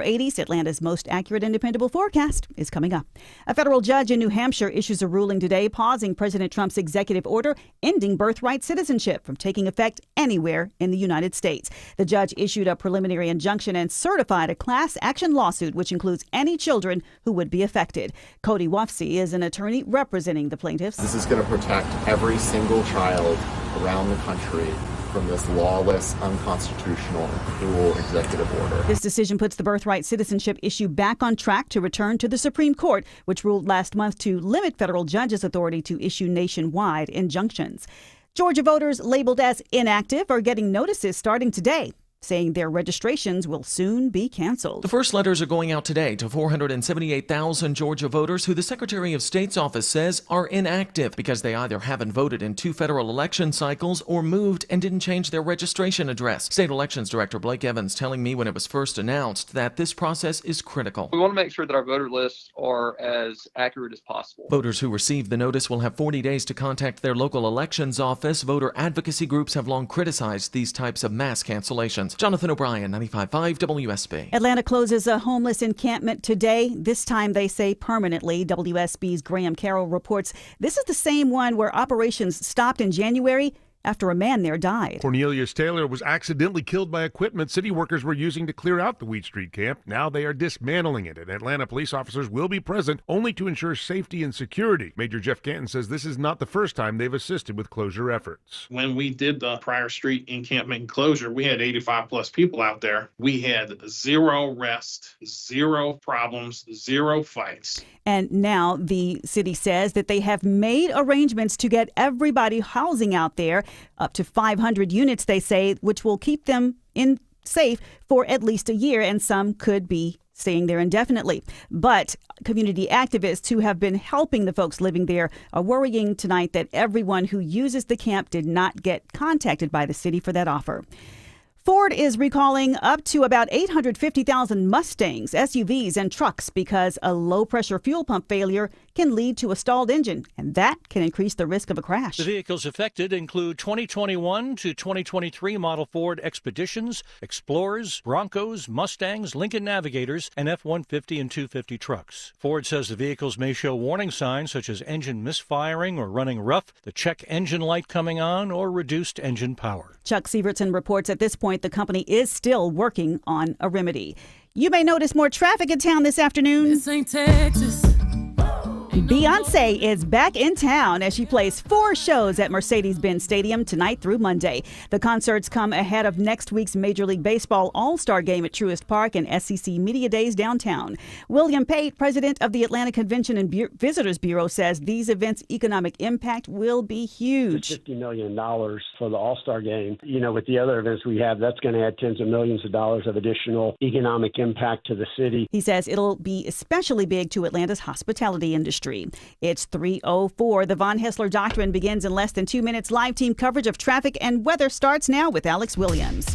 80s, Atlanta's most accurate and dependable forecast is coming up. A federal judge in New Hampshire issues a ruling today pausing President Trump's executive order ending birthright citizenship from taking effect anywhere in the United States. The judge issued a preliminary injunction and certified a class action lawsuit which includes any children who would be affected. Cody Wofsy is an attorney representing the plaintiffs. This is going to protect every single child around the country from this lawless, unconstitutional, and cruel executive order. This decision puts the birthright citizenship issue back on track to return to the Supreme Court, which ruled last month to limit federal judges' authority to issue nationwide injunctions. Georgia voters labeled as inactive are getting notices starting today, saying their registrations will soon be canceled. The first letters are going out today to 478,000 Georgia voters who the Secretary of State's office says are inactive because they either haven't voted in 2 federal election cycles or moved and didn't change their registration address. State Elections Director Blake Evans telling me when it was first announced that this process is critical. We want to make sure that our voter lists are as accurate as possible. Voters who receive the notice will have 40 days to contact their local elections office. Voter advocacy groups have long criticized these types of mass cancellations. Jonathan O'Brien, 95.5 WSB. Atlanta closes a homeless encampment today. This time they say permanently. WSB's Graham Carroll reports this is the same one where operations stopped in January after a man there died. Cornelius Taylor was accidentally killed by equipment city workers were using to clear out the Wheat Street camp. Now they are dismantling it, and Atlanta police officers will be present only to ensure safety and security. Major Jeff Canton says this is not the first time they've assisted with closure efforts. When we did the Prior Street encampment closure, we had 85 plus people out there. We had 0 arrests, 0 problems, 0 fights. And now the city says that they have made arrangements to get everybody housing out there, up to 500 units, they say, which will keep them in safe for at least a year, and some could be staying there indefinitely. But community activists who have been helping the folks living there are worrying tonight that everyone who uses the camp did not get contacted by the city for that offer. Ford is recalling up to about 850,000 Mustangs, SUVs, and trucks because a low-pressure fuel pump failure can lead to a stalled engine, and that can increase the risk of a crash. The vehicles affected include 2021 to 2023 model Ford Expeditions, Explorers, Broncos, Mustangs, Lincoln Navigators, and F-150 and 250 trucks. Ford says the vehicles may show warning signs such as engine misfiring or running rough, the check engine light coming on, or reduced engine power. Chuck Sievertson reports at this point the company is still working on a remedy. You may notice more traffic in town this afternoon. This ain't Texas. Beyonce is back in town as she plays 4 shows at Mercedes-Benz Stadium tonight through Monday. The concerts come ahead of next week's Major League Baseball All-Star Game at Truist Park and SEC Media Days downtown. William Pate, president of the Atlanta Convention and Visitors Bureau, says these events' economic impact will be huge. $50 million for the All-Star Game. You know, with the other events we have, that's going to add tens of millions of dollars of additional economic impact to the city. He says it'll be especially big to Atlanta's hospitality industry. It's 3:04. The Von Hessler Doctrine begins in less than 2 minutes. Live team coverage of traffic and weather starts now with Alex Williams.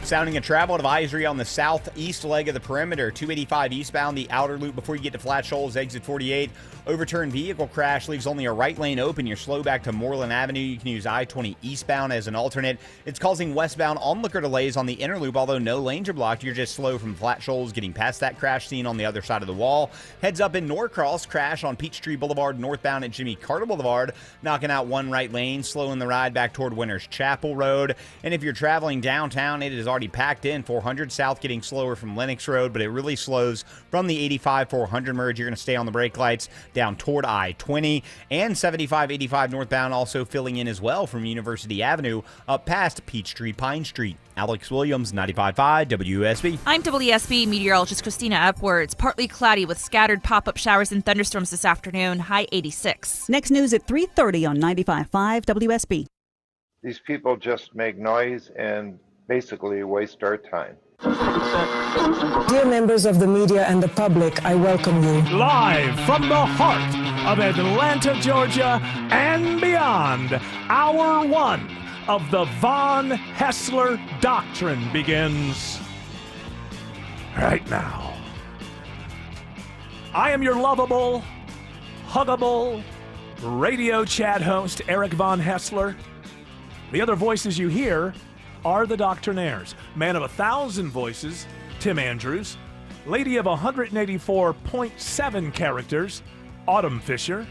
Sounding a travel advisory on the southeast leg of the perimeter, 285 eastbound, the outer loop before you get to Flat Shoals, exit 48. Overturned vehicle crash leaves only a right lane open. You're slow back to Moreland Avenue. You can use I-20 eastbound as an alternate. It's causing westbound onlooker delays on the inner loop, although no lanes are blocked. You're just slow from Flat Shoals getting past that crash scene on the other side of the wall. Heads up in Norcross, crash on Peachtree Boulevard northbound at Jimmy Carter Boulevard, knocking out one right lane, slowing the ride back toward Winters Chapel Road. And if you're traveling downtown, it is already packed in. 400 south getting slower from Lenox Road, but it really slows from the 85-400 merge. You're going to stay on the brake lights down toward I-20, and 75-85 northbound also filling in as well from University Avenue up past Peachtree Pine Street. Alex Williams, 95.5 WSB. I'm WSB meteorologist Christina Upwards. Partly cloudy with scattered pop-up showers and thunderstorms this afternoon, high 86. Next news at 3:30 on 95.5 WSB. These people just make noise and basically waste our time. Dear members of the media and the public, I welcome you. Live from the heart of Atlanta, Georgia, and beyond, Hour 1 of the Von Hessler Doctrine begins right now. I am your lovable, huggable radio chat host, Eric Von Hessler. The other voices you hear are the Doctrinaires, man of 1,000 voices, Tim Andrews. Lady of 184.7 characters, Autumn Fisher.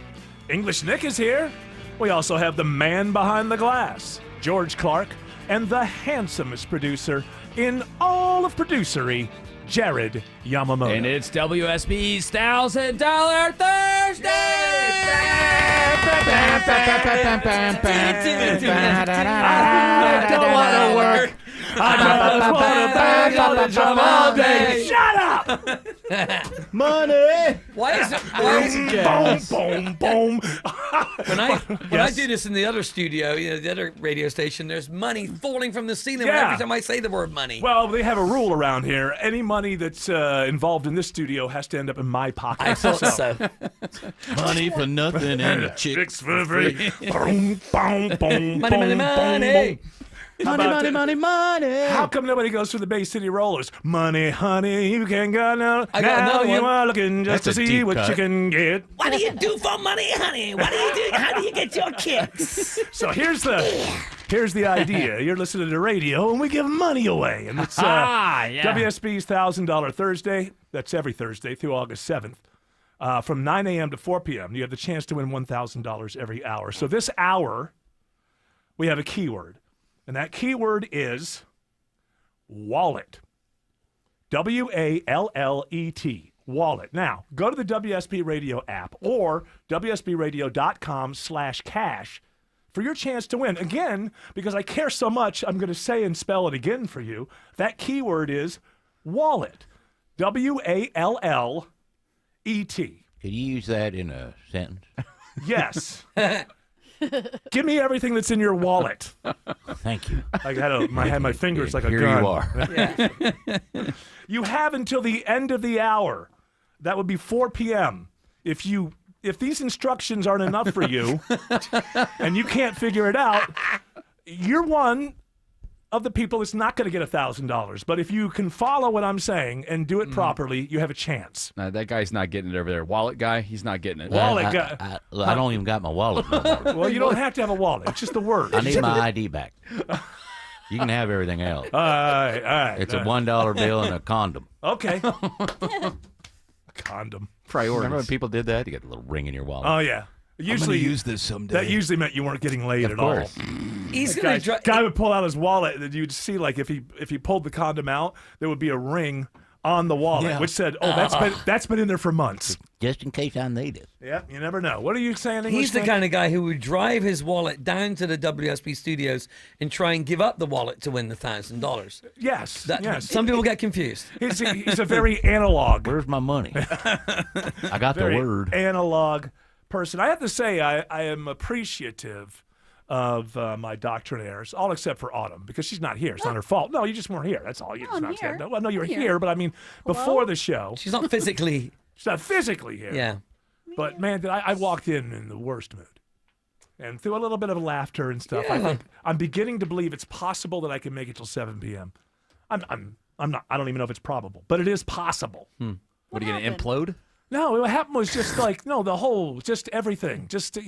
English Nick is here. We also have the man behind the glass, George Clark, and the handsomest producer in all of producery, Jared Yamamoto. And it's WSB's $1,000 Thursday! I don't want to work. I just want to bang on the drum all day. Shut up! Money! Why is it jazz? Boom, boom, boom. When I do this in the other studio, the other radio station, there's money falling from the ceiling every time I say the word money. Well, they have a rule around here. Any money that's involved in this studio has to end up in my pocket. I thought so. Money for nothing and chicks for free. Boom, boom, boom, money, money, money. Money. How come nobody goes through the Bay City Rollers? Money, honey, you can go now. I got now another you one. are looking just That's to a see deep what cut. you can get. What do you do for money, honey? What do you do? How do you get your kicks? So here's the idea. You're listening to the radio, and we give money away. And it's WSB's $1,000 Thursday. That's every Thursday through August 7th. From 9 a.m. to 4 p.m. You have the chance to win $1,000 every hour. So this hour, we have a keyword. And that keyword is wallet. W-A-L-L-E-T. Wallet. Now, go to the WSB Radio app or WSBRadio.com/cash for your chance to win. Again, because I care so much, I'm going to say and spell it again for you. That keyword is wallet. W-A-L-L-E-T. Could you use that in a sentence? Yes. Give me everything that's in your wallet. Thank you. I had my fingers like a Here gun. you are. You have until the end of the hour. That would be 4 p.m. If these instructions aren't enough for you and you can't figure it out, you're one of the people that's not going to get $1,000. But if you can follow what I'm saying and do it properly, you have a chance. No, that guy's not getting it over there. Wallet guy, he's not getting it. Wallet guy. I don't even got my wallet no more. Well, you don't have to have a wallet. It's just the word. I need my ID back. You can have everything else. All right. It's a $1 bill and a condom. Okay. Condom. Priorities. Remember when people did that? You got a little ring in your wallet. Oh, yeah. Usually, I'm gonna use this someday. That usually meant you weren't getting laid at all. He's going to guy would pull out his wallet, and you'd see like if he pulled the condom out, there would be a ring on the wallet, which said, "Oh, that's been in there for months, just in case I need it." Yeah, you never know. What are you saying? He's the kind of guy who would drive his wallet down to the WSB studios and try and give up the wallet to win the $1,000. Yes, yes. Some people get confused. He's a very analog. Where's my money? I got the very word. Analog person. I have to say, I am appreciative of my doctrinaires, all except for Autumn, because she's not here. It's not her fault. No, you just weren't here. That's all. You just not here. Well, no, you were I'm here. here, but I mean, before the show. She's not physically. She's not physically here. Yeah. But man, I walked in the worst mood, and through a little bit of laughter and stuff. Yeah. I think I'm beginning to believe it's possible that I can make it till 7 p.m. I'm not. I don't even know if it's probable, but it is possible. What are you going to implode? No, what happened was just like just everything, just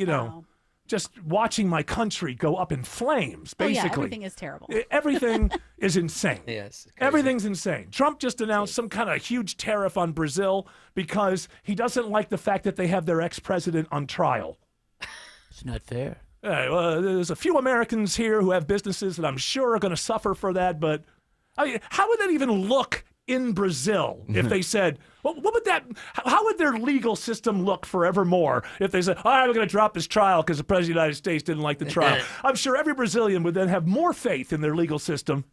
just watching my country go up in flames. Basically, Oh, yeah, everything is terrible. Everything is insane. Yes, everything's insane. Trump just announced some kind of huge tariff on Brazil because he doesn't like the fact that they have their ex-president on trial. It's not fair. Well, there's a few Americans here who have businesses that I'm sure are going to suffer for that, but I mean, how would that even look in Brazil if they said, well, how would their legal system look forevermore if they said, all right, we're going to drop this trial because the President of the United States didn't like the trial? I'm sure every Brazilian would then have more faith in their legal system.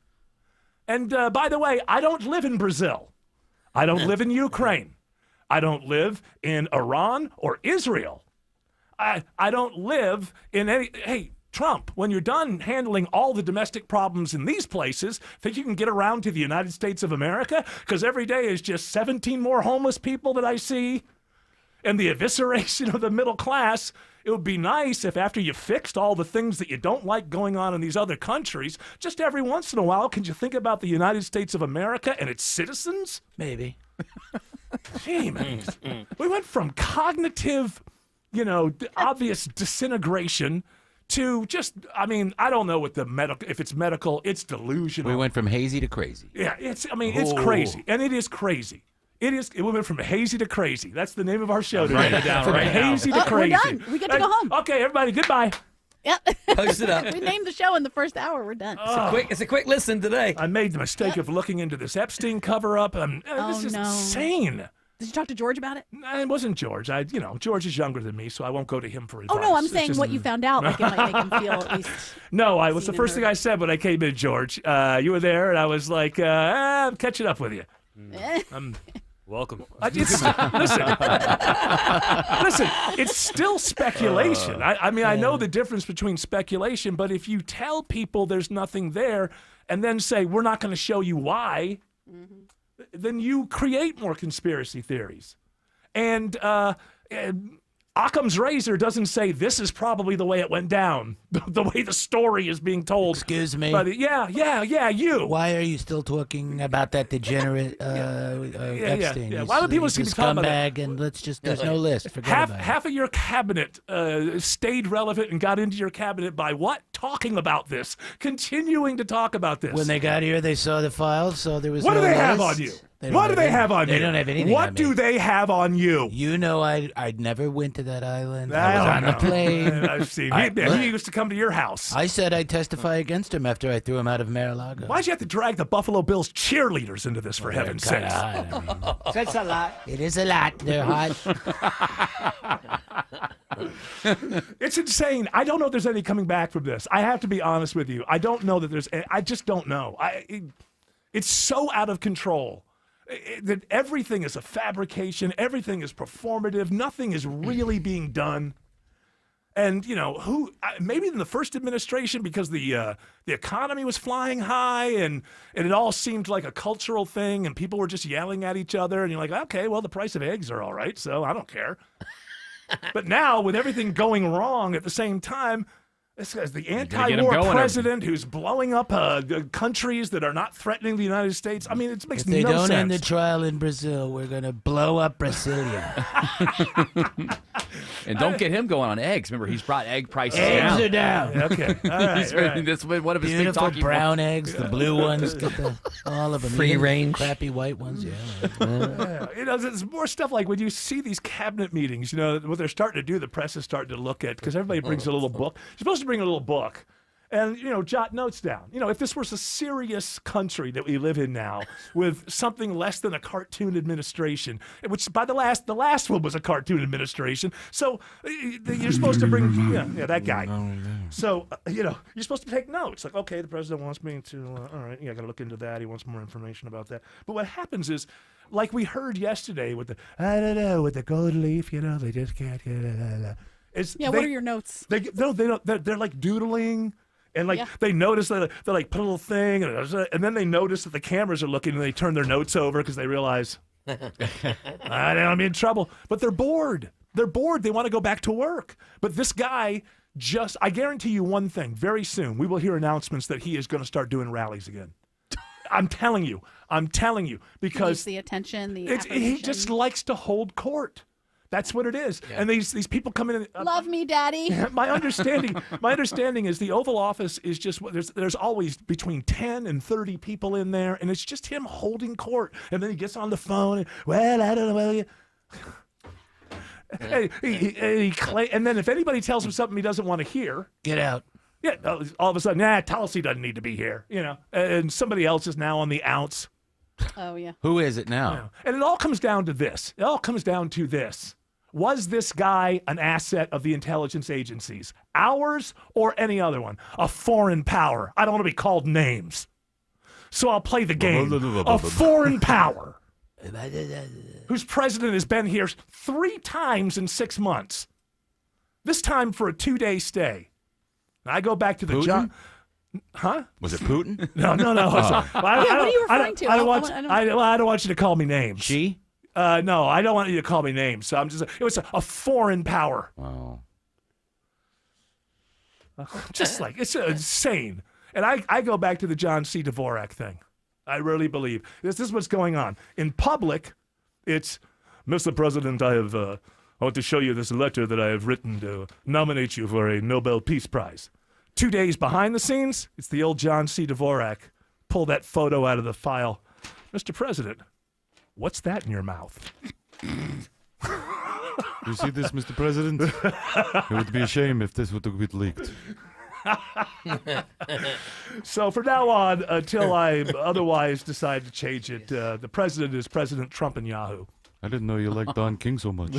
And by the way, I don't live in Brazil. I don't live in Ukraine. I don't live in Iran or Israel. I don't live in any... Hey, Trump, when you're done handling all the domestic problems in these places, think you can get around to the United States of America? Because every day is just 17 more homeless people that I see. And the evisceration of the middle class. It would be nice if after you fixed all the things that you don't like going on in these other countries, just every once in a while, can you think about the United States of America and its citizens? Maybe. Gee, man. We went from cognitive, obvious disintegration to just, I mean, I don't know what the medical, if it's medical, it's delusional. We went from hazy to crazy. Yeah, it's crazy. And it is crazy. It went from hazy to crazy. That's the name of our show today. Write it down from right hazy now. to crazy. We're done. We get to go home. Okay, everybody, goodbye. Yep. Post it up. We named the show in the first hour. We're done. It's a quick listen today. I made the mistake of looking into this Epstein cover-up. This is insane. Did you talk to George about it? No, it wasn't George. George is younger than me, so I won't go to him for advice. Oh, no, I'm saying what you found out. Like, it might make him feel at least. No, it was the first thing I said when I came in, George. You were there, and I was like, I'm catching up with you. Welcome. Listen, it's still speculation. I know the difference between speculation, but if you tell people there's nothing there and then say, we're not going to show you why, then you create more conspiracy theories. And Occam's razor doesn't say this is probably the way it went down, the way the story is being told. Excuse me? Yeah, you. Why are you still talking about that degenerate Epstein? Yeah. Why do people seem to talk about that? And there's no list. Forget about it. Half of your cabinet stayed relevant and got into your cabinet by what? Talking about this. Continuing to talk about this. When they got here, they saw the files, so there was What no do they have list. on you? They What do they have on you? They don't have anything What on do me. they have on you? You know, I never went to that island. I was on a plane. I've seen. He used to come to your house. I said I'd testify against him after I threw him out of Mar-a-Lago. Why'd you have to drag the Buffalo Bills cheerleaders into this, for heaven's sakes? That's a lot. It is a lot. They're hot. It's insane. I don't know if there's any coming back from this. I have to be honest with you. I don't know that there's. I just don't know. It's so out of control that everything is a fabrication. Everything is performative. Nothing is really being done. And maybe in the first administration, because the economy was flying high and it all seemed like a cultural thing, and people were just yelling at each other, and you're like, okay, well, the price of eggs are all right, so I don't care. But now, with everything going wrong at the same time, this guy's the anti-war president who's blowing up countries that are not threatening the United States. I mean, it makes no sense. If they don't end the trial in Brazil, we're going to blow up Brasilia. And don't get him going on eggs. Remember, he's brought egg prices Eggs down. are down. Okay. All right. That's one of his big Beautiful talking brown points. eggs, the blue ones, get all of them. Free Even range. crappy white ones, yeah. There's more stuff like when you see these cabinet meetings, what they're starting to do, the press is starting to look at, because everybody brings a little book. You're supposed to bring a little book and, jot notes down. If this was a serious country that we live in now with something less than a cartoon administration, which by the last one was a cartoon administration. So you're supposed to bring, that guy. So, you're supposed to take notes. Like, okay, the president wants me to, all right, I got to look into that. He wants more information about that. But what happens is, like we heard yesterday with the gold leaf, they just can't get it. What are your notes? They don't. They're like doodling. And they notice that they like put a little thing, and then they notice that the cameras are looking, and they turn their notes over because they realize I'm in trouble. But they're bored. They're bored. They want to go back to work. But this guy I guarantee you one thing: very soon we will hear announcements that he is going to start doing rallies again. I'm telling you, because the attention, he just likes to hold court. That's what it is. Yeah. And these people come in. Love me, Daddy. My understanding is the Oval Office is just there's always between 10 and 30 people in there, and it's just him holding court. And then he gets on the phone. And, I don't know whether you. And then if anybody tells him something he doesn't want to hear, get out. Yeah, all of a sudden, Tulsi doesn't need to be here. And somebody else is now on the outs. Oh yeah. Who is it now? And it all comes down to this. Was this guy an asset of the intelligence agencies? Ours or any other one? A foreign power. I don't want to be called names. So I'll play the game. A foreign power whose president has been here 3 times in 6 months. This time for a 2-day stay. I go back to the John. Huh? Was it Putin? No. What are you referring to? I don't want you to call me names. She? No, I don't want you to call me names. So it was a foreign power. Wow. It's insane. And I go back to the John C. Dvorak thing. I really believe this is what's going on. In public, it's, Mr. President, I have I want to show you this letter that I have written to nominate you for a Nobel Peace Prize. 2 days behind the scenes, it's the old John C. Dvorak. Pull that photo out of the file. Mr. President, what's that in your mouth? You see this, Mr. President? It would be a shame if this would get leaked. So from now on, until I otherwise decide to change it, the president is President Trump and Yahoo. I didn't know you liked Don King so much.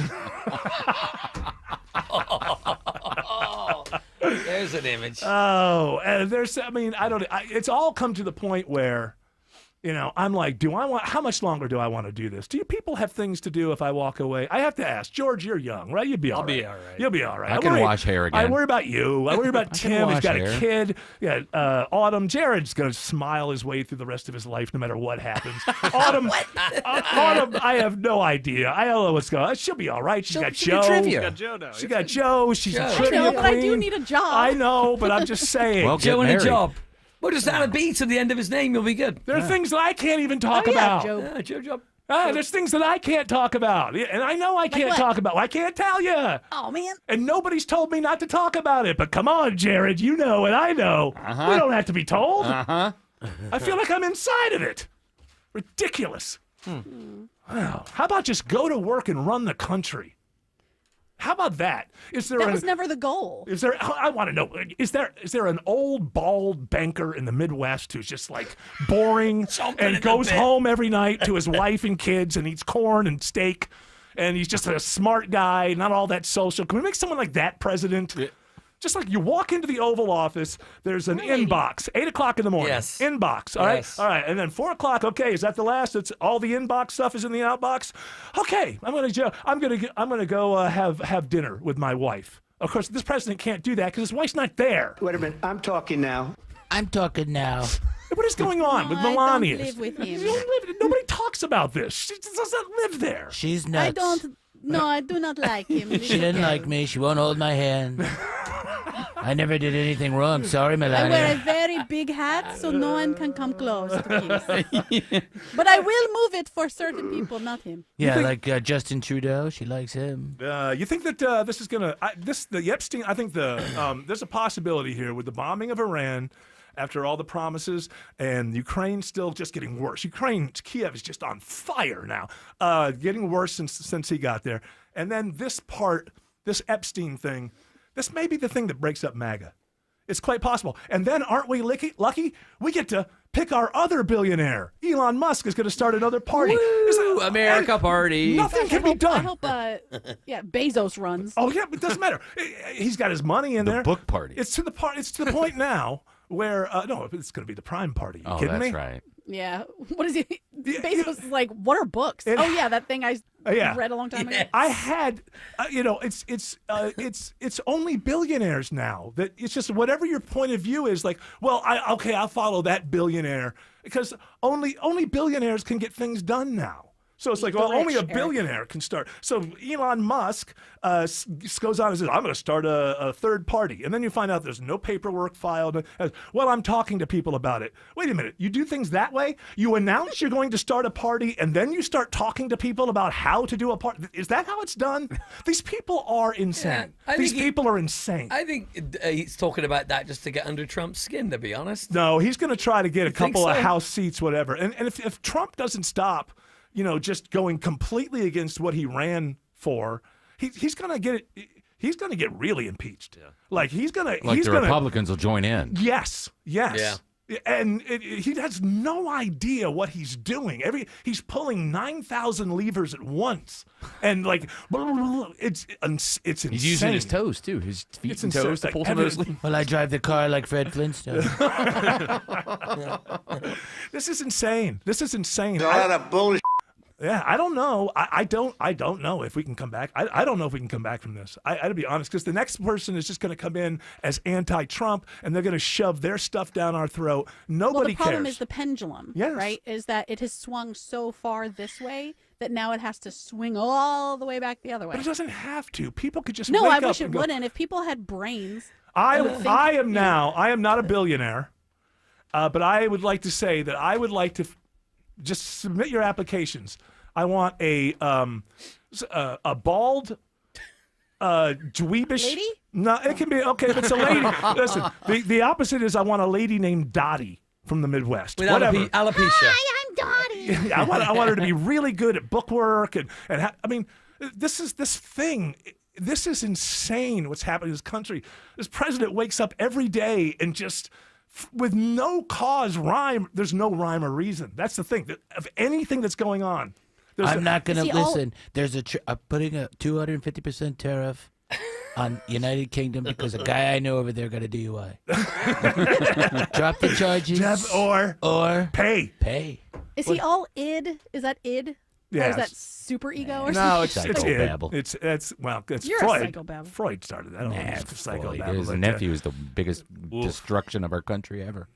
There's an image. Oh, and it's all come to the point where, I'm like, how much longer do I want to do this? Do you people have things to do if I walk away? I have to ask. George, you're young, right? You'll be all right. I'll be all right. You'll be all right. I can wash hair again. I worry about you. I worry about Tim. He's got a kid. Yeah, Autumn. Jared's going to smile his way through the rest of his life no matter what happens. Autumn, Autumn, I have no idea. I don't know what's going on. She'll be all right. She's got Joe. Trivia. She's got Joe now. She got Joe. She's a trivia I know, but I do queen. need a job. I know, but I'm just saying. Well, Joe and married. a job. Well, just add a B to the end of his name. You'll be good. There are things that I can't even talk about. Joe. Joe job. There's things that I can't talk about. And I know I can't what? talk about. I can't tell you. Oh, man. And nobody's told me not to talk about it. But come on, Jared. You know and I know. We don't have to be told. I feel like I'm inside of it. Ridiculous. Wow. How about just go to work and run the country? How about that? That was never the goal. Is there? I want to know. Is there an old bald banker in the Midwest who's just like boring and goes home every night to his wife and kids and eats corn and steak, and he's just a smart guy, not all that social? Can we make someone like that president? Just like you walk into the Oval Office, there's an inbox, 8 o'clock in the morning. Yes. Inbox. All right. All right. And then 4 o'clock. Okay. Is that the last? It's all the inbox stuff is in the outbox. Okay. I'm gonna go have dinner with my wife. Of course, this president can't do that because his wife's not there. Wait a minute. I'm talking now. What is going on with Melania? I don't live with him. Nobody talks about this. She doesn't live there. She's nuts. I do not like him. She didn't like me. She won't hold my hand. I never did anything wrong. Sorry, I Melania. wear a very big hat so no one can come close to kiss. But I will move it for certain people, not him. Yeah, like Justin Trudeau. She likes him. You think that this is gonna the Epstein? I think there's a possibility here with the bombing of Iran. After all the promises, and Ukraine still just getting worse. Kiev is just on fire now, getting worse since he got there. And then this Epstein thing, this may be the thing that breaks up MAGA. It's quite possible. And then aren't we lucky? We get to pick our other billionaire. Elon Musk is going to start another party. Woo, America party. Nothing can be done. I hope, Bezos runs. Oh yeah, but it doesn't matter. He's got his money in there. The book party. It's to the point now where no, it's going to be the Prime Party. You kidding me? That's right. Yeah. What is he? Bezos is like, what are books? Yeah, that thing I read a long time ago. I had, it's only billionaires now. That it's just whatever your point of view is. Like, well, I'll follow that billionaire because only billionaires can get things done now. So it's like, well, only a billionaire can start. So Elon Musk goes on and says, I'm going to start a third party. And then you find out there's no paperwork filed. Well, I'm talking to people about it. Wait a minute. You do things that way? You announce you're going to start a party, and then you start talking to people about how to do a party? Is that how it's done? These people are insane. These people are insane. I think he's talking about that just to get under Trump's skin, to be honest. No, he's going to try to get a couple of House seats, whatever. And if Trump doesn't stop, just going completely against what he ran for, he's gonna get it. He's gonna get really impeached. Yeah. Like the Republicans will join in. Yes. Yeah. And he has no idea what he's doing. He's pulling 9,000 levers at once, and it's insane. He's using his toes too, his feet and toes to pull some of those levers. Well, I drive the car like Fred Flintstone. This is insane. A lot of bullshit. Yeah, I don't know. I don't know if we can come back. I don't know if we can come back from this. I to be honest, because the next person is just going to come in as anti-Trump, and they're going to shove their stuff down our throat. Nobody cares. The problem is the pendulum, yes. right? Is that it has swung so far this way that now it has to swing all the way back the other way. But it doesn't have to. People could just No, wake I up wish it and go, wouldn't. If people had brains. I am not a billionaire, but I would like to say that I would like to just submit your applications. I want a bald dweebish. Lady? No, it can be okay if it's a lady. Listen, the opposite is I want a lady named Dottie from the Midwest. With Whatever. alopecia. Hi, I'm Dottie. I want her to be really good at bookwork I mean, this thing. This is insane. What's happening in this country? This president wakes up every day and just, with no cause, rhyme. There's no rhyme or reason. That's the thing. Of anything that's going on, I'm not going to listen. There's putting a 250% tariff on United Kingdom because a guy I know over there got a DUI. Drop the charges. Or pay. Pay. Is he all id? Is that id? Yes. Or is that super ego or No, something? it's Psychobabble. It's You're Freud. a psychobabble. Freud started that. I don't know if it's psychobabble. His but, nephew is the biggest destruction of our country ever.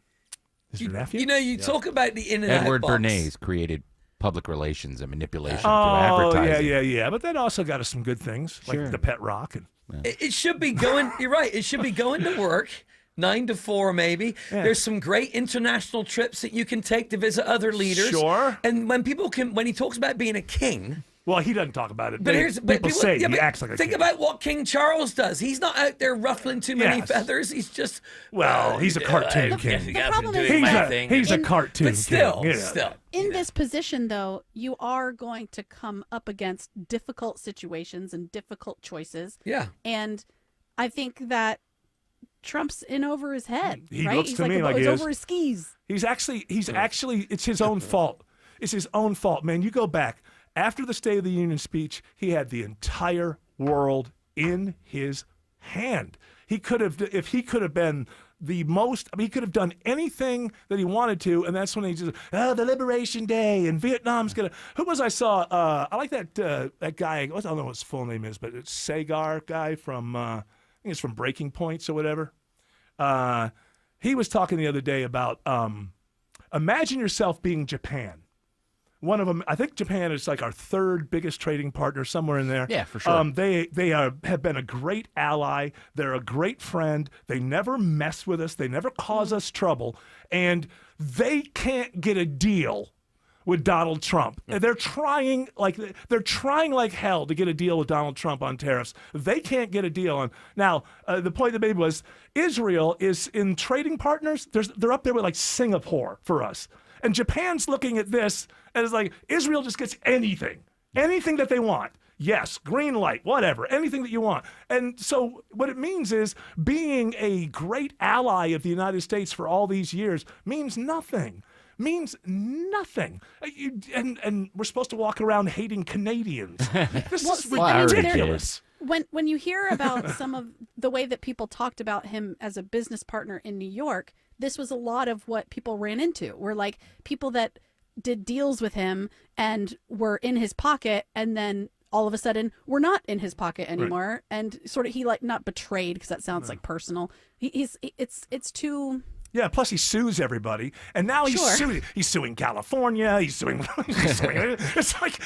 Is your nephew? You know, you talk about the internet Edward box. Bernays created public relations and manipulation through Oh, advertising. yeah. But that also got us some good things, like the pet rock. And It should be going. You're right. It should be going to work 9 to 4, maybe. Yeah. There's some great international trips that you can take to visit other leaders. Sure. And when he talks about being a king. Well, he doesn't talk about it. But people say he acts like a think king. about what King Charles does. He's not out there ruffling too many feathers. He's just he's a cartoon king. The problem is He's a cartoon but still, king. still. In this position, though, you are going to come up against difficult situations and difficult choices. Yeah. And I think that Trump's in over his head. He right? looks He's to me like he's he is. over his skis. He's actually it's his own fault. It's his own fault, man. You go back after the State of the Union speech, he had the entire world in his hand. He could have been the most. I mean, he could have done anything that he wanted to, and that's when he just the Liberation Day and Vietnam's gonna. Who was I saw? I like that guy. I don't know what his full name is, but it's Sagar guy from. I think it's from Breaking Points or whatever. He was talking the other day about imagine yourself being Japan. One of them, I think Japan is like our third biggest trading partner, somewhere in there. Yeah, for sure. They have been a great ally. They're a great friend. They never mess with us. They never cause us trouble. And they can't get a deal with Donald Trump. They're trying like hell to get a deal with Donald Trump on tariffs. They can't get a deal on. Now, the point they made was Israel is in trading partners. They're up there with like Singapore for us. And Japan's looking at this and it's like Israel just gets anything that they want. Yes, green light, whatever, anything that you want. And so what it means is being a great ally of the United States for all these years means nothing. And we're supposed to walk around hating Canadians. This is ridiculous. When you hear about some of the way that people talked about him as a business partner in New York, this was a lot of what people ran into. Were like people that did deals with him and were in his pocket, and then all of a sudden were not in his pocket anymore, right. And sort of he like not betrayed because that sounds like personal. It's too. Yeah, plus he sues everybody, and now he's suing California. He's suing. It's like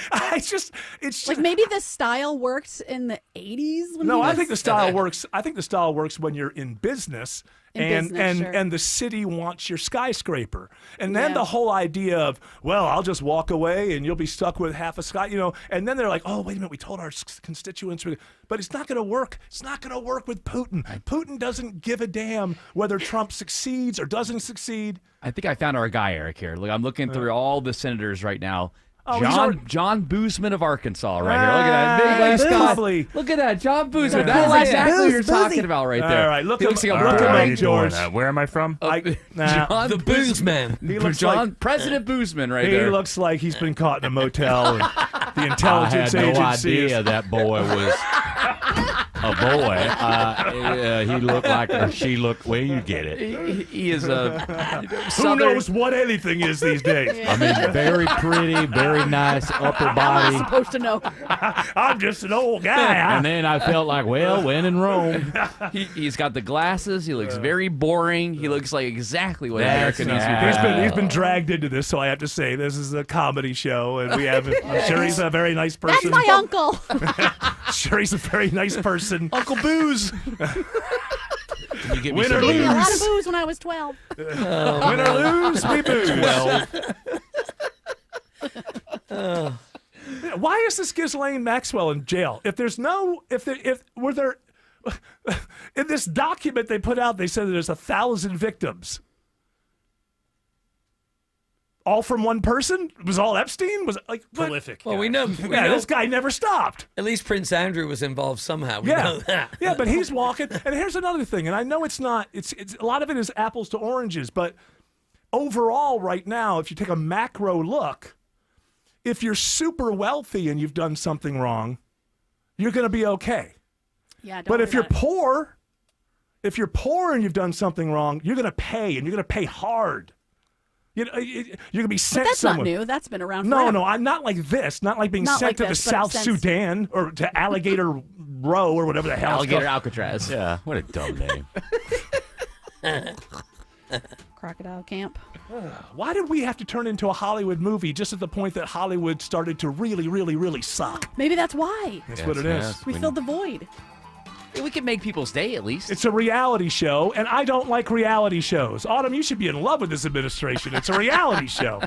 it's like maybe the style worked in the 80s. No, I think the style works. I think the style works when you're in business. And the city wants your skyscraper. And then the whole idea of, well, I'll just walk away and you'll be stuck with half a sky, and then they're like, oh, wait a minute, we told our constituents. But it's not going to work. It's not going to work with Putin. Putin doesn't give a damn whether Trump succeeds or doesn't succeed. I think I found our guy, Eric, here. Look, I'm looking through all the senators right now. Oh, John Boozman of Arkansas right here. Look at that. Big nice guy. Look at that. John Boozman. That's exactly what you're talking about right there. All right, look looks like a boring George. Where am I from? John the Boozman. President Boozman right there. He looks like he's been caught in a motel. And the intelligence I had no agency idea that boy was a boy. He looked like, or she looked. Where you get it? He is a. Who knows what anything is these days? I mean, very pretty, very nice upper body. I'm not supposed to know. I'm just an old guy. And then I felt like, well, when in Rome. He's got the glasses. He looks very boring. He looks like exactly what America needs to be. He's been dragged into this, so I have to say this is a comedy show, and we have. I'm sure he's a very nice person. That's my uncle. Sure, he's a very nice person. Uncle Booze. Can you get me Win or I gave me a lot of lose? booze when I was 12. Win or lose, we booze. Why is this Ghislaine Maxwell in jail? If there's no, were there, in this document they put out, they said there's 1,000 victims. All from one person? Was all Epstein? Was like prolific? Well, we know. This guy never stopped. At least Prince Andrew was involved somehow. We know that. Yeah, but he's walking. And here's another thing, and I know it's not. It's a lot of it is apples to oranges, but overall, right now, if you take a macro look, if you're super wealthy and you've done something wrong, you're going to be okay. Yeah. But if you're poor and you've done something wrong, you're going to pay, and you're going to pay hard. You're going to be sent But that's somewhere. not new. That's been around forever. No, I'm not like this. Not like being Not sent like to this, the but South since- Sudan or to Alligator Row or whatever the hell. Alligator it's Alcatraz. Yeah, what a dumb name. Crocodile Camp. Why did we have to turn into a Hollywood movie just at the point that Hollywood started to really, really, really suck? Maybe that's why. That's what it is. We filled the void. We can make people stay at least. It's a reality show, and I don't like reality shows. Autumn, you should be in love with this administration. It's a reality show.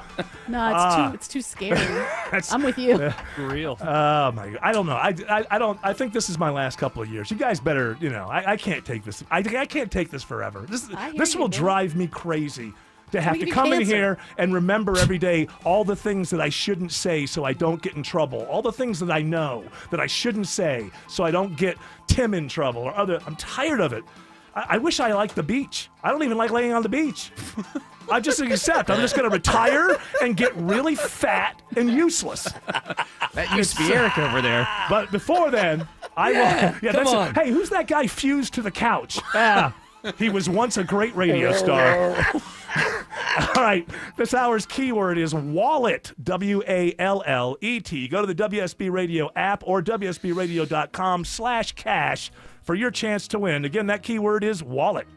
No, it's too scary. I'm with you. For real. Oh my God. I don't know. I don't. I think this is my last couple of years. You guys better. I can't take this. I can't take this forever. This will drive me crazy. To have to come in here and remember every day all the things that I shouldn't say so I don't get in trouble. All the things that I know that I shouldn't say so I don't get Tim in trouble or other. I'm tired of it. I wish I liked the beach. I don't even like laying on the beach. I just accept. I'm just going to retire and get really fat and useless. That used to be Eric over there. But before then, I will. Yeah, come on. Hey, who's that guy fused to the couch? He was once a great radio star. All right, this hour's keyword is wallet, W-A-L-L-E-T. Go to the WSB Radio app or WSBradio.com/cash for your chance to win. Again, that keyword is wallet.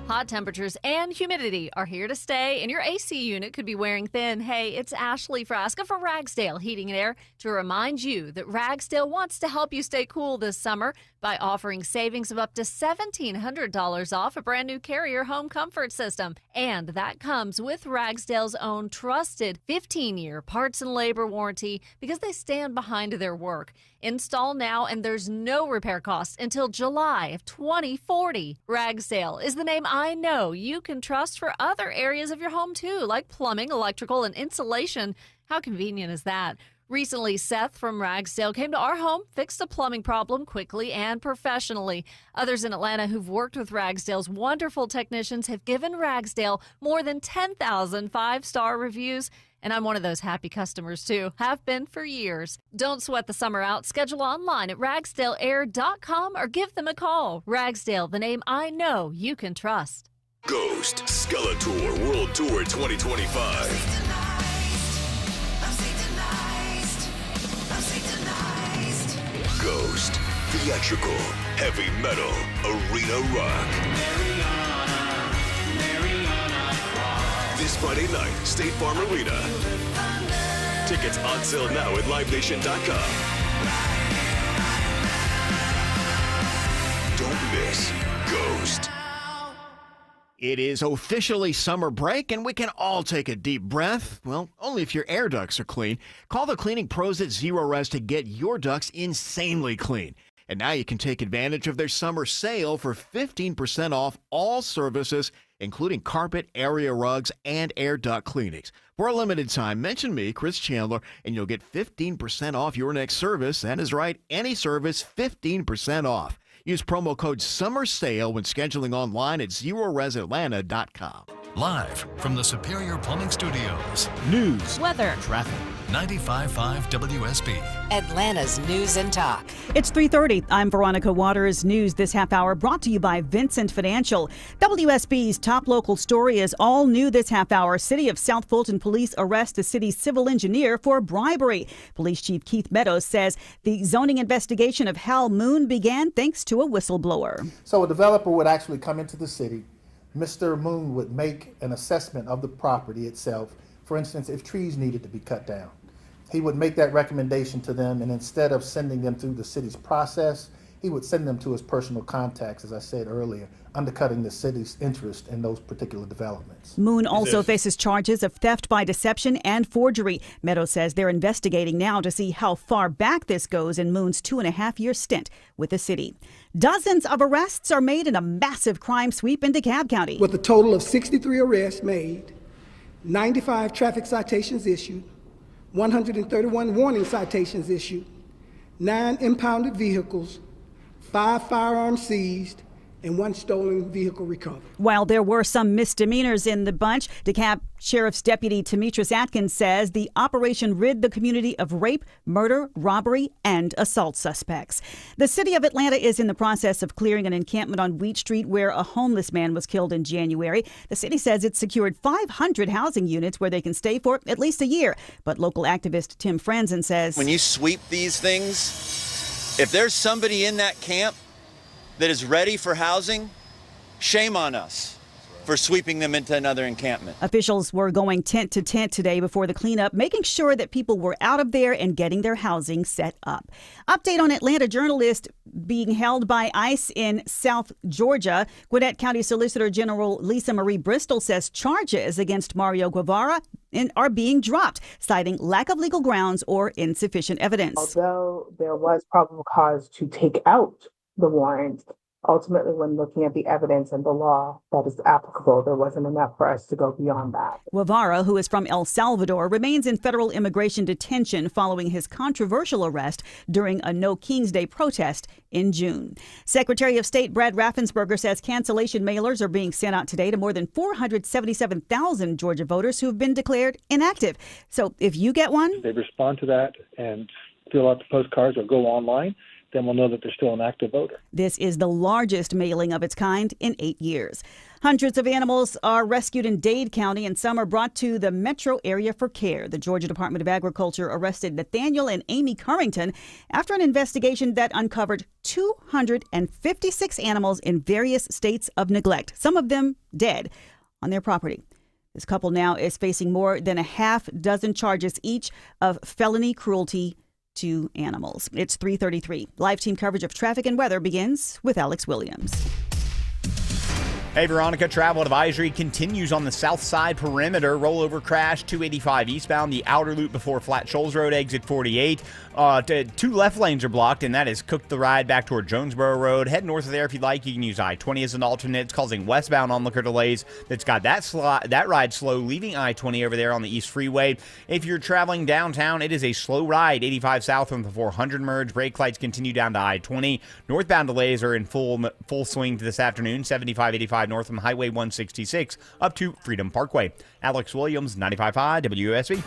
Hot temperatures and humidity are here to stay, and your AC unit could be wearing thin. Hey, it's Ashley Frasca for Ragsdale Heating and Air to remind you that Ragsdale wants to help you stay cool this summer by offering savings of up to $1,700 off a brand new Carrier home comfort system. And that comes with Ragsdale's own trusted 15-year parts and labor warranty because they stand behind their work. Install now, and there's no repair costs until July of 2040. Ragsdale is the name I know you can trust for other areas of your home, too, like plumbing, electrical, and insulation. How convenient is that? Recently, Seth from Ragsdale came to our home, fixed a plumbing problem quickly and professionally. Others in Atlanta who've worked with Ragsdale's wonderful technicians have given Ragsdale more than 10,000 five-star reviews. And I'm one of those happy customers, too. Have been for years. Don't sweat the summer out. Schedule online at ragsdaleair.com or give them a call. Ragsdale, the name I know you can trust. Ghost Skeletor World Tour 2025. Ghost, theatrical, heavy metal, arena rock. This Friday night, State Farm Arena. Tickets on sale now at LiveNation.com. Don't miss Ghost. It is officially summer break, and we can all take a deep breath. Well, only if your air ducts are clean. Call the cleaning pros at Zero Res to get your ducts insanely clean. And now you can take advantage of their summer sale for 15% off all services, including carpet, area rugs, and air duct cleanings. For a limited time, mention me, Chris Chandler, and you'll get 15% off your next service. That is right, any service, 15% off. Use promo code SUMMERSALE when scheduling online at ZeroResAtlanta.com. Live from the Superior Plumbing Studios. News, weather, traffic. 95.5 WSB. Atlanta's News and Talk. It's 3:30. I'm Veronica Waters. News this half hour brought to you by Vincent Financial. WSB's top local story is all new this half hour. City of South Fulton police arrest the city's civil engineer for bribery. Police Chief Keith Meadows says the zoning investigation of Hal Moon began thanks to a whistleblower. So a developer would actually come into the city. Mr. Moon would make an assessment of the property itself. For instance, if trees needed to be cut down. He would make that recommendation to them, and instead of sending them through the city's process, he would send them to his personal contacts, as I said earlier, undercutting the city's interest in those particular developments. Moon also faces charges of theft by deception and forgery. Meadows says they're investigating now to see how far back this goes in Moon's 2.5-year stint with the city. Dozens of arrests are made in a massive crime sweep in DeKalb County. With a total of 63 arrests made, 95 traffic citations issued, 131 warning citations issued, 9 impounded vehicles, 5 firearms seized, and 1 stolen vehicle recovered. While there were some misdemeanors in the bunch, DeKalb Sheriff's Deputy Demetris Atkins says the operation rid the community of rape, murder, robbery, and assault suspects. The city of Atlanta is in the process of clearing an encampment on Wheat Street where a homeless man was killed in January. The city says it secured 500 housing units where they can stay for at least a year. But local activist Tim Franzen says, when you sweep these things, if there's somebody in that camp that is ready for housing, shame on us for sweeping them into another encampment. Officials were going tent to tent today before the cleanup, making sure that people were out of there and getting their housing set up. Update on Atlanta journalist being held by ICE in South Georgia. Gwinnett County Solicitor General Lisa Marie Bristol says charges against Mario Guevara are being dropped, citing lack of legal grounds or insufficient evidence. Although there was probable cause to take out the warrant, ultimately, when looking at the evidence and the law that is applicable, there wasn't enough for us to go beyond that. Guevara, who is from El Salvador, remains in federal immigration detention following his controversial arrest during a No King's Day protest in June. Secretary of State Brad Raffensperger says cancellation mailers are being sent out today to more than 477,000 Georgia voters who have been declared inactive. So if you get one, they respond to that and fill out the postcards or go online, then we'll know that they're still an active voter. This is the largest mailing of its kind in 8 years. Hundreds of animals are rescued in Dade County, and some are brought to the metro area for care. The Georgia Department of Agriculture arrested Nathaniel and Amy Currington after an investigation that uncovered 256 animals in various states of neglect, some of them dead, on their property. This couple now is facing more than a half dozen charges each of felony cruelty to animals. It's 3:33. Live team coverage of traffic and weather begins with Alex Williams. Hey, Veronica, travel advisory continues on the south side perimeter. Rollover crash, 285 eastbound, the outer loop before Flat Shoals Road, exit 48. 2 left lanes are blocked, and that is Cook the Ride back toward Jonesboro Road. Head north of there if you'd like. You can use I-20 as an alternate. It's causing westbound onlooker delays. That's got that ride slow, leaving I-20 over there on the East Freeway. If you're traveling downtown, it is a slow ride. 85 south from the 400 merge. Brake lights continue down to I-20. Northbound delays are in full swing this afternoon. 75, 85 north from Highway 166 up to Freedom Parkway. Alex Williams, 95.5 WSB.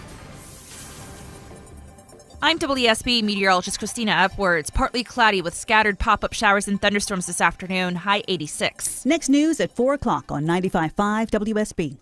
I'm WSB meteorologist Christina Upwards. Partly cloudy with scattered pop-up showers and thunderstorms this afternoon. High 86. Next news at 4 o'clock on 95.5 WSB.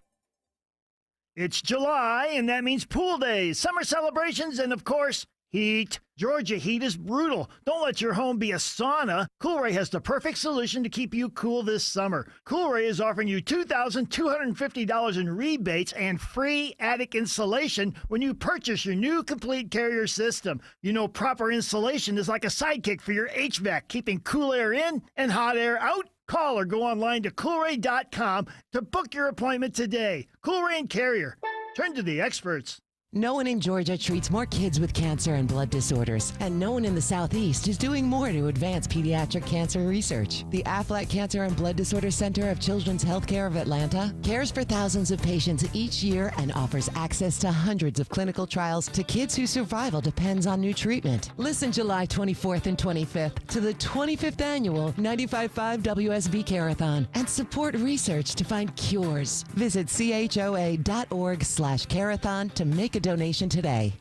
It's July, and that means pool days, summer celebrations, and of course, heat. Georgia heat is brutal. Don't let your home be a sauna. Coolray has the perfect solution to keep you cool this summer. Coolray is offering you $2,250 in rebates and free attic insulation when you purchase your new complete carrier system. You know, proper insulation is like a sidekick for your HVAC, keeping cool air in and hot air out. Call or go online to Coolray.com to book your appointment today. Coolray and Carrier. Turn to the experts. No one in Georgia treats more kids with cancer and blood disorders, and no one in the Southeast is doing more to advance pediatric cancer research. The Aflac Cancer and Blood Disorder Center of Children's Healthcare of Atlanta cares for thousands of patients each year and offers access to hundreds of clinical trials to kids whose survival depends on new treatment. Listen July 24th and 25th to the 25th annual 95.5 WSB Carathon and support research to find cures. Visit choa.org/carathon to make a donation today.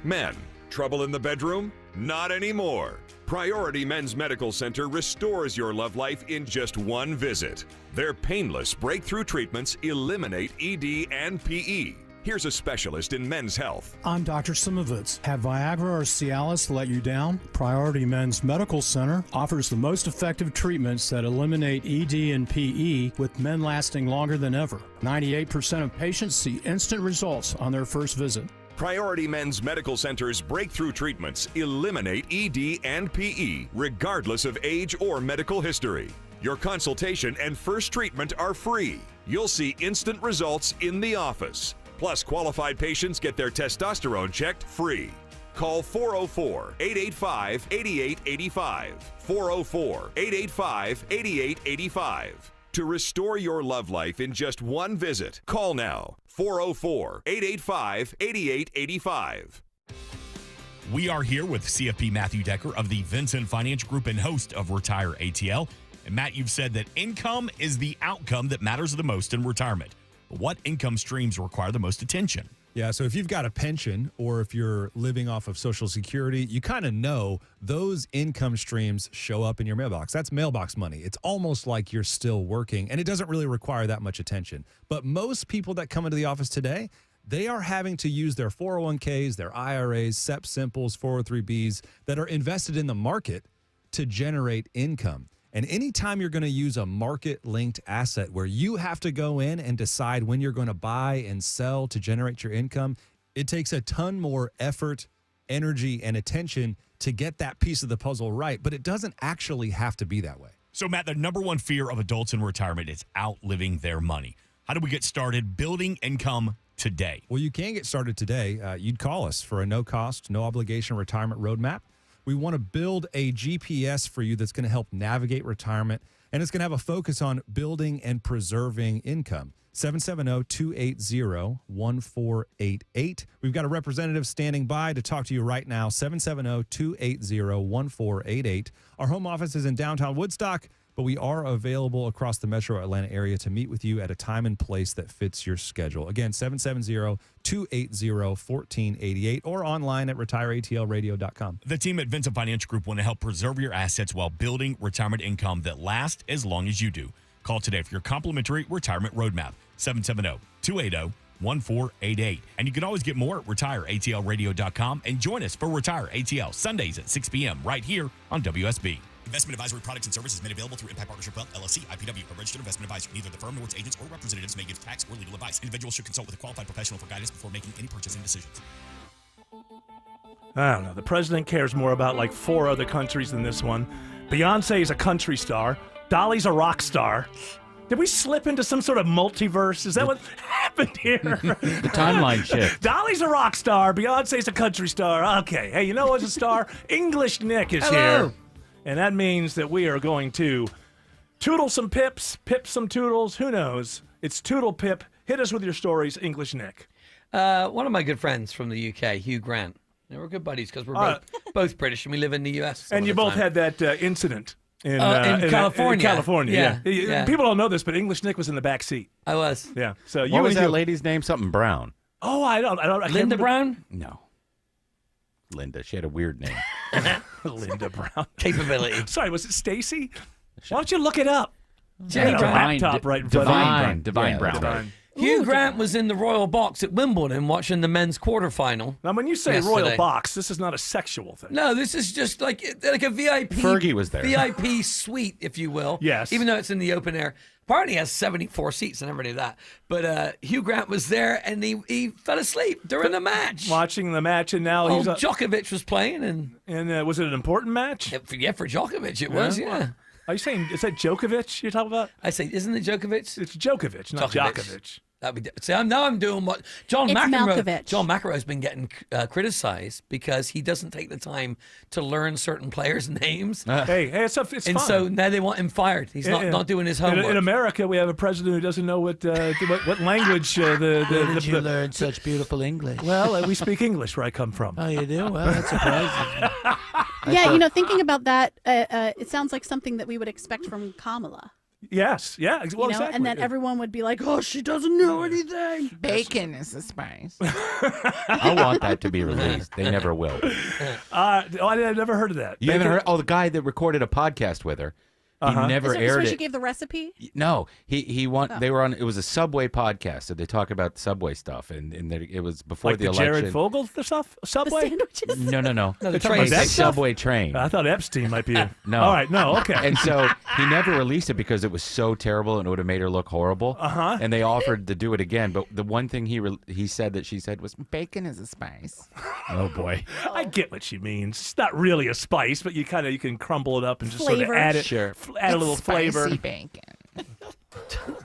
Men, trouble in the bedroom? Not anymore. Priority Men's Medical Center restores your love life in just one visit. Their painless breakthrough treatments eliminate ED and PE. Here's a specialist in men's health. I'm Dr. Simovitz. Have Viagra or Cialis let you down? Priority Men's Medical Center offers the most effective treatments that eliminate ED and PE, with men lasting longer than ever. 98% of patients see instant results on their first visit. Priority Men's Medical Center's breakthrough treatments eliminate ED and PE, regardless of age or medical history. Your consultation and first treatment are free. You'll see instant results in the office. Plus, qualified patients get their testosterone checked free. Call 404-885-8885. 404-885-8885. To restore your love life in just one visit, call now. 404-885-8885. We are here with CFP Matthew Decker of the Vincent Financial Group and host of Retire ATL. And Matt, you've said that income is the outcome that matters the most in retirement. But what income streams require the most attention? Yeah, so if you've got a pension or if you're living off of Social Security, you kind of know those income streams show up in your mailbox. That's mailbox money. It's almost like you're still working, and it doesn't really require that much attention. But most people that come into the office today, they are having to use their 401ks, their IRAs, SEP Simples, 403bs that are invested in the market to generate income. And anytime you're going to use a market-linked asset where you have to go in and decide when you're going to buy and sell to generate your income, it takes a ton more effort, energy, and attention to get that piece of the puzzle right. But it doesn't actually have to be that way. So, Matt, the number one fear of adults in retirement is outliving their money. How do we get started building income today? Well, you can get started today. You'd call us for a no-cost, no-obligation retirement roadmap. We want to build a GPS for you that's going to help navigate retirement, and it's going to have a focus on building and preserving income. 770-280-1488. We've got a representative standing by to talk to you right now. 770-280-1488. Our home office is in downtown Woodstock, but we are available across the metro Atlanta area to meet with you at a time and place that fits your schedule. Again, 770-280-1488 or online at retireatlradio.com. The team at Vincent Financial Group want to help preserve your assets while building retirement income that lasts as long as you do. Call today for your complimentary retirement roadmap, 770-280-1488. And you can always get more at retireatlradio.com and join us for Retire ATL Sundays at 6 p.m. right here on WSB. Investment advisory products and services made available through Impact Partnership Wealth, LLC, IPW, a registered investment advisor. Neither the firm nor its agents or representatives may give tax or legal advice. Individuals should consult with a qualified professional for guidance before making any purchasing decisions. I don't know. The president cares more about like 4 other countries than this one. Beyonce is a country star. Dolly's a rock star. Did we slip into some sort of multiverse? Is that what happened here? The timeline shift. Dolly's a rock star. Beyonce's a country star. Okay. Hey, you know who's a star? English Nick is here. And that means that we are going to toodle some pips, pip some toodles. Who knows? It's Toodle Pip. Hit us with your stories, English Nick. One of my good friends from the UK, Hugh Grant. We're good buddies because we're both British and we live in the US. And you both had that incident in California. In California, Yeah. People don't know this, but English Nick was in the back seat. I was. Yeah. So What was that lady's name? Something Brown. Oh, I can't Linda remember. Brown? No. Linda. She had a weird name. Linda Brown. Capability. Sorry, was it Stacy? Why don't you look it up? Jenny Got a Brown. laptop right in front of you. Divine Brown. Hugh Grant was in the Royal Box at Wimbledon watching the men's quarterfinal. Now, when you say yesterday. Royal Box, this is not a sexual thing. No, this is just like a VIP. Fergie was there. VIP suite, if you will. Yes. Even though it's in the open air. Apparently has 74 seats. I never knew that. But Hugh Grant was there, and he fell asleep during the match. Watching the match, and now he's... Djokovic was playing. And was it an important match? Yeah, for Djokovic it was, yeah. Are you saying, is that Djokovic you're talking about? I say, isn't it Djokovic? It's Djokovic, not Djokovic. That'd be. See, now I'm doing what John It's McEnroe. Malkovich. John McEnroe's been getting criticized because he doesn't take the time to learn certain players' names. Hey, it's and fine. so now they want him fired. He's not doing his homework. In America, we have a president who doesn't know what language Did you learn such beautiful English? Well, we speak English where I come from. Oh, you do? Well, that surprises me. Yeah, thinking about that, it sounds like something that we would expect from Kamala. Yes, yeah, well, exactly. And then everyone would be like, "Oh, she doesn't know anything." Bacon is the spice. I want that to be released. They never will. I've never heard of that. You haven't heard? Oh, the guy that recorded a podcast with her. He never So aired she it. gave the recipe? No, he won. Oh. They were on. It was a Subway podcast, so they talk about Subway stuff, and it was before Like the the election. Jared Fogle stuff? Subway? The sandwiches? No. No, the It's train a stuff? Subway train. I thought Epstein might be. No. All right, no, okay. And so he never released it because it was so terrible and it would have made her look horrible. Uh-huh. And they offered to do it again, but the one thing he said that she said was bacon is a spice. Oh boy. I get what she means. It's not really a spice, but you can crumble it up and just sort Flavor. of add it, Sure. add a little flavor. bacon.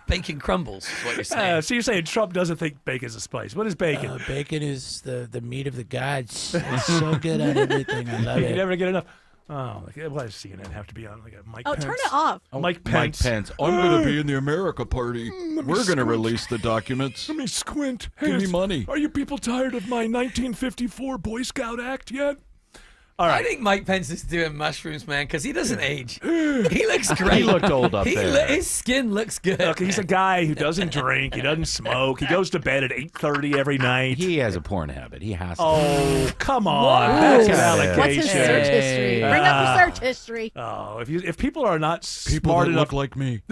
Bacon crumbles is what you're saying. So you're saying Trump doesn't think bacon's a spice? What is bacon? Bacon is the meat of the gods. It's so good on everything. I love You it. never get enough. Oh, why does CNN have to be on like a Mike Oh, Pence? turn it off. Mike Pence. I'm going to be in the America Party. We're going to release the documents. Let me squint. Give me money. Are you people tired of my 1954 Boy Scout act yet? All right. I think Mike Pence is doing mushrooms, man, because he doesn't age. He looks great. He looked old up there. His skin looks good. Look, he's a guy who doesn't drink. He doesn't smoke. He goes to bed at 8:30 every night. He has a porn habit. He has to. Oh, come on. Whoa. That's an What's allegation. What's his search history? Bring up your search history. Oh, if people are not People smart that enough, look like me.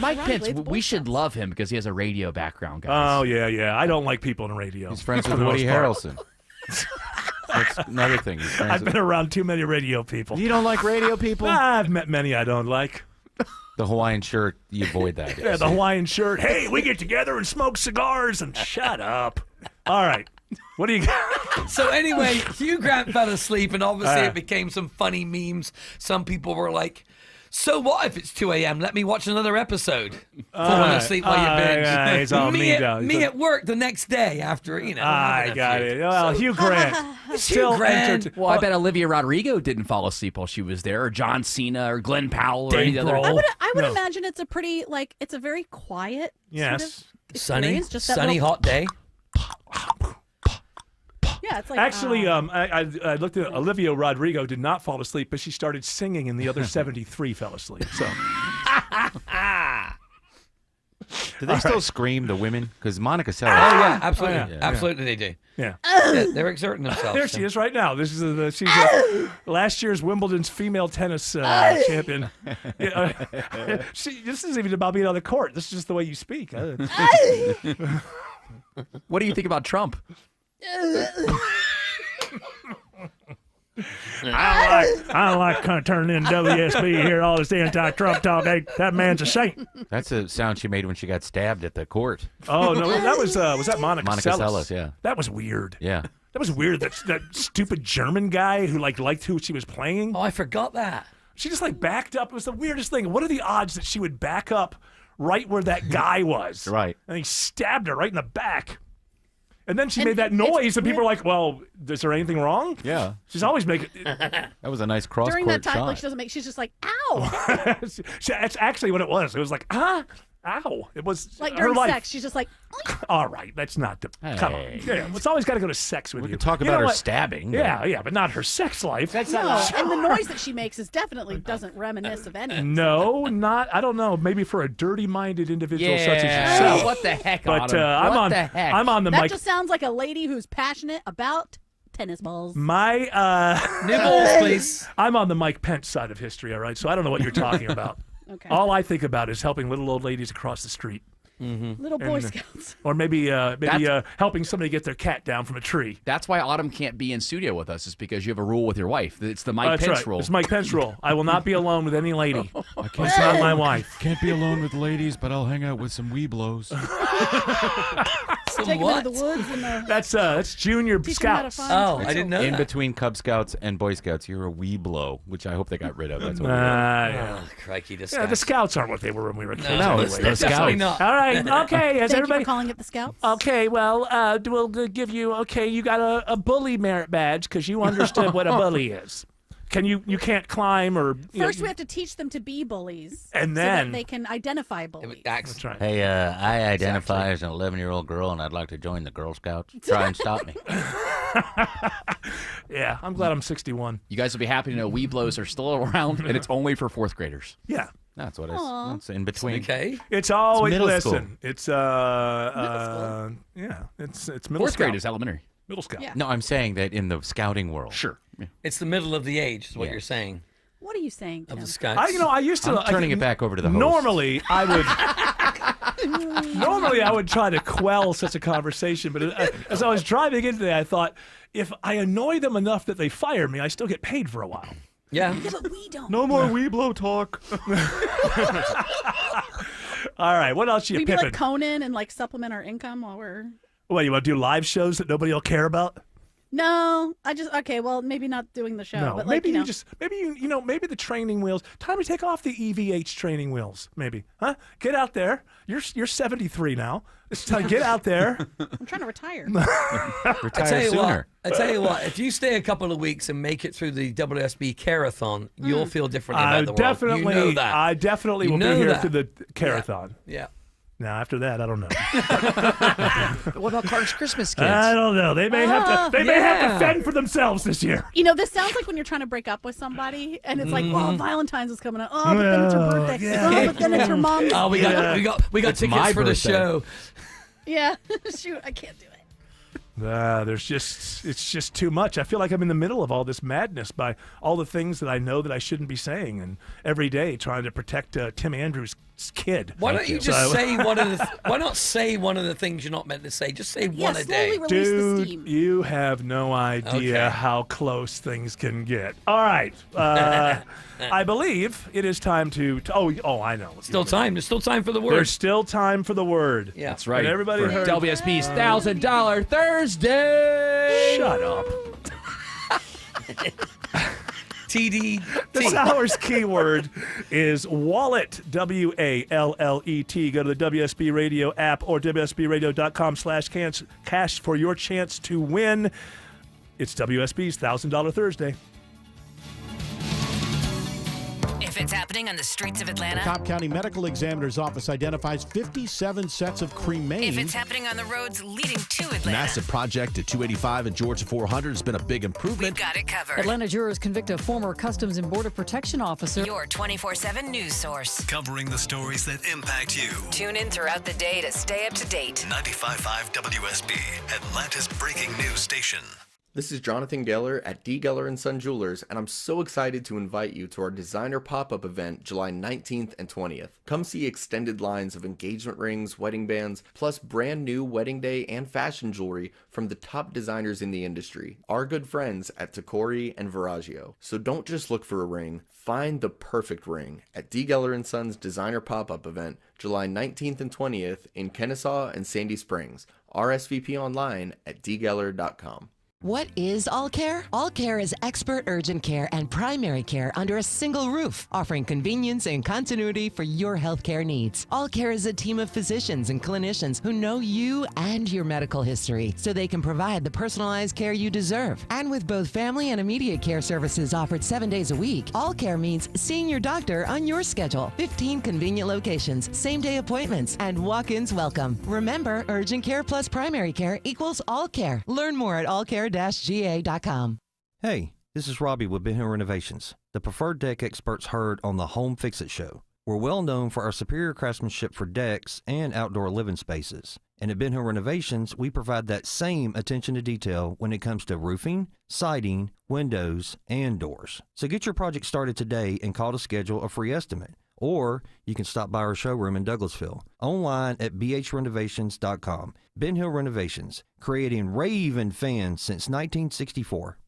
Mike Pence, it's we should love him because he has a radio background, guys. oh yeah. I don't like people in radio. He's friends For with the Woody most part. Harrelson. That's another thing. He's friends I've been around too many radio people. You don't like radio people? I've met many I don't like. The Hawaiian shirt, you avoid that. Yeah, the Hawaiian shirt. Hey, we get together and smoke cigars and shut up. All right. What do you got? So anyway, Hugh Grant fell asleep, and obviously it became some funny memes. Some people were like, "So what if it's 2 a.m.? Let me watch another episode." Falling asleep while you binge. yeah, it's all memed out. me at work the next day after, I got it. Well, Hugh Grant. Hugh Grant. Well, I bet Olivia Rodrigo didn't fall asleep while she was there, or John Cena, or Glenn Powell, or any Dave other. Grohl. I would imagine it's a pretty, it's a very quiet Yes. Sunny, experience, just that sunny little- hot day. Yeah, it's like Actually, I looked at Olivia Rodrigo did not fall asleep, but she started singing, and the other 73 fell asleep. So Do they still scream, the women? Because Monica Seles. Oh yeah, absolutely, yeah. absolutely they do. yeah. Yeah, they're exerting themselves. There she is right now. This is she's last year's Wimbledon's female tennis champion. Yeah, this isn't even about being on the court. This is just the way you speak. What do you think about Trump? I don't like kind of turning in WSB here all this anti-Trump talk. That man's a saint. That's the sound she made when she got stabbed at the court. Oh no, that was that Monica Seles, yeah. That was weird. Yeah. That was weird. That stupid German guy who liked who she was playing. Oh, I forgot that. She just backed up. It was the weirdest thing. What are the odds that she would back up right where that guy was? Right. And he stabbed her right in the back. And then she made that noise, and people were like, "Well, is there anything wrong?" Yeah. She's always making. That was a nice cross during court that time, shot. she doesn't make. She's just like, "Ow!" That's actually what it was. It was like, ow. It was Like her during life. sex, she's just like, All right, that's not the. Come on. Yeah, it's always got to go to sex with We you. could talk You about know her what? stabbing. Yeah, but not her sex life. That's no. And the noise that she makes is definitely doesn't reminisce of any. No, not. I don't know. Maybe for a dirty-minded individual such as Yeah. yourself. What the heck, But Autumn? What the heck? I'm on the That mic. just sounds like a lady who's passionate about tennis balls. My Nibbles, please. I'm on the Mike Pence side of history. All right, so I don't know what you're talking about. Okay. All I think about is helping little old ladies across the street. Little Boy Scouts. Or maybe helping somebody get their cat down from a tree. That's why Autumn can't be in studio with us, is because you have a rule with your wife. It's the Mike That's Pence right. rule. It's Mike Pence rule. I will not be alone with any lady. I can't It's not my wife. Can't be alone with ladies, but I'll hang out with some weeblos. Take them out of the woods and That's junior teach them how to scouts. find. Oh, I didn't know In that. between Cub Scouts and Boy Scouts, you're a weeblo, which I hope they got rid of. That's what Yeah. Oh, crikey, this Yeah, guy. the scouts aren't what they were when we were kids. No, anyway. it's the Definitely Scouts. not. All right. Okay. Has Thank everybody? you for calling it the Scouts. Okay. Well, we'll give you. Okay, you got a bully merit badge because you understood what a bully is. You can't climb or First, we have to teach them to be bullies, And so then- that they can identify bullies. That's right. Hey, I identify as an 11-year-old girl, and I'd like to join the Girl Scouts. Try and stop me. Yeah, I'm glad I'm 61. You guys will be happy to know Weeblos are still around, and it's only for fourth graders. Yeah. That's what Aw. it's in between. Okay. It's always middle school. listen. It's Middle yeah. It's middle Fourth school. grade is elementary. Middle Scout. Yeah. No, I'm saying that in the scouting world. Sure. It's the middle of the age, is what Yeah. you're saying. What are you saying, Of Tim? the Scouts. I used to. I'm turning it back over to the host. Normally, I would try to quell such a conversation, but as I was driving in today, I thought, if I annoy them enough that they fire me, I still get paid for a while. Yeah. Yeah, but we don't. No more Weeblo talk. All right, what else you We'd be pipping? like Conan and like supplement our income while we're. What, you want to do live shows that nobody will care about? No, okay. Well, maybe not doing the show, No, but like maybe you know. maybe the training wheels. Time to take off the EVH training wheels. Maybe, huh? Get out there. You're 73 now. It's time. Get out there. I'm trying to retire. I tell you what. If you stay a couple of weeks and make it through the WSB Carathon, you'll feel differently about the world. You know that. I definitely You will be know here that. through the Carathon. Yeah. Now, after that, I don't know. What about Clark's Christmas Kids? I don't know. They may have to. They may have to fend for themselves this year. You know, this sounds like when you're trying to break up with somebody, and it's like, well, Valentine's is coming up. Oh, but then it's her birthday. yeah. Oh, but then it's her mom's. Oh, we got It's tickets my for the birthday. show. Yeah, shoot, I can't do it. It's just too much. I feel like I'm in the middle of all this madness by all the things that I know that I shouldn't be saying, and every day trying to protect Tim Andrews' kid. Why don't you just say one of the? Why not say one of the things you're not meant to say? Just say one a day. Release the steam. Dude, you have no idea Okay. how close things can get. All right. I believe it is time to. Oh, I know. Still time. There's still time for the word. There's still time for the word. Yeah. That's right. And everybody For heard. WSB's $1,000 Thursday. Shut up. TD. This hour's keyword is wallet, WALLET. Go to the WSB Radio app or WSBradio.com/cash for your chance to win. It's WSB's $1,000 Thursday. If it's happening on the streets of Atlanta, Cobb County Medical Examiner's Office identifies 57 sets of cremains. if it's happening on the roads leading to Atlanta, Massive project at 285 and Georgia 400 has been a big improvement. we've got it covered. Atlanta jurors convict a former Customs and Border Protection officer. Your 24/7 news source. Covering the stories that impact you. Tune in throughout the day to stay up to date. 95.5 WSB, Atlanta's breaking news station. This is Jonathan Geller at D. Geller & Son Jewelers, and I'm so excited to invite you to our designer pop-up event July 19th and 20th. Come see extended lines of engagement rings, wedding bands, plus brand new wedding day and fashion jewelry from the top designers in the industry, our good friends at Tacori and Veragio. So don't just look for a ring, find the perfect ring at D. Geller & Son's designer pop-up event July 19th and 20th in Kennesaw and Sandy Springs. RSVP online at dgeller.com. What is All Care? All Care is expert urgent care and primary care under a single roof, offering convenience and continuity for your healthcare needs. All Care is a team of physicians and clinicians who know you and your medical history, so they can provide the personalized care you deserve. And with both family and immediate care services offered 7 days a week, All Care means seeing your doctor on your schedule. 15 convenient locations, same-day appointments, and walk-ins welcome. Remember, urgent care plus primary care equals All Care. Learn more at allcare-ga.com. Hey, this is Robbie with Ben Hill Renovations, the preferred deck experts heard on the Home Fix-It Show. We're well known for our superior craftsmanship for decks and outdoor living spaces. And at Ben Hill Renovations, we provide that same attention to detail when it comes to roofing, siding, windows, and doors. So get your project started today and call to schedule a free estimate. Or you can stop by our showroom in Douglasville, online at bhrenovations.com. Ben Hill Renovations, creating raving fans since 1964.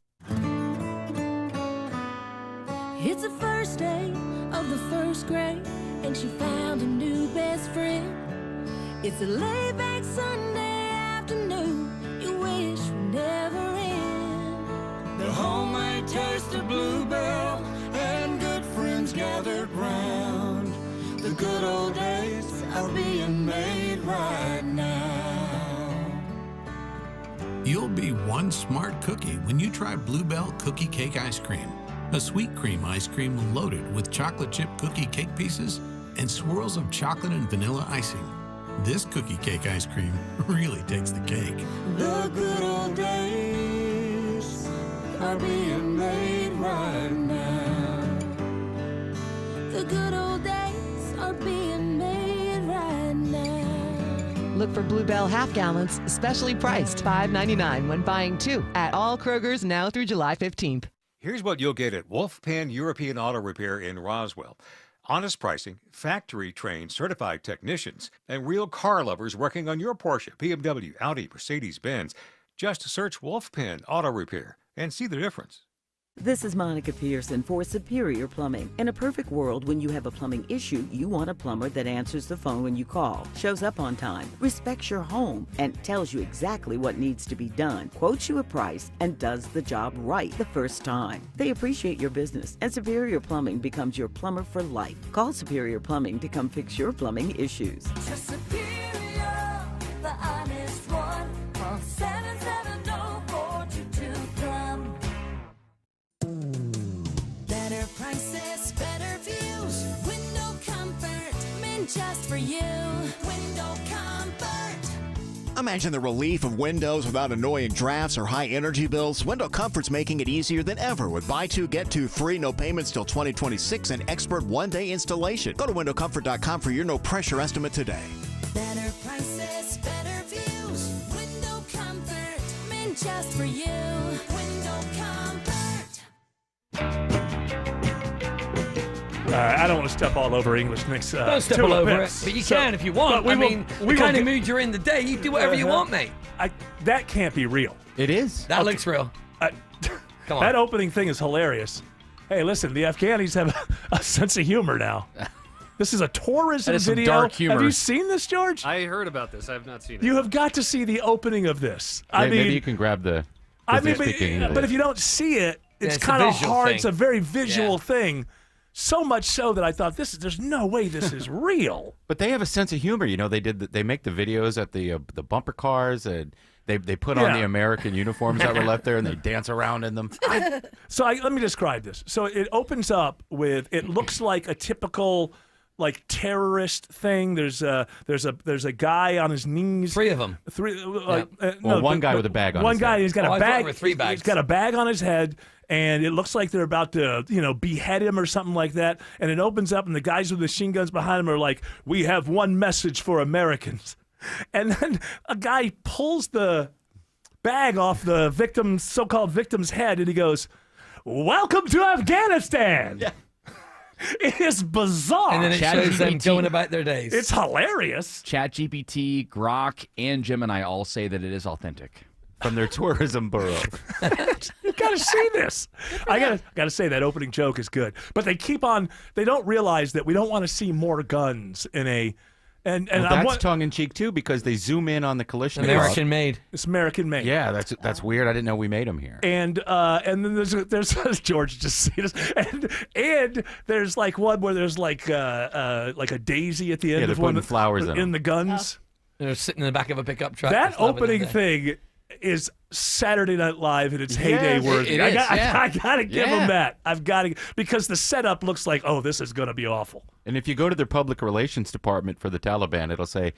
It's the first day of the first grade, and she found a new best friend. It's a laid-back Sunday afternoon you wish would never end. The homemade taste of Bluebell and good friends gathered round. The good old days are being made right now. You'll be one smart cookie when you try Bluebell Cookie Cake Ice Cream. A sweet cream ice cream loaded with chocolate chip cookie cake pieces and swirls of chocolate and vanilla icing. This cookie cake ice cream really takes the cake. The good old days are being made right now. The good old days are being made right now. Look for Bluebell half gallons, specially priced $5.99 when buying 2 at all Kroger's now through July 15th. Here's what you'll get at Wolfpan European Auto Repair in Roswell. Honest pricing, factory-trained certified technicians, and real car lovers working on your Porsche, BMW, Audi, Mercedes-Benz. Just search Wolfpan Auto Repair and see the difference. This is Monica Pearson for Superior Plumbing. In a perfect world, when you have a plumbing issue, you want a plumber that answers the phone when you call, shows up on time, respects your home, and tells you exactly what needs to be done, quotes you a price, and does the job right the first time. They appreciate your business, and Superior Plumbing becomes your plumber for life. Call Superior Plumbing to come fix your plumbing issues. Superior, the honest one. Call 770-422-PLUM. Better prices, better views. Window comfort, meant just for you. Window Comfort. Imagine the relief of windows without annoying drafts or high energy bills. Window Comfort's making it easier than ever with buy 2, get 2 free, no payments till 2026, and expert one-day installation. Go to windowcomfort.com for your no-pressure estimate today. Better prices, better views. Window Comfort, meant just for you. Window Comfort. I don't want to step all over English Nick's Don't step all over it, but you can if you want. I mean, the kind of mood you're in the day, you do whatever you want, mate. That can't be real. It is. That looks real. Come on. That opening thing is hilarious. Hey, listen, the Afghanis have a sense of humor now. This is a tourism That is some video. dark humor. Have you seen this, George? I heard about this. I have not seen it. You have got to see the opening of this. Maybe you can grab the. but if you don't see it, it's kind of hard. It's a very visual thing. So much so that I thought there's no way this is real. But they have a sense of humor. You know, they make the videos at the bumper cars, and they put on the American uniforms that were left there, and they dance around in them. Let me describe this. So it opens up with, it looks like a typical like terrorist thing. There's a guy on his knees. 3 of them. One guy with a bag on his head. One guy, he's got a bag. With 3 bags. He's got a bag on his head, and it looks like they're about to, behead him or something like that. And it opens up, and the guys with machine guns behind him are like, "We have one message for Americans." And then a guy pulls the bag off the so-called victim's head, and he goes, "Welcome to Afghanistan." Yeah. It is bizarre. And then it shows them going about their days. It's hilarious. ChatGPT, Grok, and Gemini all say that it is authentic. From their tourism bureau. You gotta see this. I gotta say that opening joke is good. But they don't realize that we don't want to see more guns in a and that's tongue in cheek too, because they zoom in on the Kalashnikov. American made. It's American made. Yeah, that's weird. I didn't know we made them here. And then there's George just see this, and there's like one where there's like a daisy at the end they're of one putting flowers in the guns. They're sitting in the back of a pickup truck. That opening thing is Saturday Night Live in its heyday worthy. I gotta give them that. I've got to, because the setup looks like, oh, this is gonna be awful. And if you go to their public relations department for the Taliban, it'll say,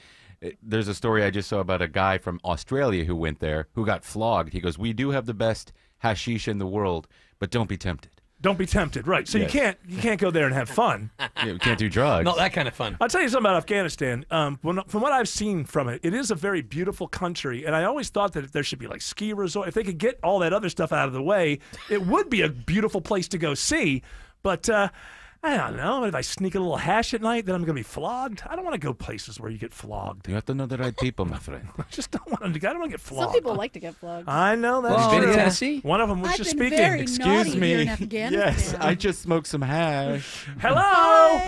there's a story I just saw about a guy from Australia who went there who got flogged. He goes, "We do have the best hashish in the world, but don't be tempted." Don't be tempted, right? So you can't go there and have fun. Yeah, we can't do drugs. Not that kind of fun. I'll tell you something about Afghanistan. From what I've seen from it, it is a very beautiful country, and I always thought that there should be like ski resort. If they could get all that other stuff out of the way, it would be a beautiful place to go see. But I don't know. If I sneak a little hash at night, then I'm going to be flogged. I don't want to go places where you get flogged. You have to know the right people, my friend. I just don't want to. I don't want to get flogged. Some people like to get flogged. I know that's Well, true. Tennessee? One of them was I've just been speaking. very Excuse naughty me. here in Afghanistan. Yes, I just smoked some hash. Hello.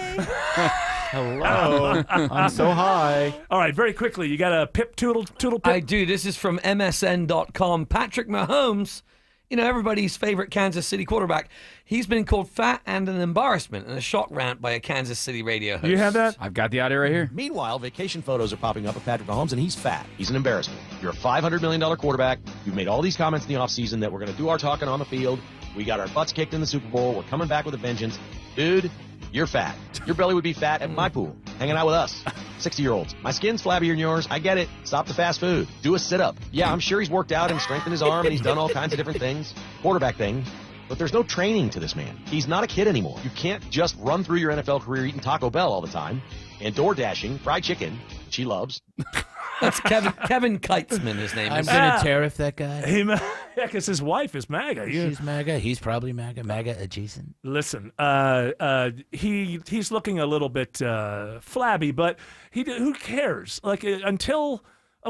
Hello. I'm so high. All right, very quickly. You got a pip toodle pip? I do. This is from MSN.com. Patrick Mahomes, everybody's favorite Kansas City quarterback. He's been called fat and an embarrassment in a shock rant by a Kansas City radio host. You have that? I've got the audio right here. Meanwhile, vacation photos are popping up of Patrick Mahomes, and he's fat. He's an embarrassment. You're a $500 million quarterback. You've made all these comments in the offseason that we're going to do our talking on the field. We got our butts kicked in the Super Bowl. We're coming back with a vengeance. Dude, you're fat. Your belly would be fat at my pool, hanging out with us, 60-year-olds. My skin's flabbier than yours. I get it. Stop the fast food. Do a sit-up. Yeah, I'm sure he's worked out and strengthened his arm, and he's done all kinds of different things. Quarterback thing. But there's no training to this man. He's not a kid anymore. You can't just run through your NFL career eating Taco Bell all the time and door dashing fried chicken, which he loves, That's Kevin Keitzman, his name I'm is. going to tariff that guy. Yeah, because his wife is MAGA. She's MAGA. He's probably MAGA. MAGA adjacent. Listen, he's looking a little bit flabby, but who cares? Like until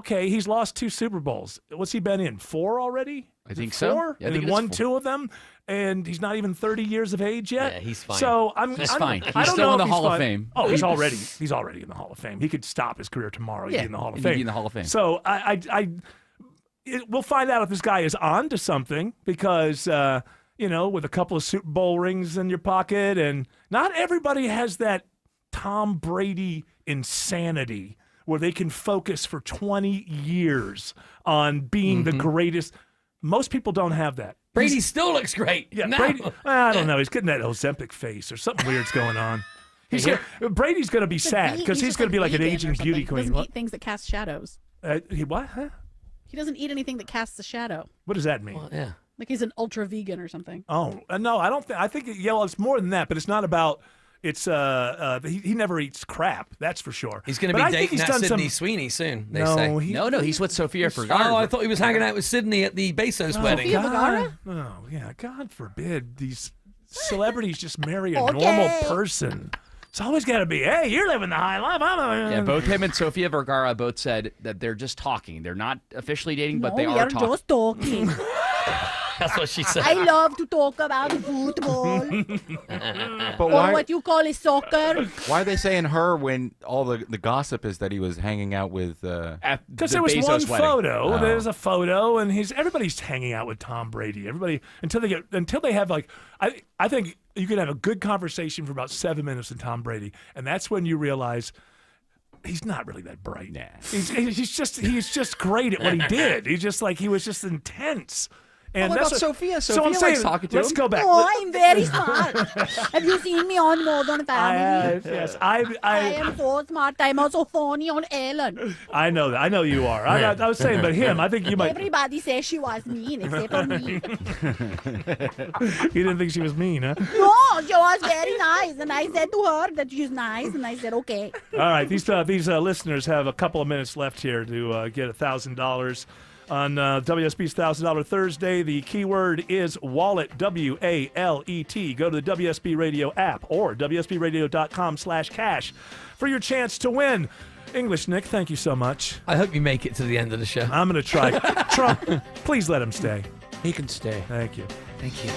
he's lost 2 Super Bowls. What's he been in? 4 already? I think so. 4? Yeah, I and think he it is won 4. 2 of them, and he's not even 30 years of age yet. Yeah, he's fine. So He's fine. I He's don't still know in the if he's Hall of fine. Fame. Oh, he's already in the Hall of Fame. He could stop his career tomorrow. He'd be in the Hall of he'd Fame. be in the Hall of Fame. So we'll find out if this guy is on to something because with a couple of Super Bowl rings in your pocket, and not everybody has that Tom Brady insanity where they can focus for 20 years on being the greatest. Most people don't have that. Brady still looks great. Yeah, now. Brady. I don't know. He's getting that Ozempic face or something weird's going on. Brady's going to be sad because he's going to be like an aging beauty queen. He doesn't eat things that cast shadows. He what? Huh? He doesn't eat anything that casts a shadow. What does that mean? Well, yeah. Like he's an ultra vegan or something. Oh no, I don't think. I think it's more than that. But it's not about. It's he never eats crap. That's for sure. He's going to be dating that Sydney Sweeney soon. They say. No, he's with Sofia Vergara. Oh, I thought he was hanging out with Sydney at the Bezos wedding. Sofia Vergara? Oh yeah, God forbid these celebrities just marry a normal person. It's always got to be, hey, you're living the high life. Yeah, both him and Sofia Vergara both said that they're just talking. They're not officially dating, but they are talking. just talking. That's what she said. I love to talk about football. But or why? what you call is soccer. Why are they saying her when all the gossip is that he was hanging out with? Because there was one photo. There's a photo, and everybody's hanging out with Tom Brady. Everybody until they have like I think you can have a good conversation for about 7 minutes with Tom Brady, and that's when you realize he's not really that bright. Nah. He's just great at what he did. He was just intense. And what that's about Sophia? So I'm Sophia saying, likes talking to let's him. go back. Oh, I'm very smart. Have you seen me on Modern Family? Yes, I am so smart. I'm also funny on Ellen. I know that. I know you are. I was saying, but him, I think you might. Everybody says she was mean except for me. You didn't think she was mean, huh? No, she was very nice. And I said to her that she's nice. And I said, okay. All right. These listeners have a couple of minutes left here to get $1,000. On WSB's $1,000 Thursday, the keyword is wallet, W-A-L-E-T. Go to the WSB Radio app or WSBradio.com/cash for your chance to win. English Nick, thank you so much. I hope you make it to the end of the show. I'm going to try. Trump, please let him stay. He can stay. Thank you. Thank you.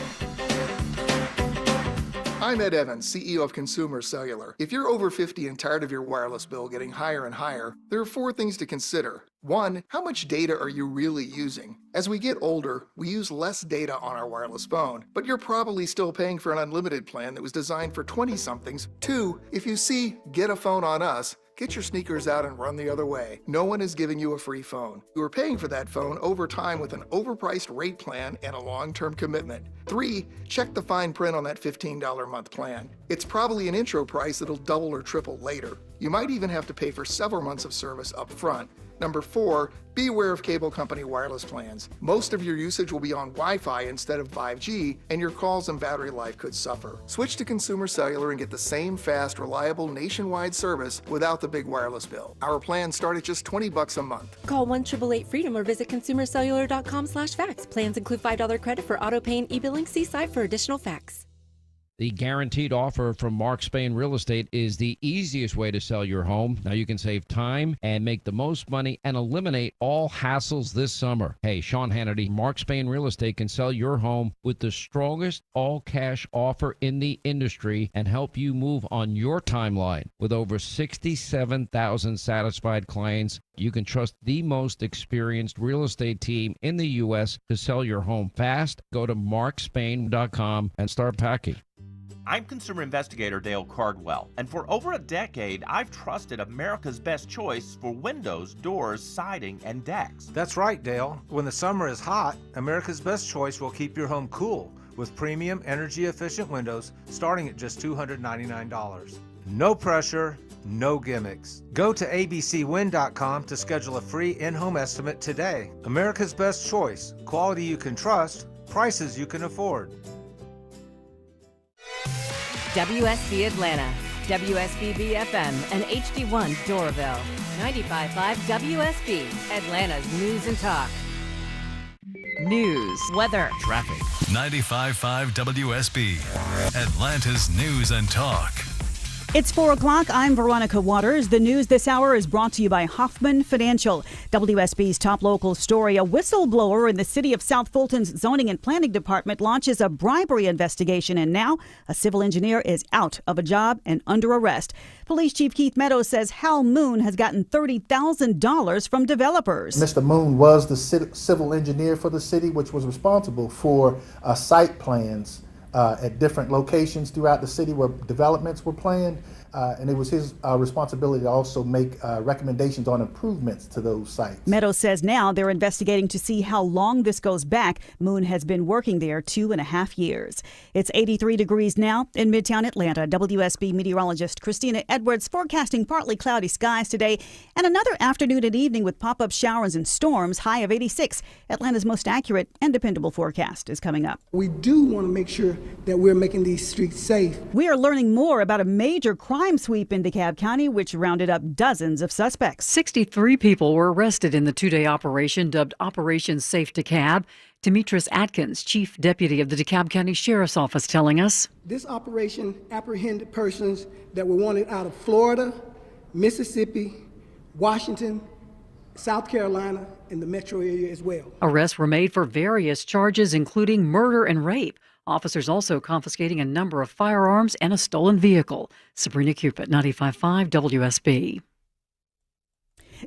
I'm Ed Evans, CEO of Consumer Cellular. If you're over 50 and tired of your wireless bill getting higher and higher, there are 4 things to consider. 1, how much data are you really using? As we get older, we use less data on our wireless phone, but you're probably still paying for an unlimited plan that was designed for 20-somethings. 2, if you see Get a Phone on Us, get your sneakers out and run the other way. No one is giving you a free phone. You are paying for that phone over time with an overpriced rate plan and a long-term commitment. 3, check the fine print on that $15 a month plan. It's probably an intro price that'll double or triple later. You might even have to pay for several months of service up front. Number 4, be aware of cable company wireless plans. Most of your usage will be on Wi-Fi instead of 5G, and your calls and battery life could suffer. Switch to Consumer Cellular and get the same fast, reliable nationwide service without the big wireless bill. Our plans start at just $20 a month. Call 1-888-FREEDOM or visit consumercellular.com/facts. Plans include $5 credit for auto pay and e-billing. See site for additional facts. The guaranteed offer from Mark Spain Real Estate is the easiest way to sell your home. Now you can save time and make the most money and eliminate all hassles this summer. Hey, Sean Hannity, Mark Spain Real Estate can sell your home with the strongest all-cash offer in the industry and help you move on your timeline. With over 67,000 satisfied clients, you can trust the most experienced real estate team in the U.S. to sell your home fast. Go to markspain.com and start packing. I'm consumer investigator Dale Cardwell, and for over a decade, I've trusted America's best choice for windows, doors, siding, and decks. That's right, Dale. When the summer is hot, America's best choice will keep your home cool with premium energy-efficient windows starting at just $299. No pressure, no gimmicks. Go to abcwin.com to schedule a free in-home estimate today. America's best choice. Quality you can trust, prices you can afford. WSB Atlanta, WSBB FM, and HD1 Doraville. 95.5 WSB, Atlanta's News and Talk. News, weather, traffic. 95.5 WSB, Atlanta's News and Talk. It's 4 o'clock. I'm Veronica Waters. The news this hour is brought to you by Hoffman Financial. WSB's top local story. A whistleblower in the city of South Fulton's Zoning and Planning Department launches a bribery investigation, and now a civil engineer is out of a job and under arrest. Police Chief Keith Meadows says Hal Moon has gotten $30,000 from developers. Mr. Moon was the civil engineer for the city, which was responsible for site plans at different locations throughout the city where developments were planned. And it was his responsibility to also make recommendations on improvements to those sites. Meadows says now they're investigating to see how long this goes back. Moon has been working there 2.5 years. It's 83 degrees now in Midtown Atlanta. WSB meteorologist Christina Edwards forecasting partly cloudy skies today and another afternoon and evening with pop-up showers and storms, high of 86. Atlanta's most accurate and dependable forecast is coming up. We do want to make sure that we're making these streets safe. We are learning more about a major crime sweep in DeKalb County, which rounded up dozens of suspects. 63 people were arrested in the two-day operation dubbed Operation Safe DeKalb. Demetris Atkins, Chief Deputy of the DeKalb County Sheriff's Office, telling us. This operation apprehended persons that were wanted out of Florida, Mississippi, Washington, South Carolina, and the metro area as well. Arrests were made for various charges, including murder and rape. Officers also confiscating a number of firearms and a stolen vehicle. Sabrina Cupid, 95.5 WSB.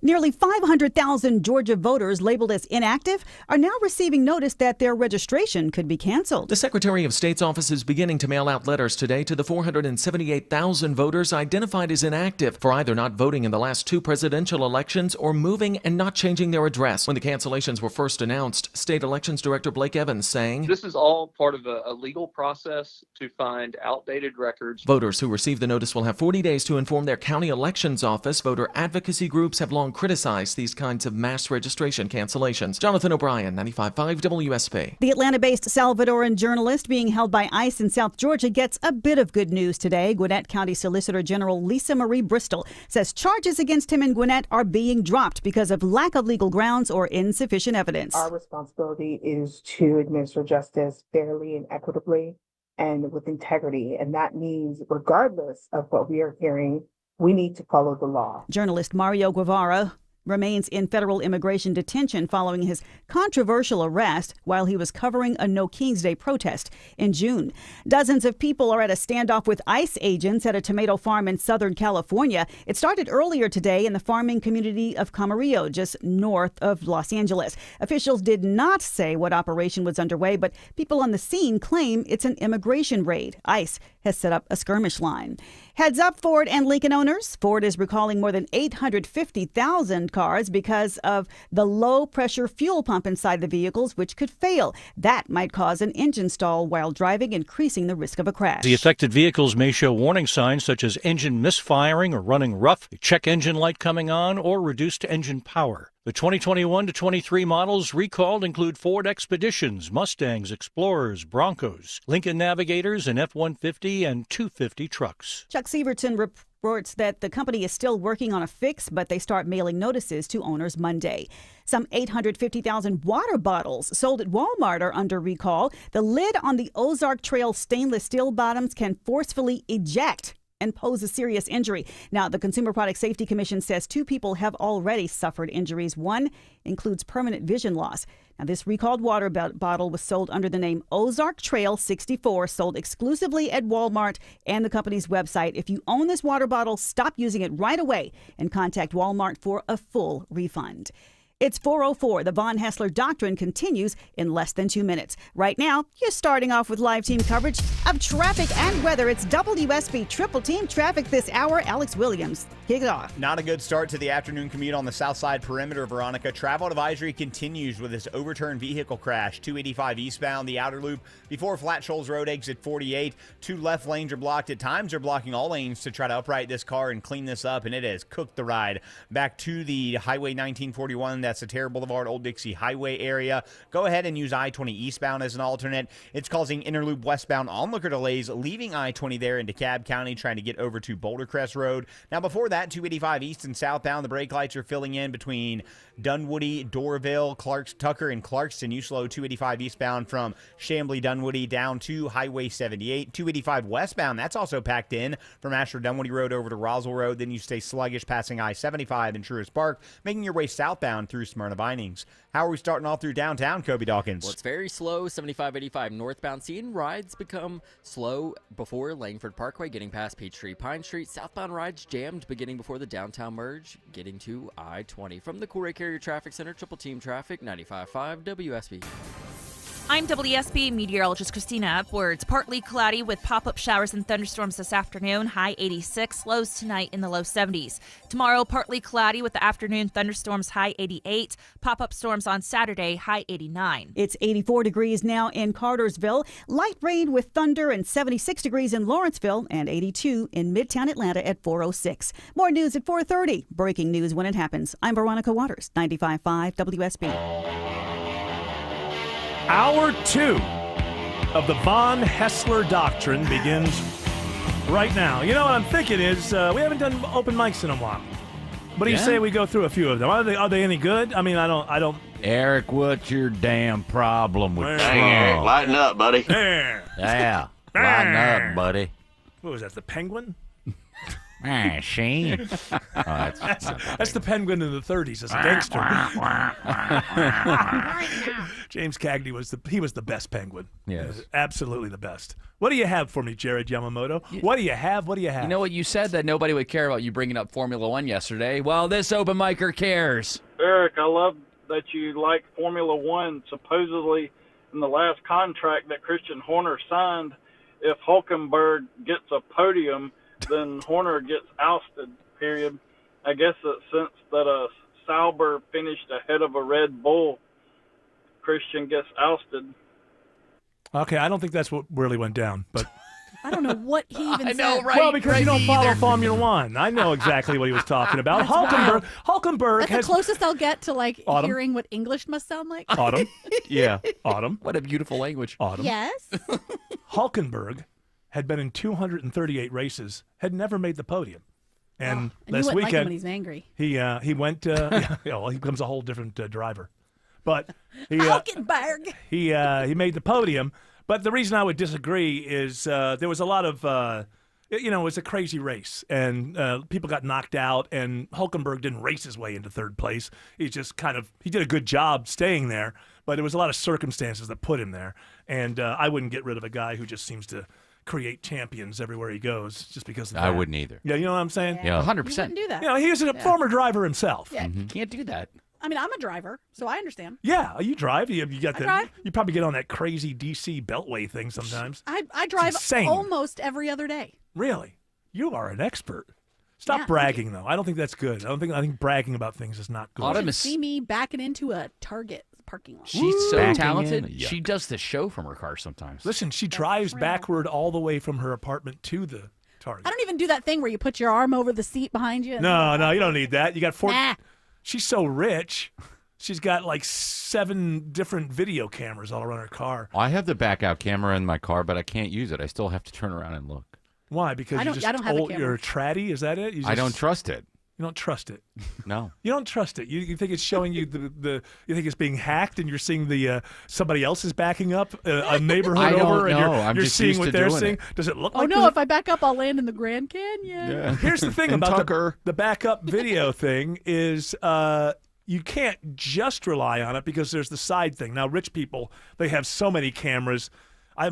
Nearly 500,000 Georgia voters labeled as inactive are now receiving notice that their registration could be canceled. The Secretary of State's office is beginning to mail out letters today to the 478,000 voters identified as inactive for either not voting in the last 2 presidential elections or moving and not changing their address. When the cancellations were first announced, State Elections Director Blake Evans saying, "This is all part of a legal process to find outdated records." Voters who receive the notice will have 40 days to inform their county elections office. Voter advocacy groups have long criticized these kinds of mass registration cancellations. Jonathan O'Brien, 95.5 WSB. The Atlanta-based Salvadoran journalist being held by ICE in South Georgia gets a bit of good news today. Gwinnett County Solicitor General Lisa Marie Bristol says charges against him in Gwinnett are being dropped because of lack of legal grounds or insufficient evidence. Our responsibility is to administer justice fairly and equitably and with integrity. And that means regardless of what we are hearing, we need to follow the law. Journalist Mario Guevara remains in federal immigration detention following his controversial arrest while he was covering a No King's Day protest in June. Dozens of people are at a standoff with ICE agents at a tomato farm in Southern California. It started earlier today in the farming community of Camarillo, just north of Los Angeles. Officials did not say what operation was underway, but people on the scene claim it's an immigration raid. ICE has set up a skirmish line. Heads up, Ford and Lincoln owners. Ford is recalling more than 850,000 cars because of the low-pressure fuel pump inside the vehicles, which could fail. That might cause an engine stall while driving, increasing the risk of a crash. The affected vehicles may show warning signs such as engine misfiring or running rough, a check engine light coming on, or reduced engine power. The 2021 to 23 models recalled include Ford Expeditions, Mustangs, Explorers, Broncos, Lincoln Navigators, and F-150 and 250 trucks. Chuck Severson reports that the company is still working on a fix, but they start mailing notices to owners Monday. Some 850,000 water bottles sold at Walmart are under recall. The lid on the Ozark Trail stainless steel bottoms can forcefully eject and pose a serious injury. Now, the Consumer Product Safety Commission says 2 people have already suffered injuries. One includes permanent vision loss. Now, this recalled water bottle was sold under the name Ozark Trail 64, sold exclusively at Walmart and the company's website. If you own this water bottle, stop using it right away and contact Walmart for a full refund. It's 4:04. The Von Haessler Doctrine continues in less than 2 minutes. Right now, you're starting off with live team coverage of traffic and weather. It's WSB Triple Team Traffic this hour. Alex Williams, kick it off. Not a good start to the afternoon commute on the south side perimeter, Veronica. Travel advisory continues with this overturned vehicle crash. 285 eastbound, the outer loop before Flat Shoals Road, exit 48. 2 left lanes are blocked. At times, they're blocking all lanes to try to upright this car and clean this up, and it has cooked the ride back to the Highway 1941. That's the Terre Boulevard, Old Dixie Highway area. Go ahead and use I-20 eastbound as an alternate. It's causing inner loop westbound on the similar delays leaving I-20 there in DeKalb County trying to get over to Boulder Crest Road. Now, before that, 285 east and southbound, the brake lights are filling in between Dunwoody, Dorville, Tucker, and Clarkston. You slow 285 eastbound from Chamblee, Dunwoody down to Highway 78. 285 westbound, that's also packed in from Asher Dunwoody Road over to Roswell Road. Then you stay sluggish passing I-75 in Truist Park, making your way southbound through Smyrna Vinings. How are we starting off through downtown, Kobe Dawkins? Well, it's very slow. 75-85 northbound. Seeing rides become slow before Langford Parkway, getting past Peachtree Pine Street. Southbound rides jammed beginning before the downtown merge, getting to I-20. From the Coolray Carrier Traffic Center, Triple Team Traffic, 95.5 WSB. I'm WSB meteorologist Christina Upwards. Partly cloudy with pop-up showers and thunderstorms this afternoon. High 86, lows tonight in the low 70s. Tomorrow, partly cloudy with the afternoon thunderstorms, high 88. Pop-up storms on Saturday, high 89. It's 84 degrees now in Cartersville. Light rain with thunder and 76 degrees in Lawrenceville and 82 in Midtown Atlanta at 4:06. More news at 4:30. Breaking news when it happens. I'm Veronica Waters, 95.5 WSB. Hour 2 of the Von Hessler Doctrine begins right now. You know what I'm thinking is we haven't done open mics in a while. What do you say we go through a few of them? Are they any good? I mean, I don't. Eric, what's your damn problem with Trump? Dang, Eric, lighten up, buddy. Yeah, lighten up, buddy. What was that, the penguin? Shane. That's the penguin in the 30s as a gangster. James Cagney was the best penguin. Yes. Absolutely the best. What do you have for me, Jared Yamamoto? What do you have? You know what? You said that nobody would care about you bringing up Formula One yesterday. Well, this open micer cares. Eric, I love that you like Formula One. Supposedly, in the last contract that Christian Horner signed, if Hulkenberg gets a podium, then Horner gets ousted, period. I guess that since that Sauber finished ahead of a Red Bull, Christian gets ousted. Okay, I don't think that's what really went down, but I don't know what he even said. Well, because you don't follow Formula One. I know exactly what he was talking about. Hulkenberg That's has the closest I'll get to Autumn. hearing what English must sound like. Autumn. Yeah, Autumn. What a beautiful language. Autumn. Yes. Hulkenberg had been in 238 races, had never made the podium. And you last wouldn't like him weekend, when he's angry. he went. Well, he becomes a whole different driver. But Hulkenberg. he made the podium. But the reason I would disagree is there was a lot of. It was a crazy race, and people got knocked out, and Hulkenberg didn't race his way into third place. He just he did a good job staying there, but there was a lot of circumstances that put him there. And I wouldn't get rid of a guy who just seems to create champions everywhere he goes just because of that. I wouldn't either. Yeah, you know what I'm saying? Yeah, 100%. You wouldn't do that. He was a former driver himself. Yeah. Can't do that. I mean, I'm a driver, so I understand. Yeah, you drive. You got I drive. You probably get on that crazy DC Beltway thing sometimes. I drive insane. almost every other day. Really? You are an expert. Stop bragging, though. I don't think that's good. I think bragging about things is not good. You should see me backing into a Target parking lot. She's so Backing talented. in? She does the show from her car sometimes. Listen, she drives backward all the way from her apartment to the Target. I don't even do that thing where you put your arm over the seat behind you. No, you don't need that. You got 4. Nah. She's so rich. She's got like 7 different video cameras all around her car. I have the back out camera in my car, but I can't use it. I still have to turn around and look. Why? Because I don't have a camera. you're a tratty? Is that it? I don't trust it. You don't trust it. No. You don't trust it. You think it's showing you you think it's being hacked, and you're seeing the somebody else is backing up a neighborhood I don't over, and know. you're I'm just seeing used what to they're doing seeing. it. Does it look Oh like? no! If I back up, I'll land in the Grand Canyon. Yeah. Here's the thing And about Tucker. the backup video thing is you can't just rely on it because there's the side thing. Now, rich people, they have so many cameras.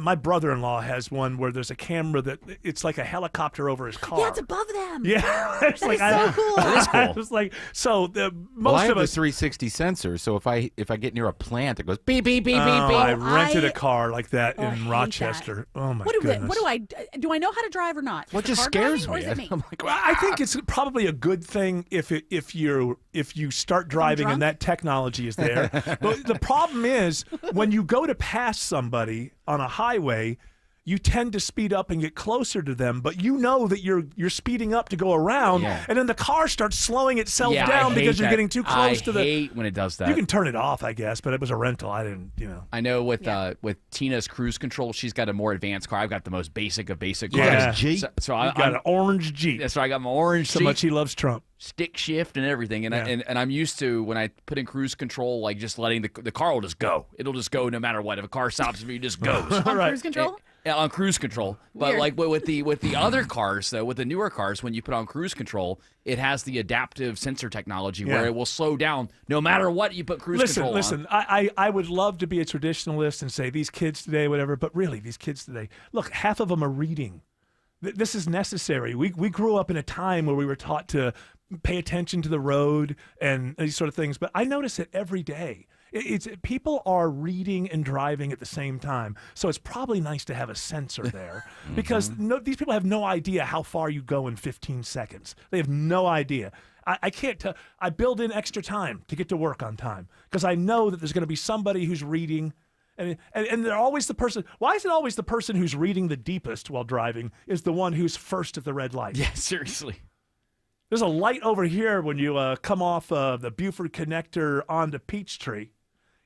My brother-in-law has one where there's a camera that it's like a helicopter over his car. Yeah, it's above them. Yeah, it's That like, is so cool. That is cool. It's like so. Well, I Most have of the us. 360 sensor, so if I get near a plant, it goes beep beep beep beep beep. I rented a car like that I in hate Rochester. Oh my What goodness! do I know how to drive or not? Well, it just Car scares driving, or me. is it me? I'm like, Well, I think it's probably a good thing if you start driving drunk? and that technology is there. But the problem is when you go to pass somebody on a highway, you tend to speed up and get closer to them, but you know that you're speeding up to go around, and then the car starts slowing itself down because you're getting too close to the. I hate when it does that. You can turn it off, I guess, but it was a rental. I didn't, I know with Tina's cruise control, she's got a more advanced car. I've got the most basic of basic cars. Yeah. Jeep. So I got an orange Jeep. That's right. I got my orange So Jeep. much he loves Trump. Stick shift and everything, and and I'm used to when I put in cruise control, like just letting the car will just go. It'll just go no matter what. If a car stops for me, it just goes. On cruise control? On cruise control, but Weird. like with the other cars though, with the newer cars, when you put on cruise control, it has the adaptive sensor technology where it will slow down no matter what you put cruise control on. Listen, I would love to be a traditionalist and say these kids today, whatever, but really these kids today, look, half of them are reading. This is necessary. We grew up in a time where we were taught to pay attention to the road and these sort of things, but I notice it every day. It's people are reading and driving at the same time, so it's probably nice to have a sensor there because these people have no idea how far you go in 15 seconds. They have no idea. I can't tell. I build in extra time to get to work on time because I know that there's going to be somebody who's reading. And they're always the person. Why is it always the person who's reading the deepest while driving is the one who's first at the red light? Yeah, seriously. There's a light over here when you come off the Buford connector onto Peachtree.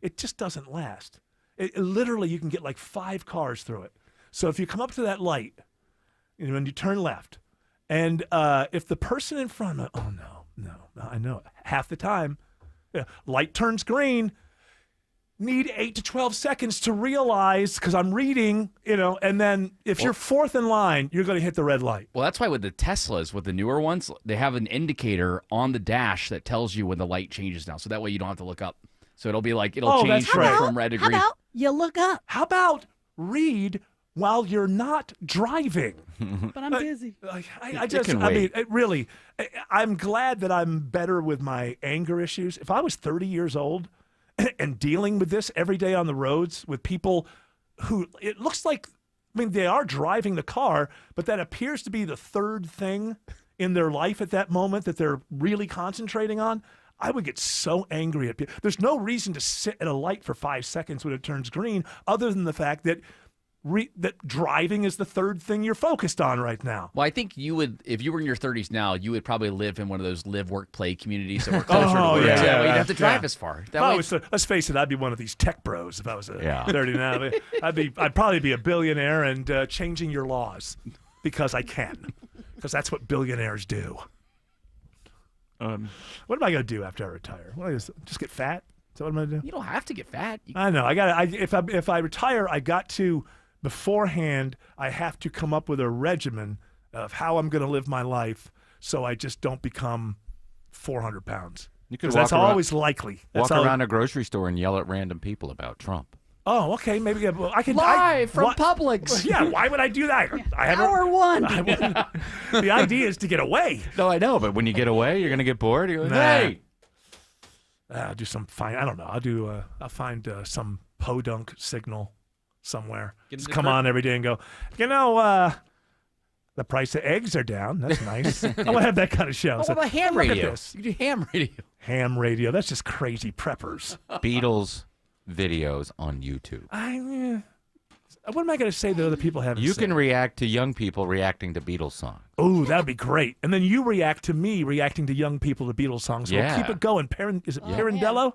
It just doesn't last. It literally, you can get like 5 cars through it. So if you come up to that light, and you turn left, and if the person in front of, no, I know it. Half the time, light turns green. Need 8 to 12 seconds to realize because I'm reading, and then if you're fourth in line, you're going to hit the red light. Well, that's why with the Teslas, with the newer ones, they have an indicator on the dash that tells you when the light changes now. So that way you don't have to look up. So it'll be like, it'll change from red to green. How about you look up? How about read while you're not driving? But I'm busy. I'm glad that I'm better with my anger issues. If I was 30 years old and dealing with this every day on the roads with people who it looks like, they are driving the car, but that appears to be the third thing in their life at that moment that they're really concentrating on, I would get so angry at people. There's no reason to sit at a light for 5 seconds when it turns green other than the fact that that driving is the third thing you're focused on right now. Well, I think you would, if you were in your 30s now, you would probably live in one of those live, work, play communities that were closer to work. You'd have to drive as far. Let's face it, I'd be one of these tech bros if I was 30 now. I'd probably be a billionaire and changing your laws because I can, because that's what billionaires do. What am I going to do after I retire? Just get fat? Is that what I'm going to do? You don't have to get fat. I know. If I retire, I got to. Beforehand, I have to come up with a regimen of how I'm going to live my life so I just don't become 400 pounds. That's always likely. Walk around a grocery store and yell at random people about Trump. Oh, okay. Maybe I can live from Publix. Yeah, why would I do that? Hour one. The idea is to get away. No, I know, but when you get away, you're going to get bored. You're like, hey. I'll do some fine. I don't know. I'll find some podunk signal somewhere. Just come on every day and go, the price of eggs are down. That's nice. I want to have that kind of show. What about ham radio? You do ham radio. Ham radio. That's just crazy preppers. Beatles videos on YouTube. What am I going to say that other people haven't You said? can react to young people reacting to Beatles songs. Oh, that would be great. And then you react to me reacting to young people to Beatles songs. Yeah. We'll keep it going. Is it Pirandello?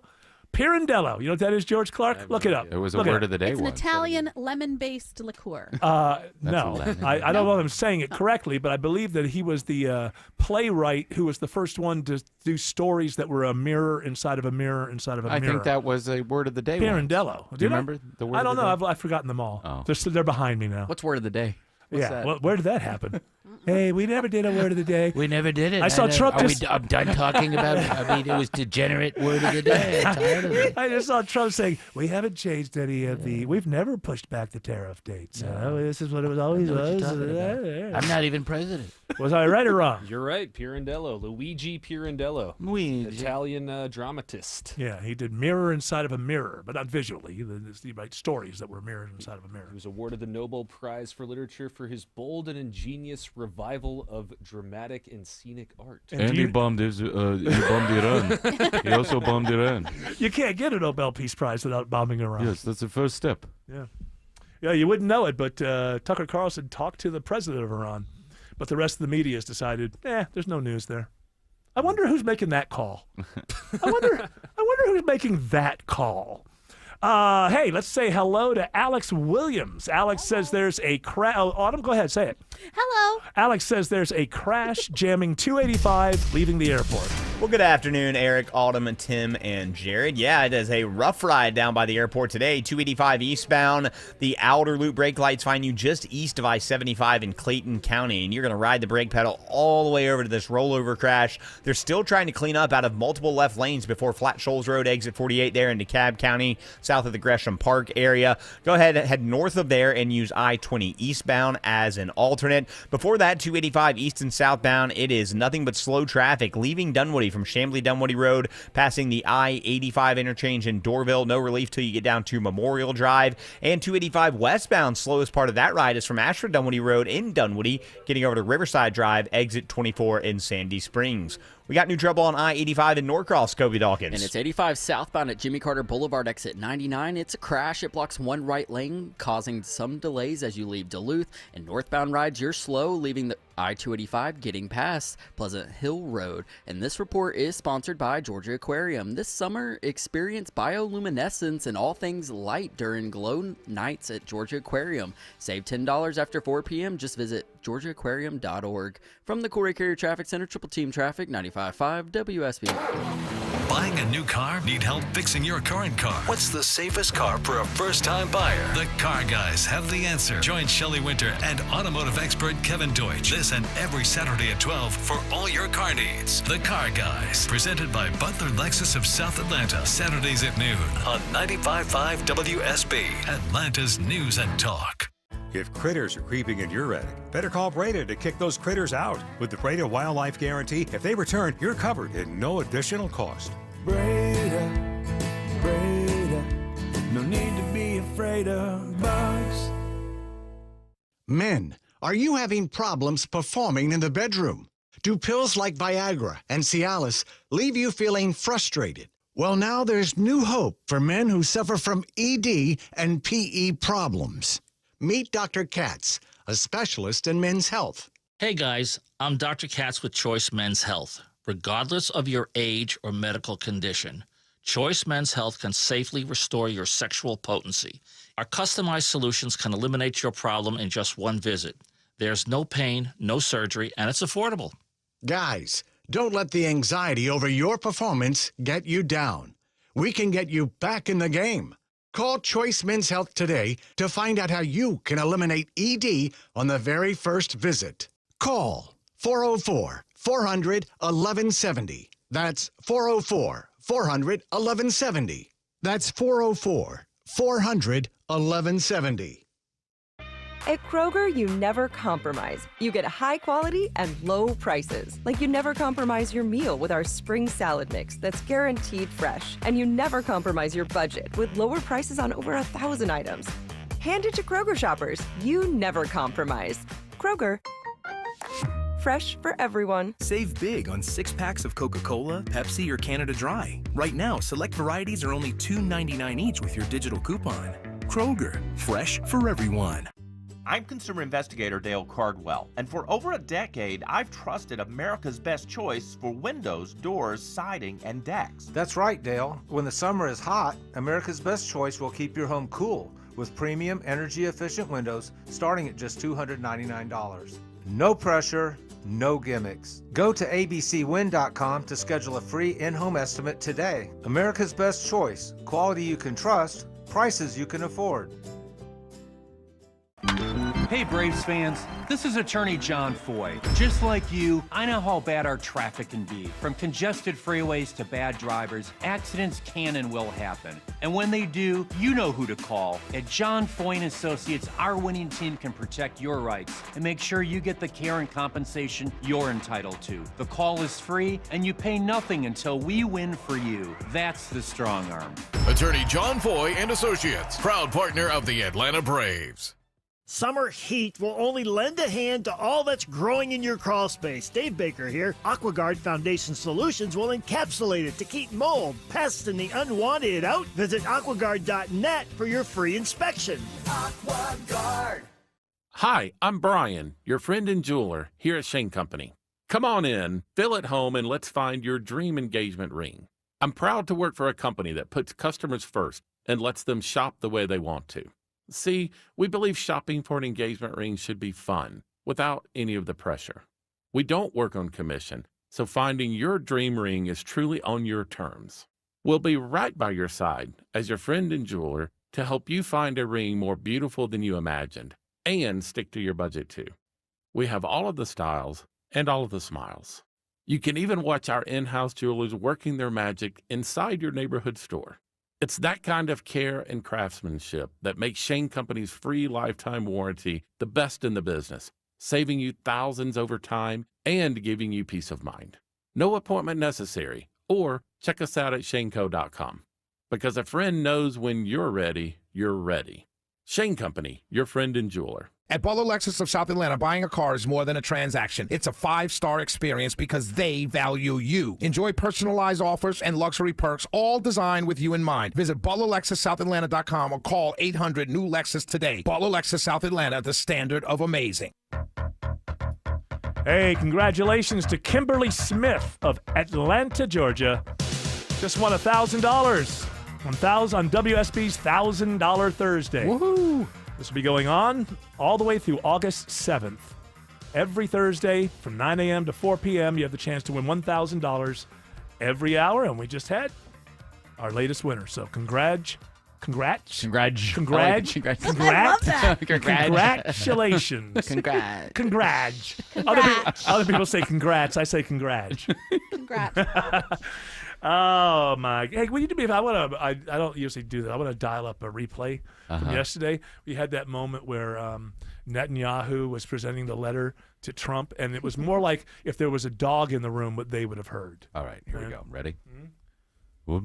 Pirandello. You know what that is, George Clark? Look it up. It was a word of the day It's an once. Italian lemon-based liqueur. No, I don't know if I'm saying it correctly, but I believe that he was the playwright who was the first one to do stories that were a mirror inside of a mirror inside of a mirror. I think that was a word of the day. Pirandello. Do you remember the word I don't of the know. day? I've forgotten them all. Oh. They're behind me now. What's word of the day? Well, where did that happen? Hey, we never did a word of the day. We never did it. I saw Trump I'm done talking about it. I mean, it was degenerate word of the day. I'm tired of it. I just saw Trump saying, we haven't changed any of we've never pushed back the tariff dates. This is what it was always was. I'm not even president. Was I right or wrong? You're right. Pirandello. Luigi Pirandello. Italian dramatist. Yeah, he did Mirror Inside of a Mirror, but not visually. He writes stories that were mirrored inside of a mirror. He was awarded the Nobel Prize for Literature for his bold and ingenious revival of dramatic and scenic art. And he bombed Iran. He also bombed Iran. You can't get a Nobel Peace Prize without bombing Iran. Yes, that's the first step. Yeah. Yeah, you wouldn't know it, but Tucker Carlson talked to the president of Iran. But the rest of the media has decided, there's no news there. I wonder who's making that call. I wonder who's making that call. Hey, let's say hello to Alex Williams. Alex says there's a crash. Autumn, go ahead, say it. Hello. Alex says there's a crash jamming 285 leaving the airport. Well, good afternoon, Eric, Autumn, and Tim, and Jared. Yeah, it is a rough ride down by the airport today. 285 eastbound. The outer loop brake lights find you just east of I-75 in Clayton County, and you're going to ride the brake pedal all the way over to this rollover crash. They're still trying to clean up out of multiple left lanes before Flat Shoals Road, exit 48 there in DeKalb County, south of the Gresham Park area. Go ahead, head north of there, and use I-20 eastbound as an alternate. Before that, 285 east and southbound, it is nothing but slow traffic leaving Dunwoody from Chamblee-Dunwoody Road, passing the I-85 interchange in Dorville. No relief till you get down to Memorial Drive. And 285 westbound, slowest part of that ride is from Ashford-Dunwoody Road in Dunwoody, getting over to Riverside Drive, exit 24 in Sandy Springs. We got new trouble on I-85 in Norcross, Kobe Dawkins. And it's 85 southbound at Jimmy Carter Boulevard, exit 99. It's a crash. It blocks one right lane, causing some delays as you leave Duluth. And northbound rides, you're slow, leaving the I-285, getting past Pleasant Hill Road. And this report is sponsored by Georgia Aquarium. This summer, experience bioluminescence and all things light during glow nights at Georgia Aquarium. Save $10 after 4 p.m. Just visit georgiaaquarium.org. From the Corey Carrier Traffic Center, Triple Team Traffic, 95.5 WSB. Buying a new car? Need help fixing your current car? What's the safest car for a first-time buyer? The Car Guys have the answer. Join Shelley Winter and automotive expert Kevin Deutsch this and every Saturday at 12 for all your car needs. The Car Guys, presented by Butler Lexus of South Atlanta, Saturdays at noon on 95.5 WSB, Atlanta's News and Talk. If critters are creeping in your attic, better call Breda to kick those critters out. With the Breda Wildlife Guarantee, if they return, you're covered at no additional cost. Breda, no need to be afraid of bugs. Men, are you having problems performing in the bedroom? Do pills like Viagra and Cialis leave you feeling frustrated? Well, now there's new hope for men who suffer from ED and PE problems. Meet Dr. Katz, a specialist in men's health. Hey guys, I'm Dr. Katz with Choice Men's Health. Regardless of your age or medical condition, Choice Men's Health can safely restore your sexual potency. Our customized solutions can eliminate your problem in just one visit. There's no pain, no surgery, and it's affordable. Guys, don't let the anxiety over your performance get you down. We can get you back in the game. Call Choice Men's Health today to find out how you can eliminate ED on the very first visit. Call 404-400-1170. That's 404-400-1170. That's 404-400-1170. At Kroger, you never compromise. You get high quality and low prices. Like you never compromise your meal with our spring salad mix that's guaranteed fresh. And you never compromise your budget with lower prices on over 1,000 items. Hand it to Kroger shoppers. You never compromise. Kroger. Fresh for everyone. Save big on 6-packs of Coca-Cola, Pepsi, or Canada Dry. Right now, select varieties are only $2.99 each with your digital coupon. Kroger, fresh for everyone. I'm consumer investigator Dale Cardwell, and for over a decade, I've trusted America's best choice for windows, doors, siding, and decks. That's right, Dale. When the summer is hot, America's best choice will keep your home cool with premium energy-efficient windows starting at just $299. No pressure, no gimmicks. Go to abcwind.com to schedule a free in-home estimate today. America's best choice. Quality you can trust, prices you can afford. Hey Braves fans, this is attorney John Foy. Just like you, I know how bad our traffic can be. From congested freeways to bad drivers, accidents can and will happen. And when they do, you know who to call. At John Foy & Associates, our winning team can protect your rights and make sure you get the care and compensation you're entitled to. The call is free and you pay nothing until we win for you. That's the strong arm. Attorney John Foy & Associates, proud partner of the Atlanta Braves. Summer heat will only lend a hand to all that's growing in your crawl space. Dave Baker here. AquaGuard Foundation Solutions will encapsulate it to keep mold, pests, and the unwanted out. Visit aquaguard.net for your free inspection. AquaGuard. Hi, I'm Brian, your friend and jeweler here at Shane Company. Come on in, feel at home, and let's find your dream engagement ring. I'm proud to work for a company that puts customers first and lets them shop the way they want to. See, we believe shopping for an engagement ring should be fun, without any of the pressure. We don't work on commission, so finding your dream ring is truly on your terms. We'll be right by your side as your friend and jeweler to help you find a ring more beautiful than you imagined, and stick to your budget too. We have all of the styles and all of the smiles. You can even watch our in-house jewelers working their magic inside your neighborhood store. It's that kind of care and craftsmanship that makes Shane Company's free lifetime warranty the best in the business, saving you thousands over time and giving you peace of mind. No appointment necessary, or check us out at shaneco.com. Because a friend knows when you're ready, you're ready. Shane Company, your friend and jeweler. At Butler Lexus of South Atlanta, buying a car is more than a transaction. It's a 5-star experience because they value you. Enjoy personalized offers and luxury perks, all designed with you in mind. Visit ButlerLexusSouthAtlanta.com or call 800-NEW-LEXUS today. Butler Lexus South Atlanta, the standard of amazing. Hey, congratulations to Kimberly Smith of Atlanta, Georgia. Just won $1,000. On WSB's $1,000 Thursday. Woohoo! This will be going on all the way through August 7th. Every Thursday from 9 a.m. to 4 p.m., you have the chance to win $1,000 every hour, and we just had our latest winner. So congrats. Congratulations. Congrats. Other people say congrats. I say congrats. Congrats. Oh my! Hey, will you do me? I don't usually do that. I want to dial up a replay from yesterday. We had that moment where Netanyahu was presenting the letter to Trump, and it was more like if there was a dog in the room, what they would have heard. All right, here we go. Ready? I'll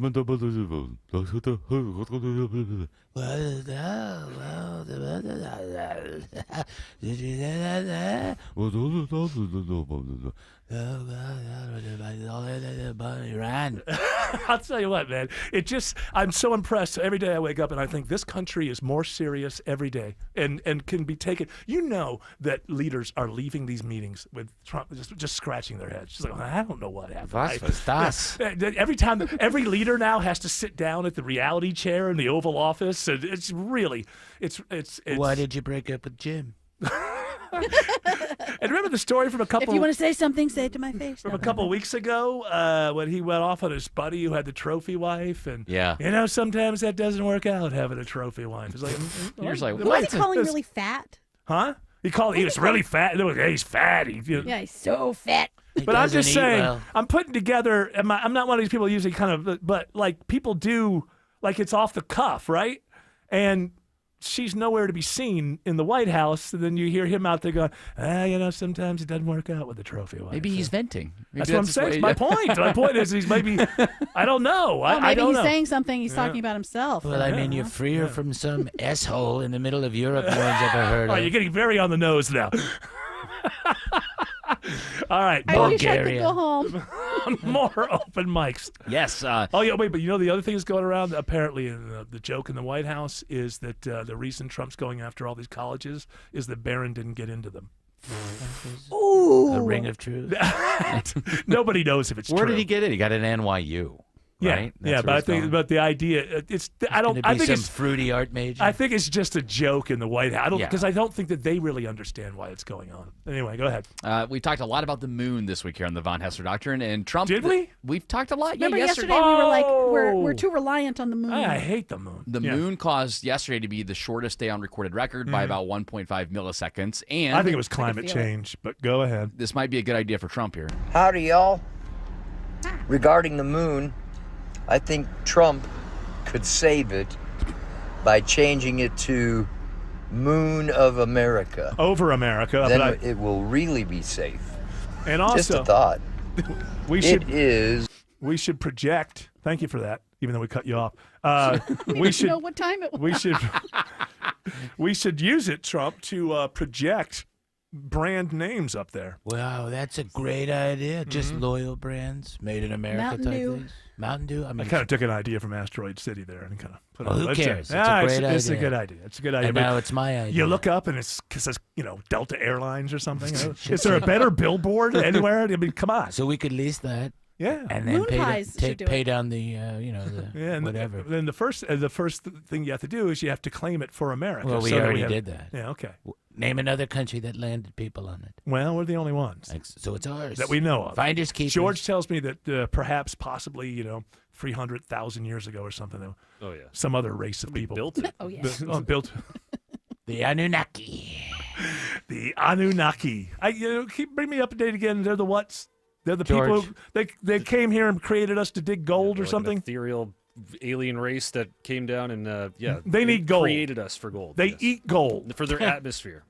tell you what, man. I'm so impressed. Every day I wake up and I think this country is more serious every day and can be taken. You know that leaders are leaving these meetings with Trump just scratching their heads. Just like, I don't know what happened. Every time, every leader now has to sit down at the reality chair in the Oval Office. And it's really, it's. Why did you break up with Jim? And remember the story from a couple... If you want to say something, say it to my face. From a couple weeks ago when he went off on his buddy who had the trophy wife. And, sometimes that doesn't work out, having a trophy wife. It's like... You're just like, what? Was he calling really fat? Huh? He was really fat. Hey, he's fat. Yeah, he's so fat. But I'm just saying, I'm putting together... I'm not one of these people usually but like people do, like it's off the cuff, right? And... she's nowhere to be seen in the White House, and then you hear him out there going, sometimes it doesn't work out with the trophy wife. Maybe he's venting. That's what I'm saying. My point. My point is he's maybe, I don't know. Maybe he's saying something. He's talking about himself. Well, I mean, you're freer from some asshole in the middle of Europe no one's ever heard of. Oh, you're getting very on the nose now. All right. I wish I could go home. More open mics. Yes. Oh, yeah, wait, but the other thing that's going around, apparently, the joke in the White House is that the reason Trump's going after all these colleges is that Barron didn't get into them. Ooh. A ring of truth. Nobody knows if it's true. Where did he get it? He got an NYU. Right? Yeah, but the idea, I think it's fruity art major. I think it's just a joke in the White House. Because I don't think that they really understand why it's going on. Anyway, go ahead. We talked a lot about the moon this week here on the Von Hessler Doctrine, and Trump. Did we? We've talked a lot. Remember yesterday we were like, we're too reliant on the moon. I hate the moon. The moon caused yesterday to be the shortest day on recorded record by about 1.5 milliseconds. And I think it was climate change, but go ahead. This might be a good idea for Trump here. Howdy, y'all. Regarding the moon, I think Trump could save it by changing it to Moon of America. Over America. Then it will really be safe. And also, just a thought. We should project. Thank you for that, even though we cut you off. We should know what time it was. We should use it, Trump, to project brand names up there. Wow, that's a great idea. Just loyal brands, made in America Mountain type Dew. things. Mountain Dew. I mean, I kind of took an idea from Asteroid City there and kind of put it Well, on. who cares? It's a great It's a idea. good idea. It's a good idea. And but now it's my idea. You look up and it says, Delta Airlines or something. Is there a better billboard anywhere? I mean, come on. So we could lease that. Yeah. And then Moon pies should do pay it. down the, Yeah, and whatever. Then the first thing you have to do is you have to claim it for America. Well, we so that already have- did that. Yeah, okay. Name another country that landed people on it. Well, we're the only ones. So it's ours. That we know of. Finders keepers. George tells me that perhaps, possibly, 300,000 years ago or something. Oh, yeah. Some other race of people built it. Oh, yeah. Built. The Anunnaki. The Anunnaki. Bring me up to date again. They're the what's? They're the George. people. They came here and created us to dig gold or Like something. An ethereal alien race that came down and They need gold. Created us for gold. They yes. eat gold for their atmosphere.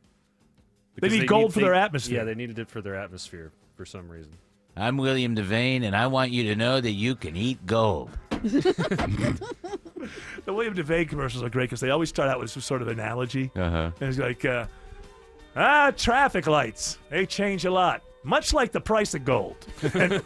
They Because need gold for their atmosphere. Yeah, they needed it for their atmosphere for some reason. I'm William Devane, and I want you to know that you can eat gold. The William Devane commercials are great because they always start out with some sort of analogy. Uh-huh. And it's like, traffic lights. They change a lot. Much like the price of gold. And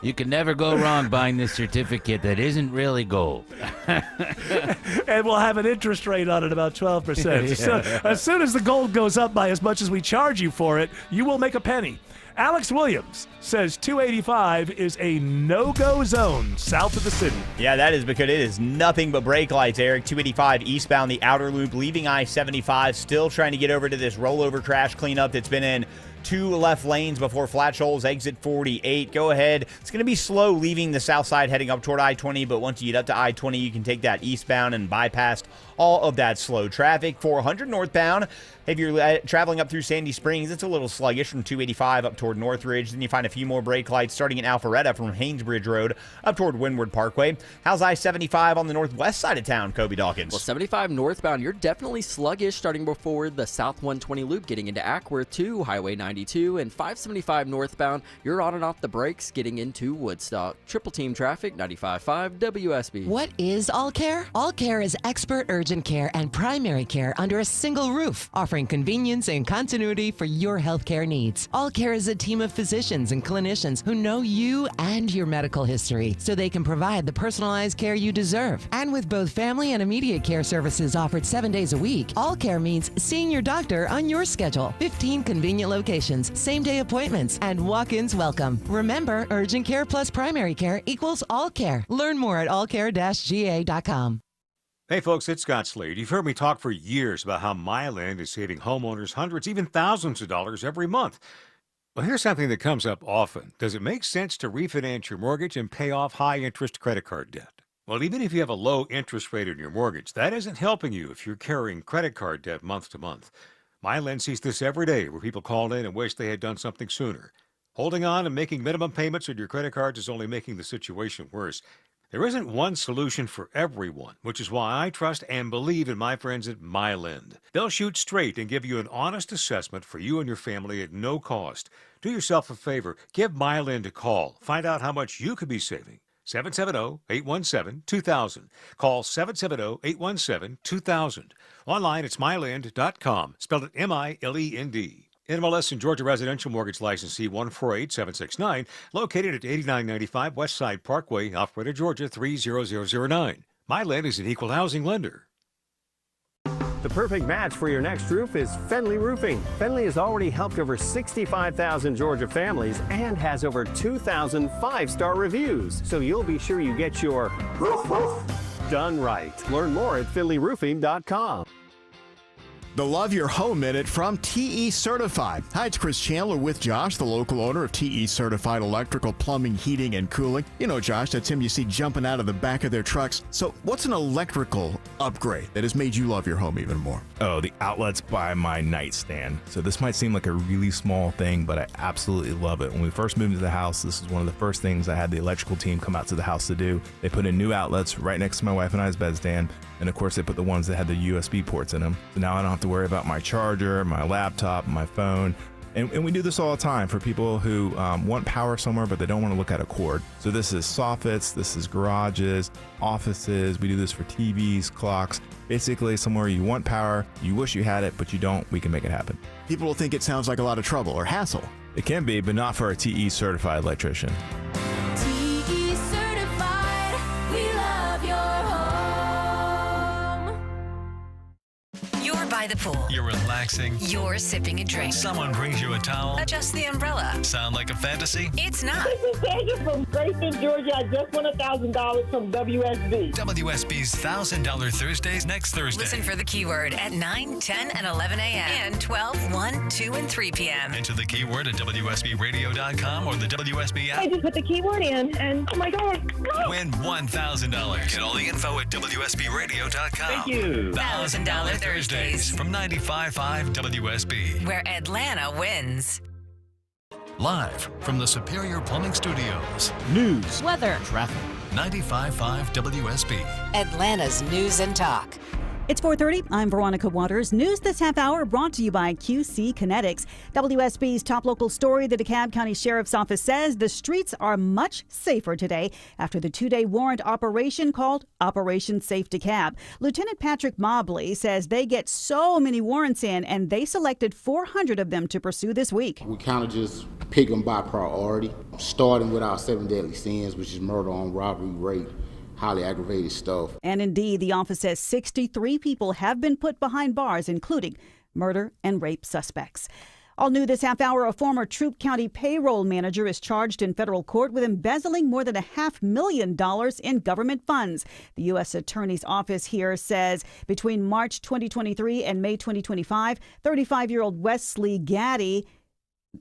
You can never go wrong buying this certificate that isn't really gold. and we'll have an interest rate on it about 12%. So as soon as the gold goes up by as much as we charge you for it, you will make a penny. Alex Williams says 285 is a no-go zone south of the city. Yeah, that is because it is nothing but brake lights, Eric. 285 eastbound, the outer loop, leaving I-75, still trying to get over to this rollover crash cleanup that's been in 2 left lanes before Flat Shoals, exit 48. Go ahead. It's going to be slow leaving the south side heading up toward I-20, but once you get up to I-20, you can take that eastbound and bypass all of that slow traffic. 400 northbound. If you're traveling up through Sandy Springs, it's a little sluggish from 285 up toward Northridge. Then you find a few more brake lights starting in Alpharetta from Haynesbridge Road up toward Windward Parkway. How's I-75 on the northwest side of town, Kobe Dawkins? Well, 75 northbound, you're definitely sluggish starting before the South 120 loop getting into Ackworth to Highway 92, and 575 northbound, you're on and off the brakes getting into Woodstock. Triple team traffic, 95.5 WSB. What is All Care? All Care is expert urgent care and primary care under a single roof, offering convenience and continuity for your healthcare needs. All Care is a team of physicians and clinicians who know you and your medical history, so they can provide the personalized care you deserve. And with both family and immediate care services offered 7 days a week, All Care means seeing your doctor on your schedule. 15 convenient locations, same-day appointments, and walk-ins welcome. Remember, urgent care plus primary care equals All Care. Learn more at allcare-ga.com. Hey folks, it's Scott Slade. You've heard me talk for years about how Myland is saving homeowners hundreds, even thousands of dollars every month. Well, here's something that comes up often. Does it make sense to refinance your mortgage and pay off high-interest credit card debt? Well, even if you have a low interest rate on your mortgage, that isn't helping you if you're carrying credit card debt month to month. Myland sees this every day where people call in and wish they had done something sooner. Holding on and making minimum payments on your credit cards is only making the situation worse. There isn't one solution for everyone, which is why I trust and believe in my friends at Myland. They'll shoot straight and give you an honest assessment for you and your family at no cost. Do yourself a favor. Give Myland a call. Find out how much you could be saving. 770-817-2000. Call 770-817-2000. Online, it's myland.com. Spelled it M-I-L-E-N-D. NMLS and Georgia Residential Mortgage Licensee 148769, located at 8995 Westside Parkway, Alpharetta, Georgia 30009. Myland is an equal housing lender. The perfect match for your next roof is Fenley Roofing. Fenley has already helped over 65,000 Georgia families and has over 2,000 5-star reviews. So you'll be sure you get your roof done right. Learn more at FenleyRoofing.com. The Love Your Home Minute from TE Certified. Hi, it's Chris Chandler with Josh, the local owner of TE Certified Electrical, Plumbing, Heating, and Cooling. You know, Josh, that's him you see jumping out of the back of their trucks. So what's an electrical upgrade that has made you love your home even more? Oh, the outlets by my nightstand. So this might seem like a really small thing, but I absolutely love it. When we first moved into the house, this is one of the first things I had the electrical team come out to the house to do. They put in new outlets right next to my wife and I's bedstand. And of course, they put the ones that had the USB ports in them. So now I don't have to worry about my charger, my laptop, my phone. And we do this all the time for people who want power somewhere, but they don't want to look at a cord. So this is soffits, this is garages, offices. We do this for TVs, clocks. Basically, somewhere you want power, you wish you had it, but you don't, we can make it happen. People will think it sounds like a lot of trouble or hassle. It can be, but not for a TE certified electrician. TE certified, we love your home. You're by the pool. You're relaxing. You're sipping a drink. Someone brings you a towel. Adjust the umbrella. Sound like a fantasy? It's not. This is Sandra from Grayson, Georgia. I just won $1,000 from WSB. WSB's $1,000 Thursdays next Thursday. Listen for the keyword at 9, 10, and 11 a.m. and 12, 1, 2, and 3 p.m. Enter the keyword at WSBRadio.com or the WSB app. I just put the keyword in, and oh my God. Win $1,000. Get all the info at WSBRadio.com. Thank you. $1,000 Thursdays from 95.5 WSB. where Atlanta wins. Live from the Superior Plumbing Studios. News, weather, traffic. 95.5 WSB. Atlanta's News and Talk. It's 4:30. I'm Veronica Waters. News this half hour brought to you by QC Kinetics. WSB's top local story, the DeKalb County Sheriff's Office says the streets are much safer today after the two-day warrant operation called Operation Safe DeKalb. Lieutenant Patrick Mobley says they get so many warrants in and they selected 400 of them to pursue this week. We kind of just pick them by priority, starting with our 7 deadly sins, which is murder, armed robbery, rape, highly aggravated stuff. And indeed, the office says 63 people have been put behind bars, including murder and rape suspects. All new this half hour, a former Troup County payroll manager is charged in federal court with embezzling more than $500,000 in government funds. The U.S. Attorney's Office here says between March 2023 and May 2025, 35-year-old Wesley Gaddy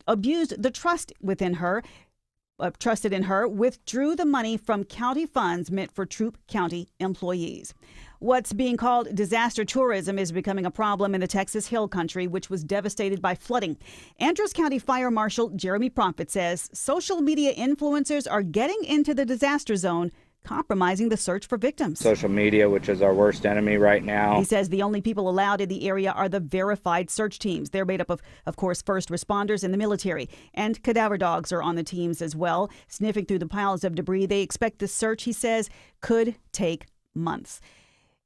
abused the trusted in her, withdrew the money from county funds meant for Troup County employees. What's being called disaster tourism is becoming a problem in the Texas Hill Country, which was devastated by flooding. Andros County Fire Marshal Jeremy Prophet says social media influencers are getting into the disaster zone, compromising the search for victims. Social media, which is our worst enemy right now. He says the only people allowed in the area are the verified search teams. They're made up of course, first responders and the military. And cadaver dogs are on the teams as well, sniffing through the piles of debris. They expect the search, he says, could take months.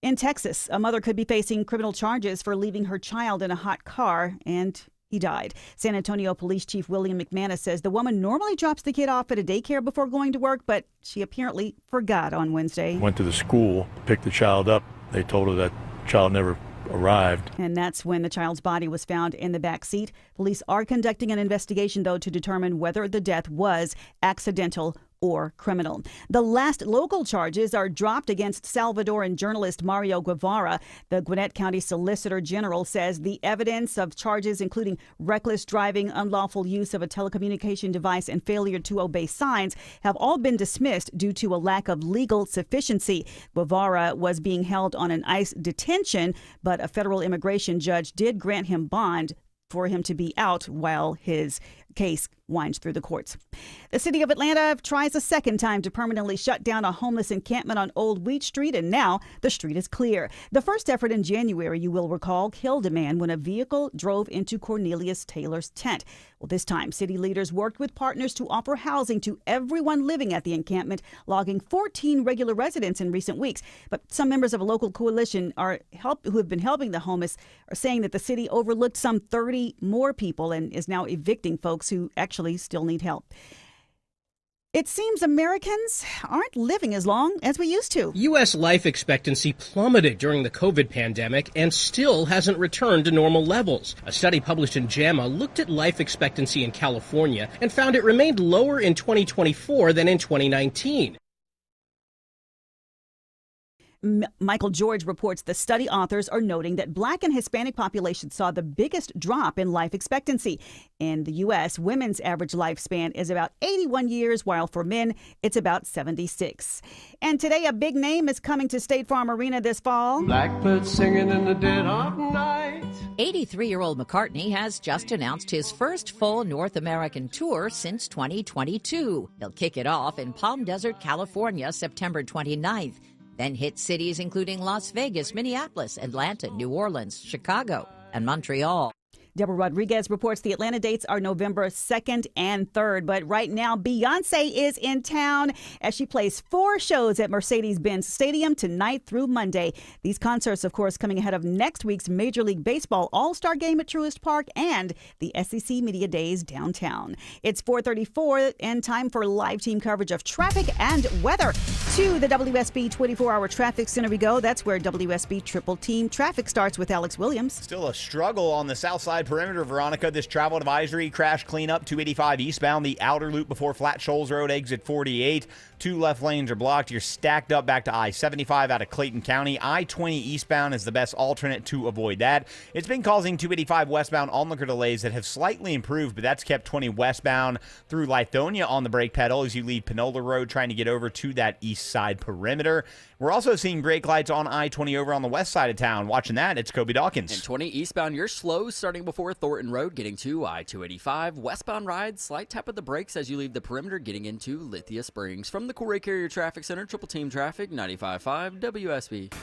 In Texas, a mother could be facing criminal charges for leaving her child in a hot car, and he died. San Antonio Police Chief William McManus says the woman normally drops the kid off at a daycare before going to work, but she apparently forgot on Wednesday. Went to the school, picked the child up. They told her that child never arrived. And that's when the child's body was found in the back seat. Police are conducting an investigation, though, to determine whether the death was accidental or criminal. The last local charges are dropped against Salvadoran journalist Mario Guevara. The Gwinnett County Solicitor General says the evidence of charges, including reckless driving, unlawful use of a telecommunication device, and failure to obey signs, have all been dismissed due to a lack of legal sufficiency. Guevara was being held on an ICE detention, but a federal immigration judge did grant him bond for him to be out while his case winds through the courts. The city of Atlanta tries a second time to permanently shut down a homeless encampment on Old Wheat Street, and now the street is clear. The first effort in January, you will recall, killed a man when a vehicle drove into Cornelius Taylor's tent. Well, this time, city leaders worked with partners to offer housing to everyone living at the encampment, logging 14 regular residents in recent weeks. But some members of a local coalition who have been helping the homeless are saying that the city overlooked some 30 more people and is now evicting folks who actually still need help. It seems Americans aren't living as long as we used to. U.S. life expectancy plummeted during the COVID pandemic and still hasn't returned to normal levels. A study published in JAMA looked at life expectancy in California and found it remained lower in 2024 than in 2019. Michael George reports the study authors are noting that Black and Hispanic populations saw the biggest drop in life expectancy. In the U.S., women's average lifespan is about 81 years, while for men, it's about 76. And today, a big name is coming to State Farm Arena this fall. Blackbird singing in the dead of night. 83-year-old McCartney has just announced his first full North American tour since 2022. He'll kick it off in Palm Desert, California, September 29th. Then hit cities including Las Vegas, Minneapolis, Atlanta, New Orleans, Chicago, and Montreal. Deborah Rodriguez reports the Atlanta dates are November 2nd and 3rd. But right now, Beyonce is in town as she plays 4 shows at Mercedes-Benz Stadium tonight through Monday. These concerts, of course, coming ahead of next week's Major League Baseball All-Star Game at Truist Park and the SEC Media Days downtown. It's 4:34 and time for live team coverage of traffic and weather. To the WSB 24-hour traffic center we go. That's where WSB Triple Team Traffic starts with Alex Williams. Still a struggle on the south side perimeter, Veronica. This travel advisory, crash cleanup, 285 eastbound, the outer loop before Flat Shoals Road, exit 48. 2 left lanes are blocked. You're stacked up back to I-75 out of Clayton County. I-20 eastbound is the best alternate to avoid that. It's been causing 285 westbound onlooker delays that have slightly improved, but that's kept 20 westbound through Lithonia on the brake pedal as you leave Panola Road trying to get over to that east side perimeter. We're also seeing brake lights on I-20 over on the west side of town. Watching that, it's Kobe Dawkins. And 20 eastbound, you're slow starting before Thornton Road, getting to I-285. Westbound rides, slight tap of the brakes as you leave the perimeter, getting into Lithia Springs. From the Coolray Carrier Traffic Center, Triple Team Traffic, 95.5 WSB.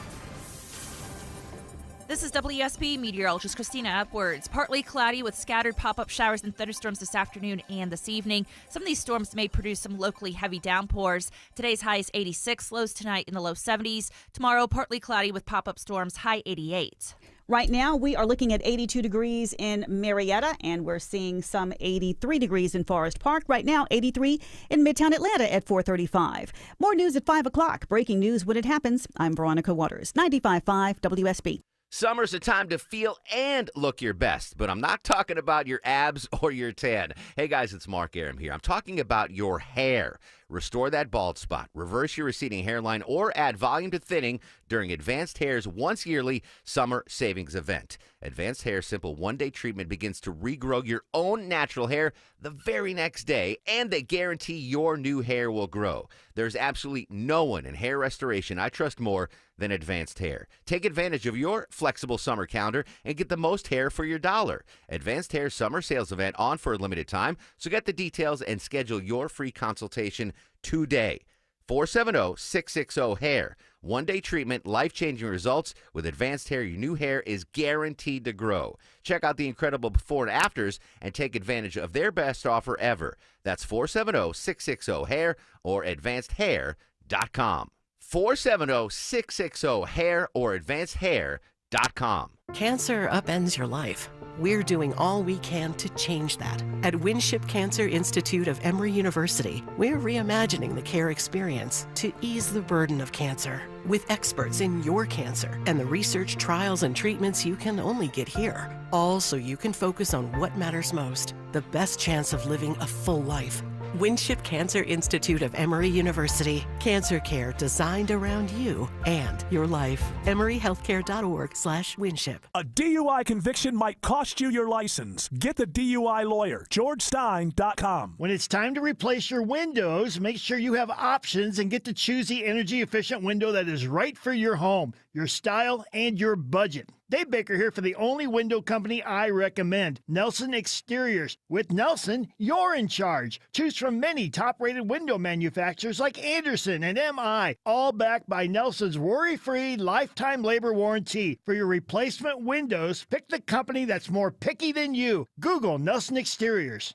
This is WSB meteorologist Christina Upwards. Partly cloudy with scattered pop-up showers and thunderstorms this afternoon and this evening. Some of these storms may produce some locally heavy downpours. Today's high is 86, lows tonight in the low 70s. Tomorrow, partly cloudy with pop-up storms, high 88. Right now, we are looking at 82 degrees in Marietta, and we're seeing some 83 degrees in Forest Park. Right now, 83 in Midtown Atlanta at 4:35. More news at 5 o'clock. Breaking news when it happens. I'm Veronica Waters, 95.5 WSB. Summer's a time to feel and look your best, but I'm not talking about your abs or your tan. Hey guys, it's Mark Aram here. I'm talking about your hair. Restore that bald spot, reverse your receding hairline, or add volume to thinning during Advanced Hair's once-yearly summer savings event. Advanced Hair's simple one-day treatment begins to regrow your own natural hair the very next day, and they guarantee your new hair will grow. There's absolutely no one in hair restoration I trust more than Advanced Hair. Take advantage of your flexible summer calendar and get the most hair for your dollar. Advanced Hair's summer sales event on for a limited time, so get the details and schedule your free consultation today. 470-660-HAIR. One-day treatment, life-changing results. With Advanced Hair, your new hair is guaranteed to grow. Check out the incredible before and afters and take advantage of their best offer ever. That's 470-660-HAIR or advancedhair.com. 470-660-HAIR or advancedhair.com. Cancer upends your life. We're doing all we can to change that. At Winship Cancer Institute of Emory University, we're reimagining the care experience to ease the burden of cancer. With experts in your cancer and the research, trials, and treatments you can only get here. All so you can focus on what matters most, the best chance of living a full life. Winship Cancer Institute of Emory University. Cancer care designed around you and your life. EmoryHealthcare.org/Winship. A DUI conviction might cost you your license. Get the DUI lawyer, GeorgeStein.com. When it's time to replace your windows, make sure you have options and get to choose the energy-efficient window that is right for your home, your style, and your budget. Dave Baker here for the only window company I recommend, Nelson Exteriors. With Nelson, you're in charge. Choose from many top-rated window manufacturers like Anderson and MI, all backed by Nelson's worry-free lifetime labor warranty. For your replacement windows, pick the company that's more picky than you. Google Nelson Exteriors.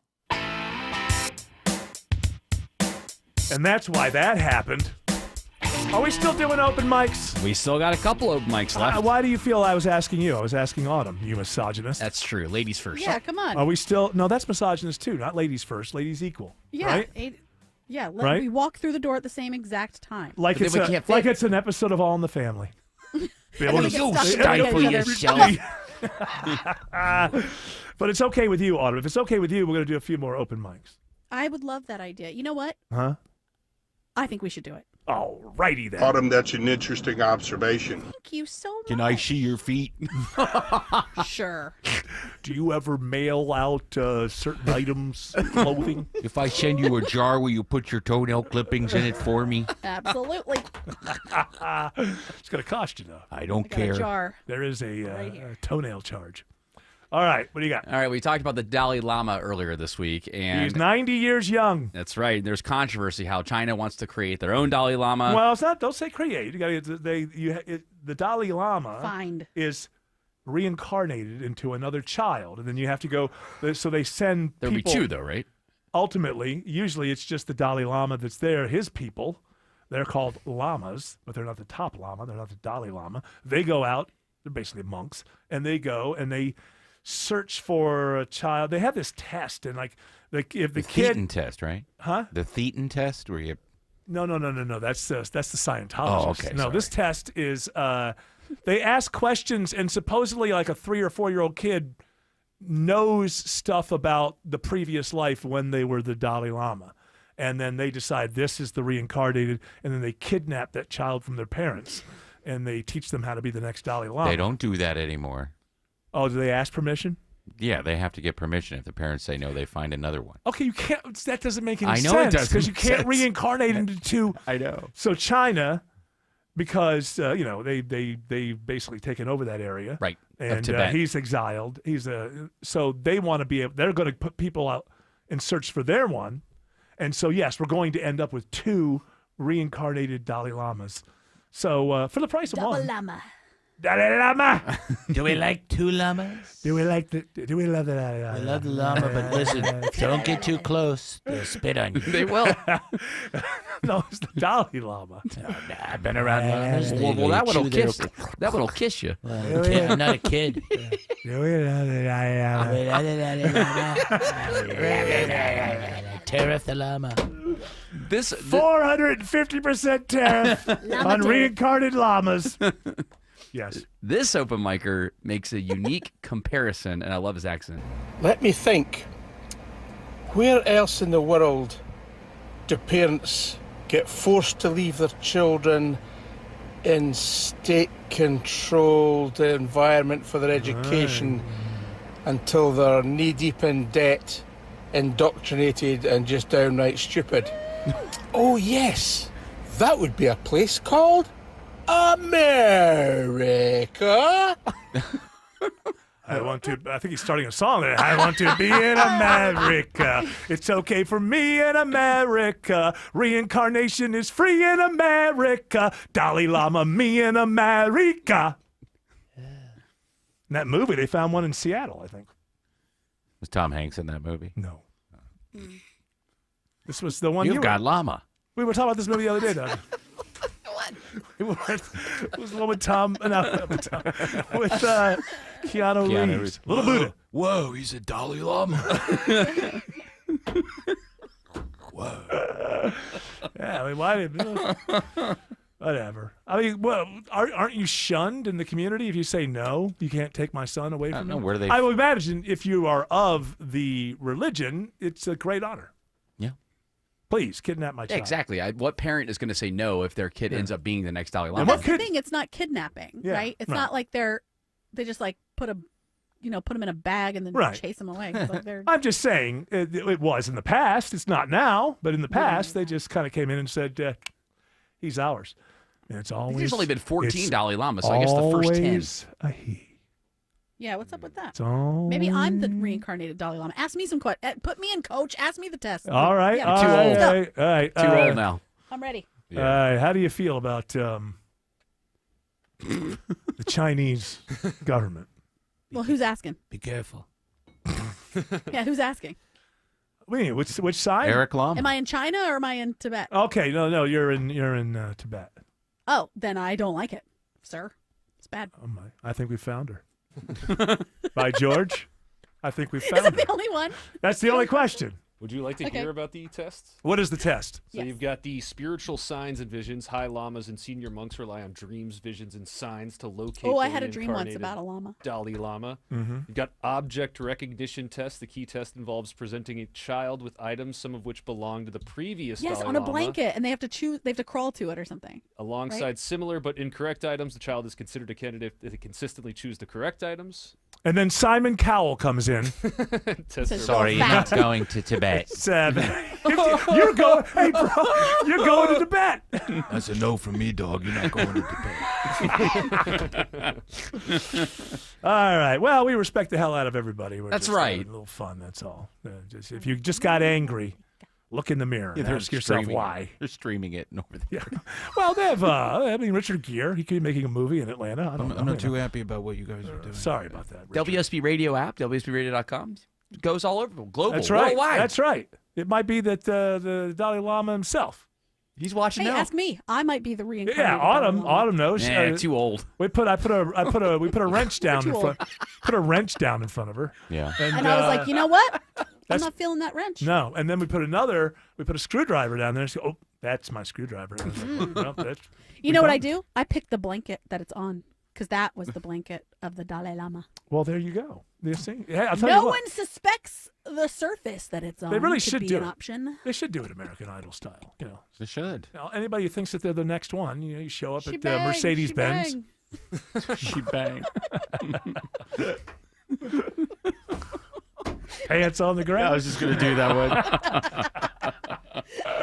And that's why that happened. Are we still doing open mics? We still got a couple open mics left. Why do you feel I was asking you? I was asking Autumn, you misogynist. That's true. Ladies first. Yeah, come on. Are we still? No, that's misogynist too. Not ladies first. Ladies equal. Yeah. Right? Right? We walk through the door at the same exact time. Like it's an episode of All in the Family. You stifle yourself. But it's okay with you, Autumn. If it's okay with you, we're going to do a few more open mics. I would love that idea. You know what? Huh? I think we should do it. All righty then. Autumn, that's an interesting observation. Thank you so much. Can I see your feet? Sure. Do you ever mail out certain items, clothing? If I send you a jar, will you put your toenail clippings in it for me? Absolutely. It's going to cost you, though. I don't care. A jar. There is a toenail charge. All right, what do you got? All right, we talked about the Dalai Lama earlier this week, and he's 90 years young. That's right. There's controversy how China wants to create their own Dalai Lama. Well, it's not. Don't say create. You got the Dalai Lama Find. is reincarnated into another child, and then you have to go. So they send. There'll be people, two, though, right? Ultimately, usually it's just the Dalai Lama that's there. His people, they're called lamas, but they're not the top lama. They're not the Dalai Lama. They go out. They're basically monks, and they go and they search for a child. They have this test, and if the kid Thetan test, right? Huh? The Thetan test, where you. No. That's the Scientologist. Oh, okay. No, sorry. this test is they ask questions, and supposedly like a 3 or 4 year old kid knows stuff about the previous life when they were the Dalai Lama, and then they decide this is the reincarnated, and then they kidnap that child from their parents, and they teach them how to be the next Dalai Lama. They don't do that anymore. Oh, do they ask permission? Yeah, they have to get permission. If the parents say no, they find another one. Okay, you can't. That doesn't make any I sense. know it doesn't because you can't sense. reincarnate into two. I know. So China, because they basically taken over that area, Right? And Tibet. he's exiled. So they want to be. They're going to put people out and search for their one, and so yes, we're going to end up with 2 reincarnated Dalai Lamas. So for the price of one. Lama. Dalai Lama. Do we like 2 llamas? Do we love the Dalai Lama? I love the llama, but listen, don't get too close. They'll spit on you. They will. No, it's the Dalai Lama. I've been around llamas. Well, that one will kiss. That one will kiss you. I'm not a kid. Do we love the Dalai Lama? Tariff the llama. This 450% tariff on reincarnated llamas. Yes. This open micer makes a unique comparison, and I love his accent. Let me think. Where else in the world do parents get forced to leave their children in state-controlled environment for their education until they're knee-deep in debt, indoctrinated, and just downright stupid? Oh, yes. That would be a place called America. I think he's starting a song there. I want to be in America. It's okay for me in America. Reincarnation is free in America. Dalai Lama, me in America. In that movie, they found one in Seattle, I think. Was Tom Hanks in that movie? No. This was the one You've got llama. We were talking about this movie the other day, Doug. It was the one with Tom, with Keanu Reeves. Little Buddha. Whoa, he's a Dalai Lama. Whoa. Yeah, I mean, why did whatever? I mean, well, aren't you shunned in the community if you say no? You can't take my son away from me. Where they? I would imagine if you are of the religion, it's a great honor. Yeah. Please kidnap my child. Exactly. What parent is going to say no if their kid ends up being the next Dalai Lama? That's the thing. It's not kidnapping, Yeah, right? It's right. not like they just like put them in a bag and then Right. chase them away. It's like they're- I'm just saying it was in the past. It's not now, but in the past, they just kind of came in and said, he's ours. And it's always. There's only been 14 it's Dalai Lamas, so I guess the first 10. always a he. yeah, what's up with that? It's always... Maybe I'm the reincarnated Dalai Lama. Ask me some questions. Put me in, coach. Ask me the test. All right. Yeah. All Too right. old. All right. All right. Too old now. I'm ready. All right. How do you feel about the Chinese government? Well, who's asking? Be careful. Yeah, who's asking? Wait, which side? Eric Lama. Am I in China or am I in Tibet? Okay, no, you're in Tibet. Oh, then I don't like it, sir. It's bad. Oh my! I think we found her. By George, I think we Is found that her. the only one? That's the only question. Would you like to Okay. hear about the tests? What is the test? So you've got the spiritual signs and visions. High lamas and senior monks rely on dreams, visions, and signs to locate. Oh, I the had a dream once reincarnated about a llama. Dalai Lama. Mhm. You've got object recognition test. The key test involves presenting a child with items, some of which belong to the previous Yes, Dalai on a Lama. blanket, and they have to choose. They have to crawl to it or something. Alongside right? similar but incorrect items, the child is considered a candidate if they consistently choose the correct items. And then Simon Cowell comes in. Sorry, you're not going to Tibet. You're going. Hey, bro, you're going to Tibet. That's a no from me, dog. You're not going to Tibet. All right. Well, we respect the hell out of everybody. We're That's just right. having a little fun. That's all. If you just got angry, look in the mirror and ask yourself why. They're streaming it over there. Yeah. Well, they have, Richard Gere, he could be making a movie in Atlanta. I'm not too happy about what you guys are doing. Sorry about that, Richard. WSB Radio app, WSBRadio.com, goes all over, global, That's right. worldwide. That's right. It might be that the Dalai Lama himself. He's watching Hey, now. ask me. I might be the reincarnated. Yeah, Autumn knows. Too old. We put a wrench down in front. Put a wrench down in front of her. Yeah. And I was like, you know what? I'm not feeling that wrench. No, and then we put a screwdriver down there. And she goes, oh, that's my screwdriver. And I was like, well, that's You know what I do? I pick the blanket that it's on because that was the blanket of the Dalai Lama. Well, there you go. You see? Yeah, I'll tell you No what. one suspects the surface that it's on. They really could should be do an it. option. They should do it American Idol style. You know, they should. You know, anybody who thinks that they're the next one, you show up She at bang, Mercedes she Benz. bang. She bang. Pants on the ground. I was just going to do that one.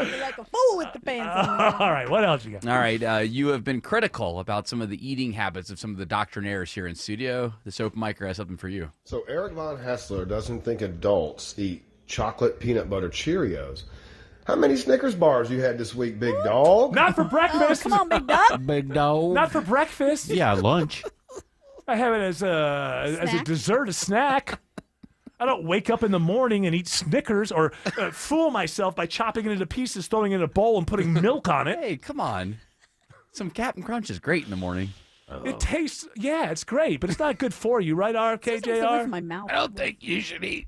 You're like a fool with the pants on. All right, what else you got? All right, you have been critical about some of the eating habits of some of the doctrinaires here in studio. This open micer has something for you. So Eric Von Hessler doesn't think adults eat chocolate peanut butter Cheerios. How many Snickers bars you had this week, big dog? Not for breakfast. Come on, big dog. Big dog. Not for breakfast. Yeah, lunch. I have it as a dessert, a snack. I don't wake up in the morning and eat Snickers or fool myself by chopping it into pieces, throwing it in a bowl, and putting milk on it. Hey, come on. Some Captain Crunch is great in the morning. It tastes, it's great, but it's not good for you, right, RKJR? My mouth. I don't think you should eat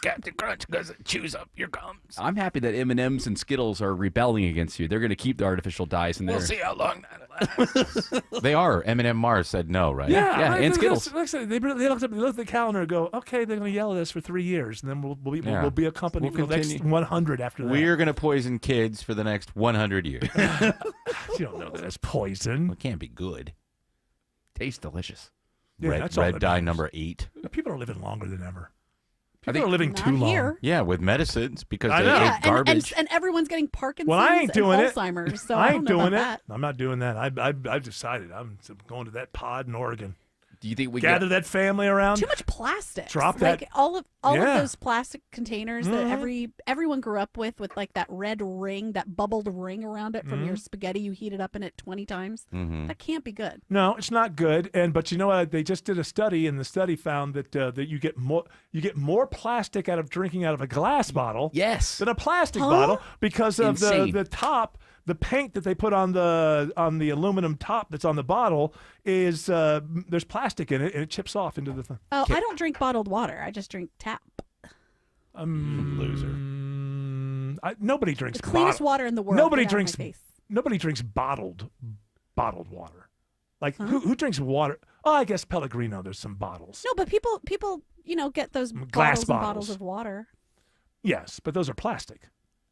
Captain Crunch because it chews up your gums. I'm happy that M&Ms and Skittles are rebelling against you. They're going to keep the artificial dyes in there. We'll see how long that lasts. They are. M&M Mars said no, right? Yeah, and Skittles. They looked at the calendar and go, okay, they're going to yell at us for 3 years, and then we'll be a company for the next 100 after that. We're going to poison kids for the next 100 years. You don't know that that's poison. It can't be good. Tastes delicious. Yeah, that's all red that dye matters. number 8. People are living longer than ever. I People think are living Not too long. here. Yeah, with medicines because I they know. ate garbage. And everyone's getting Parkinson's Well, I ain't doing and it. Alzheimer's. So I don't ain't know doing about it. that. I'm not doing that. I've decided I'm going to that pod in Oregon. Do you think we Gather that family around? Too much plastic. Drop like that- all of Yeah. those plastic containers that everyone grew up with like that red ring, that bubbled ring around it from your spaghetti you heated up in it 20 times. That can't be good. No, it's not good. But you know what? They just did a study, and the study found that that you get more plastic out of drinking out of a glass bottle, Yes. than a plastic bottle because of Insane. the top. The paint that they put on the aluminum top that's on the bottle is there's plastic in it, and it chips off into the thing. Oh, I don't drink bottled water. I just drink tap. Loser. Nobody drinks The cleanest bottled- water in the world. Nobody Get out of my drinks. face. Nobody drinks bottled water. Like who drinks water? Oh, I guess Pellegrino. There's some bottles. No, but people, get those Glass bottles and bottles. bottles of water. Yes, but those are plastic.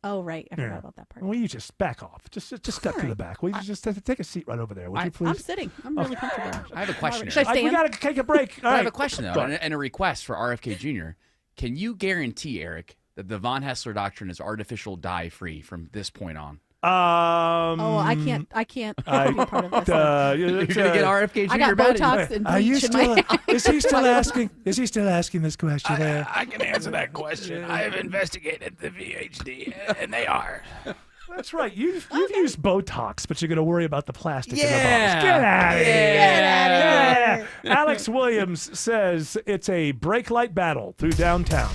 Oh, right. I forgot Yeah. about that part. Will you just back off? Just step to the back. Will you just take a seat right over there? Would you please? I'm sitting. I'm really comfortable. I have a question. Should I We stand? got to take a break. All I right. have a question, though, Go. and a request for RFK Jr. Can you guarantee, Eric, that the Von Hessler doctrine is artificial dye free from this point on? Oh, I can't be part of this. You're going to get RFK Jr. I got batting. Botox and Are you bleach in my still? Is he still asking? Is he still asking this question? There? I can answer that question. I have investigated the VHD, and they are. That's right. You've used Botox, but you're going to worry about the plastic in the Yeah. bottles. Get out of here. Get outta here. Yeah. Alex Williams says it's a brake light battle through downtown.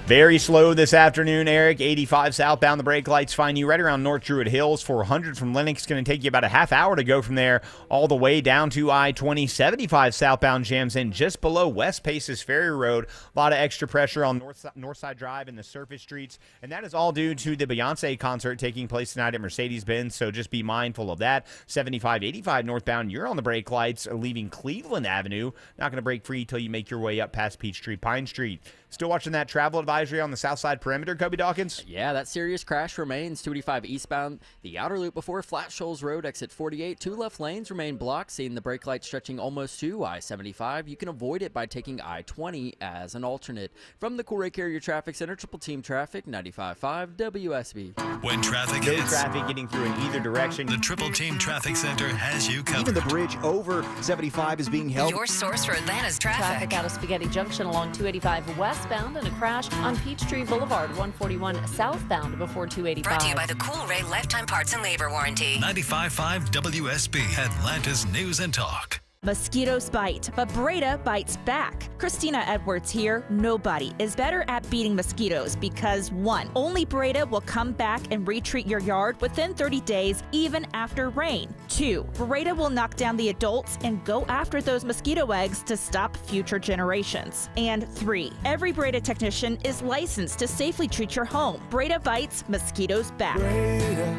Very slow this afternoon, Eric. 85 southbound. The brake lights find you right around North Druid Hills. 400 from Lenox. Going to take you about a half hour to go from there all the way down to I-20. 75 southbound jams in just below West Paces Ferry Road. A lot of extra pressure on Northside Drive and the surface streets. And that is all due to the Beyonce concert taking place tonight at Mercedes-Benz. So just be mindful of that. 75, 85 northbound. You're on the brake lights leaving Cleveland Avenue. Not going to break free till you make your way up past Peachtree Pine Street. Still watching that travel advisory on the south side perimeter, Kobe Dawkins? Yeah, that serious crash remains. 285 eastbound, the outer loop before Flat Shoals Road, exit 48. 2 left lanes remain blocked, seeing the brake light stretching almost to I-75. You can avoid it by taking I-20 as an alternate. From the Corey Carrier Traffic Center, Triple Team Traffic, 95.5 WSB. When traffic No hits, traffic getting through in either direction. the Triple Team Traffic Center has you covered. Even the bridge over 75 is being held. Your source for Atlanta's traffic. Traffic out of Spaghetti Junction along 285 westbound and a crash on Peachtree Boulevard, 141 southbound before 285. Brought to you by the Cool Ray Lifetime Parts and Labor Warranty. 95.5 WSB, Atlanta's News and Talk. Mosquitoes bite, but Breda bites back. Christina Edwards here. Nobody is better at beating mosquitoes because 1. Only Breda will come back and retreat your yard within 30 days, even after rain. 2. Breda will knock down the adults and go after those mosquito eggs to stop future generations. And 3. Every Breda technician is licensed to safely treat your home. Breda bites, mosquitoes back. Breda,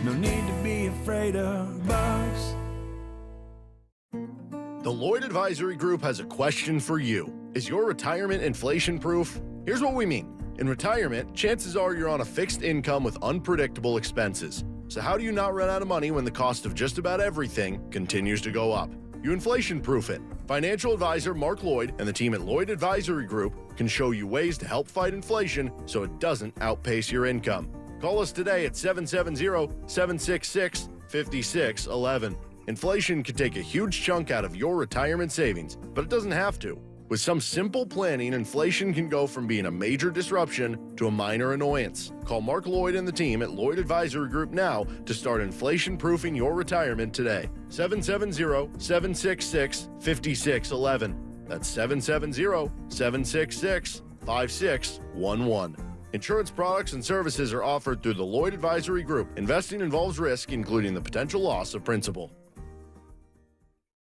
no need to be afraid of bugs. The Lloyd Advisory Group has a question for you. Is your retirement inflation-proof? Here's what we mean. In retirement, chances are you're on a fixed income with unpredictable expenses. So how do you not run out of money when the cost of just about everything continues to go up? You inflation-proof it. Financial advisor Mark Lloyd and the team at Lloyd Advisory Group can show you ways to help fight inflation so it doesn't outpace your income. Call us today at 770-766-5611. Inflation can take a huge chunk out of your retirement savings, but it doesn't have to. With some simple planning, inflation can go from being a major disruption to a minor annoyance. Call Mark Lloyd and the team at Lloyd Advisory Group now to start inflation-proofing your retirement today. 770-766-5611. That's 770-766-5611. Insurance products and services are offered through the Lloyd Advisory Group. Investing involves risk, including the potential loss of principal.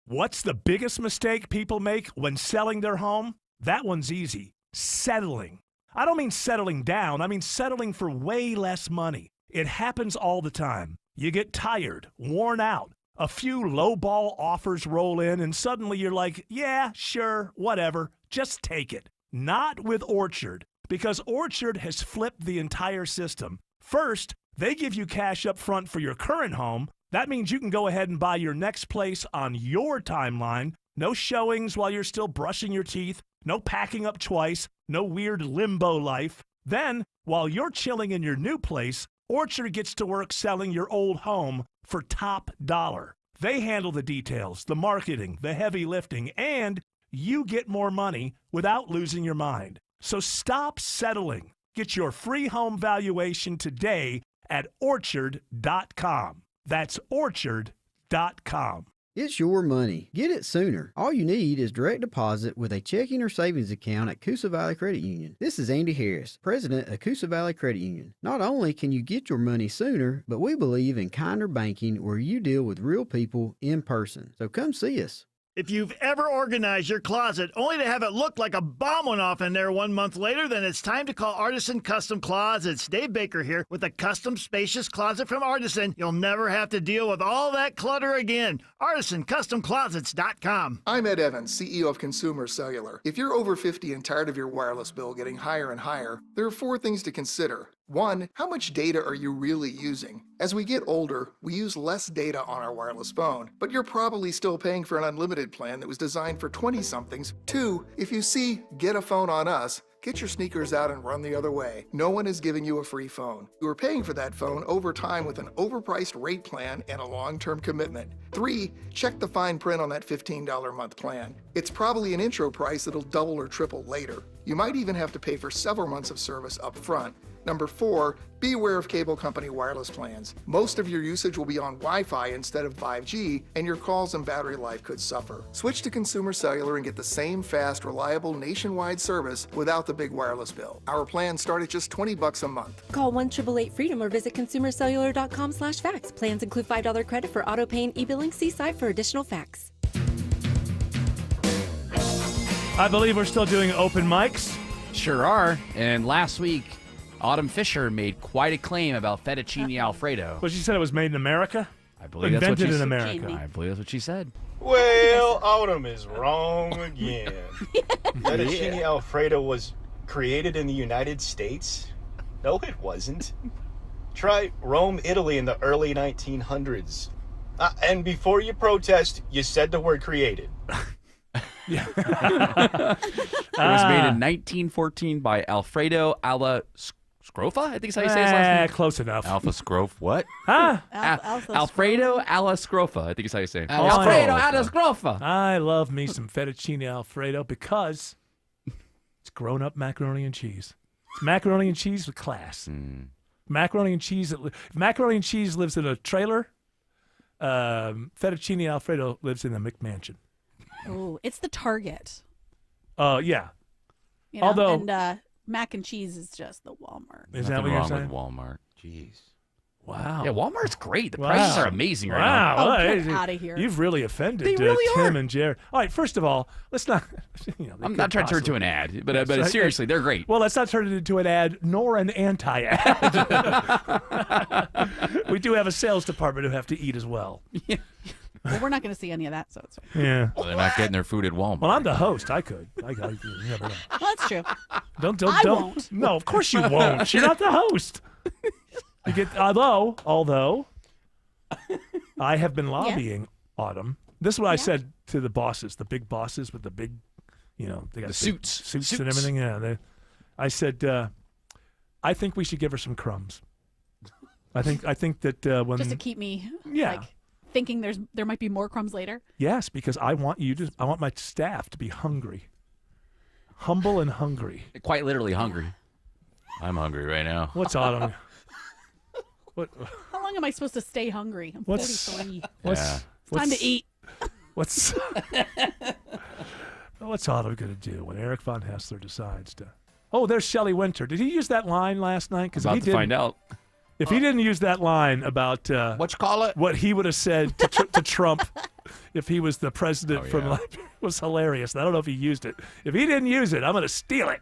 What's the biggest mistake people make when selling their home? That one's easy. Settling. I don't mean settling down. I mean settling for way less money. It happens all the time. You get tired, worn out. A few lowball offers roll in, and suddenly you're like, yeah, sure, whatever. Just take it. Not with Orchard, because Orchard has flipped the entire system. First, they give you cash up front for your current home. That means you can go ahead and buy your next place on your timeline. No showings while you're still brushing your teeth. No packing up twice. No weird limbo life. Then, while you're chilling in your new place, Orchard gets to work selling your old home for top dollar. They handle the details, the marketing, the heavy lifting, and you get more money without losing your mind. So stop settling. Get your free home valuation today at Orchard.com. That's Orchard.com. It's your money. Get it sooner. All you need is direct deposit with a checking or savings account at Coosa Valley Credit Union. This is Andy Harris, president of Coosa Valley Credit Union. Not only can you get your money sooner, but we believe in kinder banking where you deal with real people in person. So come see us. If you've ever organized your closet only to have it look like a bomb went off in there 1 month later, then it's time to call Artisan Custom Closets. Dave Baker here with a custom spacious closet from Artisan. You'll never have to deal with all that clutter again. ArtisanCustomClosets.com. I'm Ed Evans, CEO of Consumer Cellular. If you're over 50 and tired of your wireless bill getting higher and higher, there are 4 things to consider. 1, how much data are you really using? As we get older, we use less data on our wireless phone, but you're probably still paying for an unlimited plan that was designed for 20-somethings. 2, if you see Get a Phone on Us, get your sneakers out and run the other way. No one is giving you a free phone. You are paying for that phone over time with an overpriced rate plan and a long-term commitment. 3, check the fine print on that $15 a month plan. It's probably an intro price that'll double or triple later. You might even have to pay for several months of service up front. Number 4, be aware of cable company wireless plans. Most of your usage will be on Wi-Fi instead of 5G, and your calls and battery life could suffer. Switch to Consumer Cellular and get the same fast, reliable nationwide service without the big wireless bill. Our plans start at just $20 a month. Call 1-888-FREEDOM or visit consumercellular.com/facts. Plans include $5 credit for auto pay and e-billing. See site for additional facts. I believe we're still doing open mics. Sure are. And last week, Autumn Fisher made quite a claim about fettuccine Alfredo. Well, she said it was made in America? I believe that's what Invented she in said. America. I believe that's what she said. Well, Autumn is wrong again. Fettuccine Alfredo was created in the United States? No, it wasn't. Try Rome, Italy in the early 1900s. And before you protest, you said the word created. It was made in 1914 by Alfredo alla Scrofa, I think is how you say his last name. Close enough. Alpha Scrofa, what? Huh? Alfredo alla Scrofa, I think is how you say it. Alfredo alla Scrofa. I love me some fettuccine Alfredo because It's grown-up macaroni and cheese. It's macaroni and cheese with class. Macaroni and cheese. If macaroni and cheese lives in a trailer, fettuccine Alfredo lives in a McMansion. Oh, it's the Target. Yeah. You know, Although and mac and cheese is just the Walmart. Is that what you're saying? With Walmart. Jeez. Wow. Yeah, Walmart's great. The prices are amazing right wow. now. Well, Get out of here. You've really offended They really Tim are. and Jared. All right, first of all, let's not. I'm not trying to turn it into an ad, but seriously, they're great. Well, let's not turn it into an ad nor an anti-ad. We do have a sales department who have to eat as well. Well, we're not going to see any of that, so it's fine. Yeah. Well, they're not getting their food at Walmart. Well, I'm the host. I could. You never know. Well, that's true. Don't. I won't. No, of course you won't. You're not the host. You get although I have been lobbying Autumn. This is what I said to the bosses, the big bosses with the big, they got The big suits and everything. Yeah, I said I think we should give her some crumbs. I think that when Just to keep me Yeah. thinking there might be more crumbs later. Yes, because I want my staff to be hungry, humble and hungry. Quite literally hungry. I'm hungry right now. What's Autumn? What? How long am I supposed to stay hungry? I'm What's 43. What's Time to eat. What's Autumn going to do when Eric Von Hessler decides to? Oh, there's Shelley Winter. Did he use that line last night? Because About to find out. If he didn't use that line about what you call it, what he would have said to Trump if he was the president from Liberia was hilarious. I don't know if he used it. If he didn't use it, I'm going to steal it.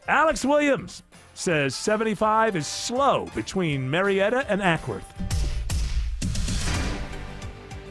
Alex Williams says 75 is slow between Marietta and Ackworth.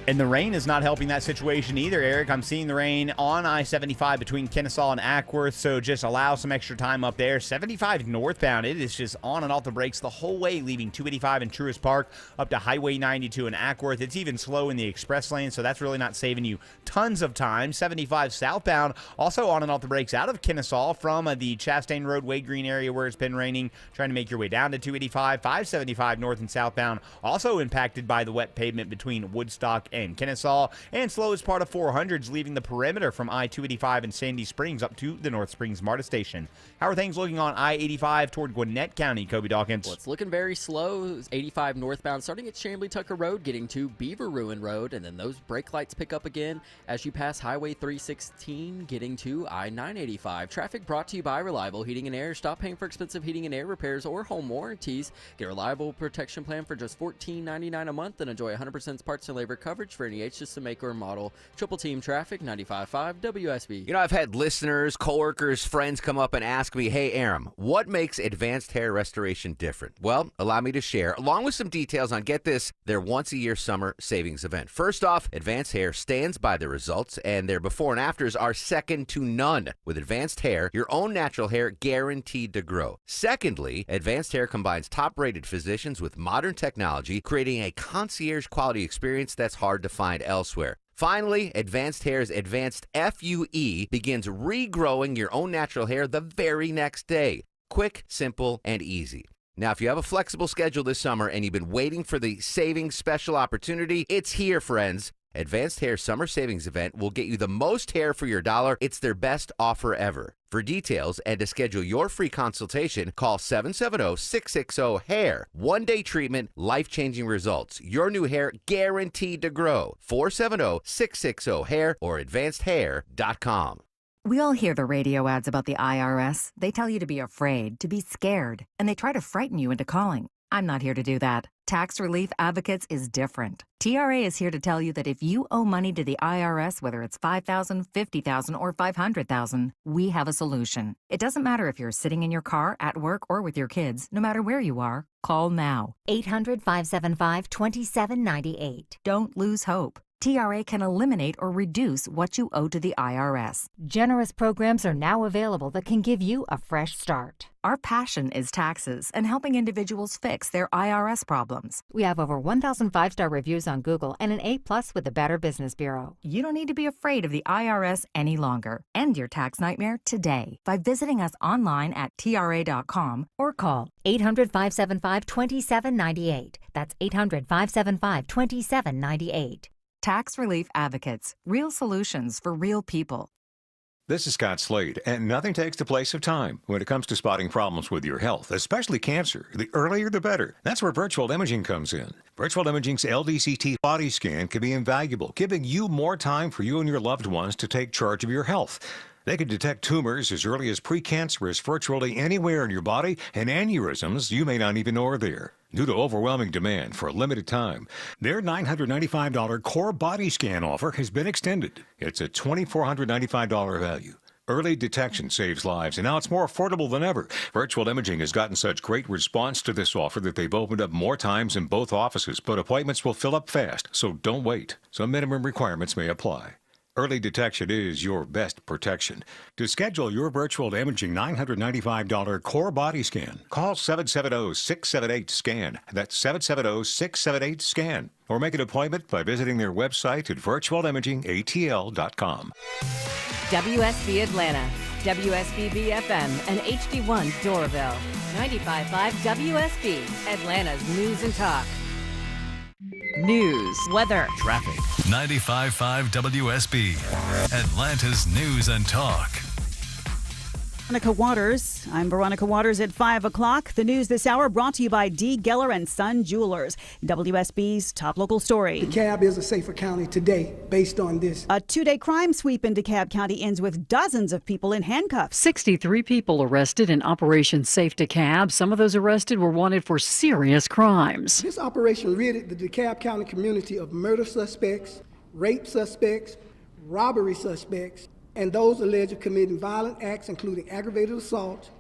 And the rain is not helping that situation either, Eric. I'm seeing the rain on I-75 between Kennesaw and Ackworth, so just allow some extra time up there. 75 northbound, it is just on and off the brakes the whole way, leaving 285 in Truist Park up to Highway 92 in Ackworth. It's even slow in the express lane, so that's really not saving you tons of time. 75 southbound, also on and off the brakes out of Kennesaw from the Chastain Road, Wade Green area where it's been raining, trying to make your way down to 285. 575 north and southbound, also impacted by the wet pavement between Woodstock and Kennesaw, and slow as part of 400s, leaving the perimeter from I-285 and Sandy Springs up to the North Springs MARTA station. How are things looking on I-85 toward Gwinnett County, Kobe Dawkins? Well, it's looking very slow. 85 northbound starting at Chamblee Tucker Road, getting to Beaver Ruin Road, and then those brake lights pick up again as you pass Highway 316, getting to I-985. Traffic brought to you by Reliable Heating and Air. Stop paying for expensive heating and air repairs or home warranties. Get a reliable protection plan for just $14.99 a month and enjoy 100% parts and labor coverage for any system maker or model. Triple Team Traffic, 95.5 WSB. You know, I've had listeners, coworkers, friends come up and ask me, hey, Aram, what makes Advanced Hair Restoration different? Well, allow me to share, along with some details on, get this, their once-a-year summer savings event. First off, Advanced Hair stands by their results, and their before and afters are second to none. With Advanced Hair, your own natural hair guaranteed to grow. Secondly, Advanced Hair combines top-rated physicians with modern technology, creating a concierge-quality experience that's hard to find elsewhere. Finally, Advanced Hair's Advanced FUE begins regrowing your own natural hair the very next day. Quick, simple, and easy. Now, if you have a flexible schedule this summer and you've been waiting for the savings special opportunity, it's here, friends. Advanced Hair Summer Savings Event will get you the most hair for your dollar. It's their best offer ever. For details and to schedule your free consultation, call 770-660-HAIR. One-day treatment, life-changing results. Your new hair guaranteed to grow. 470-660-HAIR or advancedhair.com. We all hear the radio ads about the IRS. They tell you to be afraid, to be scared, and they try to frighten you into calling. I'm not here to do that. Tax Relief Advocates is different. TRA is here to tell you that if you owe money to the IRS, whether it's $5,000, $50,000, or $500,000, we have a solution. It doesn't matter if you're sitting in your car, at work, or with your kids. No matter where you are, call now. 800-575-2798. Don't lose hope. TRA can eliminate or reduce what you owe to the IRS. Generous programs are now available that can give you a fresh start. Our passion is taxes and helping individuals fix their IRS problems. We have over 1,000 5-star reviews on Google and an A+ with the Better Business Bureau. You don't need to be afraid of the IRS any longer. End your tax nightmare today by visiting us online at TRA.com or call 800-575-2798. That's 800-575-2798. Tax Relief Advocates. Real solutions for real people. This is Scott Slade, and nothing takes the place of time when it comes to spotting problems with your health, especially cancer. The earlier the better. That's where virtual imaging comes in. Virtual imaging's LDCT body scan can be invaluable, giving you more time for you and your loved ones to take charge of your health. They can detect tumors as early as precancerous virtually anywhere in your body, and aneurysms you may not even know are there. Due to overwhelming demand for a limited time, their $995 core body scan offer has been extended. It's a $2,495 value. Early detection saves lives, and now it's more affordable than ever. Virtual Imaging has gotten such great response to this offer that they've opened up more times in both offices, but appointments will fill up fast, so don't wait. Some minimum requirements may apply. Early detection is your best protection. To schedule your virtual imaging $995 core body scan, call 770-678-SCAN. That's 770-678-SCAN. Or make an appointment by visiting their website at virtualimagingatl.com. WSB Atlanta, WSB BFM, and HD1 Doraville. 95.5 WSB, Atlanta's News and Talk. News, weather, Traffic. 95.5 WSB, Atlanta's News and Talk. Veronica Waters. I'm Veronica Waters at 5 o'clock. The news this hour brought to you by D. Geller and Son Jewelers. WSB's top local story. DeKalb is a safer county today based on this. A two-day crime sweep in DeKalb County ends with dozens of people in handcuffs. 63 people arrested in Operation Safe DeKalb. Some of those arrested were wanted for serious crimes. This operation ridded the DeKalb County community of murder suspects, rape suspects, robbery suspects, and those alleged of committing violent acts, including aggravated assault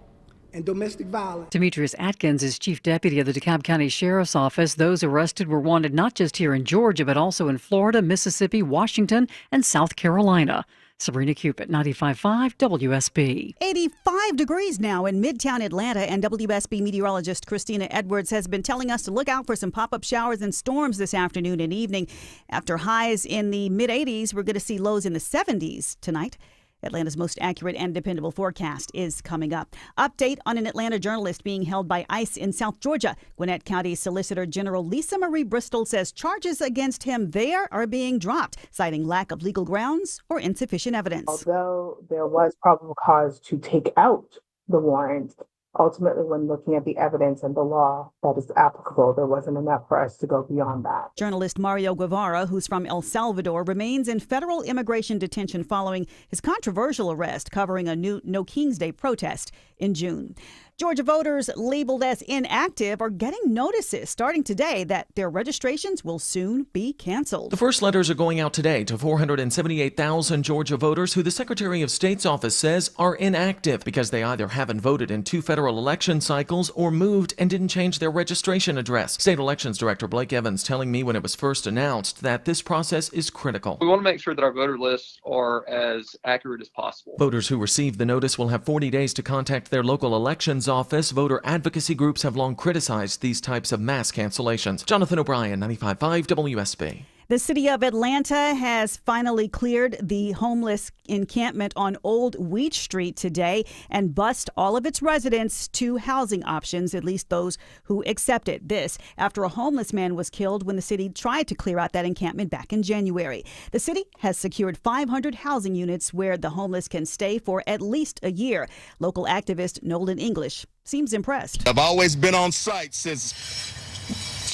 and domestic violence. Demetrius Atkins is chief deputy of the DeKalb County Sheriff's Office. Those arrested were wanted not just here in Georgia, but also in Florida, Mississippi, Washington, and South Carolina. Sabrina Cupid, 95.5 WSB. 85 degrees now in Midtown Atlanta, and WSB meteorologist Christina Edwards has been telling us to look out for some pop-up showers and storms this afternoon and evening. After highs in the mid-80s, we're going to see lows in the 70s tonight. Atlanta's most accurate and dependable forecast is coming up. Update on an Atlanta journalist being held by ICE in South Georgia. Gwinnett County Solicitor General Lisa Marie Bristol says charges against him there are being dropped, citing lack of legal grounds or insufficient evidence. Although there was probable cause to take out the warrant, ultimately, when looking at the evidence and the law that is applicable, there wasn't enough for us to go beyond that. Journalist Mario Guevara, who's from El Salvador, remains in federal immigration detention following his controversial arrest covering a new No King's Day protest in June. Georgia voters labeled as inactive are getting notices starting today that their registrations will soon be canceled. The first letters are going out today to 478,000 Georgia voters who the Secretary of State's office says are inactive because they either haven't voted in 2 federal election cycles or moved and didn't change their registration address. State Elections Director Blake Evans telling me when it was first announced that this process is critical. We want to make sure that our voter lists are as accurate as possible. Voters who receive the notice will have 40 days to contact their local elections office. Voter advocacy groups have long criticized these types of mass cancellations. Jonathan O'Brien, 95.5 WSB. The city of Atlanta has finally cleared the homeless encampment on Old Wheat Street today and bused all of its residents to housing options, at least those who accepted. This after a homeless man was killed when the city tried to clear out that encampment back in January. The city has secured 500 housing units where the homeless can stay for at least a year. Local activist Nolan English seems impressed. I've always been on site since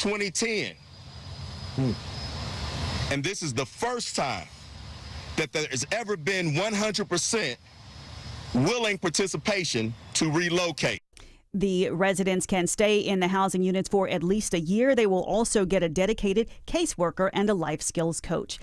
2010. And this is the first time that there has ever been 100% willing participation to relocate. The residents can stay in the housing units for at least a year. They will also get a dedicated caseworker and a life skills coach.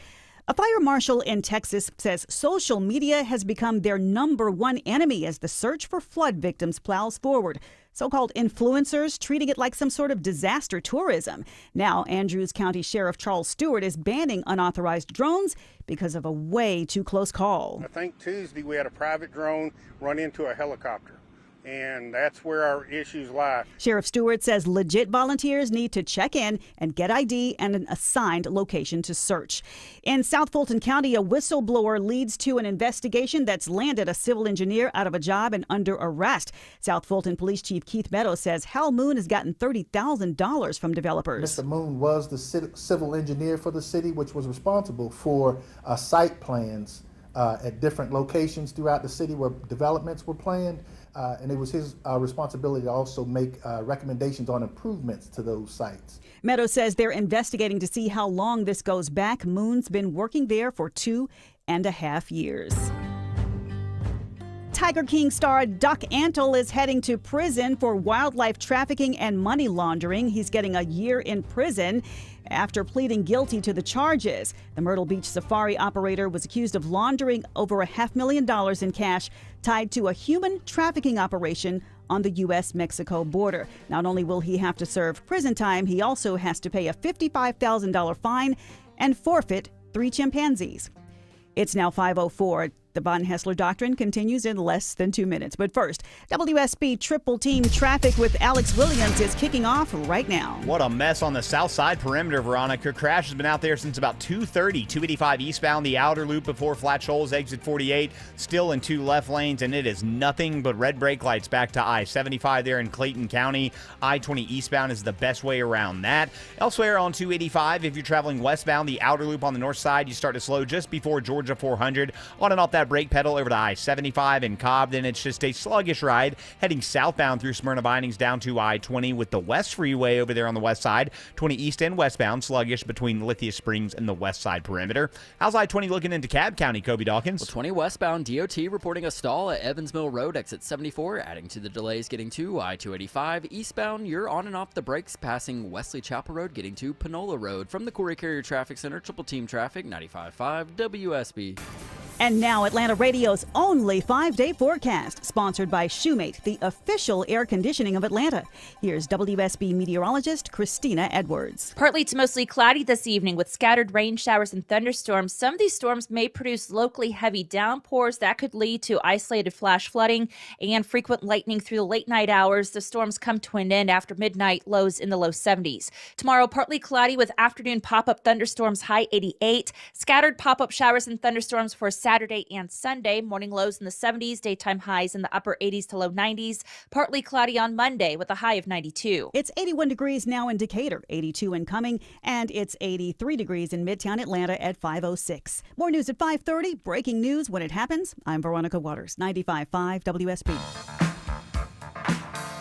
A fire marshal in Texas says social media has become their #1 enemy as the search for flood victims plows forward. So-called influencers treating it like some sort of disaster tourism. Now, Andrews County Sheriff Charles Stewart is banning unauthorized drones because of a way too close call. I think Tuesday we had a private drone run into a helicopter. And that's where our issues lie. Sheriff Stewart says legit volunteers need to check in and get ID and an assigned location to search. In South Fulton County, a whistleblower leads to an investigation that's landed a civil engineer out of a job and under arrest. South Fulton Police Chief Keith Meadows says Hal Moon has gotten $30,000 from developers. Mr. Moon was the civil engineer for the city, which was responsible for site plans at different locations throughout the city where developments were planned. And it was his responsibility to also make recommendations on improvements to those sites. Meadows says they're investigating to see how long this goes back. Moon's been working there for 2.5 years. Tiger King star Duck Antle is heading to prison for wildlife trafficking and money laundering. He's getting a year in prison after pleading guilty to the charges. The Myrtle Beach safari operator was accused of laundering over $500,000 in cash tied to a human trafficking operation on the U.S.-Mexico border. Not only will he have to serve prison time, he also has to pay a $55,000 fine and forfeit 3 chimpanzees. It's now 5:04. The Von Hessler Doctrine continues in less than 2 minutes. But first, WSB Triple Team Traffic with Alex Williams is kicking off right now. What a mess on the south side perimeter, Veronica. Crash has been out there since about 2:30. 285 eastbound, the outer loop before Flat Shoals, exit 48. Still in 2 left lanes, and it is nothing but red brake lights back to I-75 there in Clayton County. I-20 eastbound is the best way around that. Elsewhere on 285, if you're traveling westbound, the outer loop on the north side, you start to slow just before Georgia 400. On and off that brake pedal over to I-75 in Cobb. Then it's just a sluggish ride heading southbound through Smyrna Bindings down to I-20 with the West Freeway over there on the west side. 20 east and westbound, sluggish between Lithia Springs and the west side perimeter. How's I-20 looking into Cobb County, Kobe Dawkins? Well, 20 westbound, DOT reporting a stall at Evans Mill Road, exit 74, adding to the delays getting to I-285. Eastbound, you're on and off the brakes passing Wesley Chapel Road, getting to Panola Road. From the Corey Carrier Traffic Center, Triple Team Traffic, 95.5 WSB. And now Atlanta Radio's only 5-day forecast, sponsored by Shoemate, the official air conditioning of Atlanta. Here's WSB meteorologist Christina Edwards. Partly to mostly cloudy this evening with scattered rain showers and thunderstorms. Some of these storms may produce locally heavy downpours that could lead to isolated flash flooding and frequent lightning through the late night hours. The storms come to an end after midnight, lows in the low 70s. Tomorrow, partly cloudy with afternoon pop-up thunderstorms, high 88. Scattered pop-up showers and thunderstorms for Saturday and Sunday, morning lows in the 70s, daytime highs in the upper 80s to low 90s. Partly cloudy on Monday with a high of 92. It's 81 degrees now in Decatur, 82 in Cumming, and it's 83 degrees in Midtown Atlanta at 5:06. More news at 5:30. Breaking news when it happens. I'm Veronica Waters, 95.5 WSB.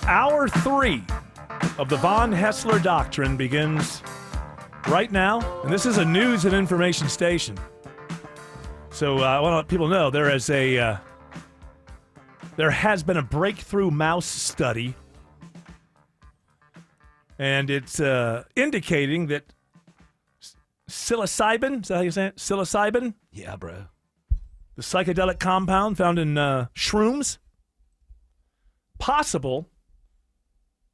Hour 3 of the Von Hessler Doctrine begins right now, and this is a news and information station. So I want to let people know there has been a breakthrough mouse study, and it's indicating that psilocybin, is that how you say it? Psilocybin? Yeah, bro. The psychedelic compound found in shrooms, possible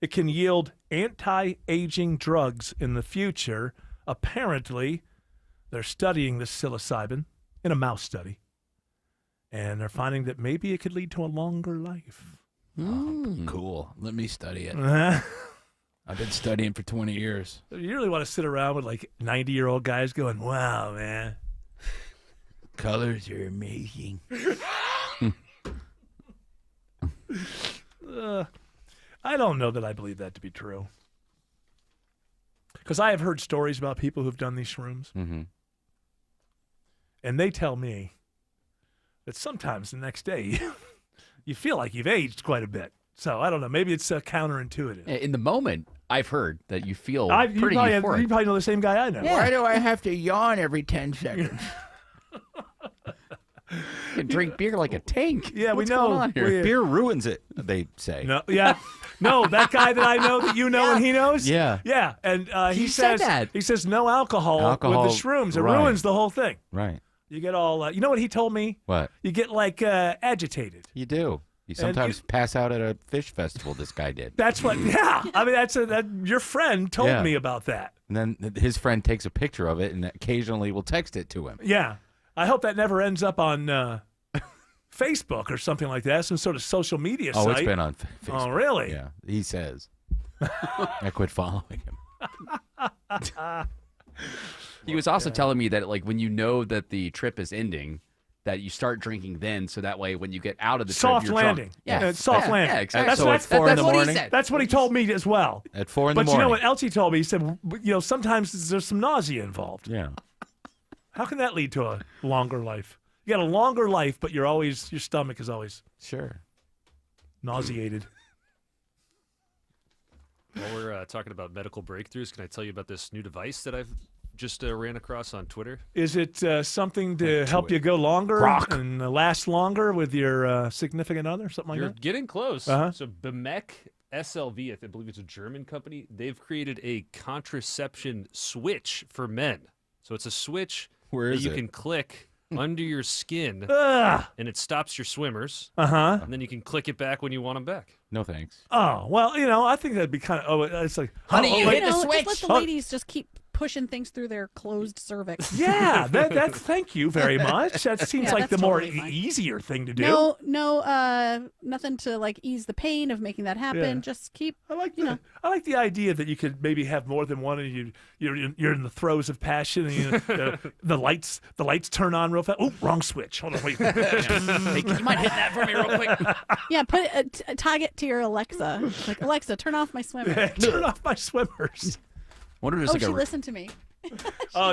it can yield anti-aging drugs in the future. Apparently, they're studying this psilocybin in a mouse study, and they're finding that maybe it could lead to a longer life. Cool. Let me study it. I've been studying for 20 years. You really want to sit around with like 90-year-old guys going, wow, man. Colors are amazing. I don't know that I believe that to be true. Because I have heard stories about people who've done these shrooms. Mm-hmm. And they tell me that sometimes the next day you feel like you've aged quite a bit. So I don't know. Maybe it's counterintuitive. In the moment, I've heard that you feel you pretty euphoric. You probably know the same guy I know. Yeah. Why do I have to yawn every 10 seconds? You can drink beer like a tank. Yeah, What's we know. going on here? Beer ruins it, they say. No, yeah. No, that guy that I know that you know and he knows? Yeah. Yeah, and He says said that. He says no alcohol with the shrooms. It right. ruins the whole thing. Right. You get all, you know what he told me? What? You get like agitated. You do. You sometimes pass out at a fish festival, this guy did. That's what, yeah. I mean, your friend told me about that. And then his friend takes a picture of it and occasionally will text it to him. Yeah. I hope that never ends up on Facebook or something like that, some sort of social media site. Oh, it's been on Facebook. Oh, really? Yeah, he says. I quit following him. He was also telling me that, like, when you know that the trip is ending, that you start drinking then, so that way when you get out of the soft trip, you're landing. drunk. Yeah, soft landing. Yeah, exactly. So at 4 in the morning? That's what he told me as well. At 4 in the morning. But morning. you know what else he told me? He said, sometimes there's some nausea involved. Yeah. How can that lead to a longer life? You got a longer life, but your stomach is always nauseated. While we're talking about medical breakthroughs, can I tell you about this new device that I've just ran across on Twitter? Is it something to help you go longer and last longer with your significant other, something like You're that? getting close. Uh-huh. So Bemec SLV, I believe it's a German company. They've created a contraception switch for men. So it's a switch that you can click under your skin, and it stops your swimmers. Uh-huh. And then you can click it back when you want them back. No thanks. Oh, well, I think that'd be kind of, it's like, Honey, you hit the switch. Just let the ladies just keep pushing things through their closed cervix. Yeah, that's thank you very much. That seems like the more totally fine. easier thing to do. No, nothing to like ease the pain of making that happen. Yeah. Just keep. I like the idea that you could maybe have more than one, and you're in the throes of passion, and the lights turn on real fast. Oh, wrong switch. Hold on, wait. Hey, you might hit that for me real quick. Yeah, tag it to your Alexa. Like, Alexa, turn off my swimmer. Yeah, turn off my swimmers. She listened to me. Oh,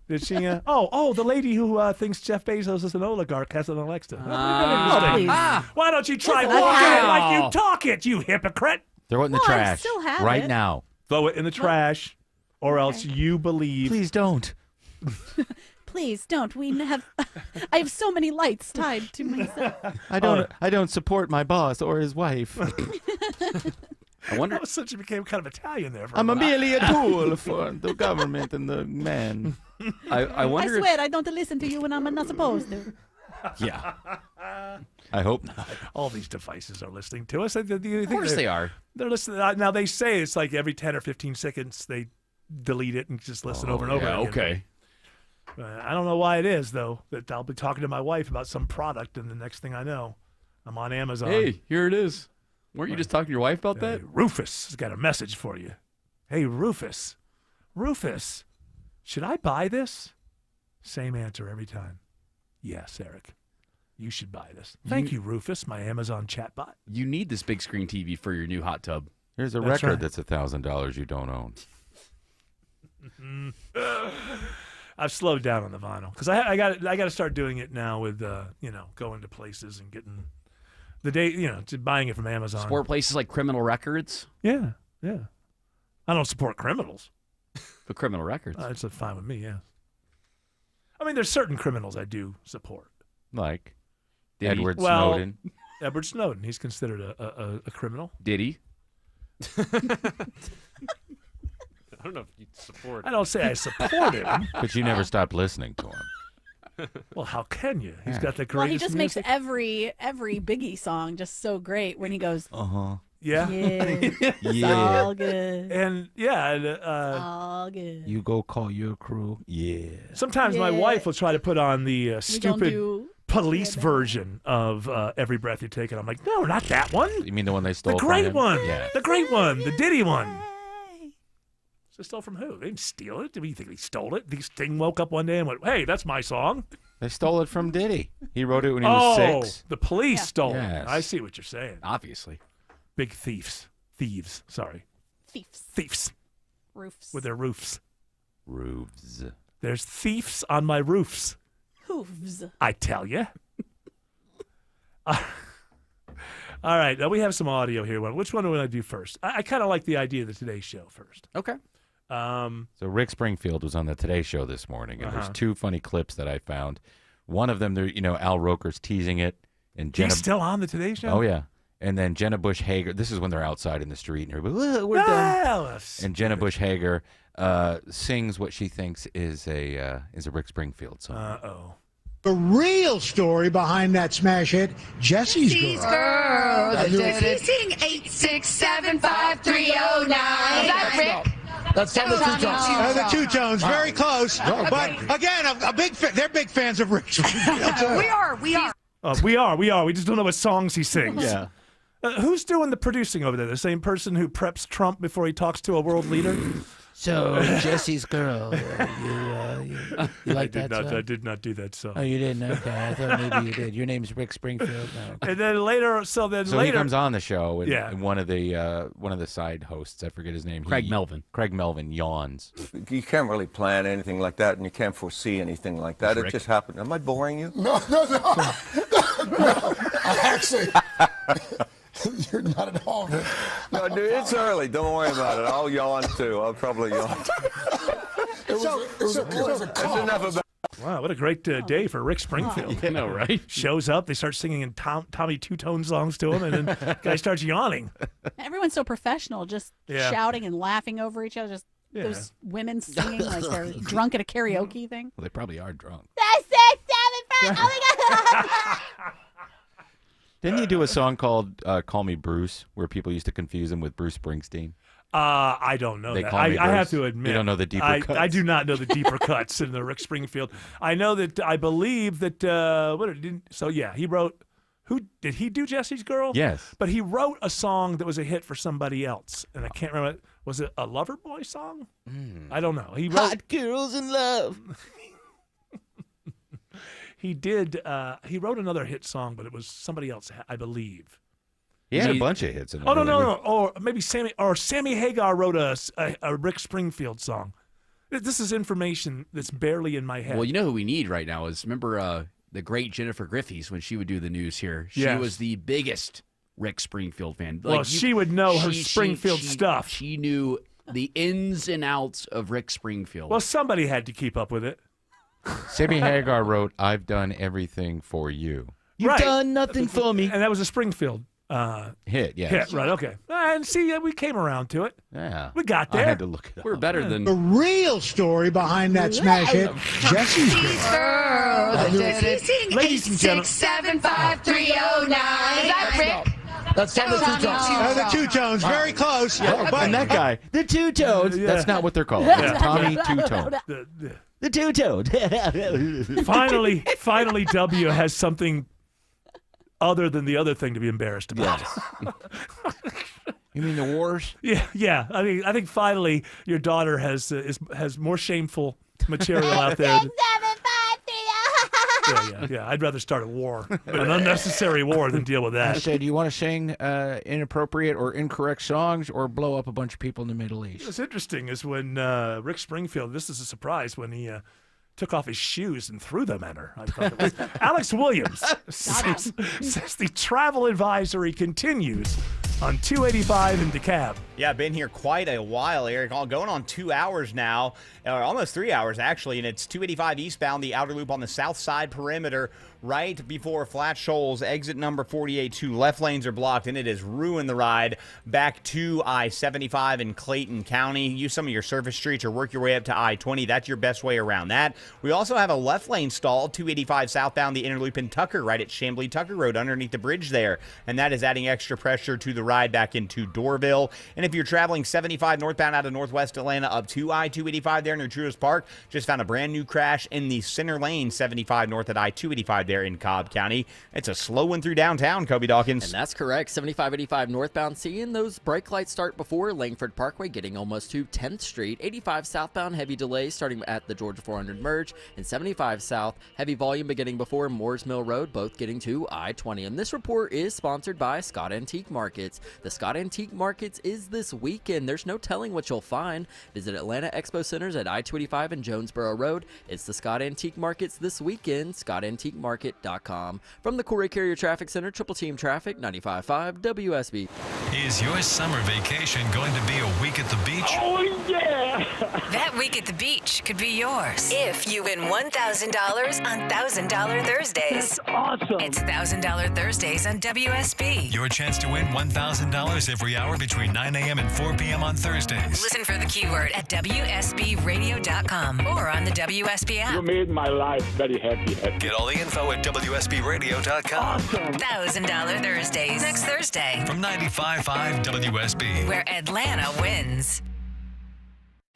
did she? The lady who thinks Jeff Bezos is an oligarch has an Alexa. please. Why don't you try Listen, walking it wow. like you talk it, you hypocrite? Throw it in the Well, I trash still have right it. now. Throw it in the trash, or else you believe. Please don't. Please don't. I have so many lights tied to myself. I don't support my boss or his wife. I wonder. Since you became kind of Italian there. For I'm a merely a tool for the government and the man. I wonder. I swear I don't listen to you when I'm not supposed to. Yeah. I hope not. All these devices are listening to us. Of course they are. They're listening. Now they say it's like every 10 or 15 seconds they delete it and just listen over and over again. Okay. I don't know why it is, though, that I'll be talking to my wife about some product, and the next thing I know, I'm on Amazon. Hey, here it is. Weren't you just talking to your wife about that? Rufus has got a message for you. Hey, Rufus, should I buy this? Same answer every time. Yes, Eric. You should buy this. Thank you, Rufus, my Amazon chatbot. You need this big screen TV for your new hot tub. Here's a That's record right. that's $1,000 you don't own. I've slowed down on the vinyl because I got to start doing it now with going to places and getting the day to buying it from Amazon. Support places like Criminal Records. Yeah. I don't support criminals. But Criminal Records. It's fine with me. Yeah. I mean, there's certain criminals I do support. Like Did he? Edward Well, Snowden. Edward Snowden. He's considered a criminal. Did he? I don't know if you support. I don't say I support him. But you never stopped listening to him. Well, how can you? He's got the greatest Well, he just makes music. every Biggie song just so great when he goes. Uh-huh. Yeah. It's all good. And all good. You go call your crew. Yeah. sometimes my Yeah. wife will try to put on the We gonna stupid do police version of Every Breath You Take. And I'm like, no, not that one. You mean the one they stole The from great him? one. Yeah. The great one. The Diddy one. So stole from who? They didn't steal it. Do you think he stole it? This thing woke up one day and went, hey, that's my song. They stole it from Diddy. He wrote it when he was 6. The police stole Yes. it. I see what you're saying. Obviously. Big thieves. Sorry. Thieves. Roofs. With their roofs. Roofs. There's thieves on my roofs. Hooves. I tell you. All right. Now we have some audio here. Which one do I do first? I kind of like the idea of the Today Show first. Okay. So Rick Springfield was on the Today Show this morning, and there's 2 funny clips that I found. One of them, Al Roker's teasing it, and Jenna. He's still on the Today Show? Oh yeah, and then Jenna Bush Hager. This is when they're outside in the street, and everybody, we're done. And Jenna Bush Hager sings what she thinks is a Rick Springfield song. Uh-oh. The real story behind that smash hit, Jesse's Girl. Does he sing 8675309? Is that Rick? That's the two-tones. The two-tones, very close. But again, they're big fans of Rick. We are. We are. We just don't know what songs he sings. Yeah. Who's doing the producing over there? The same person who preps Trump before he talks to a world leader? So Jesse's Girl, you like that song? I did not do that song. Oh, you didn't? Okay, I thought maybe you did. Your name's Rick Springfield. No. And then later, So later he comes on the show, and, Yeah. and one of the side hosts, I forget his name, Craig Melvin. Craig Melvin yawns. You can't really plan anything like that, and you can't foresee anything like that. Rick. It just happened. Am I boring you? No. Actually, you're not at all. No, dude, it's early. Don't worry about it. I'll yawn too. I'll probably yawn. It was a That's enough about. Wow, what a great day for Rick Springfield. I know, right? Shows up, they start singing in Tommy Two-Tone songs to him, and then the guy starts yawning. Everyone's so professional, just Yeah. shouting and laughing over each other. Just those women singing like they're drunk at a karaoke thing. Well, they probably are drunk. 6, 7, 5. Oh my God. Didn't he do a song called "Call Me Bruce," where people used to confuse him with Bruce Springsteen? I don't know They that. call me I have Bruce. to admit. You don't know the deeper cuts. I do not know the deeper cuts in the Rick Springfield. I know that I believe that he wrote. Who did he do? Jesse's Girl? Yes. But he wrote a song that was a hit for somebody else, and I can't remember. Was it a Loverboy song? I don't know. He wrote Hot Girls in Love. He did. He wrote another hit song, but it was somebody else, I believe. He had a bunch of hits. Oh no! Or maybe Sammy Hagar wrote a Rick Springfield song. This is information that's barely in my head. Well, you know who we need right now is remember the great Jennifer Griffiths when she would do the news here. She Yes. was the biggest Rick Springfield fan. Well, she would know her Springfield stuff. She knew the ins and outs of Rick Springfield. Well, somebody had to keep up with it. Sammy Hagar wrote, "I've done everything for you." You've done nothing for me. And that was a Springfield hit. Yes. hit, right? Okay. And see, we came around to it. Yeah. We got there. I had to look it up. We're better than The real story behind that smash hit, Jesse's Girl. Ladies and gentlemen. 675-309. Is that Rick? That's on the two-tones. The two-tones, very close. But And that guy, The Two-Tones. that's not what they're called. Yeah. Tommy Two-Tone. The Two-Tones. Finally, W has something other than the other thing to be embarrassed about. You mean the wars? Yeah. I think finally your daughter has more shameful material out there. Yeah. I'd rather start a war, an unnecessary war, than deal with I that. said, do you want to sing inappropriate or incorrect songs or blow up a bunch of people in the Middle East? What's interesting is when Rick Springfield, this is a surprise, when he took off his shoes and threw them at her. I thought it was. Alex Williams says the travel advisory continues on 285 in DeKalb. Yeah, been here quite a while, Eric. Going on 2 hours now, or almost 3 hours actually, and it's 285 eastbound, the outer loop on the south side perimeter, right before Flat Shoals, exit number 48. 2 left lanes are blocked, and it has ruined the ride back to I-75 in Clayton County. Use some of your surface streets or work your way up to I-20. That's your best way around that. We also have a left lane stall, 285 southbound, the inner loop in Tucker, right at Chambly Tucker Road, underneath the bridge there, and that is adding extra pressure to the ride back into Doorville. And if you're traveling 75 northbound out of northwest Atlanta up to I-285 there near Truist Park, just found a brand new crash in the center lane 75 north at I-285 there in Cobb County. It's a slow one through downtown, Kobe Dawkins. And that's correct. 75-85 northbound, seeing those brake lights start before Langford Parkway, getting almost to 10th Street. 85 southbound, heavy delays starting at the Georgia 400 merge, and 75 south, heavy volume beginning before Moores Mill Road, both getting to I-20. And this report is sponsored by Scott Antique Markets. The Scott Antique Markets is this weekend. There's no telling what you'll find. Visit Atlanta Expo Centers at I-285 and Jonesboro Road. It's the Scott Antique Markets this weekend, scottantiquemarket.com. From the Corey Carrier Traffic Center, Triple Team Traffic, 95.5 WSB. Is your summer vacation going to be a week at the beach? Oh, yeah. That week at the beach could be yours if you win $1,000 on $1,000 Thursdays. That's awesome. It's $1,000 Thursdays on WSB. Your chance to win $1,000 every hour between 9 a.m. and 4 p.m. on Thursdays. Listen for the keyword at WSBradio.com or on the WSB app. You made my life very happy. Get all the info at WSBradio.com. Awesome. $1,000 Thursdays next Thursday From 95.5 WSB. where Atlanta wins.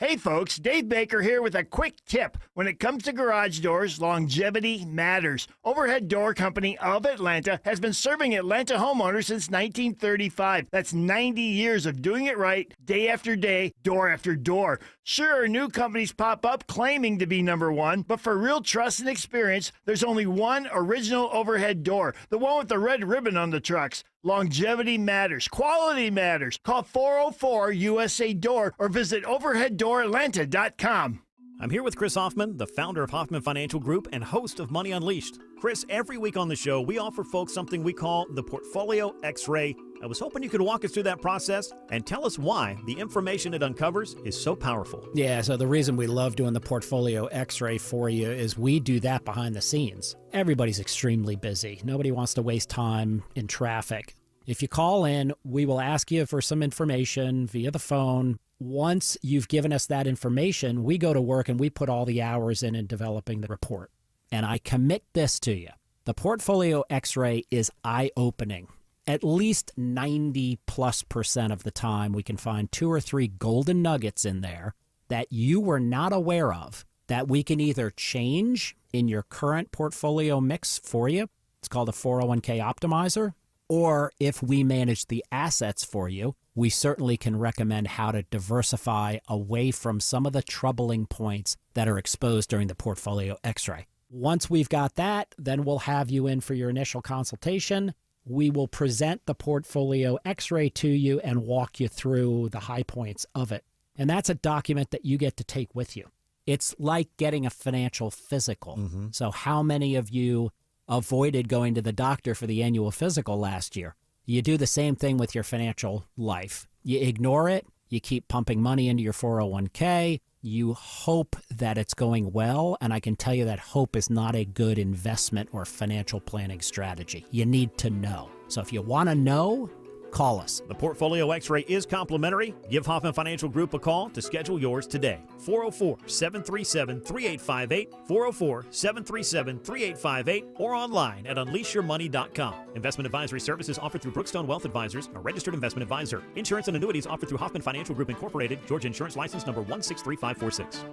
Hey folks, Dave Baker here with a quick tip. When it comes to garage doors, longevity matters. Overhead Door Company of Atlanta has been serving Atlanta homeowners since 1935. That's 90 years of doing it right, day after day, door after door. Sure, new companies pop up claiming to be number one, but for real trust and experience, there's only one original overhead door, the one with the red ribbon on the trucks. Longevity matters. Quality matters. Call 404 USA Door or visit overheaddooratlanta.com. I'm here with Chris Hoffman, the founder of Hoffman Financial Group and host of Money Unleashed. Chris, every week on the show, we offer folks something we call the Portfolio X-Ray. I was hoping you could walk us through that process and tell us why the information it uncovers is so powerful. Yeah, so the reason we love doing the Portfolio X-Ray for you is we do that behind the scenes. Everybody's extremely busy. Nobody wants to waste time in traffic. If you call in, we will ask you for some information via the phone. Once you've given us that information, we go to work and we put all the hours in developing the report. And I commit this to you. The Portfolio X-Ray is eye-opening. At least 90+% of the time, we can find 2 or 3 golden nuggets in there that you were not aware of that we can either change in your current portfolio mix for you. It's called a 401k optimizer. Or if we manage the assets for you, we certainly can recommend how to diversify away from some of the troubling points that are exposed during the Portfolio X-ray. Once we've got that, then we'll have you in for your initial consultation. We will present the Portfolio X-ray to you and walk you through the high points of it. And that's a document that you get to take with you. It's like getting a financial physical. Mm-hmm. So how many of you avoided going to the doctor for the annual physical last year? You do the same thing with your financial life. You ignore it. You keep pumping money into your 401k. You hope that it's going well, and I can tell you that hope is not a good investment or financial planning strategy. You need to know. So if you want to know, call us. The Portfolio X-Ray is complimentary. Give Hoffman Financial Group a call to schedule yours today. 404-737-3858, 404-737-3858, or online at unleashyourmoney.com. Investment advisory services offered through Brookstone Wealth Advisors, a registered investment advisor. Insurance and annuities offered through Hoffman Financial Group Incorporated, Georgia Insurance License number 163546.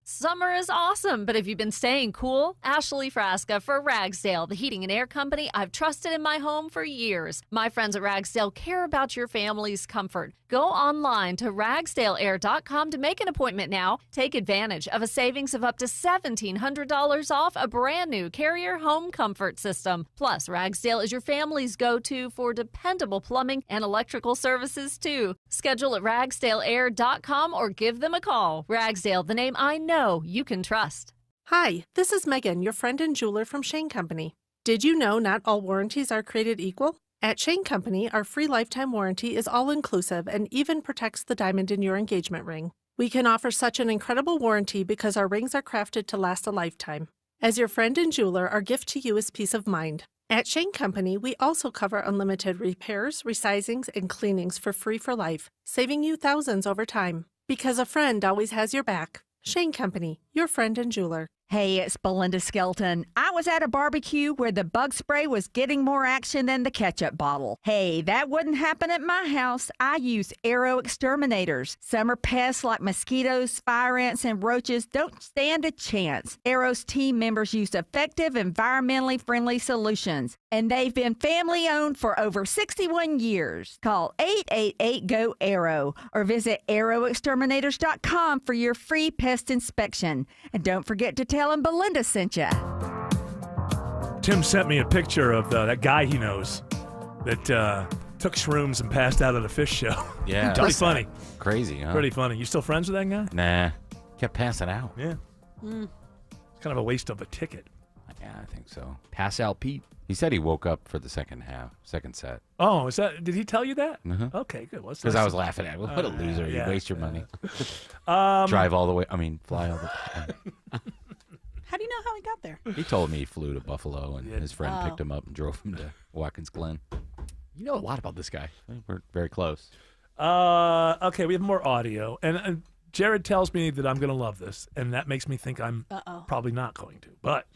Summer is awesome, but have you been staying cool? Ashley Frasca for Ragsdale, the heating and air company I've trusted in my home for years. My friends at Ragsdale care about your family's comfort. Go online to ragsdaleair.com to make an appointment now. Take advantage of a savings of up to $1,700 off a brand new Carrier home comfort system. Plus, Ragsdale is your family's go-to for dependable plumbing and electrical services, too. Schedule at ragsdaleair.com or give them a call. Ragsdale, the name I know you can trust. Hi, this is Megan, your friend and jeweler from Shane Company. Did you know not all warranties are created equal? At Shane Company, our free lifetime warranty is all-inclusive and even protects the diamond in your engagement ring. We can offer such an incredible warranty because our rings are crafted to last a lifetime. As your friend and jeweler, our gift to you is peace of mind. At Shane Company, we also cover unlimited repairs, resizings, and cleanings for free for life, saving you thousands over time. Because a friend always has your back. Shane Company, your friend and jeweler. Hey, it's Belinda Skelton. I was at a barbecue where the bug spray was getting more action than the ketchup bottle. Hey, that wouldn't happen at my house. I use Arrow exterminators. Summer pests like mosquitoes, fire ants, and roaches don't stand a chance. Arrow's team members use effective, environmentally friendly solutions, and they've been family-owned for over 61 years. Call 888-GO-ARROW or visit arrowexterminators.com for your free pest inspection. And don't forget to tell him Belinda sent you. Tim sent me a picture of that guy he knows that took shrooms and passed out at a fish show. Yeah. Pretty funny. Crazy, huh? Pretty funny. You still friends with that guy? Nah. Kept passing out. Yeah. It's kind of a waste of a ticket. Yeah, I think so. Pass out Pete. He said he woke up for the second set. Oh, is that? Did he tell you that? Mm-hmm. Okay, good. Because I was laughing at him. What a loser. Yeah, you waste your money. Fly all the way the way. How do you know how he got there? He told me he flew to Buffalo and his friend picked him up and drove him to Watkins Glen. You know a lot about this guy. We're very close. Okay, we have more audio. And Jared tells me that I'm going to love this, and that makes me think I'm probably not going to. But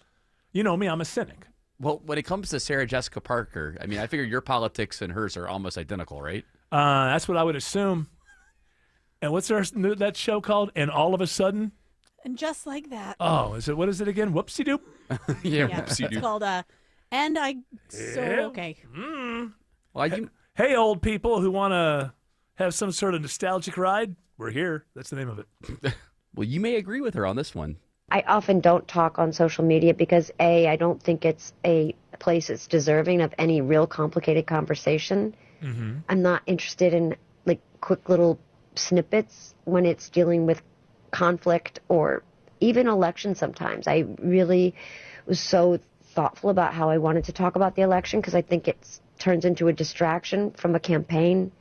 you know me, I'm a cynic. Well, when it comes to Sarah Jessica Parker, I mean, I figure your politics and hers are almost identical, right? That's what I would assume. And what's that show called? And all of a sudden? And just like that. Oh, what is it again? Whoopsie doop? It's called And I okay. Well, hey, old people who want to have some sort of nostalgic ride, we're here. That's the name of it. Well, you may agree with her on this one. I often don't talk on social media because I don't think it's a place that's deserving of any real complicated conversation. Mm-hmm. I'm not interested in like quick little snippets when it's dealing with conflict or even election sometimes. I really was so thoughtful about how I wanted to talk about the election because I think it turns into a distraction from a campaign.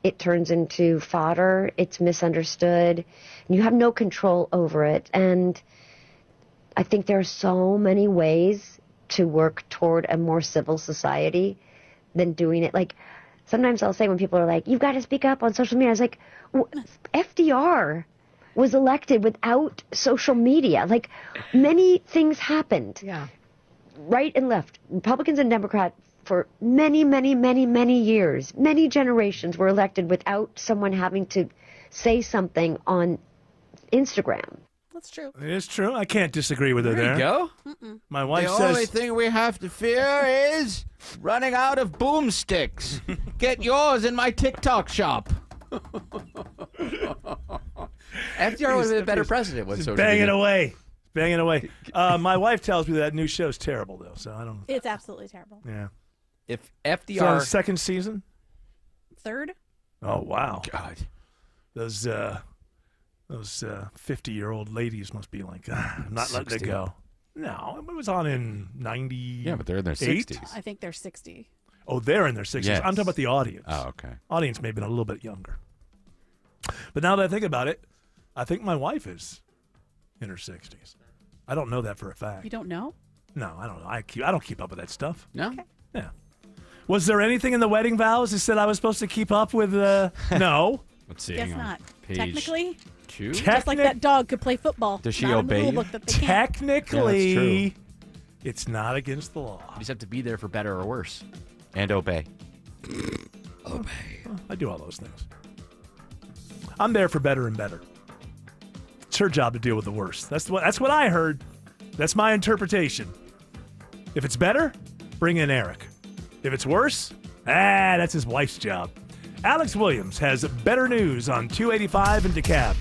It turns into fodder. It's misunderstood. And you have no control over it. And I think there are so many ways to work toward a more civil society than doing it. Like, sometimes I'll say when people are like, you've got to speak up on social media. I was like, FDR was elected without social media. Like, many things happened. Yeah. Right and left, Republicans and Democrats, for many, many, many, many years, many generations were elected without someone having to say something on Instagram. That's true. It is true. I can't disagree with her There you go. My wife The says... only thing we have to fear is running out of boomsticks. Get yours in my TikTok shop. FDR would have been a better president with social banging media. away. Banging away. My wife tells me that new show's terrible, though, so I don't... It's absolutely terrible. Yeah. If It's on FDR... the second season? Third? Oh, wow. God. Those 50-year-old ladies must be like, I'm not letting it 60. go. No, it was on in 90. Yeah, but they're in their 60s. I think they're 60. Oh, they're in their 60s. Yes. I'm talking about the audience. Oh, okay. Audience may have been a little bit younger. But now that I think about it, I think my wife is in her 60s. I don't know that for a fact. You don't know? No, I don't know. I don't keep up with that stuff. No? Okay. Yeah. Was there anything in the wedding vows that said I was supposed to keep up with? No. Let's see. Guess hang on. not. Page Technically, 2? just like that dog could play football. Does she Not in the obey rule you? book that they can't. Technically, it's not against the law. You just have to be there for better or worse. And obey. I do all those things. I'm there for better and better. It's her job to deal with the worst. That's what I heard. That's my interpretation. If it's better, bring in Eric. If it's worse, that's his wife's job. Alex Williams has better news on 285 and DeKalb.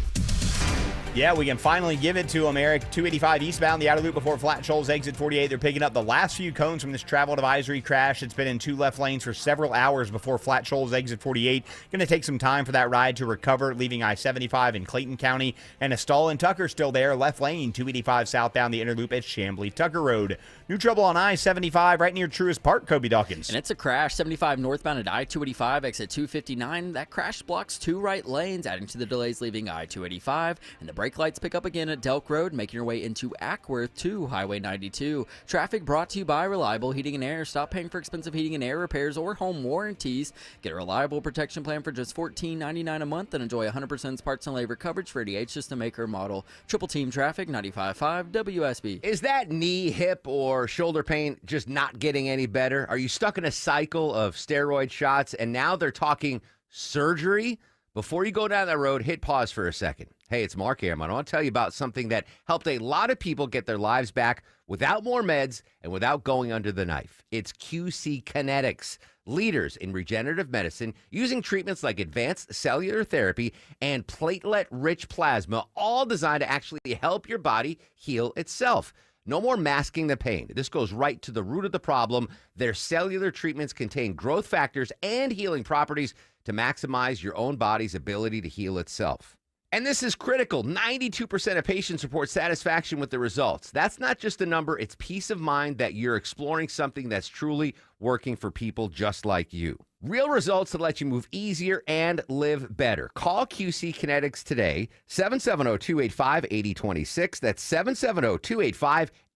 Yeah, we can finally give it to them, Eric. 285 eastbound, the outer loop before Flat Shoals, exit 48. They're picking up the last few cones from this travel advisory crash. It's been in two left lanes for several hours before Flat Shoals, exit 48. Going to take some time for that ride to recover, leaving I-75 in Clayton County. And a stall in Tucker still there. Left lane, 285 southbound, the inner loop at Chamblee-Tucker Road. New trouble on I-75 right near Truist Park, Kobe Dawkins. And it's a crash, 75 northbound at I-285, exit 259. That crash blocks two right lanes, adding to the delays leaving I-285. And the brake lights pick up again at Delk Road, making your way into Ackworth to Highway 92. Traffic brought to you by Reliable Heating and Air. Stop paying for expensive heating and air repairs or home warranties. Get a reliable protection plan for just $14.99 a month and enjoy 100% parts and labor coverage for any system maker model. Triple Team Traffic, 95.5 WSB. Is that knee, hip, or shoulder pain just not getting any better? Are you stuck in a cycle of steroid shots and now they're talking surgery? Before you go down that road, hit pause for a second. Hey, it's Mark Airman. I want to tell you about something that helped a lot of people get their lives back without more meds and without going under the knife. It's QC Kinetics, leaders in regenerative medicine using treatments like advanced cellular therapy and platelet-rich plasma, all designed to actually help your body heal itself. No more masking the pain. This goes right to the root of the problem. Their cellular treatments contain growth factors and healing properties to maximize your own body's ability to heal itself. And this is critical. 92% of patients report satisfaction with the results. That's not just a number. It's peace of mind that you're exploring something that's truly working for people just like you. Real results that let you move easier and live better. Call QC Kinetics today, 770-285-8026. That's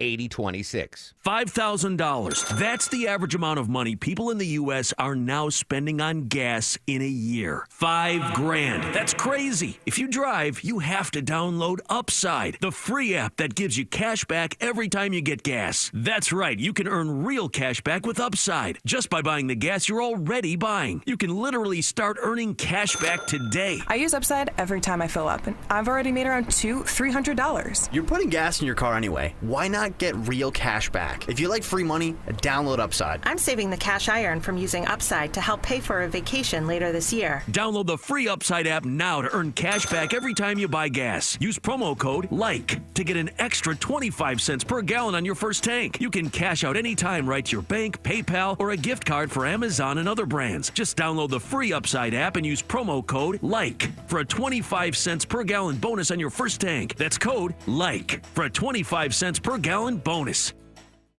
8026. $5,000. That's the average amount of money people in the U.S. are now spending on gas in a year. $5,000. That's crazy. If you drive, you have to download Upside, the free app that gives you cash back every time you get gas. That's right. You can earn real cash back with Upside just by buying the gas you're already buying. You can literally start earning cash back today. I use Upside every time I fill up, and I've already made around $300. You're putting gas in your car anyway. Why not get real cash back? If you like free money, download Upside. I'm saving the cash I earn from using Upside to help pay for a vacation later this year. Download the free Upside app now to earn cash back every time you buy gas. Use promo code LIKE to get an extra 25 cents per gallon on your first tank. You can cash out anytime right to your bank, PayPal, or a gift card for Amazon and other brands. Just download the free Upside app and use promo code LIKE for a 25 cents per gallon bonus on your first tank. That's code LIKE for a 25 cents per gallon bonus.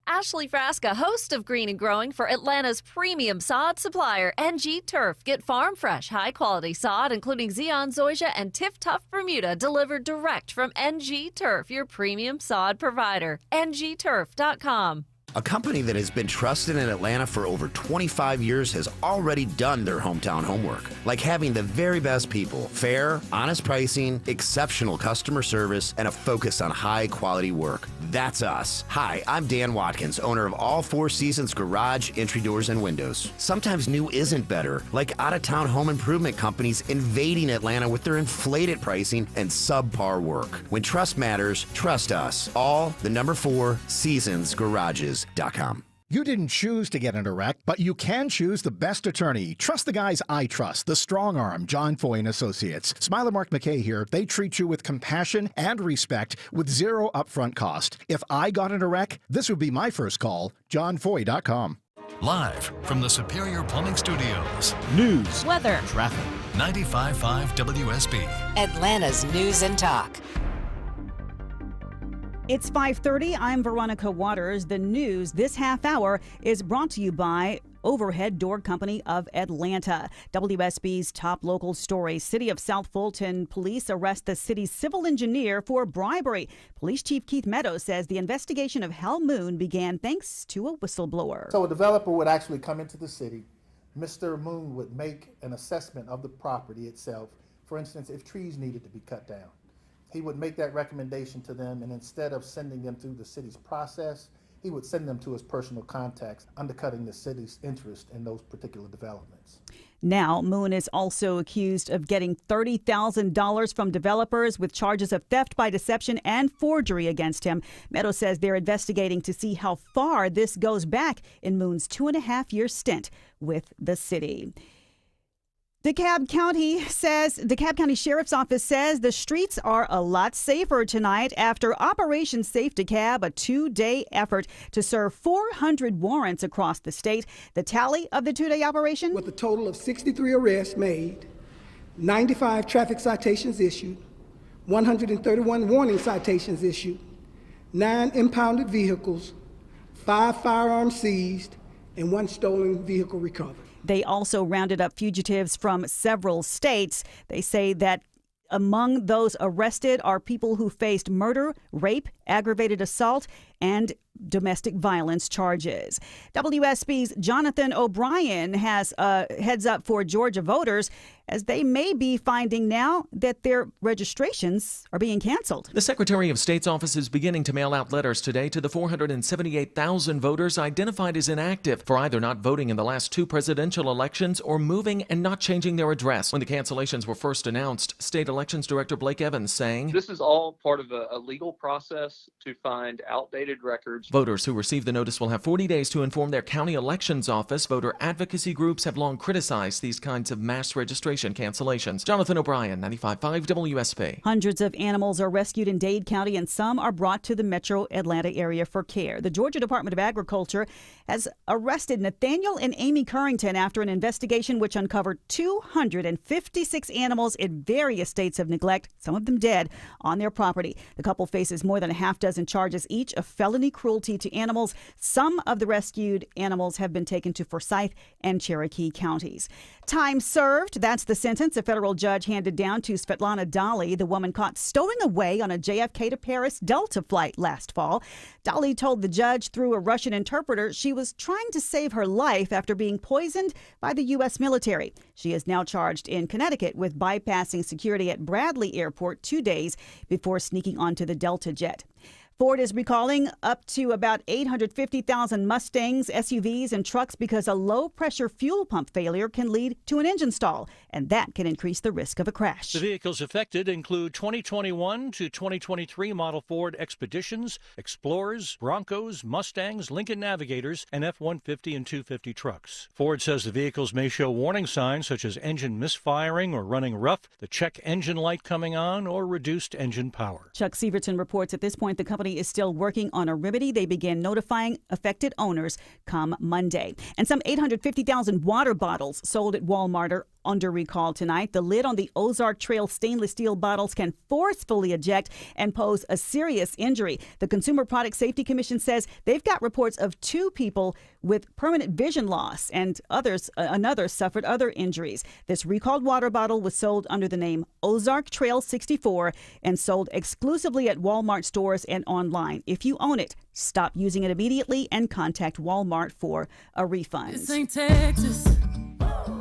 Ashley Frasca, host of Green and Growing for Atlanta's premium sod supplier, NG Turf. Get farm fresh, high quality sod, including Zeon, Zoysia, and Tiff Tough Bermuda, delivered direct from NG Turf, your premium sod provider. ngturf.com. A company that has been trusted in Atlanta for over 25 years has already done their hometown homework, like having the very best people, fair, honest pricing, exceptional customer service, and a focus on high-quality work. That's us. Hi, I'm Dan Watkins, owner of All Four Seasons Garage, Entry Doors, and Windows. Sometimes new isn't better, like out-of-town home improvement companies invading Atlanta with their inflated pricing and subpar work. When trust matters, trust us. All the number 4 Seasons Garages. You didn't choose to get in a wreck, but you can choose the best attorney. Trust the guys I trust, the strong arm, John Foy & Associates. Smiler Mark McKay here. They treat you with compassion and respect with zero upfront cost. If I got in a wreck, this would be my first call. JohnFoy.com. Live from the Superior Plumbing Studios. News, weather, traffic. 95.5 WSB. Atlanta's News and Talk. It's 5:30. I'm Veronica Waters. The news this half hour is brought to you by Overhead Door Company of Atlanta. WSB's top local story. City of South Fulton police arrest the city's civil engineer for bribery. Police Chief Keith Meadows says the investigation of Hal Moon began thanks to a whistleblower. So a developer would actually come into the city. Mr. Moon would make an assessment of the property itself. For instance, if trees needed to be cut down. He would make that recommendation to them, and instead of sending them through the city's process, he would send them to his personal contacts, undercutting the city's interest in those particular developments. Now, Moon is also accused of getting $30,000 from developers with charges of theft by deception and forgery against him. Meadows says they're investigating to see how far this goes back in Moon's 2.5-year stint with the city. DeKalb County Sheriff's Office says the streets are a lot safer tonight after Operation Safe DeKalb, a 2-day effort to serve 400 warrants across the state. The tally of the 2-day operation? With a total of 63 arrests made, 95 traffic citations issued, 131 warning citations issued, 9 impounded vehicles, 5 firearms seized, and 1 stolen vehicle recovered. They also rounded up fugitives from several states. They say that among those arrested are people who faced murder, rape, aggravated assault, and domestic violence charges. WSB's Jonathan O'Brien has a heads up for Georgia voters, as they may be finding now that their registrations are being canceled. The Secretary of State's office is beginning to mail out letters today to the 478,000 voters identified as inactive for either not voting in the last 2 presidential elections or moving and not changing their address. When the cancellations were first announced, State Elections Director Blake Evans saying, "This is all part of a legal process to find outdated records." Voters who receive the notice will have 40 days to inform their county elections office. Voter advocacy groups have long criticized these kinds of mass registration cancellations. Jonathan O'Brien, 95.5 WSB. Hundreds of animals are rescued in Dade County, and some are brought to the metro Atlanta area for care. The Georgia Department of Agriculture has arrested Nathaniel and Amy Currington after an investigation which uncovered 256 animals in various states of neglect, some of them dead, on their property. The couple faces more than a half dozen charges each of felony cruelty cruelty to animals. Some of the rescued animals have been taken to Forsyth and Cherokee counties. Time served. That's the sentence a federal judge handed down to Svetlana Dali, the woman caught stowing away on a JFK to Paris Delta flight last fall. Dali told the judge through a Russian interpreter she was trying to save her life after being poisoned by the U.S. military. She is now charged in Connecticut with bypassing security at Bradley Airport 2 days before sneaking onto the Delta jet. Ford is recalling up to about 850,000 Mustangs, SUVs, and trucks because a low-pressure fuel pump failure can lead to an engine stall, and that can increase the risk of a crash. The vehicles affected include 2021 to 2023 model Ford Expeditions, Explorers, Broncos, Mustangs, Lincoln Navigators, and F-150 and 250 trucks. Ford says the vehicles may show warning signs such as engine misfiring or running rough, the check engine light coming on, or reduced engine power. Chuck Severson reports at this point the company is still working on a remedy. They began notifying affected owners come Monday. And some 850,000 water bottles sold at Walmart are under recall tonight. The lid on the Ozark Trail stainless steel bottles can forcefully eject and pose a serious injury. The Consumer Product Safety Commission says they've got reports of 2 people with permanent vision loss, and another suffered other injuries. This recalled water bottle was sold under the name Ozark Trail 64 and sold exclusively at Walmart stores and online. If you own it, stop using it immediately and contact Walmart for a refund. This ain't Texas.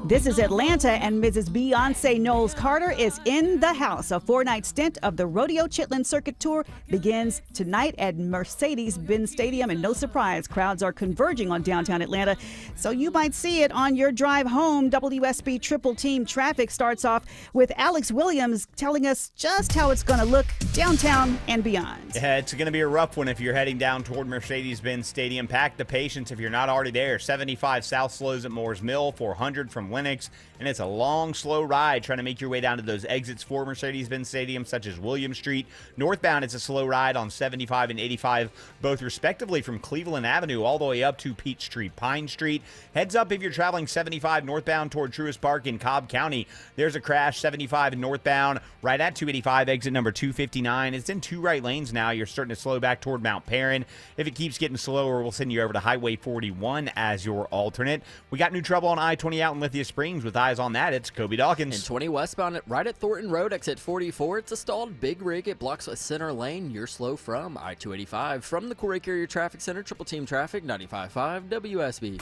This is Atlanta, and Mrs. Beyonce Knowles Carter is in the house. A 4-night stint of the Rodeo Chitlin Circuit Tour begins tonight at Mercedes-Benz Stadium, and no surprise, crowds are converging on downtown Atlanta, so you might see it on your drive home. WSB Triple Team Traffic starts off with Alex Williams telling us just how it's going to look downtown and beyond. Yeah, it's going to be a rough one if you're heading down toward Mercedes-Benz Stadium. Pack the patience if you're not already there. 75 south slows at Moores Mill, 400 from Lennox, and it's a long, slow ride trying to make your way down to those exits for Mercedes-Benz Stadium, such as William Street. Northbound, it's a slow ride on 75 and 85, both respectively from Cleveland Avenue all the way up to Peachtree Pine Street. Heads up if you're traveling 75 northbound toward Truist Park in Cobb County. There's a crash, 75 northbound, right at 285, exit number 259. It's in 2 right lanes now. You're starting to slow back toward Mount Perrin. If it keeps getting slower, we'll send you over to Highway 41 as your alternate. We got new trouble on I-20 out in Lithia Springs. With eyes on that, it's Kobe Dawkins. And 20 westbound right at Thornton Road, exit 44. It's a stalled big rig. It blocks a center lane. You're slow from I-285. From the Corey Carrier Traffic Center, Triple Team Traffic, 95.5 WSB.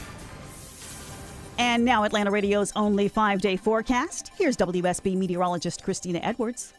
And now Atlanta Radio's only 5-day forecast. Here's WSB meteorologist Christina Edwards.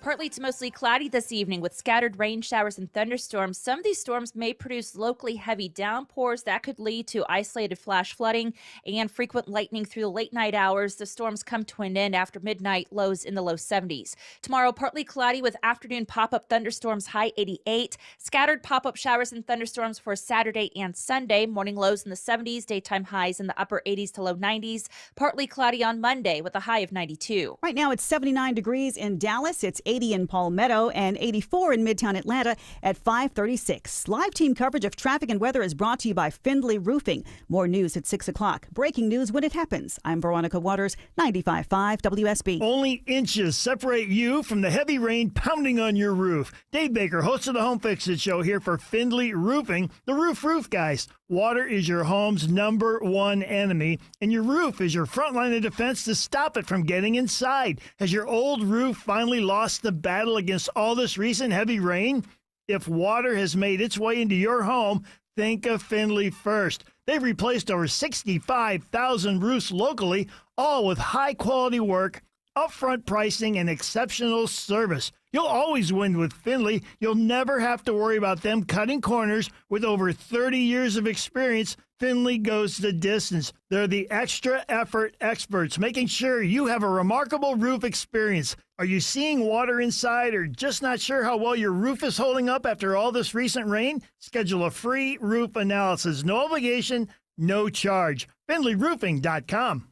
Partly to mostly cloudy this evening with scattered rain showers and thunderstorms. Some of these storms may produce locally heavy downpours that could lead to isolated flash flooding and frequent lightning through the late night hours. The storms come to an end after midnight, lows in the low 70s. Tomorrow, partly cloudy with afternoon pop-up thunderstorms, high 88. Scattered pop-up showers and thunderstorms for Saturday and Sunday. Morning lows in the 70s, daytime highs in the upper 80s to low 90s. Partly cloudy on Monday with a high of 92. Right now it's 79 degrees in Dallas. It's 80 in Palmetto and 84 in Midtown Atlanta at 5:36. Live team coverage of traffic and weather is brought to you by Findlay Roofing. More news at 6 o'clock. Breaking news when it happens. I'm Veronica Waters, 95.5 WSB. Only inches separate you from the heavy rain pounding on your roof. Dave Baker, host of the Home Fix-It Show, here for Findlay Roofing, the roof guys. Water is your home's #1 enemy, and your roof is your front line of defense to stop it from getting inside. Has your old roof finally lost the battle against all this recent heavy rain? If water has made its way into your home, think of Findlay first. They've replaced over 65,000 roofs locally, all with high-quality work, upfront pricing, and exceptional service. You'll always win with Findlay. You'll never have to worry about them cutting corners. With over 30 years of experience, Findlay goes the distance. They're the extra effort experts, making sure you have a remarkable roof experience. Are you seeing water inside or just not sure how well your roof is holding up after all this recent rain? Schedule a free roof analysis. No obligation, no charge. FindlayRoofing.com.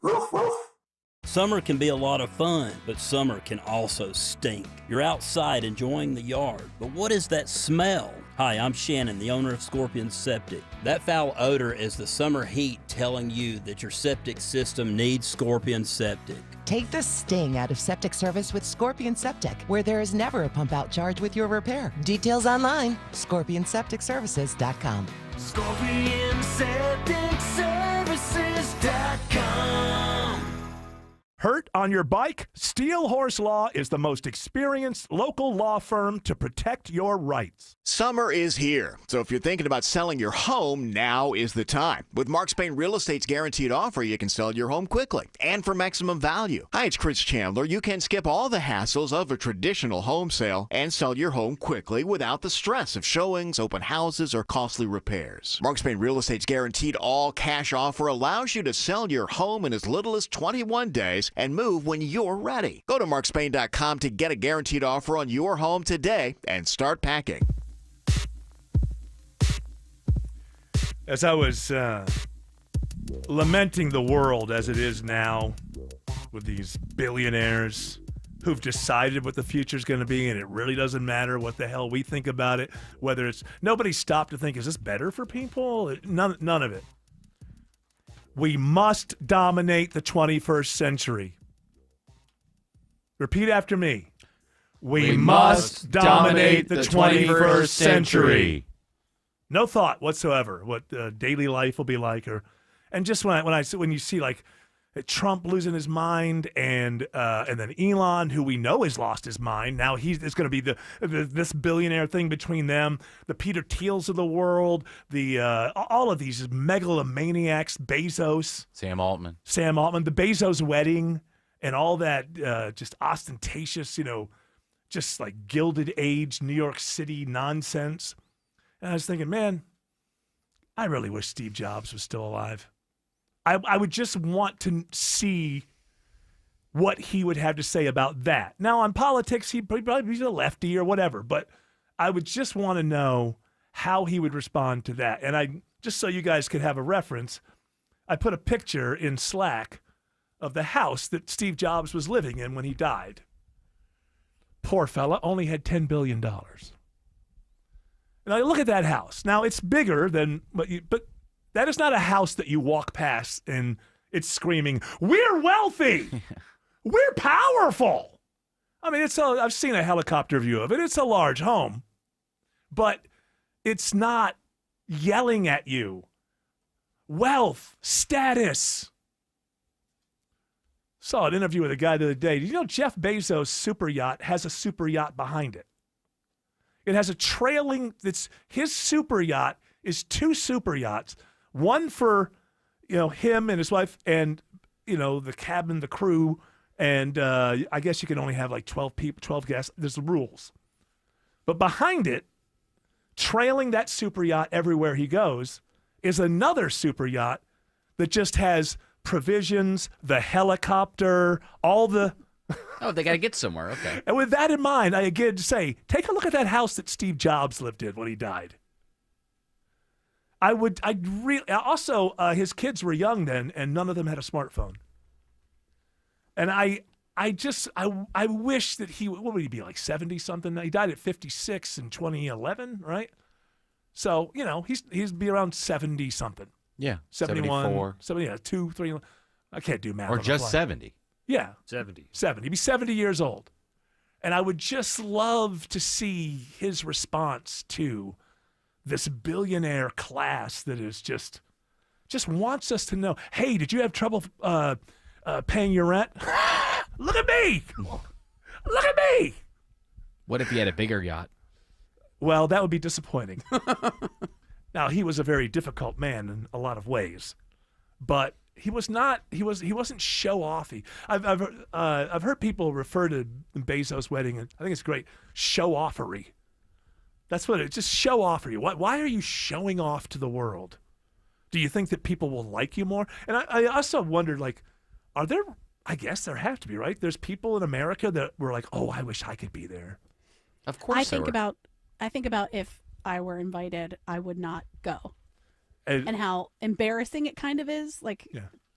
Summer can be a lot of fun, but summer can also stink. You're outside enjoying the yard, but what is that smell? Hi, I'm Shannon, the owner of Scorpion Septic. That foul odor is the summer heat telling you that your septic system needs Scorpion Septic. Take the sting out of septic service with Scorpion Septic, where there is never a pump out charge with your repair. Details online, scorpionsepticservices.com. ScorpionSepticServices.com. Hurt on your bike? Steel Horse Law is the most experienced local law firm to protect your rights. Summer is here, so if you're thinking about selling your home, now is the time. With Mark Spain Real Estate's guaranteed offer, you can sell your home quickly and for maximum value. Hi, it's Chris Chandler. You can skip all the hassles of a traditional home sale and sell your home quickly without the stress of showings, open houses, or costly repairs. Mark Spain Real Estate's guaranteed all-cash offer allows you to sell your home in as little as 21 days and move when you're ready. Go to markspain.com to get a guaranteed offer on your home today and start packing. As I was lamenting the world as it is now with these billionaires who've decided what the future's going to be, and it really doesn't matter what the hell we think about it, whether it's nobody stopped to think, is this better for people? None of it. We must dominate the 21st century. Repeat after me. We must dominate the 21st century. No thought whatsoever what daily life will be like, and just when you see like Trump losing his mind, and then Elon, who we know has lost his mind. Now it's going to be this billionaire thing between them, the Peter Thiels of the world, all of these megalomaniacs, Bezos, Sam Altman, the Bezos wedding, and all that just ostentatious, just like Gilded Age New York City nonsense. And I was thinking, man, I really wish Steve Jobs was still alive. I would just want to see what he would have to say about that. Now, on politics, he'd probably be a lefty or whatever, but I would just want to know how he would respond to that. And just so you guys could have a reference, I put a picture in Slack of the house that Steve Jobs was living in when he died. Poor fella, only had $10 billion. Now, look at that house. Now, it's bigger than, but that is not a house that you walk past and it's screaming, "We're wealthy, we're powerful." I mean, I've seen a helicopter view of it. It's a large home, but it's not yelling at you. Wealth, status. Saw an interview with a guy the other day. Did you know Jeff Bezos' super yacht has a super yacht behind it? It has a trailing, his super yacht is two super yachts. One for, him and his wife and, the cabin, the crew. And I guess you can only have like 12 people, 12 guests. There's the rules. But behind it, trailing that super yacht everywhere he goes, is another super yacht that just has provisions, the helicopter, all the... Oh, they got to get somewhere. Okay. And with that in mind, I again say, take a look at that house that Steve Jobs lived in when he died. Also, his kids were young then, and none of them had a smartphone. And I wish that what would he be, like 70 something? He died at 56 in 2011, right? So, he'd be around 70 something. Yeah. 71, 74. 70, 2, 3. I can't do math. Or just 70. Yeah. 70. 70. He'd be 70 years old. And I would just love to see his response to this billionaire class that is just wants us to know, hey, did you have trouble paying your rent? Look at me. Look at me. What if he had a bigger yacht? Well, that would be disappointing. Now, he was a very difficult man in a lot of ways, but he wasn't show-offy. I've heard people refer to Bezos' wedding, and I think it's great, show-offery. That's what it's just show-offery. Why are you showing off to the world? Do you think that people will like you more? And I also wondered, are there, I guess there have to be, right? There's people in America that were like, oh, I wish I could be there. Of course I think about if I were invited, I would not go. And how embarrassing it kind of is.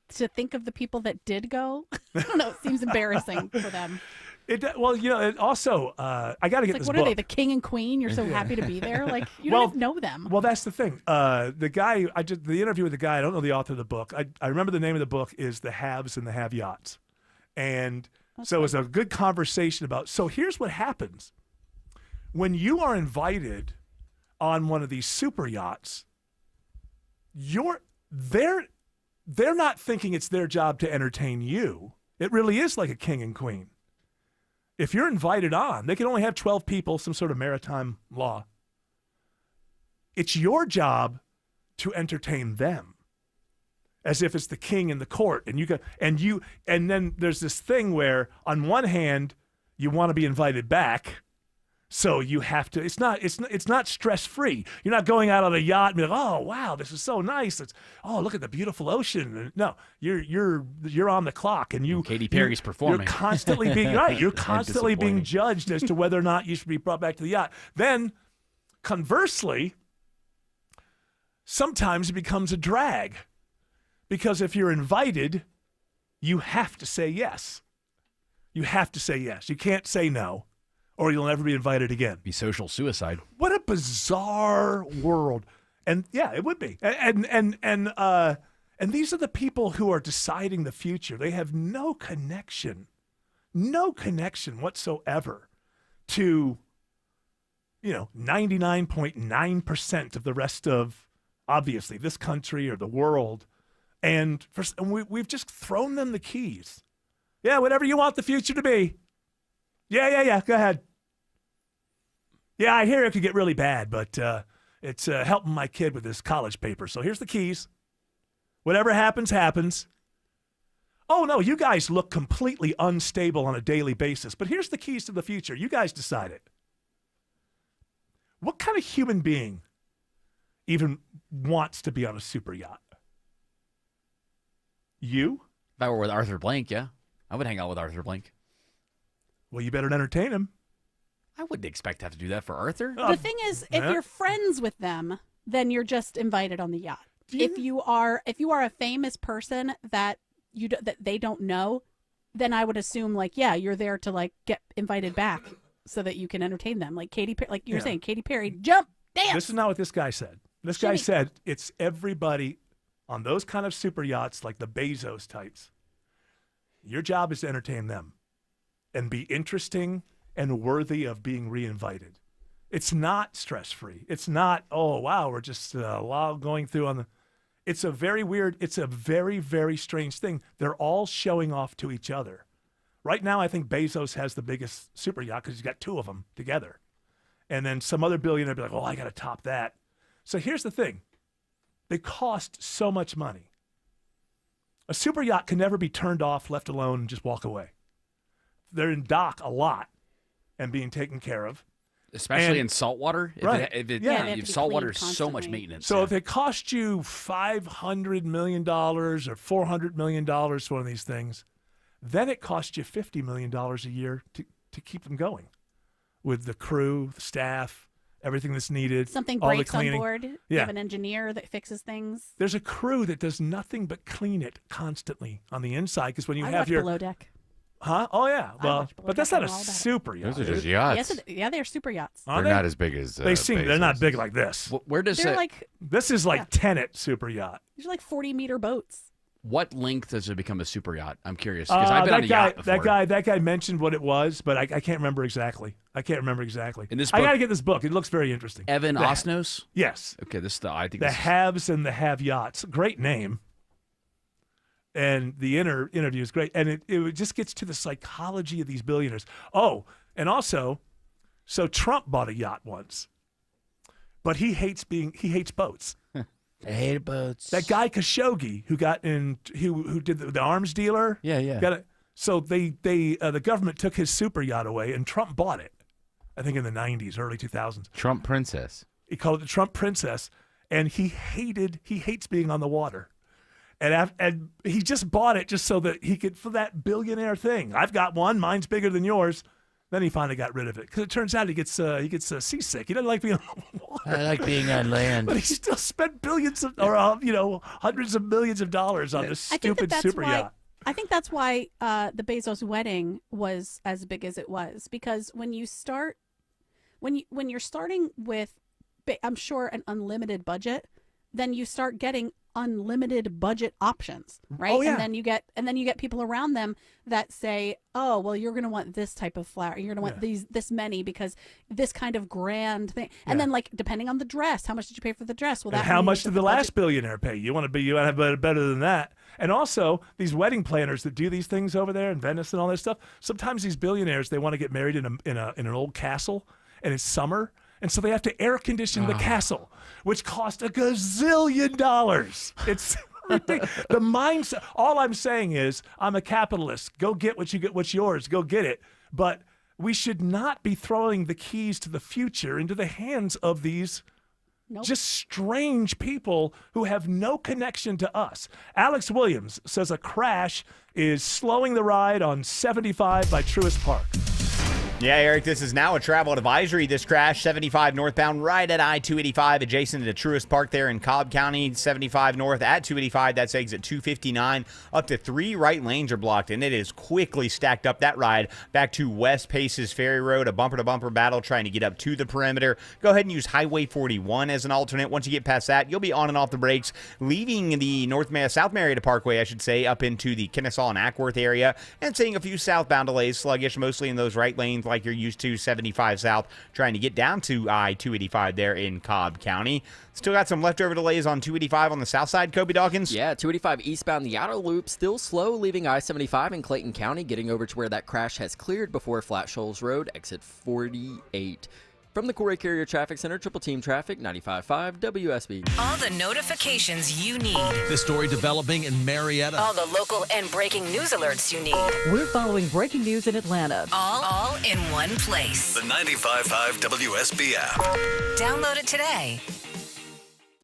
to think of the people that did go. I don't know. It seems embarrassing for them. Well, it also, I got to get It's this like, what book. are they, the king and queen? You're so happy to be there. Like, you don't even know them. Well, that's the thing. The guy, the interview with the guy, I don't know the author of the book. I remember the name of the book is The Haves and the Have-Yachts. And so it was a good conversation about, so here's what happens. When you are invited on one of these super yachts, they're not thinking it's their job to entertain you. It really is like a king and queen. If you're invited on, they can only have 12 people, some sort of maritime law. It's your job to entertain them, as if it's the king in the court. And then there's this thing where, on one hand, you want to be invited back, so you have to. It's not stress free. You're not going out on a yacht and be like, oh wow, this is so nice. Look at the beautiful ocean. No, you're on the clock, and Katy Perry's performing. You're constantly being right. You're constantly being judged as to whether or not you should be brought back to the yacht. Then, conversely, sometimes it becomes a drag, because if you're invited, you have to say yes. You have to say yes. You can't say no, or you'll never be invited again. Be social suicide. What a bizarre world. And yeah, it would be. And these are the people who are deciding the future. They have no connection whatsoever to, 99.9% of the rest of, obviously, this country or the world. And we've just thrown them the keys. Yeah, whatever you want the future to be. Yeah. Go ahead. Yeah, I hear it could get really bad, but it's helping my kid with his college paper. So here's the keys. Whatever happens, happens. Oh, no, you guys look completely unstable on a daily basis, but here's the keys to the future. You guys decide it. What kind of human being even wants to be on a super yacht? You? If I were with Arthur Blank, yeah. I would hang out with Arthur Blank. Well, you better entertain him. I wouldn't expect to have to do that for Arthur. The thing is, if you're friends with them, then you're just invited on the yacht. If you are a famous person that they don't know, then I would assume you're there to get invited back so that you can entertain them. Like Katy Perry, like you were saying, Katy Perry, jump, dance. This is not what this guy said. This guy said it's everybody on those kind of super yachts, like the Bezos types. Your job is to entertain them and be interesting and worthy of being reinvited. It's not stress-free. It's not, oh, wow, we're just going through on the... It's a very weird, it's a very, very strange thing. They're all showing off to each other. Right now, I think Bezos has the biggest super yacht because he's got two of them together. And then some other billionaire will be like, oh, I got to top that. So here's the thing. They cost so much money. A super yacht can never be turned off, left alone, and just walk away. They're in dock a lot and being taken care of. Especially in saltwater. Right. Saltwater is so much maintenance. So if it cost you $500 million or $400 million for one of these things, then it costs you $50 million a year to keep them going with the crew, the staff, everything that's needed. Something all breaks the cleaning. on board. You have an engineer that fixes things. There's a crew that does nothing but clean it constantly on the inside, because when you have your below deck. Huh? Oh yeah. Well, but that's not a super yacht. Those are just yachts. Yes, they're super yachts. They're not as big as they seem. Bezos. They're not big like this. Where does they're it? This is like Tenet super yacht. These are like 40-meter boats. What length does it become a super yacht? I'm curious because I've been on a yacht before. That guy mentioned what it was, but I can't remember exactly. In this book, I got to get this book. It looks very interesting. Evan Osnos? Yes. Okay, I think the haves and the have-yachts. Great name. And the interview is great. And it just gets to the psychology of these billionaires. Oh, and also, so Trump bought a yacht once, but he hates boats. I hate boats. That guy Khashoggi who did the arms dealer. Yeah. So the government took his super yacht away, and Trump bought it. I think in the 90s, early 2000s. Trump Princess. He called it the Trump Princess, and he hates being on the water. And he just bought it just so that he could, for that billionaire thing. I've got one. Mine's bigger than yours. Then he finally got rid of it because it turns out he gets seasick. He doesn't like being on water. I like being on land. But he still spent billions of, or hundreds of millions of dollars on this stupid super yacht. I think that's why the Bezos wedding was as big as it was, because when you're starting with, I'm sure, an unlimited budget, then you start getting unlimited budget options, right? Oh, yeah. And then you get people around them that say, oh, well, you're going to want this type of flower. You're going to want this many because this kind of grand thing. And then, like, depending on the dress, how much did you pay for the dress? Well, and how much did the last billionaire pay? You want to have better than that. And also, these wedding planners that do these things over there in Venice and all that stuff, sometimes these billionaires, they want to get married in an old castle, and it's summer. And so they have to air condition the castle, which cost $1 gazillion. It's ridiculous. The mindset. All I'm saying is, I'm a capitalist. Go get what's yours. Go get it. But we should not be throwing the keys to the future into the hands of these just strange people who have no connection to us. Alex Williams says a crash is slowing the ride on 75 by Truist Park. Yeah, Eric, this is now a travel advisory. This crash, 75 northbound, right at I-285, adjacent to Truist Park there in Cobb County. 75 north at 285, that's exit 259. Up to 3 right lanes are blocked, and it is quickly stacked up that ride back to West Paces Ferry Road. A bumper-to-bumper battle trying to get up to the perimeter. Go ahead and use Highway 41 as an alternate. Once you get past that, you'll be on and off the brakes, leaving the South Marietta Parkway, I should say, up into the Kennesaw and Ackworth area, and seeing a few southbound delays, sluggish, mostly in those right lanes like you're used to. 75 south, trying to get down to I-285 there in Cobb County. Still got some leftover delays on 285 on the south side, Kobe Dawkins. Yeah, 285 eastbound, the outer loop still slow, leaving I-75 in Clayton County, getting over to where that crash has cleared before Flat Shoals Road, exit 48. From the Corey Carrier Traffic Center, Triple Team Traffic, 95.5 WSB. All the notifications you need. The story developing in Marietta. All the local and breaking news alerts you need. We're following breaking news in Atlanta. All in one place. The 95.5 WSB app. Download it today.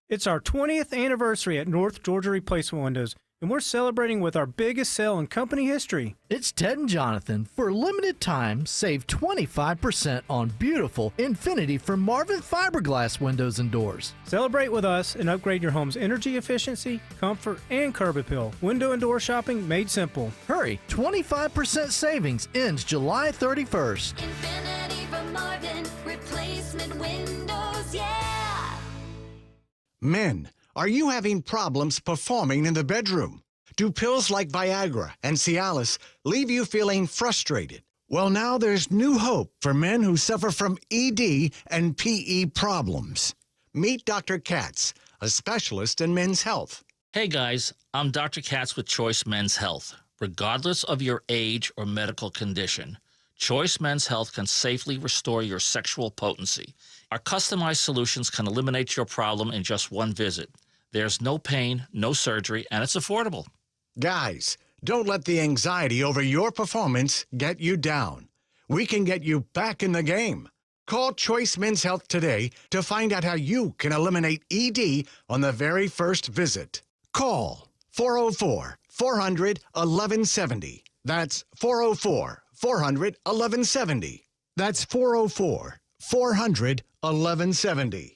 It's our 20th anniversary at North Georgia Replacement Windows, and we're celebrating with our biggest sale in company history. It's Ted and Jonathan. For a limited time, save 25% on beautiful Infinity from Marvin fiberglass windows and doors. Celebrate with us and upgrade your home's energy efficiency, comfort, and curb appeal. Window and door shopping made simple. Hurry, 25% savings ends July 31st. Infinity from Marvin, replacement windows, yeah! Men, are you having problems performing in the bedroom? Do pills like Viagra and Cialis leave you feeling frustrated? Well, now there's new hope for men who suffer from ED and PE problems. Meet Dr. Katz, a specialist in men's health. Hey guys, I'm Dr. Katz with Choice Men's Health. Regardless of your age or medical condition, Choice Men's Health can safely restore your sexual potency. Our customized solutions can eliminate your problem in just one visit. There's no pain, no surgery, and it's affordable. Guys, don't let the anxiety over your performance get you down. We can get you back in the game. Call Choice Men's Health today to find out how you can eliminate ED on the very first visit. Call 404-400-1170. That's 404-400-1170. That's 404-400-1170.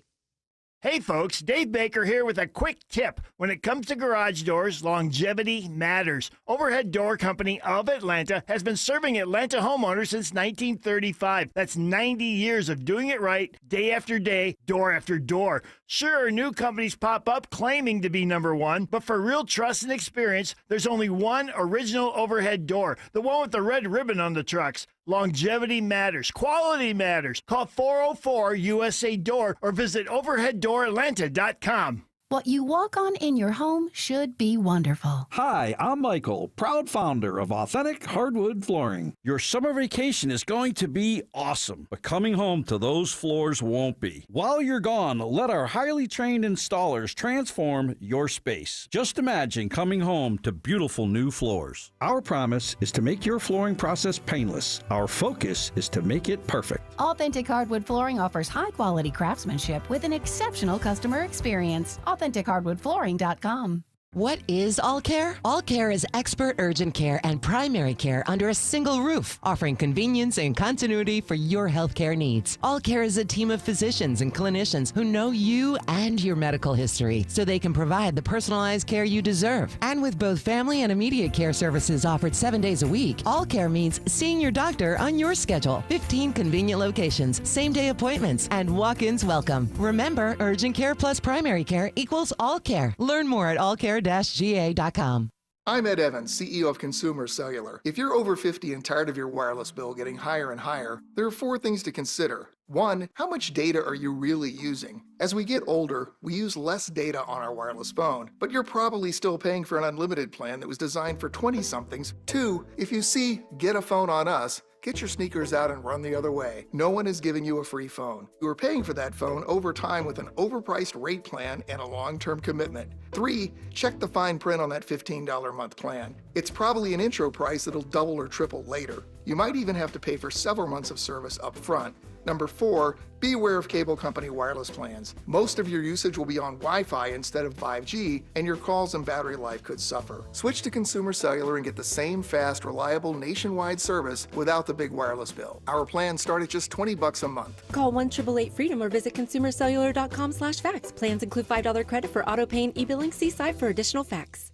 Hey folks, Dave Baker here with a quick tip. When it comes to garage doors, longevity matters. Overhead Door Company of Atlanta has been serving Atlanta homeowners since 1935. That's 90 years of doing it right, day after day, door after door. Sure, new companies pop up claiming to be number one, but for real trust and experience, there's only one original overhead door, the one with the red ribbon on the trucks. Longevity matters. Quality matters. Call 404-USA-DOOR or visit overheaddooratlanta.com. What you walk on in your home should be wonderful. Hi, I'm Michael, proud founder of Authentic Hardwood Flooring. Your summer vacation is going to be awesome, but coming home to those floors won't be. While you're gone, let our highly trained installers transform your space. Just imagine coming home to beautiful new floors. Our promise is to make your flooring process painless. Our focus is to make it perfect. Authentic Hardwood Flooring offers high-quality craftsmanship with an exceptional customer experience. AuthenticHardwoodFlooring.com. What is All Care? All Care is expert urgent care and primary care under a single roof, offering convenience and continuity for your healthcare needs. All Care is a team of physicians and clinicians who know you and your medical history, so they can provide the personalized care you deserve. And with both family and immediate care services offered 7 days a week, All Care means seeing your doctor on your schedule. 15 convenient locations, same-day appointments, and walk-ins welcome. Remember, urgent care plus primary care equals All Care. Learn more at allcare-ga.com. I'm Ed Evans, CEO of Consumer Cellular. If you're over 50 and tired of your wireless bill getting higher and higher, there are 4 things to consider. 1, how much data are you really using? As we get older, we use less data on our wireless phone, but you're probably still paying for an unlimited plan that was designed for 20-somethings. 2, if you see Get a Phone on Us, get your sneakers out and run the other way. No one is giving you a free phone. You are paying for that phone over time with an overpriced rate plan and a long-term commitment. 3, check the fine print on that $15 a month plan. It's probably an intro price that'll double or triple later. You might even have to pay for several months of service up front. Number 4, be aware of cable company wireless plans. Most of your usage will be on Wi-Fi instead of 5G, and your calls and battery life could suffer. Switch to Consumer Cellular and get the same fast, reliable, nationwide service without the big wireless bill. Our plans start at just $20 a month. Call 1-888-FREEDOM or visit consumercellular.com/facts. Plans include $5 credit for auto pay and e-billing. See site for additional facts.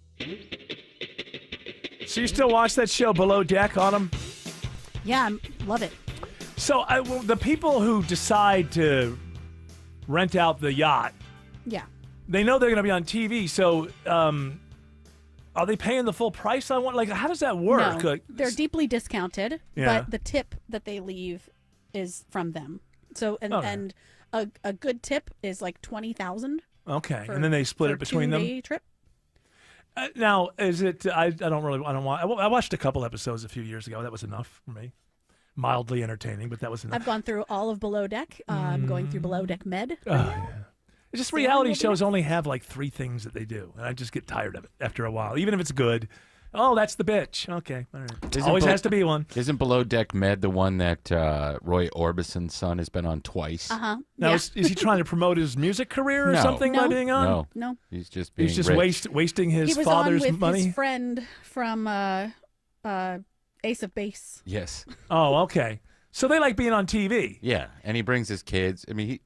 So you still watch that show Below Deck, Autumn? Yeah, love it. So the people who decide to rent out the yacht, Yeah. they know they're going to be on TV. So are they paying the full price on one? Like, how does that work? No, Like, they're deeply discounted, Yeah. but the tip that they leave is from them. So and Okay. and a good tip is like 20,000. okay, and then they split it between them. Two-day trip. Now, is it? I don't want. I watched a couple episodes a few years ago. That was enough for me. Mildly entertaining, but that was enough. I've gone through all of Below Deck. I'm going through Below Deck Med. Oh, yeah. It's just reality shows only have like 3 things that they do, and I just get tired of it after a while. Even if it's good, oh, that's the bitch. Okay, all right. Always has to be one. Isn't Below Deck Med the one that Roy Orbison's son has been on twice? Now, is he trying to promote his music career or No. something by being on? No. He's just being wasting his He was father's on with money. his friend from Ace of Base. Yes. Oh, okay. So they like being on TV. Yeah, and he brings his kids. I mean,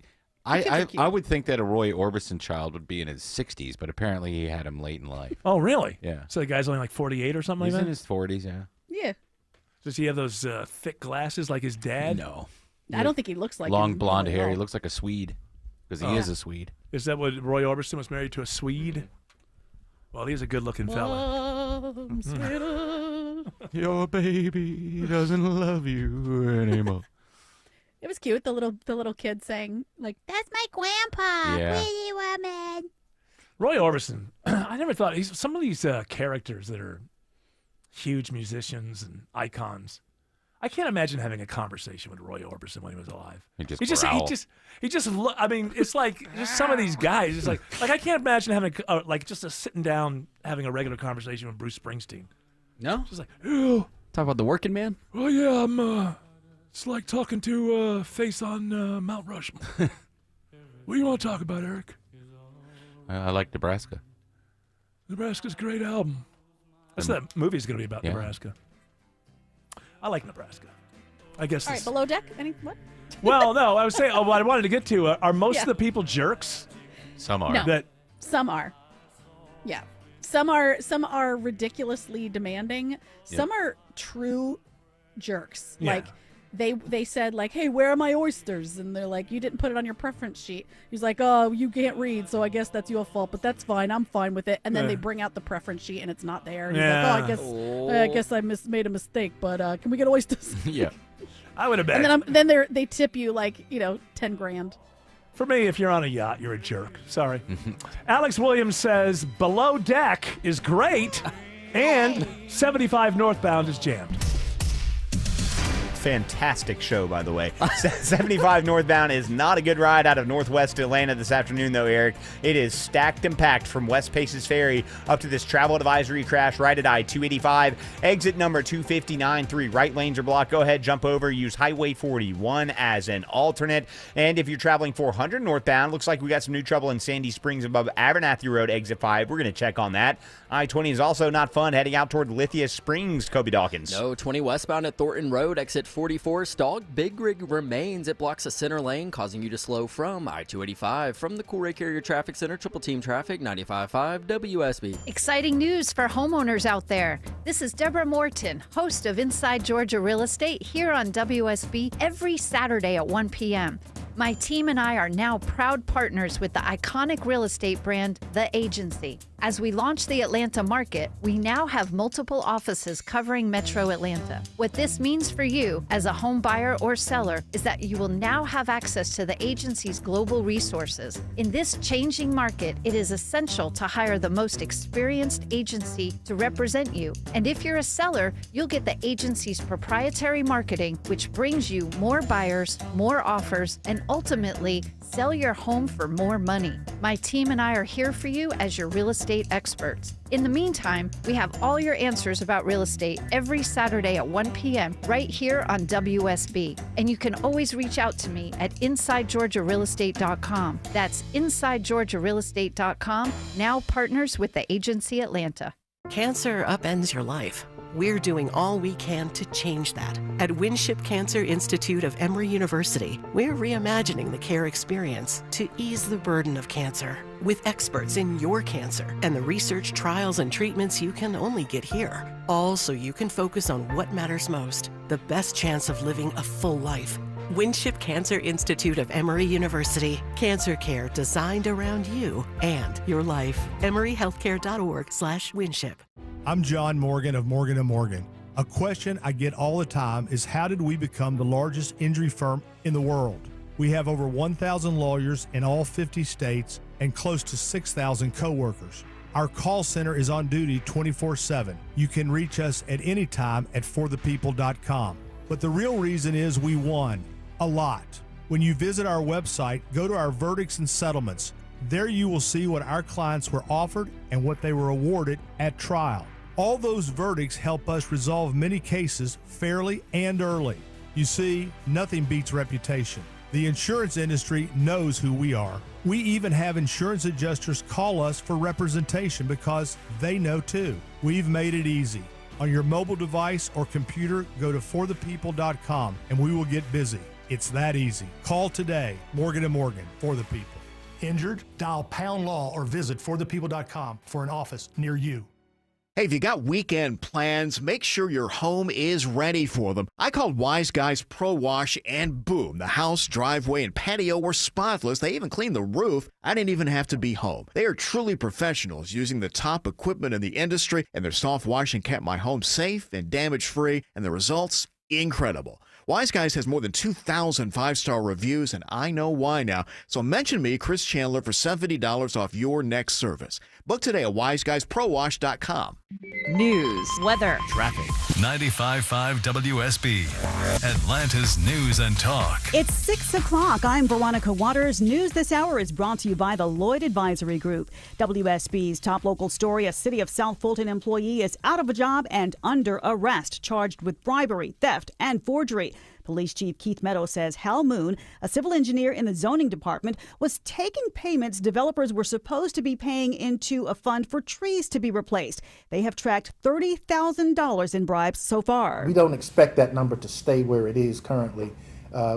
kids are cute. I would think that a Roy Orbison child would be in his 60s, but apparently he had him late in life. Oh, really? Yeah. So the guy's only like 48 or something He's like in that? his 40s, yeah. Yeah. Does he have those thick glasses like his dad? No. I don't think he looks like Long him blonde really hair. He well. looks like a Swede because he Oh. is a Swede. Is that what Roy Orbison was married to a Swede? Well, he's a good-looking fella. Your baby doesn't love you anymore. It was cute. The little kid saying like, "That's my grandpa, Yeah. Pretty Woman." Roy Orbison, I never thought some of these characters that are huge musicians and icons. I can't imagine having a conversation with Roy Orbison when he was alive. He just I mean, it's like just some of these guys. It's like I can't imagine having sitting down having a regular conversation with Bruce Springsteen. No, Just like, oh, talk about the working man. oh yeah, it's like talking to Face on Mount Rushmore. What do you want to talk about, Eric? I like Nebraska. Nebraska's a great album. That's what that movie's going to be about, Yeah. Nebraska. I like Nebraska. I guess. All right, Below Deck. What? Well, no, I was saying. What I wanted to get to are most Yeah. of the people jerks. Some are. No. That Some are. Yeah. Some are ridiculously demanding. Some are true jerks. Yeah. Like they said like, "Hey, where are my oysters?" And they're like, "You didn't put it on your preference sheet." He's like, "Oh, you can't read, so I guess that's your fault, but that's fine. I'm fine with it." And then they bring out the preference sheet and it's not there. And he's like, "Oh, I guess I made a mistake, but can we get oysters?" Yeah. I would have bet. And then they tip you like, $10,000. For me, if you're on a yacht, you're a jerk. Sorry. Alex Williams says Below Deck is great, and 75 northbound is jammed. fantastic show, by the way. 75 northbound is not a good ride out of northwest Atlanta this afternoon, though, Eric. It is stacked and packed from West Paces Ferry up to this travel advisory crash right at I-285. Exit number 259-3. Right lanes are blocked. Go ahead, jump over, use Highway 41 as an alternate. And if you're traveling 400 northbound, looks like we got some new trouble in Sandy Springs above Abernathy Road, exit 5. We're going to check on that. I-20 is also not fun heading out toward Lithia Springs, Kobe Dawkins. No, 20 westbound at Thornton Road, exit 44. Stalled Big Rig remains. It blocks a center lane, causing you to slow from I-285. From the Coolray Carrier Traffic Center, Triple Team Traffic, 95.5 WSB. Exciting news for homeowners out there. This is Deborah Morton, host of Inside Georgia Real Estate here on WSB every Saturday at 1 p.m. My team and I are now proud partners with the iconic real estate brand, The Agency. As we launch the Atlanta market, we now have multiple offices covering Metro Atlanta. What this means for you as a home buyer or seller is that you will now have access to The Agency's global resources. In this changing market, it is essential to hire the most experienced agency to represent you. And if you're a seller, you'll get The Agency's proprietary marketing, which brings you more buyers, more offers, and ultimately sell your home for more money. My team and I are here for you as your real estate experts. In the meantime, we have all your answers about real estate every Saturday at 1 p.m. right here on WSB. And you can always reach out to me at InsideGeorgiaRealEstate.com. That's InsideGeorgiaRealEstate.com, now partners with The Agency Atlanta. Cancer upends your life. We're doing all we can to change that. At Winship Cancer Institute of Emory University, we're reimagining the care experience to ease the burden of cancer. With experts in your cancer and the research, trials, and treatments you can only get here. All so you can focus on what matters most, the best chance of living a full life. Winship Cancer Institute of Emory University. Cancer care designed around you and your life. EmoryHealthcare.org/Winship. I'm John Morgan of Morgan & Morgan. A question I get all the time is, how did we become the largest injury firm in the world? We have over 1,000 lawyers in all 50 states and close to 6,000 coworkers. Our call center is on duty 24/7. You can reach us at any time at forthepeople.com. But the real reason is we won a lot. When you visit our website, go to our verdicts and settlements. There you will see what our clients were offered and what they were awarded at trial. All those verdicts help us resolve many cases fairly and early. You see, nothing beats reputation. The insurance industry knows who we are. We even have insurance adjusters call us for representation because they know too. We've made it easy. On your mobile device or computer, go to forthepeople.com and we will get busy. It's that easy. Call today. Morgan & Morgan, for the people. Injured? Dial #law or visit forthepeople.com for an office near you. Hey, if you got weekend plans, make sure your home is ready for them. I called Wise Guys Pro Wash and boom, the house, driveway, and patio were spotless. They even cleaned the roof. I didn't even have to be home. They are truly professionals using the top equipment in the industry, and their soft washing kept my home safe and damage-free, and the results, incredible. Wise Guys has more than 2,000 five-star reviews, and I know why now. So mention me, Chris Chandler, for $70 off your next service. Book today at wiseguysprowash.com. News, weather, traffic. 95.5 WSB, Atlanta's News and Talk. It's 6 o'clock. I'm Veronica Waters. News this hour is brought to you by the Lloyd Advisory Group. WSB's top local story: a City of South Fulton employee is out of a job and under arrest, charged with bribery, theft, and forgery. Police Chief Keith Meadows says Hal Moon, a civil engineer in the zoning department, was taking payments developers were supposed to be paying into a fund for trees to be replaced. They have tracked $30,000 in bribes so far. We don't expect that number to stay where it is currently.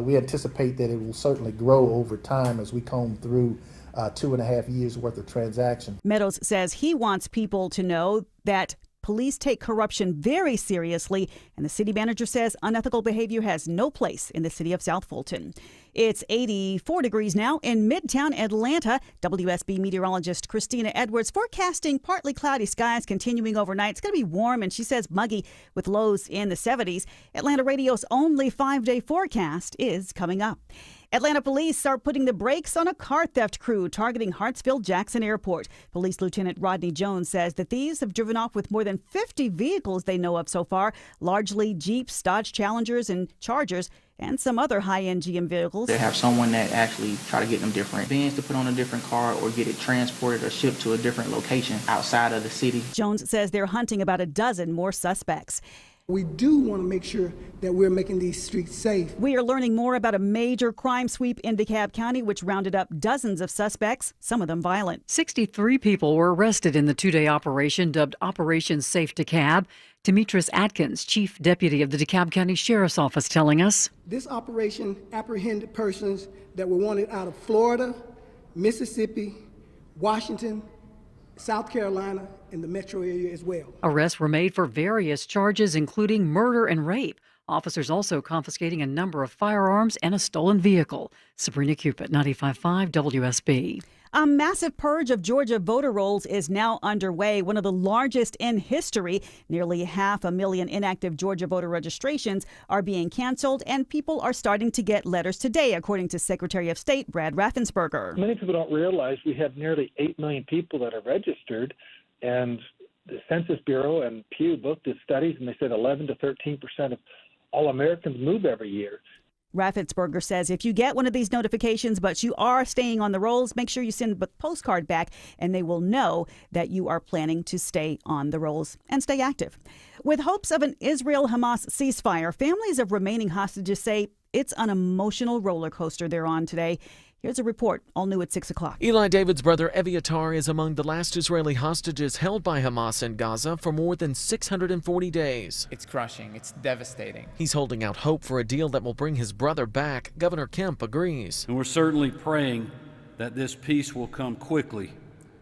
We anticipate that it will certainly grow over time as we comb through 2.5 years worth of transactions. Meadows says he wants people to know that police take corruption very seriously, and the city manager says unethical behavior has no place in the city of South Fulton. It's 84 degrees now in Midtown Atlanta. WSB meteorologist Christina Edwards forecasting partly cloudy skies continuing overnight. It's going to be warm, and she says muggy with lows in the 70s. Atlanta Radio's only 5-day forecast is coming up. Atlanta police are putting the brakes on a car theft crew targeting Hartsfield-Jackson Airport. Police Lieutenant Rodney Jones says the thieves have driven off with more than 50 vehicles they know of so far, largely Jeeps, Dodge Challengers, and Chargers, and some other high-end GM vehicles. They have someone that actually try to get them different vans to put on a different car or get it transported or shipped to a different location outside of the city. Jones says they're hunting about a dozen more suspects. We do want to make sure that we're making these streets safe. We are learning more about a major crime sweep in DeKalb County, which rounded up dozens of suspects, some of them violent. 63 people were arrested in the two-day operation dubbed Operation Safe DeKalb. Demetris Atkins, Chief Deputy of the DeKalb County Sheriff's Office, telling us. This operation apprehended persons that were wanted out of Florida, Mississippi, Washington, South Carolina, and the metro area as well. Arrests were made for various charges, including murder and rape. Officers also confiscating a number of firearms and a stolen vehicle. Sabrina Cupid, 95.5 WSB. A massive purge of Georgia voter rolls is now underway, one of the largest in history. Nearly 500,000 inactive Georgia voter registrations are being canceled, and people are starting to get letters today, according to Secretary of State Brad Raffensperger. Many people don't realize we have nearly 8 million people that are registered, and the Census Bureau and Pew both did studies, and they said 11 to 13% of all Americans move every year. Raffensperger says if you get one of these notifications but you are staying on the rolls, make sure you send a postcard back and they will know that you are planning to stay on the rolls and stay active. With hopes of an Israel-Hamas ceasefire, families of remaining hostages say it's an emotional roller coaster they're on today. Here's a report, all new at 6 o'clock. Eli David's brother Eviatar is among the last Israeli hostages held by Hamas in Gaza for more than 640 days. It's crushing. It's devastating. He's holding out hope for a deal that will bring his brother back. Governor Kemp agrees. And we're certainly praying that this peace will come quickly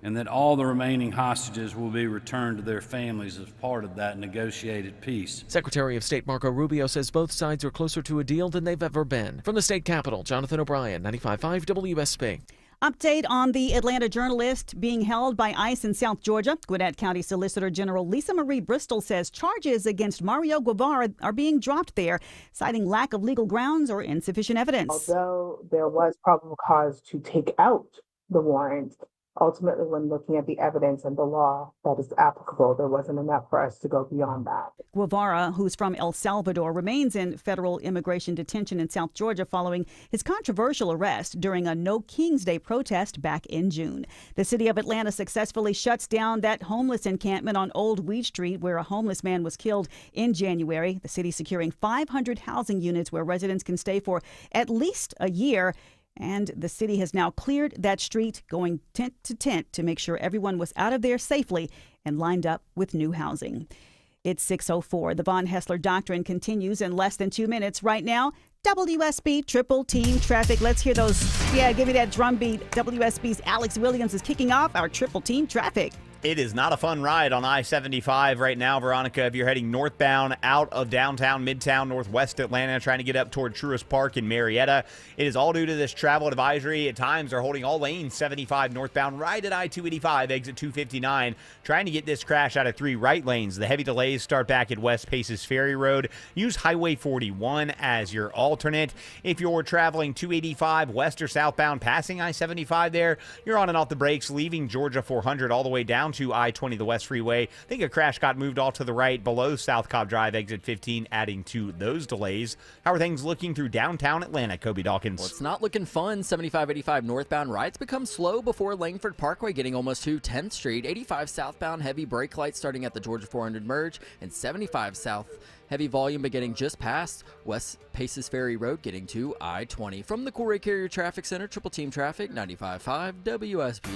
and that all the remaining hostages will be returned to their families as part of that negotiated peace. Secretary of State Marco Rubio says both sides are closer to a deal than they've ever been. From the state capitol, Jonathan O'Brien, 95.5 WSB. Update on the Atlanta journalist being held by ICE in South Georgia. Gwinnett County Solicitor General Lisa Marie Bristol says charges against Mario Guevara are being dropped there, citing lack of legal grounds or insufficient evidence. Although there was probable cause to take out the warrant, ultimately, when looking at the evidence and the law that is applicable, there wasn't enough for us to go beyond that. Guevara, who's from El Salvador, remains in federal immigration detention in South Georgia following his controversial arrest during a No King's Day protest back in June. The city of Atlanta successfully shuts down that homeless encampment on Old Weed Street where a homeless man was killed in January. The city securing 500 housing units where residents can stay for at least a year. And the city has now cleared that street, going tent to tent to make sure everyone was out of there safely and lined up with new housing. It's 6:04. The Von Hessler Doctrine continues in less than 2 minutes. Right now, WSB Triple Team Traffic. Let's hear those. Yeah, give me that drum beat. WSB's Alex Williams is kicking off our Triple Team Traffic. It is not a fun ride on I-75 right now, Veronica. If you're heading northbound out of downtown, midtown, northwest Atlanta, trying to get up toward Truist Park in Marietta, it is all due to this travel advisory. At times, they're holding all lanes 75 northbound right at I-285, exit 259, trying to get this crash out of 3 right lanes. The heavy delays start back at West Paces Ferry Road. Use Highway 41 as your alternate. If you're traveling 285 west or southbound, passing I-75 there, you're on and off the brakes, leaving Georgia 400 all the way down to I-20, the West Freeway. I think a crash got moved off to the right below South Cobb Drive, exit 15, adding to those delays. How are things looking through downtown Atlanta, Kobe Dawkins? Well, it's not looking fun. 75-85 northbound rides become slow before Langford Parkway, getting almost to 10th Street. 85 southbound heavy brake lights starting at the Georgia 400 merge, and 75 south heavy volume beginning just past West Paces Ferry Road, getting to I-20. From the Corey Carrier Traffic Center, Triple Team Traffic, 95.5 WSB.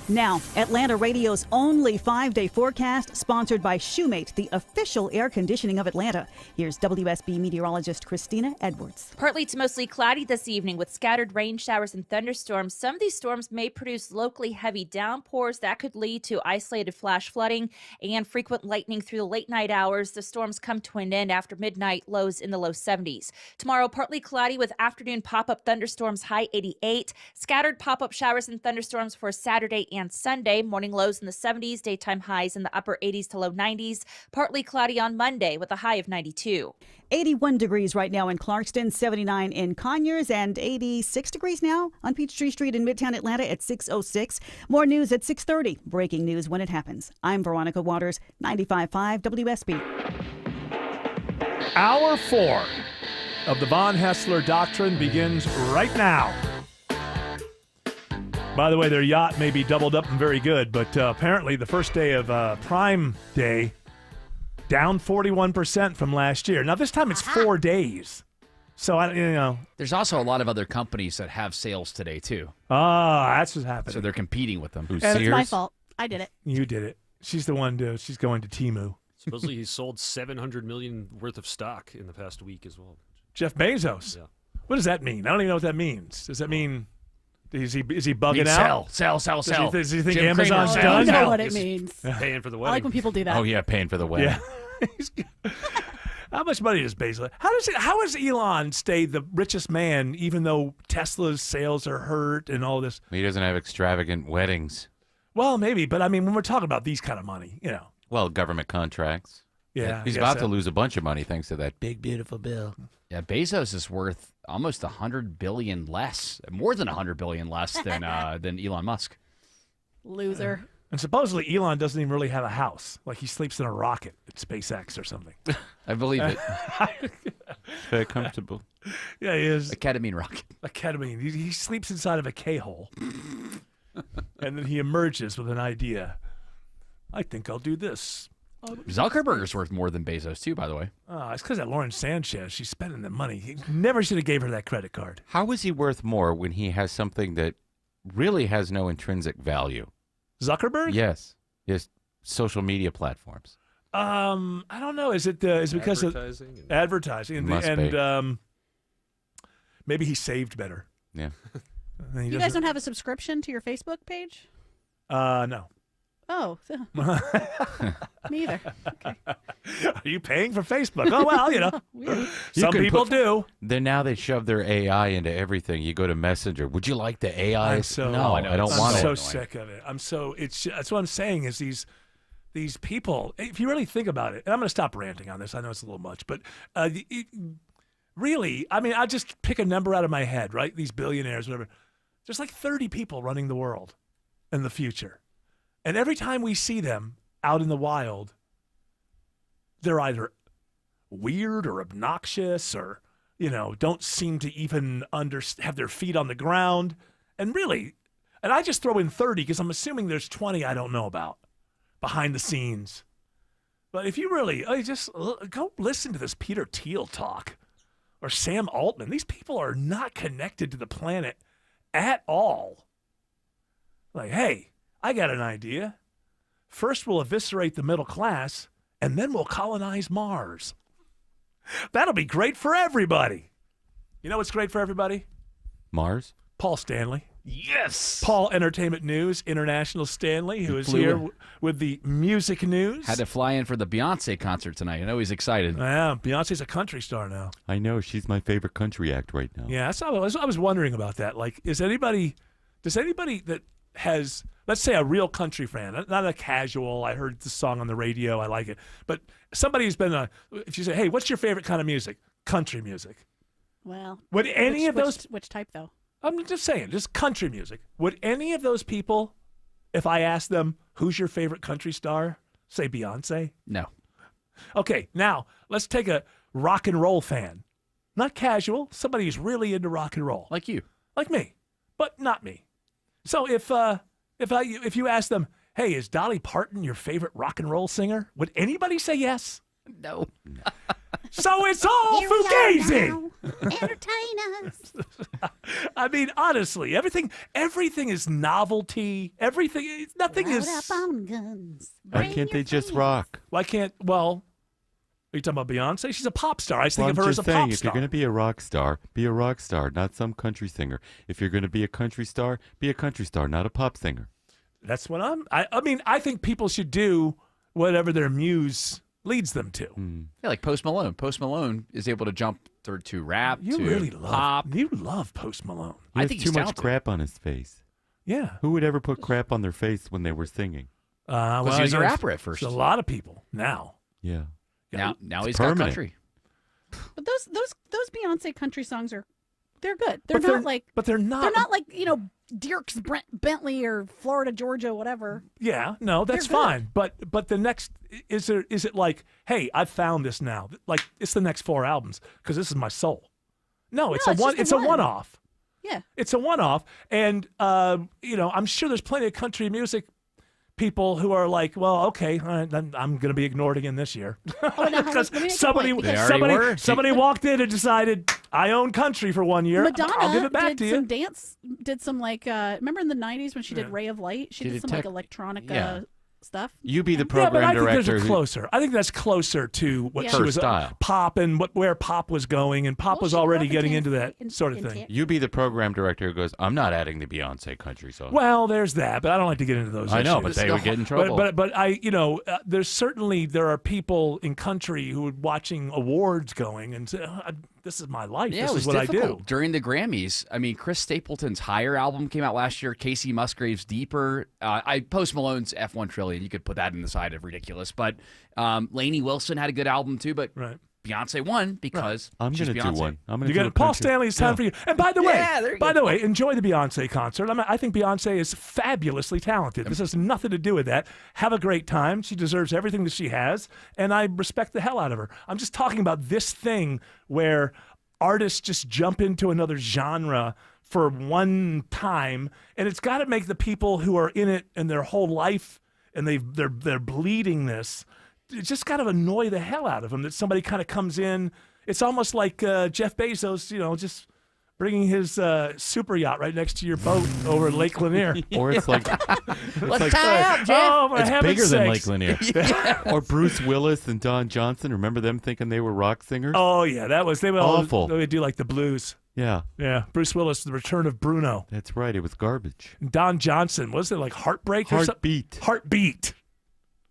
Now, Atlanta Radio's only 5-day forecast, sponsored by Shoemate, the official air conditioning of Atlanta. Here's WSB meteorologist Christina Edwards. Partly to mostly cloudy this evening with scattered rain showers and thunderstorms. Some of these storms may produce locally heavy downpours that could lead to isolated flash flooding and frequent lightning through the late night hours. The storms come to an end in after midnight, lows in the low 70s. Tomorrow, partly cloudy with afternoon pop-up thunderstorms, high 88. Scattered pop-up showers and thunderstorms for Saturday and Sunday. Morning lows in the 70s, daytime highs in the upper 80s to low 90s. Partly cloudy on Monday with a high of 92. 81 degrees right now in Clarkston, 79 in Conyers, and 86 degrees now on Peachtree Street in Midtown Atlanta at 6:06. More news at 6:30. Breaking news when it happens. I'm Veronica Waters, 95.5 WSB. Hour 4 of the Von Haessler Doctrine begins right now. By the way, their yacht may be doubled up and very good, but apparently the first day of Prime Day, down 41% from last year. Now, this time it's 4 days. So, There's also a lot of other companies that have sales today, too. That's what's happening. So they're competing with them. And it's my fault. I did it. You did it. She's the one, she's going to Temu. Supposedly he sold $700 million worth of stock in the past week as well. Jeff Bezos? Yeah. What does that mean? I don't even know what that means. Does that mean... Is he bugging out? Sell. Does he think Jim Amazon's Cramer, done? I know what it means. Paying for the wedding. I like when people do that. Oh, yeah, paying for the wedding. Yeah. How much money does Bezos? How has Elon stayed the richest man even though Tesla's sales are hurt and all this? He doesn't have extravagant weddings. Well, maybe, but I mean, when we're talking about these kind of money, Well, government contracts. Yeah, He's about to lose a bunch of money thanks to that big, beautiful bill. Yeah, Bezos is worth almost $100 billion less, more than $100 billion less than Elon Musk. Loser. And supposedly Elon doesn't even really have a house. Like he sleeps in a rocket at SpaceX or something. I believe it. Very comfortable. Yeah, he is. A ketamine rocket. A ketamine. He sleeps inside of a K-hole. And then he emerges with an idea. I think I'll do this. Zuckerberg's worth more than Bezos, too, by the way. It's because of Lauren Sanchez. She's spending the money. He never should have gave her that credit card. How is he worth more when he has something that really has no intrinsic value? Zuckerberg? Yes. His social media platforms. I don't know. Is it because of advertising? And maybe he saved better. Yeah. You guys don't have a subscription to your Facebook page? No. Oh, me either. Okay. Are you paying for Facebook? Oh, well, Weird. Some people do. Now they shove their AI into everything. You go to Messenger. Would you like the AI? I'm so, no, I don't want it. I'm so sick of it. That's what I'm saying is these people, if you really think about it, and I'm going to stop ranting on this. I know it's a little much, but really, I mean, I'll just pick a number out of my head, right? These billionaires, whatever. There's like 30 people running the world in the future. And every time we see them out in the wild, they're either weird or obnoxious or, don't seem to even have their feet on the ground. And really, and I just throw in 30 because I'm assuming there's 20 I don't know about behind the scenes. But if you really, just go listen to this Peter Thiel talk or Sam Altman. These people are not connected to the planet at all. Like, hey, I got an idea. First, we'll eviscerate the middle class, and then we'll colonize Mars. That'll be great for everybody. You know what's great for everybody? Mars? Paul Stanley. Yes. Paul Entertainment News International Stanley, who is here with the music news. Had to fly in for the Beyonce concert tonight. I know he's excited. Yeah, Beyonce's a country star now. I know. She's my favorite country act right now. Yeah, I was wondering about that. Like, does anybody that has, let's say, a real country fan, not a casual, I heard the song on the radio, I like it, but somebody who's been if you say, hey, what's your favorite kind of music? Country music. Well, would any of those, which type though? I'm just saying, just country music. Would any of those people, if I asked them, who's your favorite country star, say Beyonce? No. Okay, now let's take a rock and roll fan. Not casual, somebody who's really into rock and roll. Like you. Like me, but not me. So if you ask them, hey, is Dolly Parton your favorite rock and roll singer? Would anybody say yes? No. So it's all fugazi. Entertain us. I mean, honestly, everything is novelty. Nothing is. Up on guns. Why can't they just rock? Why can't? Well, are you talking about Beyonce? She's a pop star. I just think of her as a saying, pop if star. you're going to be a rock star, not some country singer. If you're going to be a country star, be a country star, not a pop singer. That's what I mean, I think people should do whatever their muse leads them to. Yeah, like Post Malone. Post Malone is able to jump to rap, You to really love pop. You love Post Malone. He I has think too he's much talented. crap on his face. Yeah. Who would ever put crap on their face when they were singing? Well, he was a I guess rapper at first. there's a lot of people now. Yeah. Now It's he's permanent. got country. But those Beyonce country songs they're good. They're But not like But they're not. they're not like Dierks Bentley or Florida Georgia whatever. Yeah, no, that's They're good. fine. But the next is it like, hey, I've found this now. Like it's the next 4 albums because this is my soul. No, it's No, a one. just the It's a one. one-off. Yeah. It's a one-off, and I'm sure there's plenty of country music people who are like, well, okay, all right, then I'm going to be ignored again this year because somebody walked in and decided I own country for 1 year. Madonna I'll give it back to you. did some like remember in the 90s when she did Ray of Light? She She did did some like electronic stuff. You be the Yeah, but program I think director. there's a who- closer. I think that's closer to what Yeah. she Her was style. pop and where pop was going, and pop was already getting into that sort of thing. You be the program director who goes, I'm not adding the Beyonce country song. Well, there's that, but I don't like to get into those. I know, issues. but they would get in trouble. But I, there are people in country who are watching awards going and say, "This is my life. Yeah, this it was is what I difficult. do." During the Grammys, I mean, Chris Stapleton's Higher album came out last year. Casey Musgrave's Deeper. Post Malone's F1 Trillion. You could put that in the side of ridiculous. But Lainey Wilson had a good album too. But Beyonce won because I'm she's going to do Beyonce. one. I'm going You to do got a Paul country. Stanley. It's time for you. And by the way, there you go. enjoy the Beyonce concert. I think Beyonce is fabulously talented. This has nothing to do with that. Have a great time. She deserves everything that she has, and I respect the hell out of her. I'm just talking about this thing where artists just jump into another genre for one time, and it's got to make the people who are in it and their whole life, and they're bleeding this. It's just kind of annoy the hell out of them that somebody kind of comes in. It's almost like Jeff Bezos, just bringing his super yacht right next to your boat over at Lake Lanier. Or it's like, Let's tie up, Jeff. Oh, for it's heaven's bigger than Lake sakes. Lanier. Or Bruce Willis and Don Johnson. Remember them thinking they were rock singers? Oh yeah, they would Awful. They would do like the blues. Yeah. Yeah, Bruce Willis, The Return of Bruno. That's right. It was garbage. Don Johnson, was it like Heartbreak or something? Heartbeat. Heartbeat.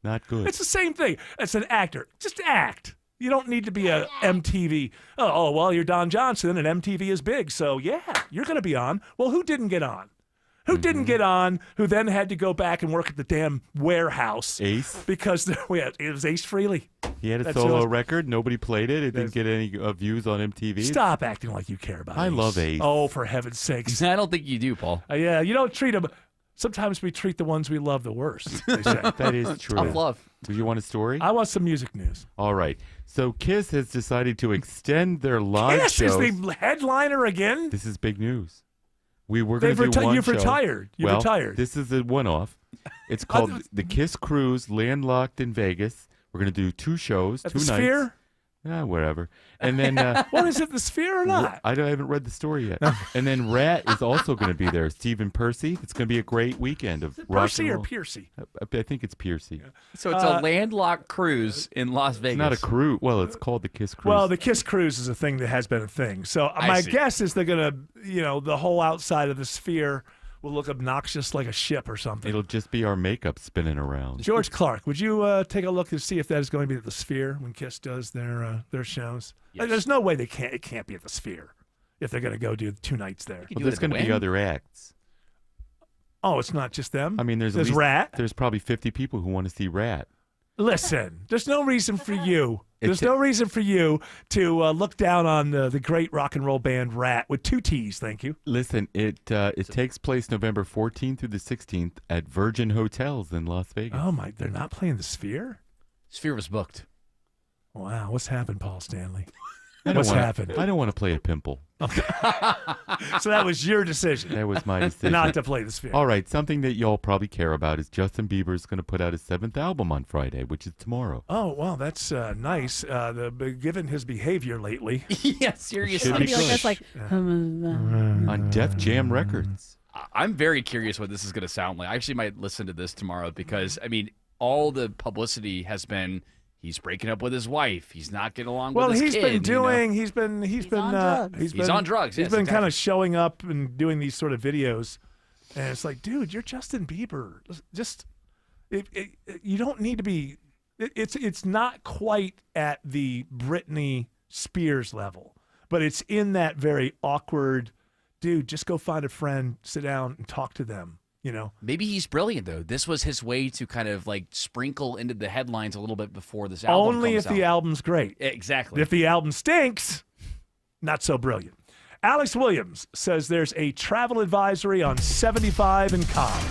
Not good. It's the same thing. It's an actor. Just act. You don't need to be a MTV. Oh, well, you're Don Johnson and MTV is big. So, yeah, you're going to be on. Well, who didn't get on? Who didn't get on, who then had to go back and work at the damn warehouse? Ace. Because it was Ace Frehley. He had a That's solo who- record. Nobody played it. It didn't get any views on MTV. Stop acting like you care about I Ace. love Ace. Oh, for heaven's sakes. I don't think you do, Paul. Yeah, you don't treat them. Sometimes we treat the ones we love the worst, they say. That is true. Tough love. Do you want a story? I want some music news. All right. So Kiss has decided to extend their live Kiss shows. is the headliner again? This is big news. We were going They've to do one You've show. retired. You've well, retired. This is a one-off. It's called the Kiss Cruise, landlocked in Vegas. We're going to do 2 shows, At 2 the nights. Sphere? Wherever. And then What is it, the Sphere or not? I haven't read the story yet. And then Rat is also going to be there. Stephen Percy. It's going to be a great weekend of rock Percy and or roll. Piercy? I think it's Piercy. So it's a landlocked cruise in Las Vegas. It's not a cruise. Well, it's called the Kiss Cruise. Well, the Kiss Cruise is a thing that has been a thing. So I my see. guess is they're going to, the whole outside of the Sphere will look obnoxious like a ship or something. It'll just be our makeup spinning around. George Clark, would you take a look to see if that is going to be at the Sphere when Kiss does their shows? Yes. There's no way it can't be at the Sphere if they're going to go do 2 nights there. Well, there's going to be other acts. Oh, it's not just them? I mean, there's There's at least, Rat. There's probably 50 people who want to see Rat. Listen, there's no reason for you. There's It's- no reason for you to look down on the great rock and roll band Rat with 2 T's. Thank you. Listen, it takes place November 14th through the 16th at Virgin Hotels in Las Vegas. Oh my! They're not playing the Sphere. Sphere was booked. Wow, what's happened, Paul Stanley? I don't What's wanna- happened? I don't want to play a pimple. So that was your decision. That was my decision. Not to play the Sphere. All right, something that y'all probably care about is Justin Bieber's going to put out his 7th album on Friday, which is tomorrow. Oh, well, that's nice. Given his behavior lately. Yeah, seriously. Should be Be like good. that's like On Def Jam Records. I'm very curious what this is going to sound like. I actually might listen to this tomorrow because, I mean, all the publicity has been he's breaking up with his wife. He's not getting along Well, with his he's kid. been doing. He's been on drugs. He's on drugs, He's yes, been kind exactly. of showing up and doing these sort of videos, and it's like, dude, you're Justin Bieber. Just, you don't need to be. it's not quite at the Britney Spears level, but it's in that very awkward, dude, just go find a friend, sit down and talk to them, you know? Maybe he's brilliant, though. This was his way to kind of like sprinkle into the headlines a little bit before this album Only comes if the out. album's great. Exactly. If the album stinks, not so brilliant. Alex Williams says there's a travel advisory on 75 in Cobb.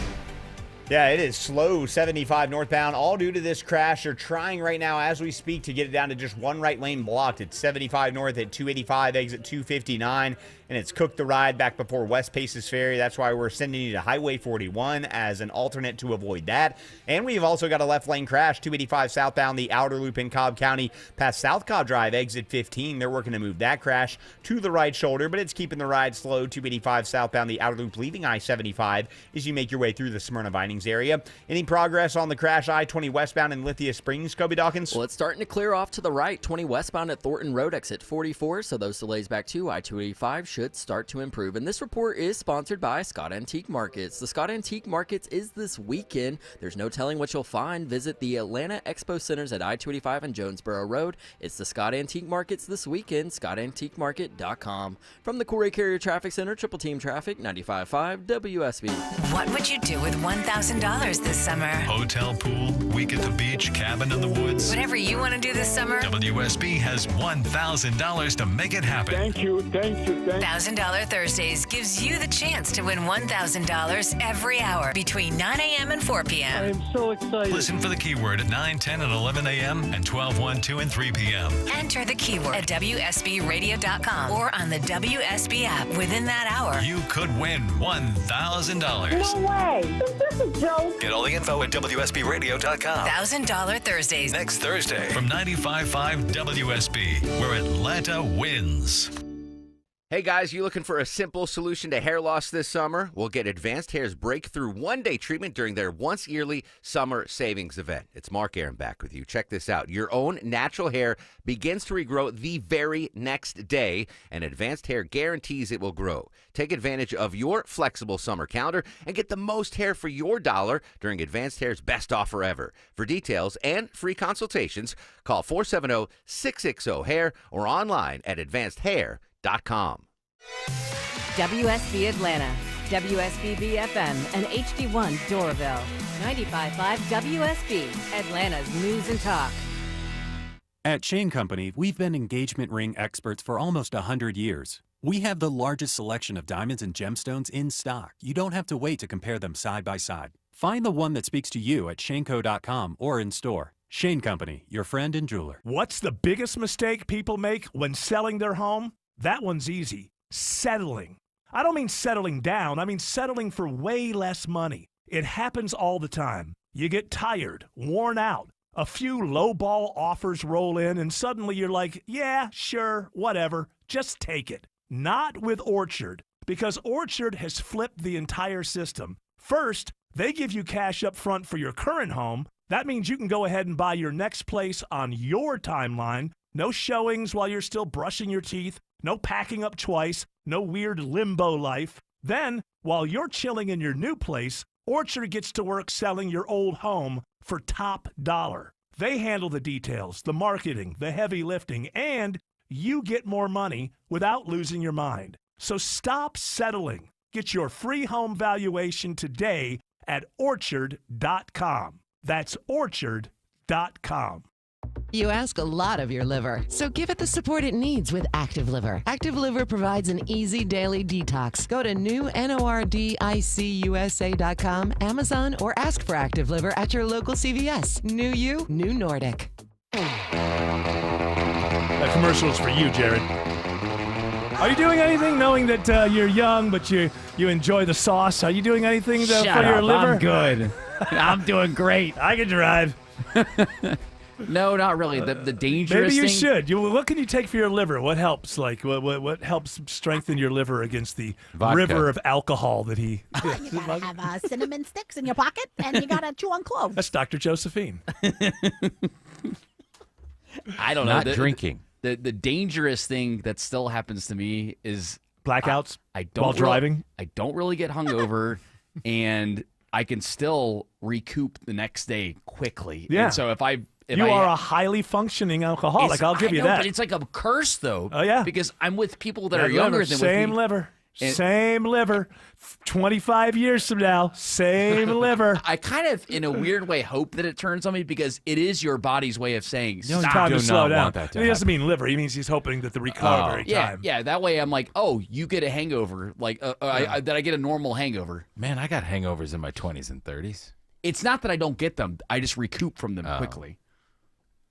Yeah, it is slow 75 northbound, all due to this crash. They're trying right now as we speak to get it down to just one right lane blocked. It's 75 north at 285, exit 259, and it's cooked the ride back before West Paces Ferry. That's why we're sending you to Highway 41 as an alternate to avoid that. And we've also got a left lane crash, 285 southbound, the outer loop in Cobb County, past South Cobb Drive, exit 15. They're working to move that crash to the right shoulder, but it's keeping the ride slow, 285 southbound, the outer loop leaving I-75 as you make your way through the Smyrna Vinings area. Any progress on the crash I-20 westbound in Lithia Springs, Kobe Dawkins? Well, it's starting to clear off to the right, 20 westbound at Thornton Road, exit 44, so those delays back to I-285 should start to improve. And this report is sponsored by Scott Antique Markets. The Scott Antique Markets is this weekend. There's no telling what you'll find. Visit the Atlanta Expo Centers at I-285 and Jonesboro Road. It's the Scott Antique Markets this weekend, scottantiquemarket.com. From the Corey Carrier Traffic Center, Triple Team Traffic, 95.5 WSB. What would you do with $1,000 this summer? Hotel, pool, week at the beach, cabin in the woods. Whatever you want to do this summer. WSB has $1,000 to make it happen. Thank you. $1,000 Thursdays gives you the chance to win $1,000 every hour between 9 a.m. and 4 p.m. I am so excited. Listen for the keyword at 9, 10, and 11 a.m. and 12, 1, 2, and 3 p.m. Enter the keyword at WSBradio.com or on the WSB app within that hour. You could win $1,000. No way. Is this a joke? Get all the info at WSBradio.com. $1,000 Thursdays. Next Thursday from 95.5 WSB, where Atlanta wins. Hey guys, you looking for a simple solution to hair loss this summer? We'll get Advanced Hair's breakthrough one-day treatment during their once-yearly summer savings event. It's Mark Aaron back with you. Check this out. Your own natural hair begins to regrow the very next day, and Advanced Hair guarantees it will grow. Take advantage of your flexible summer calendar and get the most hair for your dollar during Advanced Hair's best offer ever. For details and free consultations, call 470-660-HAIR or online at advancedhair.com. WSB Atlanta, WSB BFM, and HD1 Doraville. 95.5 WSB, Atlanta's news and talk. At Shane Company, we've been engagement ring experts for almost 100 years. We have the largest selection of diamonds and gemstones in stock. You don't have to wait to compare them side by side. Find the one that speaks to you at shaneco.com or in store. Shane Company, your friend and jeweler. What's the biggest mistake people make when selling their home? That one's easy. Settling. I don't mean settling down. I mean settling for way less money. It happens all the time. You get tired, worn out. A few lowball offers roll in, and suddenly you're like, yeah, sure, whatever. Just take it. Not with Orchard, because Orchard has flipped the entire system. First, they give you cash up front for your current home. That means you can go ahead and buy your next place on your timeline. No showings while you're still brushing your teeth. No packing up twice. No weird limbo life. Then, while you're chilling in your new place, Orchard gets to work selling your old home for top dollar. They handle the details, the marketing, the heavy lifting, and you get more money without losing your mind. So stop settling. Get your free home valuation today at Orchard.com. That's Orchard.com. You ask a lot of your liver, so give it the support it needs with Active Liver. Active Liver provides an easy daily detox. Go to newnordicusa.com, Amazon, or ask for Active Liver at your local CVS. New you, new Nordic. That commercial is for you, Jared. Are you doing anything knowing that you're young, but you enjoy the sauce? Are you doing anything for your liver? I'm good. I'm doing great. I can drive. No, not really. The dangerous Maybe you thing. should. What can you take for your liver? What helps? Like what helps strengthen your liver against the Vodka. river of alcohol that he? You gotta have cinnamon sticks in your pocket, and you gotta chew on cloves. That's Dr. Josephine. I don't know. Not drinking. The dangerous thing that still happens to me is blackouts. I don't while driving. I don't really get hungover, and I can still recoup the next day quickly. Yeah. And so if I if You I are a highly functioning alcoholic. I'll give you I know, that. But it's like a curse, though. Oh, yeah. Because I'm with people that That are younger liver, than same with me. liver. And- Same liver. 25 years from now, same liver. I kind of, in a weird way, hope that it turns on me because it is your body's way of saying No, stop. time to slow down. want that to He doesn't mean liver. He means he's hoping that the recovery time. Yeah. That way, I'm like, oh, you get a hangover, like that I get a normal hangover. Man, I got hangovers in my 20s and 30s. It's not that I don't get them; I just recoup from them quickly.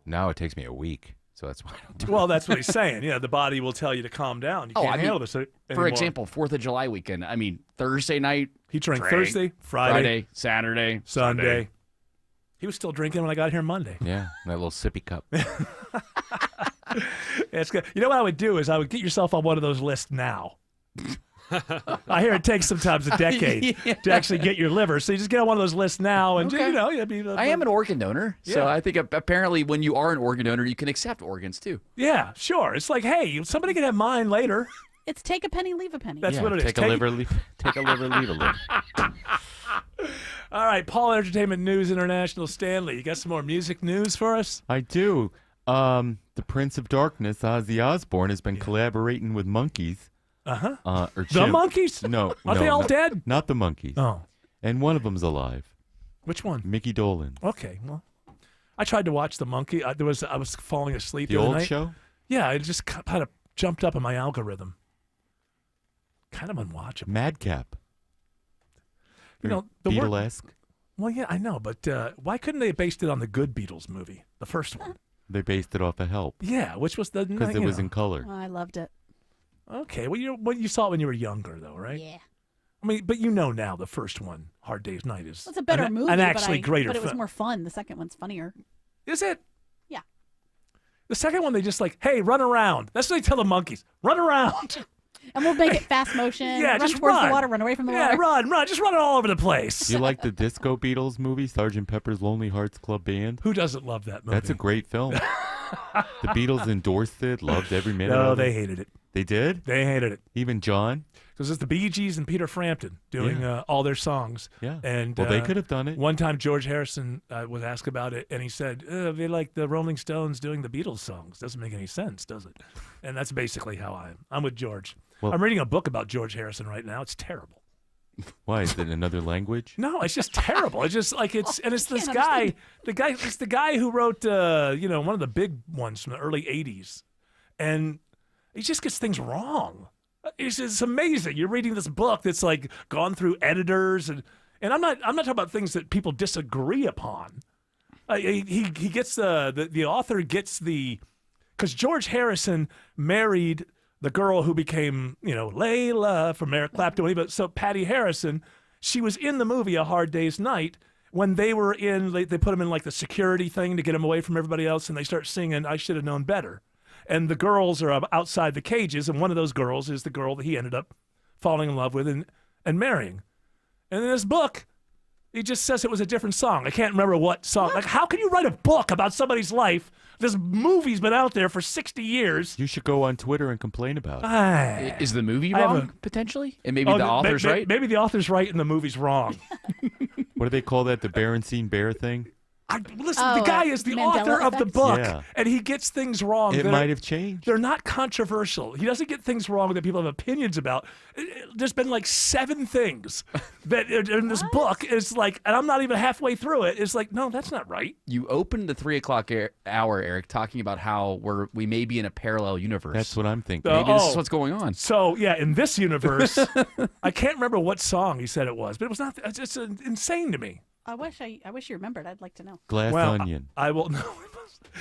Now it takes me a week, so that's why I don't do it. Well, that's what he's saying. Yeah, the body will tell you to calm down. You can't handle this anymore. For example, 4th of July weekend. I mean, Thursday night. He drank Thursday, Friday, Saturday, Sunday. He was still drinking when I got here Monday. Yeah, that little sippy cup. It's good. You know what I would do is I would get yourself on one of those lists now. I hear it takes sometimes a decade to actually get your liver, so you just get on one of those lists now, and Okay. I am an organ donor, so Yeah. I think apparently when you are an organ donor, you can accept organs too. Yeah, sure. It's like, hey, somebody can have mine later. It's take a penny, leave a penny. That's what it is. Take a liver, leave a liver. All right, Paul Entertainment News International Stanley. You got some more music news for us? I do. The Prince of Darkness, Ozzy Osbourne, has been collaborating with monkeys. Uh-huh. Or The chimps. monkeys? No. Aren't they all dead? Not the monkeys. Oh. And one of them's alive. Which one? Mickey Dolenz. Okay, well, I tried to watch The Monkey. I was falling asleep The the other old night. show? Yeah, it just kind of jumped up in my algorithm. Kind of unwatchable. Madcap. You know, the word- Beatlesque. Well, yeah, I know, but why couldn't they have based it on the Good Beatles movie, the first one? They based it off of Help. Yeah, which was the Because it was in color. Oh, I loved it. Okay, well, you saw it when you were younger, though, right? Yeah. I mean, but you know now the first one, Hard Day's Night, is It's a better an, movie, an actually greater but it was film. more fun. The second one's funnier. Is it? Yeah. The second one, they just like, hey, run around. That's what they tell the monkeys. Run around. And we'll make it fast motion. Yeah, run just towards run. the water, run away from the Yeah, water. run. Just run all over the place. You like the Disco Beatles movie, Sgt. Pepper's Lonely Hearts Club Band? Who doesn't love that movie? That's a great film. The Beatles endorsed it, loved every minute No, of it. they hated it. They did? They hated it. Even John? Because it's the Bee Gees and Peter Frampton doing all their songs. Yeah. And Well, they could have done it. One time, George Harrison was asked about it, and he said, "They like the Rolling Stones doing the Beatles songs. Doesn't make any sense, does it?" And that's basically how I am. I'm with George. Well- I'm reading a book about George Harrison right now. It's terrible. Why? Is it another language? No, it's just terrible. It's just like it's and it's this can't guy. It's the guy who wrote one of the big ones from the early '80s, and he just gets things wrong. It's amazing. You're reading this book that's like gone through editors and I'm not talking about things that people disagree upon. He gets the author gets because George Harrison married the girl who became, Layla from Eric Clapton. But so Patty Harrison, she was in the movie A Hard Day's Night when they were they put him in like the security thing to get him away from everybody else, and they start singing I Should Have Known Better. And the girls are outside the cages, and one of those girls is the girl that he ended up falling in love with and marrying. And in this book, he just says it was a different song. I can't remember what song. Like, how can you write a book about somebody's life? This movie's been out there for 60 years. You should go on Twitter and complain about it. Is the movie I have wrong, potentially? And maybe Oh, the author's right? Maybe the author's right and the movie's wrong. What do they call that? The Berenstein Bear thing? Listen, the guy is the Mandela author of the effect? book, Yeah. and he gets things wrong. It that might are- have changed. They're not controversial. He doesn't get things wrong that people have opinions about. There's been like 7 things that in this book is like, and I'm not even halfway through it. It's like, no, that's not right. You opened the 3 o'clock hour, Eric, talking about how we may be in a parallel universe. That's what I'm thinking. Maybe this is what's going on. So yeah, in this universe, I can't remember what song he said it was, but it was not. It's insane to me. I wish you remembered. I'd like to know. Glass Onion. I will know.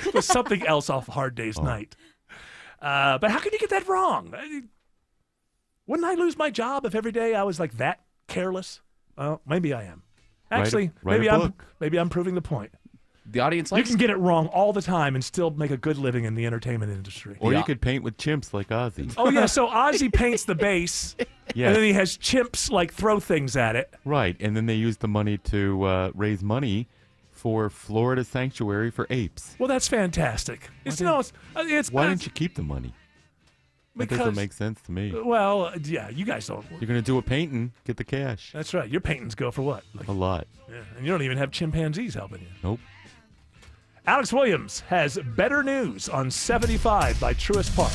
It was something else off Hard Day's Night. But how can you get that wrong? Wouldn't I lose my job if every day I was like that careless? Well, maybe I am. Actually, write a book. maybe I'm proving the point. The audience You likes can get it wrong all the time and still make a good living in the entertainment industry. Or you could paint with chimps like Ozzy. Oh yeah, so Ozzy paints the bass, Yes. and then he has chimps like throw things at it. Right, and then they use the money to raise money for Florida Sanctuary for Apes. Well, that's fantastic. It's Why didn't you keep the money? That doesn't Because- make sense to me. Well, yeah, you guys don't. You're going to do a painting, get the cash. That's right. Your paintings go for what? Like, A lot. yeah, and you don't even have chimpanzees helping you. Nope. Alex Williams has better news on 75 by Truist Park.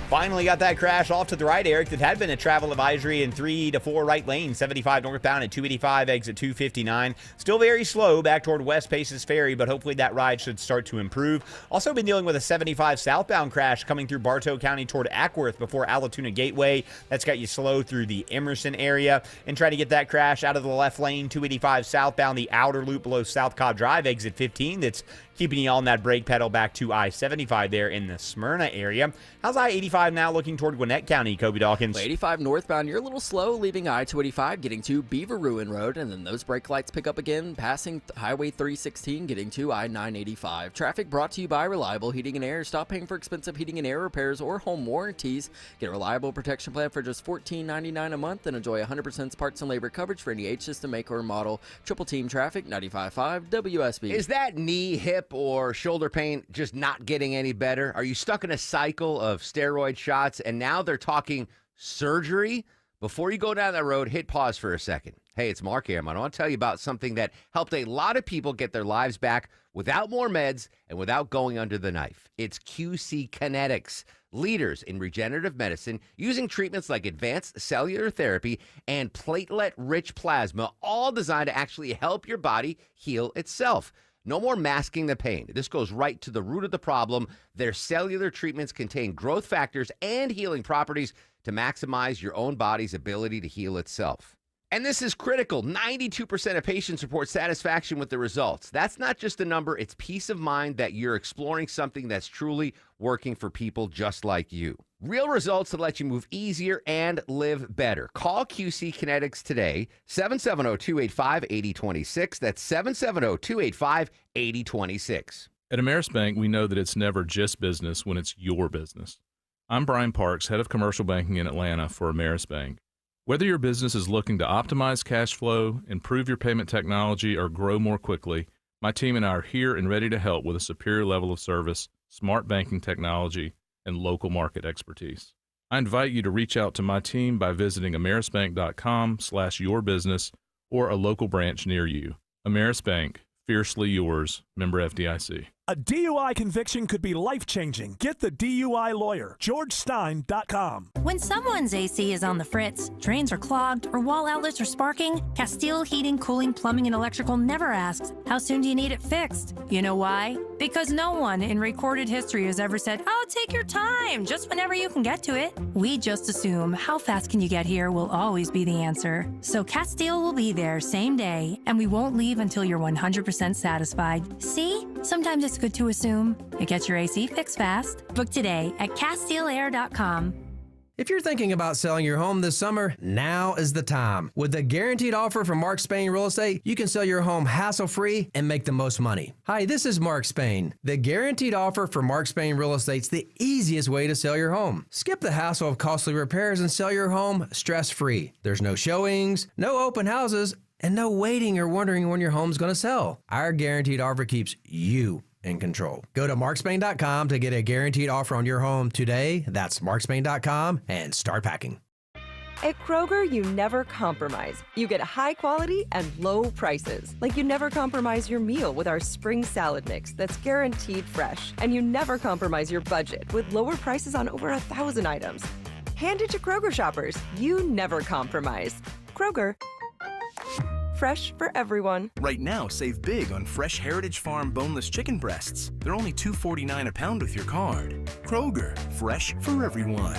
Finally got that crash off to the right, Eric. That had been a travel advisory in 3 to 4 right lanes. 75 northbound at 285, exit 259. Still very slow back toward West Paces Ferry, but hopefully that ride should start to improve. Also been dealing with a 75 southbound crash coming through Bartow County toward Ackworth before Allatoona Gateway. That's got you slow through the Emerson area. And try to get that crash out of the left lane, 285 southbound, the outer loop below South Cobb Drive, exit 15. That's keeping you on that brake pedal back to I-75 there in the Smyrna area. How's I-85 now looking toward Gwinnett County, Kobe Dawkins? 85 northbound, you're a little slow leaving I-285, getting to Beaver Ruin Road, and then those brake lights pick up again, passing Highway 316, getting to I-985. Traffic brought to you by Reliable Heating and Air. Stop paying for expensive heating and air repairs or home warranties. Get a reliable protection plan for just $14.99 a month and enjoy 100% parts and labor coverage for any H-System make or model. Triple Team Traffic, 95.5 WSB. Is that knee, hip, or shoulder pain just not getting any better? Are you stuck in a cycle of steroid shots and now they're talking surgery? Before you go down that road, hit pause for a second. Hey, it's Mark Airman. I want to tell you about something that helped a lot of people get their lives back without more meds and without going under the knife. It's QC Kinetics, leaders in regenerative medicine using treatments like advanced cellular therapy and platelet-rich plasma, all designed to actually help your body heal itself. No more masking the pain. This goes right to the root of the problem. Their cellular treatments contain growth factors and healing properties to maximize your own body's ability to heal itself. And this is critical. 92% of patients report satisfaction with the results. That's not just a number. It's peace of mind that you're exploring something that's truly working for people just like you. Real results that let you move easier and live better. Call QC Kinetics today, 770-285-8026. That's 770-285-8026. At Ameris Bank, we know that it's never just business when it's your business. I'm Brian Parks, head of commercial banking in Atlanta for Ameris Bank. Whether your business is looking to optimize cash flow, improve your payment technology, or grow more quickly, my team and I are here and ready to help with a superior level of service, smart banking technology, and local market expertise. I invite you to reach out to my team by visiting amerisbank.com/yourbusiness or a local branch near you. Ameris Bank, fiercely yours, member FDIC. A DUI conviction could be life-changing. Get the DUI lawyer, GeorgeStein.com. When someone's AC is on the fritz, drains are clogged, or wall outlets are sparking, Castile Heating, Cooling, Plumbing, and Electrical never asks, how soon do you need it fixed? You know why? Because no one in recorded history has ever said, oh, take your time, just whenever you can get to it. We just assume how fast can you get here will always be the answer. So Castile will be there same day, and we won't leave until you're 100% satisfied. See? Sometimes it's good to assume. It gets your AC fixed fast. Book today at CastileAir.com. If you're thinking about selling your home this summer, now is the time. With the guaranteed offer from Mark Spain Real Estate, you can sell your home hassle-free and make the most money. Hi, this is Mark Spain. The guaranteed offer from Mark Spain Real Estate's the easiest way to sell your home. Skip the hassle of costly repairs and sell your home stress-free. There's no showings, no open houses, and no waiting or wondering when your home's going to sell. Our guaranteed offer keeps you in control. Go to markspain.com to get a guaranteed offer on your home today. That's markspain.com and start packing. At Kroger, you never compromise. You get high quality and low prices. Like you never compromise your meal with our spring salad mix that's guaranteed fresh. And you never compromise your budget with lower prices on over 1,000 items. Hand it to Kroger shoppers. You never compromise. Kroger. Fresh for everyone. Right now, save big on fresh Heritage Farm boneless chicken breasts. They're only $2.49 a pound with your card. Kroger, fresh for everyone.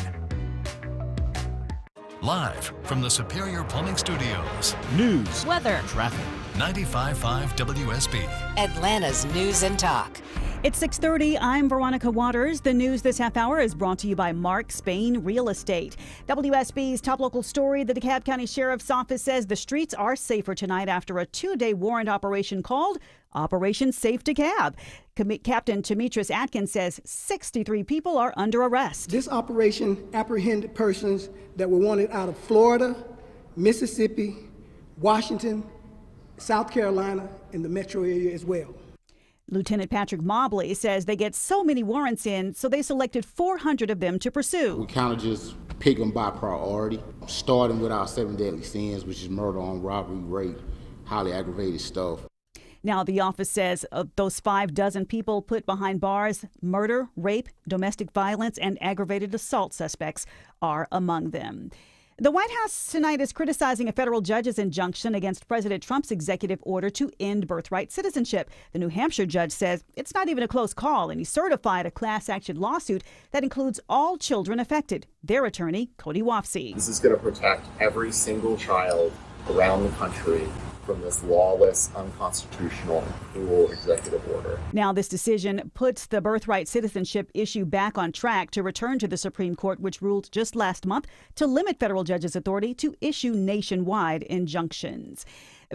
Live from the Superior Plumbing Studios. News, weather, traffic. 95.5 WSB. Atlanta's News and Talk. It's 6:30. I'm Veronica Waters. The news this half hour is brought to you by Mark Spain Real Estate. WSB's top local story. The DeKalb County Sheriff's Office says the streets are safer tonight after a 2-day warrant operation called Operation Safe DeKalb. Captain Demetrius Atkins says 63 people are under arrest. This operation apprehended persons that were wanted out of Florida, Mississippi, Washington, South Carolina, and the metro area as well. Lieutenant Patrick Mobley says they get so many warrants in, so they selected 400 of them to pursue. We kind of just pick them by priority, starting with our 7 deadly sins, which is murder, armed robbery, rape, highly aggravated stuff. Now, the office says of those 6 people put behind bars, murder, rape, domestic violence, and aggravated assault suspects are among them. The White House tonight is criticizing a federal judge's injunction against President Trump's executive order to end birthright citizenship. The New Hampshire judge says it's not even a close call, and he certified a class action lawsuit that includes all children affected. Their attorney, Cody Wofsy. This is going to protect every single child around the country from this lawless, unconstitutional, and cruel executive order. Now, this decision puts the birthright citizenship issue back on track to return to the Supreme Court, which ruled just last month to limit federal judges' authority to issue nationwide injunctions.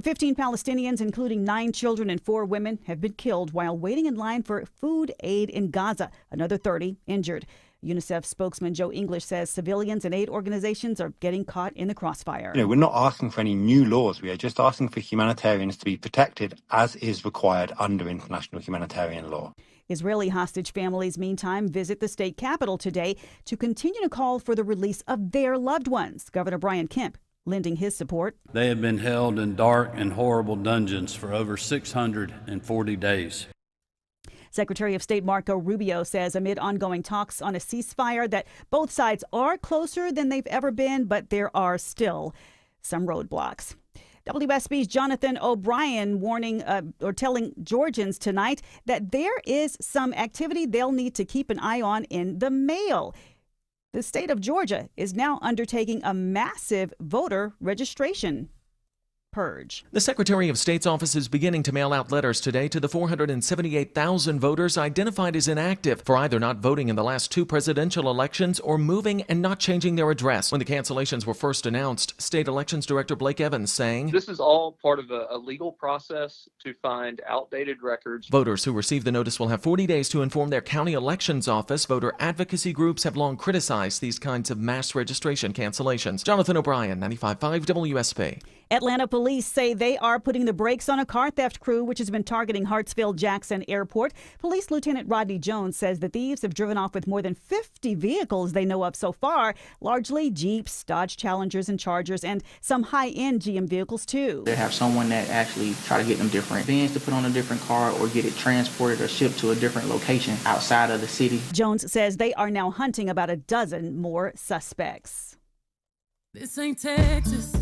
15 Palestinians, including 9 children and 4 women, have been killed while waiting in line for food aid in Gaza. Another 30 injured. UNICEF spokesman Joe English says civilians and aid organizations are getting caught in the crossfire. We're not asking for any new laws. We are just asking for humanitarians to be protected as is required under international humanitarian law. Israeli hostage families, meantime, visit the state capitol today to continue to call for the release of their loved ones. Governor Brian Kemp lending his support. They have been held in dark and horrible dungeons for over 640 days. Secretary of State Marco Rubio says amid ongoing talks on a ceasefire that both sides are closer than they've ever been, but there are still some roadblocks. WSB's Jonathan O'Brien warning or telling Georgians tonight that there is some activity they'll need to keep an eye on in the mail. The state of Georgia is now undertaking a massive voter registration purge. The Secretary of State's office is beginning to mail out letters today to the 478,000 voters identified as inactive for either not voting in the last 2 presidential elections or moving and not changing their address. When the cancellations were first announced, State Elections Director Blake Evans saying, "This is all part of a legal process to find outdated records." Voters who receive the notice will have 40 days to inform their county elections office. Voter advocacy groups have long criticized these kinds of mass registration cancellations. Jonathan O'Brien, 95.5 WSB. Atlanta police say they are putting the brakes on a car theft crew which has been targeting Hartsfield-Jackson Airport. Police Lieutenant Rodney Jones says the thieves have driven off with more than 50 vehicles they know of so far, largely Jeeps, Dodge Challengers and Chargers, and some high-end GM vehicles too. They have someone that actually try to get them different vans to put on a different car or get it transported or shipped to a different location outside of the city. Jones says they are now hunting about a dozen more suspects. This ain't Texas.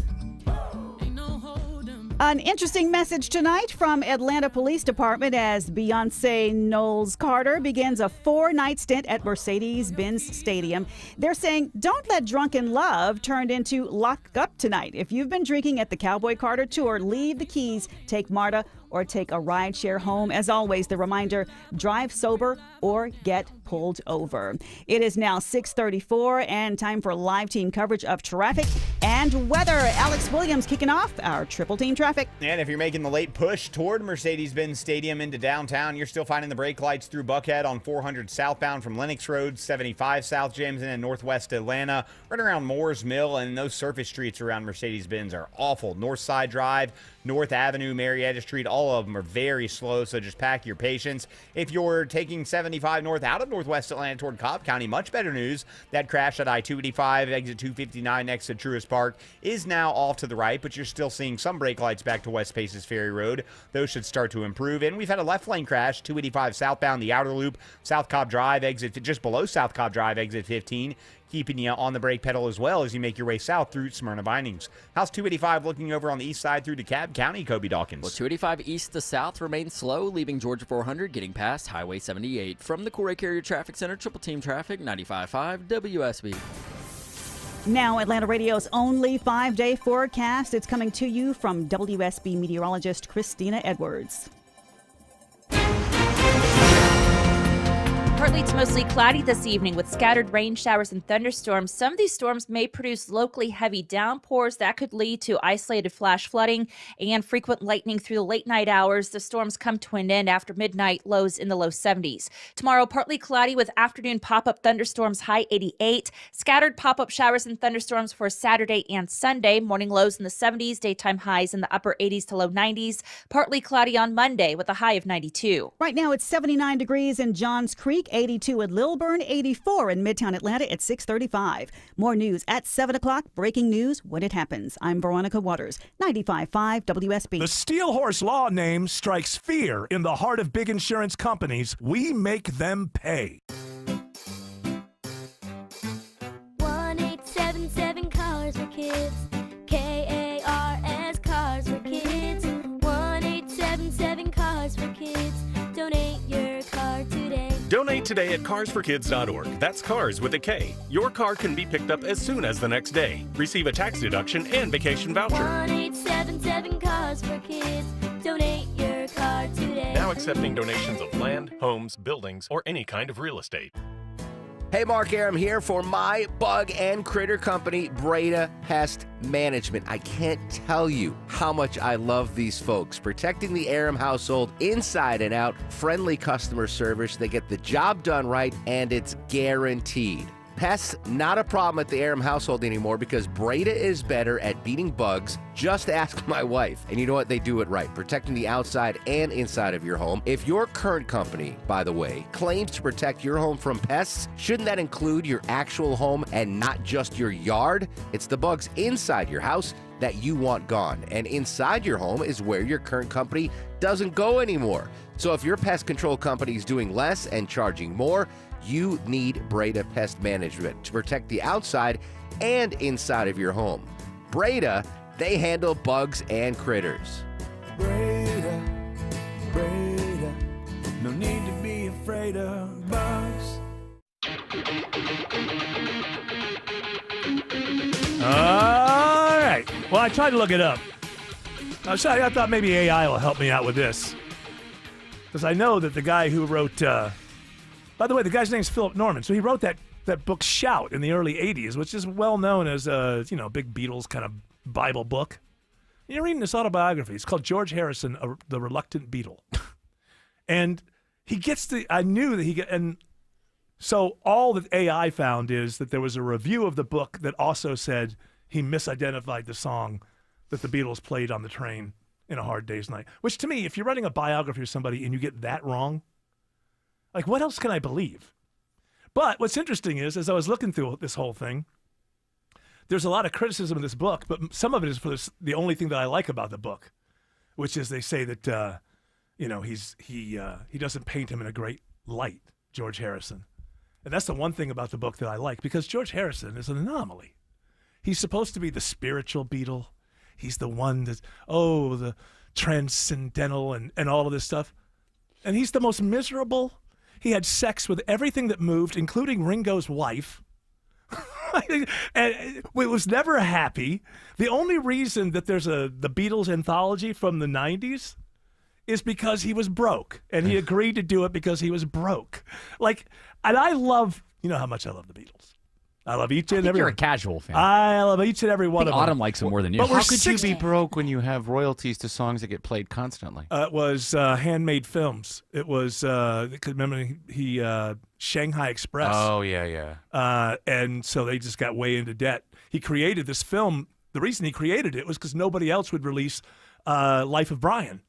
An interesting message tonight from Atlanta Police Department as Beyonce Knowles Carter begins a 4-night stint at Mercedes-Benz Stadium. They're saying, don't let drunken love turn into lock up tonight. If you've been drinking at the Cowboy Carter Tour, leave the keys, take MARTA, or take a ride share home. As always, the reminder, drive sober or get pulled over. It is now 6:34 and time for live team coverage of traffic and weather. Alex Williams kicking off our triple team traffic. And if you're making the late push toward Mercedes-Benz Stadium into downtown, you're still finding the brake lights through Buckhead on 400 southbound from Lenox Road, 75 South James in northwest Atlanta, right around Moores Mill, and those surface streets around Mercedes-Benz are awful. Northside Drive, North Avenue, Marietta Street, all of them are very slow, so just pack your patience. If you're taking 75 north out of northwest Atlanta toward Cobb County, much better news. That crash at I-285, exit 259 next to Truist Park is now off to the right, but you're still seeing some brake lights back to West Paces Ferry Road. Those should start to improve. And we've had a left lane crash, 285 southbound, the outer loop, South Cobb Drive, exit just below South Cobb Drive, exit 15. Keeping you on the brake pedal as well as you make your way south through Smyrna Bindings. How's 285 looking over on the east side through DeKalb County, Kobe Dawkins? Well, 285 east to south remains slow, leaving Georgia 400, getting past Highway 78. From the Corey Carrier Traffic Center, triple team traffic, 95.5 WSB. Now, Atlanta Radio's only 5-day forecast. It's coming to you from WSB meteorologist Christina Edwards. Partly to mostly cloudy this evening with scattered rain showers and thunderstorms. Some of these storms may produce locally heavy downpours that could lead to isolated flash flooding and frequent lightning through the late night hours. The storms come to an end after midnight, lows in the low 70s. Tomorrow, partly cloudy with afternoon pop-up thunderstorms, high 88. Scattered pop-up showers and thunderstorms for Saturday and Sunday. Morning lows in the 70s, daytime highs in the upper 80s to low 90s. Partly cloudy on Monday with a high of 92. Right now, it's 79 degrees in Johns Creek. Lake, 82 in Lilburn, 84 in Midtown Atlanta at 6:35. More news at 7 o'clock. Breaking news when it happens. I'm Veronica Waters, 95.5 WSB. The Steel Horse Law name strikes fear in the heart of big insurance companies. We make them pay. 1-877 Cars for Kids. KARS Cars for Kids. 1-877 Cars for Kids. Donate your car today. Donate today at carsforkids.org. That's cars with a K. Your car can be picked up as soon as the next day. Receive a tax deduction and vacation voucher. 1-877 Cars for Kids. Donate your car today. Now accepting donations of land, homes, buildings, or any kind of real estate. Hey, Mark Aram here for my bug and critter company, Breda Pest Management. I can't tell you how much I love these folks. Protecting the Aram household inside and out, friendly customer service. They get the job done right, and it's guaranteed. Pests, not a problem at the Aram household anymore because Breda is better at beating bugs. Just ask my wife. And you know what? They do it right, protecting the outside and inside of your home. If your current company, by the way, claims to protect your home from pests, shouldn't that include your actual home and not just your yard? It's the bugs inside your house that you want gone. And inside your home is where your current company doesn't go anymore. So if your pest control company is doing less and charging more, you need Breda Pest Management to protect the outside and inside of your home. Breda, they handle bugs and critters. Breda, no need to be afraid of bugs. All right. Well, I tried to look it up. I thought maybe AI will help me out with this. Because I know that the guy who wrote... by the way, the guy's name's Philip Norman. So he wrote that book Shout in the early 80s, which is well known as a big Beatles kind of Bible book. And you're reading this autobiography. It's called George Harrison, The Reluctant Beatle. And he gets and so all that AI found is that there was a review of the book that also said he misidentified the song that the Beatles played on the train in A Hard Day's Night. Which to me, if you're writing a biography of somebody and you get that wrong, like, what else can I believe? But what's interesting is, as I was looking through this whole thing, there's a lot of criticism of this book, but some of it is for the only thing that I like about the book, which is they say that, he doesn't paint him in a great light, George Harrison. And that's the one thing about the book that I like, because George Harrison is an anomaly. He's supposed to be the spiritual Beatle. He's the one that, the transcendental and all of this stuff. And he's the most miserable. He had sex with everything that moved, including Ringo's wife. And was never happy. The only reason that there's the Beatles anthology from the 90s is because he was broke. And he agreed to do it because he was broke. And I love, you know how much I love the Beatles. I love each and every. You're a casual fan. I love each and every one of them. Autumn likes them more than you. But how could you be broke when you have royalties to songs that get played constantly? It was Handmade Films. It was, remember, he Shanghai Express. Oh, yeah. And so they just got way into debt. He created this film. The reason he created it was because nobody else would release Life of Brian.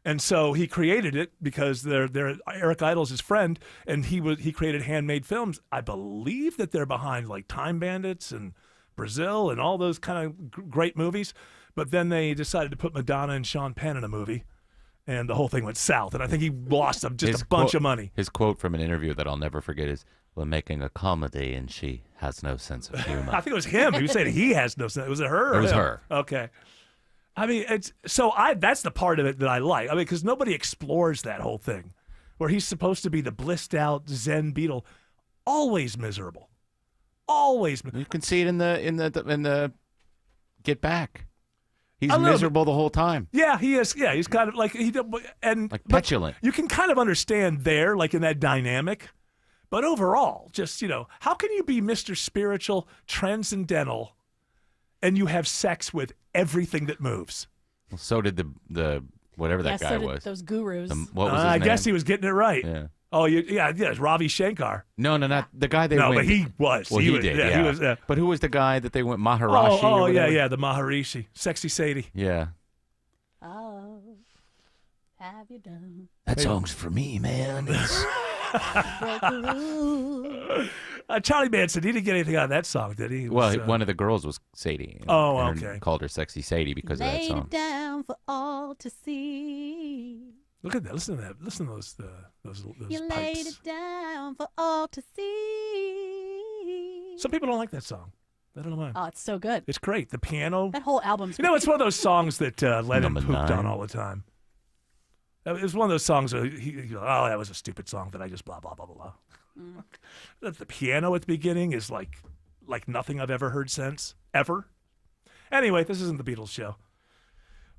And so he created it because they're Eric Idle's his friend, and he created Handmade Films. I believe that they're behind like Time Bandits and Brazil and all those kind of great movies. But then they decided to put Madonna and Sean Penn in a movie, and the whole thing went south. And I think he lost them just a bunch of money. His quote from an interview that I'll never forget is, "We're making a comedy, and she has no sense of humor." I think it was him. He was saying he has no sense. Was it her? It was her. Okay. I mean, that's the part of it that I like. I mean, because nobody explores that whole thing, where he's supposed to be the blissed out Zen Beatle, always miserable, always. You can see it in the Get Back. He's miserable the whole time. Yeah, he is. Yeah, he's kind of like petulant. You can kind of understand there, like in that dynamic, but overall, just how can you be Mr. Spiritual, transcendental, and you have sex with everything that moves? Well, so did the whatever that guy so was. Those gurus. What was his I name? guess he was getting it right. Yeah. Oh, it's Ravi Shankar. No, not the guy they No, went. but he was. Well, he did. Yeah, he was. But who was the guy that they went Maharishi? Oh, yeah, the Maharishi, Sexy Sadie. Yeah. Oh, have you done? That song's for me, man. Broke the rules. Charlie Manson, he didn't get anything out of that song, did he? It Well, was, one of the girls was Sadie. Oh, and okay. Called her Sexy Sadie because of that Laid song. it down for all to see. Look at that. Listen to that. Listen to those You laid pipes. it down for all to see. Some people don't like that song. I don't know why. Oh, it's so good. It's great. The piano. That whole album's You know, it's one of those songs that Lennon Number pooped 9. on all the time. It was one of those songs where he goes, oh, that was a stupid song that I just blah, blah, blah, blah, blah. The piano at the beginning is like nothing I've ever heard since, ever. Anyway, this isn't the Beatles show.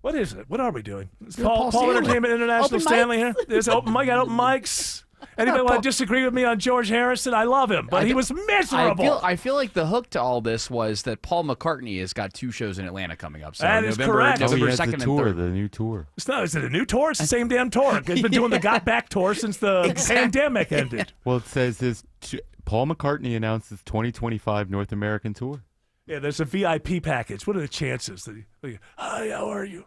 What is it? What are we doing? Is Paul Stanley. Entertainment International Open Stanley here? There's open mic. Got open mics. Anybody want to disagree with me on George Harrison? I love him, but he was miserable. I feel like the hook to all this was that Paul McCartney has got 2 shows in Atlanta coming up. So That is November, correct. November he has 2nd the and tour, 3rd. the new tour. Is it a new tour? It's the same damn tour. He's been doing the Got Back tour since the pandemic ended. Well, it says this. Paul McCartney announced his 2025 North American tour. Yeah, there's a VIP package. What are the chances that hi, how are you?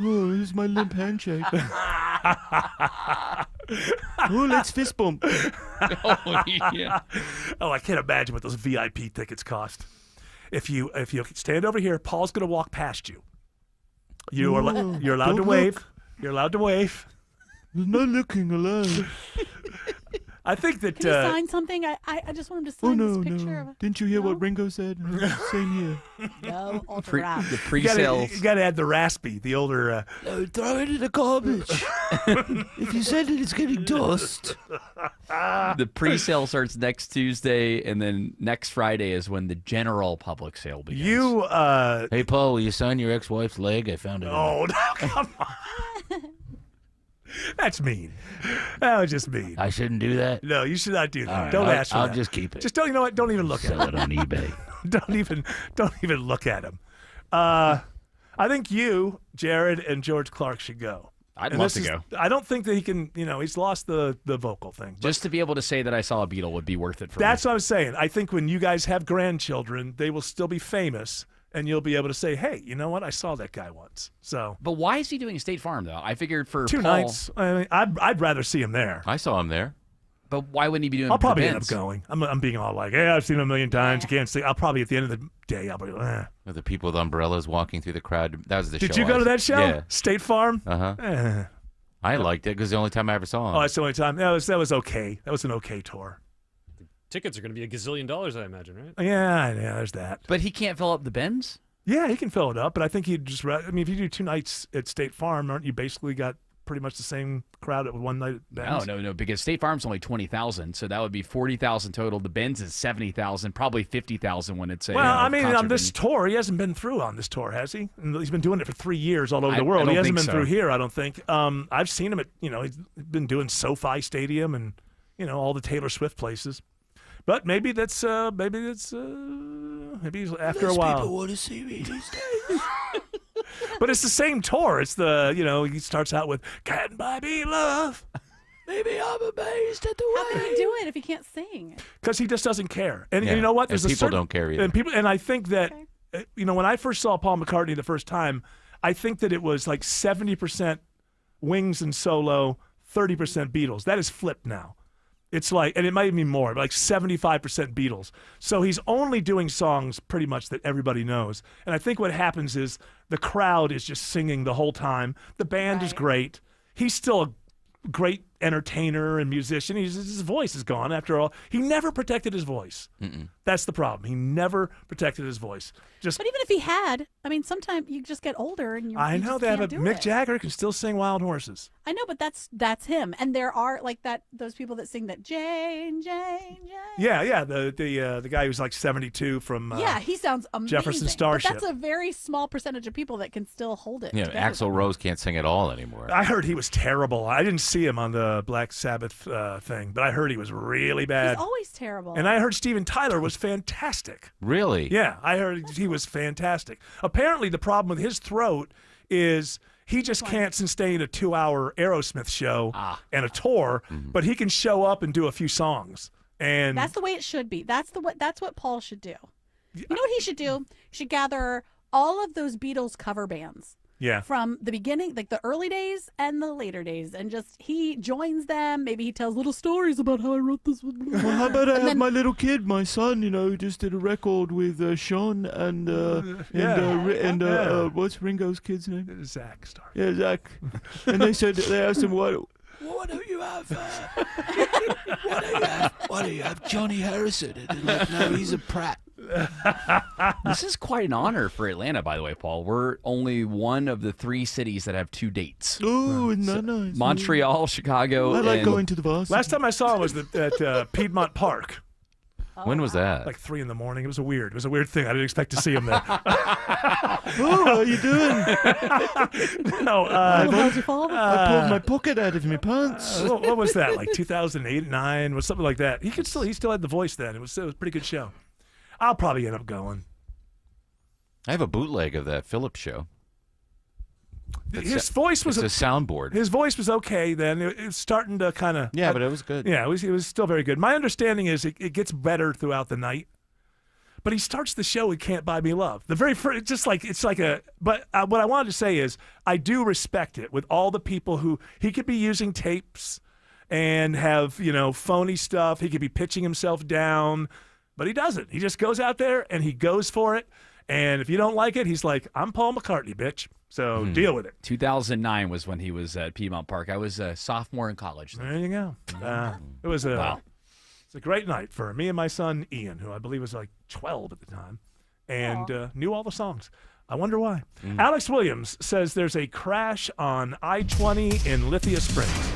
Oh, this is my limp handshake. Oh, let's fist bump. Oh, yeah. Oh, I can't imagine what those VIP tickets cost. If you stand over here, Paul's going to walk past you. You're allowed don't to wave. You're allowed to wave. He's not looking alive. I think that. Can you sign something? I just want him to sign this picture of Didn't you hear what Ringo said? Same here. No, ultra rap. The pre-sales. You got to add the raspy, the older. Throw it in the garbage. If you said it, it's getting dust. The pre-sale starts next Tuesday, and then next Friday is when the general public sale begins. You. Hey, Paul, will you sign your ex-wife's leg? I found it. Oh, no, come on. That's mean. That was just mean. I shouldn't do that. No, you should not do that. All right, Don't ask for I'll that. just keep it. Just don't. You know what? Don't even look Sell at it him. on eBay. Don't even look at him. I think you, Jared, and George Clark should go. I'd And love this to is- go. I don't think that he can. He's lost the vocal thing. But Just to be able to say that I saw a Beatle would be worth it for that's me. what I'm saying. I think when you guys have grandchildren, they will still be famous, and you'll be able to say, "Hey, you know what? I saw that guy once." So But why is he doing State Farm, though? I figured for 2 Paul, nights. I mean, I'd rather see him there. I saw him there. But why wouldn't he be doing I'll the probably end up Benz? going. I'm being all like, "Yeah, I've seen him a million times. You can't see." I'll probably at the end of the day, I'll be like, With the people with umbrellas walking through the crowd. That was the show. Did you go to that show? Yeah. State Farm? Uh-huh. I liked it because the only time I ever saw him. Oh, that's the only time. That was okay. That was an okay tour. Tickets are going to be $1 gazillion, I imagine, right? Yeah, there's that. But he can't fill up the Benz? Yeah, he can fill it up, but I think he'd just. I mean, if you do 2 nights at State Farm, aren't you basically got pretty much the same crowd at one night at Ben's? No, because State Farm's only 20,000, so that would be 40,000 total. The Benz is 70,000, probably 50,000 when it's a. Well, I mean, concert on this venue. tour, he hasn't been through on this tour, has he? And he's been doing it for 3 years all over I the world. don't He hasn't think been so. through here, I don't think. I've seen him at, he's been doing SoFi Stadium and, all the Taylor Swift places. But maybe maybe he's after a while. People want to see me these days. But it's the same tour. It's the, he starts out with, "Can buy me love." Maybe I'm amazed at the way. How can he do it if he can't sing? Because he just doesn't care. And Yeah, you know what? and people don't care either. And I think that, when I first saw Paul McCartney the first time, I think that it was like 70% Wings and solo, 30% Beatles. That is flipped now. It's like, and it might be more, like 75% Beatles. So he's only doing songs pretty much that everybody knows. And I think what happens is the crowd is just singing the whole time. The band is great. He's still a great entertainer and musician. His voice is gone after all. He never protected his voice. That's the problem. He never protected his voice. But even if he had, I mean, sometimes you just get older and I you know just that, can't but do Mick it. Jagger can still sing Wild Horses. I know, but that's him. And there are like those people that sing that Jane, Jane, Jane. Yeah. The guy who's like 72 from Yeah, he sounds amazing. Jefferson Starship. But that's a very small percentage of people that can still hold it. Yeah, together. Axl Rose can't sing at all anymore. I heard he was terrible. I didn't see him on the Black Sabbath thing, but I heard he was really bad. He's always terrible. And I heard Steven Tyler was fantastic. Really? Yeah, I heard he was fantastic. Apparently, the problem with his throat is he just can't sustain a 2-hour Aerosmith show and a tour, but he can show up and do a few songs. And That's the way it should be. That's what Paul should do. You know what he should do? He should gather all of those Beatles cover bands Yeah. From the beginning, like the early days and the later days, and just he joins them. Maybe he tells little stories about how I wrote this one. Well, how about I And have then- my little kid, my son, who just did a record with Sean and what's Ringo's kid's name? Zach Star. Yeah, Zach. And they asked him what do you have? What do you have? Johnny Harrison. And they're like, no, he's a Pratt. This is quite an honor for Atlanta, by the way, Paul. We're only one of the 3 cities that have 2 dates. Oh, isn't that nice? Montreal, Chicago. I like and going to the varsity. Last time I saw him was at Piedmont Park. When was that? Like 3 a.m. It was a weird thing. I didn't expect to see him there. Oh, how you doing? No, I pulled my pocket out of my pants. what was that? Like 2008, 9, was something like that. He still had the voice then. It was a pretty good show. I'll probably end up going. I have a bootleg of that Phillips show. His voice was it's a soundboard. His voice was okay then. It was starting to kind of. Yeah, but it was good. Yeah, it was still very good. My understanding is it gets better throughout the night. But he starts the show with "Can't Buy Me Love." The very first, just like it's like a. But what I wanted to say is I do respect it with all the people who he could be using tapes and have phony stuff. He could be pitching himself down, but he doesn't. He just goes out there and he goes for it. And if you don't like it, he's like, "I'm Paul McCartney, bitch." So deal with it. 2009 was when he was at Piedmont Park. I was a sophomore in college. There you go. It was It's a great night for me and my son Ian, who I believe was like 12 at the time, and knew all the songs. I wonder why. Alex Williams says there's a crash on I-20 in Lithia Springs.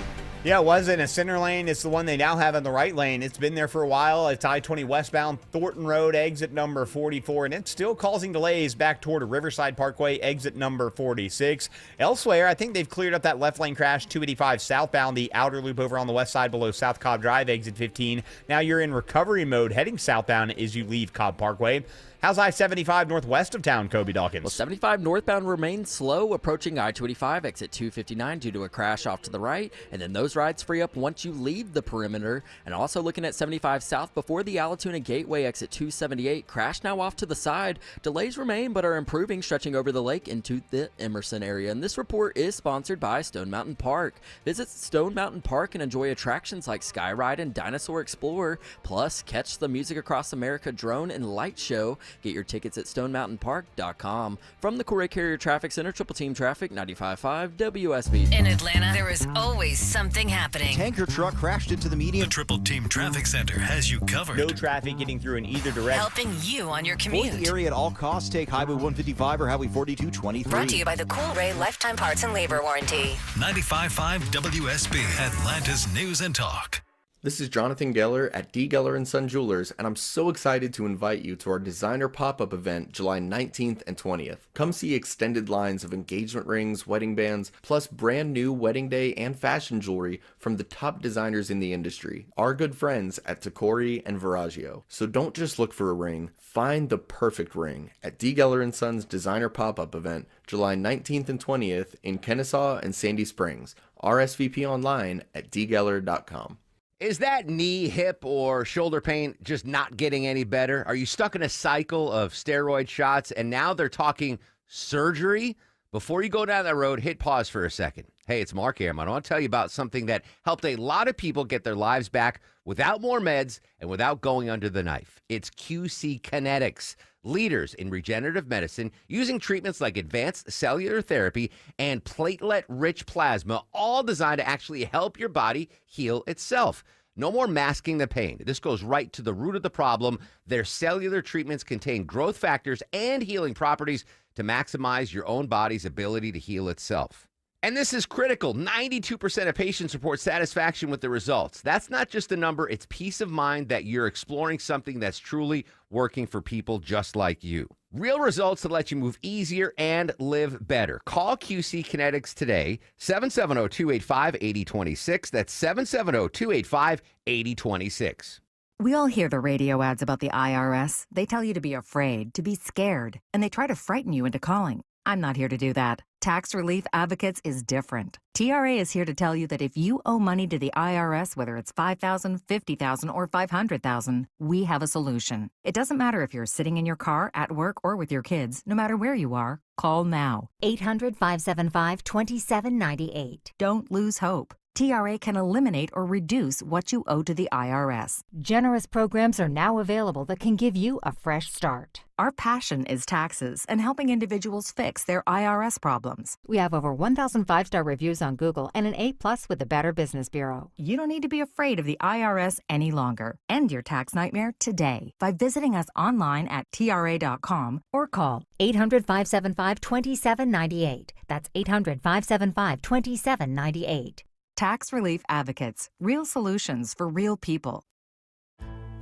Yeah, it was in a center lane. It's the one they now have in the right lane. It's been there for a while. It's I-20 westbound, Thornton Road, exit number 44, and it's still causing delays back toward Riverside Parkway, exit number 46. Elsewhere, I think they've cleared up that left lane crash, 285 southbound, the outer loop over on the west side below South Cobb Drive, exit 15. Now you're in recovery mode heading southbound as you leave Cobb Parkway. How's I-75 northwest of town, Kobe Dawkins? Well, 75 northbound remains slow approaching I-25 exit 259 due to a crash off to the right, and then those rides free up once you leave the perimeter. And also looking at 75 south before the Alatoona Gateway exit 278, crash now off to the side. Delays remain but are improving, stretching over the lake into the Emerson area. And this report is sponsored by Stone Mountain Park. Visit Stone Mountain Park and enjoy attractions like Skyride and Dinosaur Explorer. Plus, catch the Music Across America drone and light show. Get your tickets at stonemountainpark.com. From the Corey Carrier Traffic Center, Triple Team Traffic, 95.5 WSB. In Atlanta, there is always something happening. Tanker truck crashed into the median. The Triple Team Traffic Center has you covered. No traffic getting through in either direction. Helping you on your commute. Avoid the area at all costs. Take Highway 155 or Highway 4223. Brought to you by the Cool Ray Lifetime Parts and Labor Warranty. 95.5 WSB, Atlanta's News and Talk. This is Jonathan Geller at D. Geller & Son Jewelers, and I'm so excited to invite you to our designer pop-up event July 19th and 20th. Come see extended lines of engagement rings, wedding bands, plus brand new wedding day and fashion jewelry from the top designers in the industry, our good friends at Tacori and Veragio. So don't just look for a ring, find the perfect ring at D. Geller & Son's designer pop-up event July 19th and 20th in Kennesaw and Sandy Springs. RSVP online at dgeller.com. Is that knee, hip, or shoulder pain just not getting any better? Are you stuck in a cycle of steroid shots and now they're talking surgery? Before you go down that road, hit pause for a second. Hey, it's Mark Arum. I want to tell you about something that helped a lot of people get their lives back without more meds and without going under the knife. It's QC Kinetics, leaders in regenerative medicine using treatments like advanced cellular therapy and platelet-rich plasma, all designed to actually help your body heal itself. No more masking the pain. This goes right to the root of the problem. Their cellular treatments contain growth factors and healing properties to maximize your own body's ability to heal itself. And this is critical. 92% of patients report satisfaction with the results. That's not just a number, it's peace of mind that you're exploring something that's truly working for people just like you. Real results that let you move easier and live better. Call QC Kinetics today, 770-285-8026. That's 770-285-8026. We all hear the radio ads about the IRS. They tell you to be afraid, to be scared, and they try to frighten you into calling. I'm not here to do that. Tax Relief Advocates is different. TRA is here to tell you that if you owe money to the IRS, whether it's $5,000, $50,000, or $500,000, we have a solution. It doesn't matter if you're sitting in your car, at work, or with your kids. No matter where you are, call now. 800-575-2798. Don't lose hope. TRA can eliminate or reduce what you owe to the IRS. Generous programs are now available that can give you a fresh start. Our passion is taxes and helping individuals fix their IRS problems. We have over 1,000 5-star reviews on Google and an A+ with the Better Business Bureau. You don't need to be afraid of the IRS any longer. End your tax nightmare today by visiting us online at TRA.com or call 800-575-2798. That's 800-575-2798. Tax Relief Advocates. Real solutions for real people.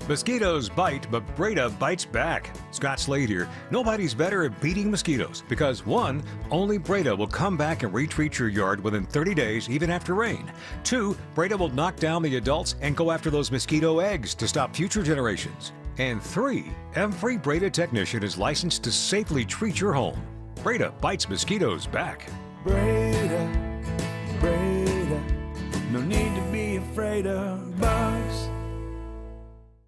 Mosquitoes bite, but Breda bites back. Scott Slade here. Nobody's better at beating mosquitoes because 1, only Breda will come back and retreat your yard within 30 days, even after rain. 2, Breda will knock down the adults and go after those mosquito eggs to stop future generations. And 3, every Breda technician is licensed to safely treat your home. Breda bites mosquitoes back. Breda, Breda, no need to be afraid of bugs.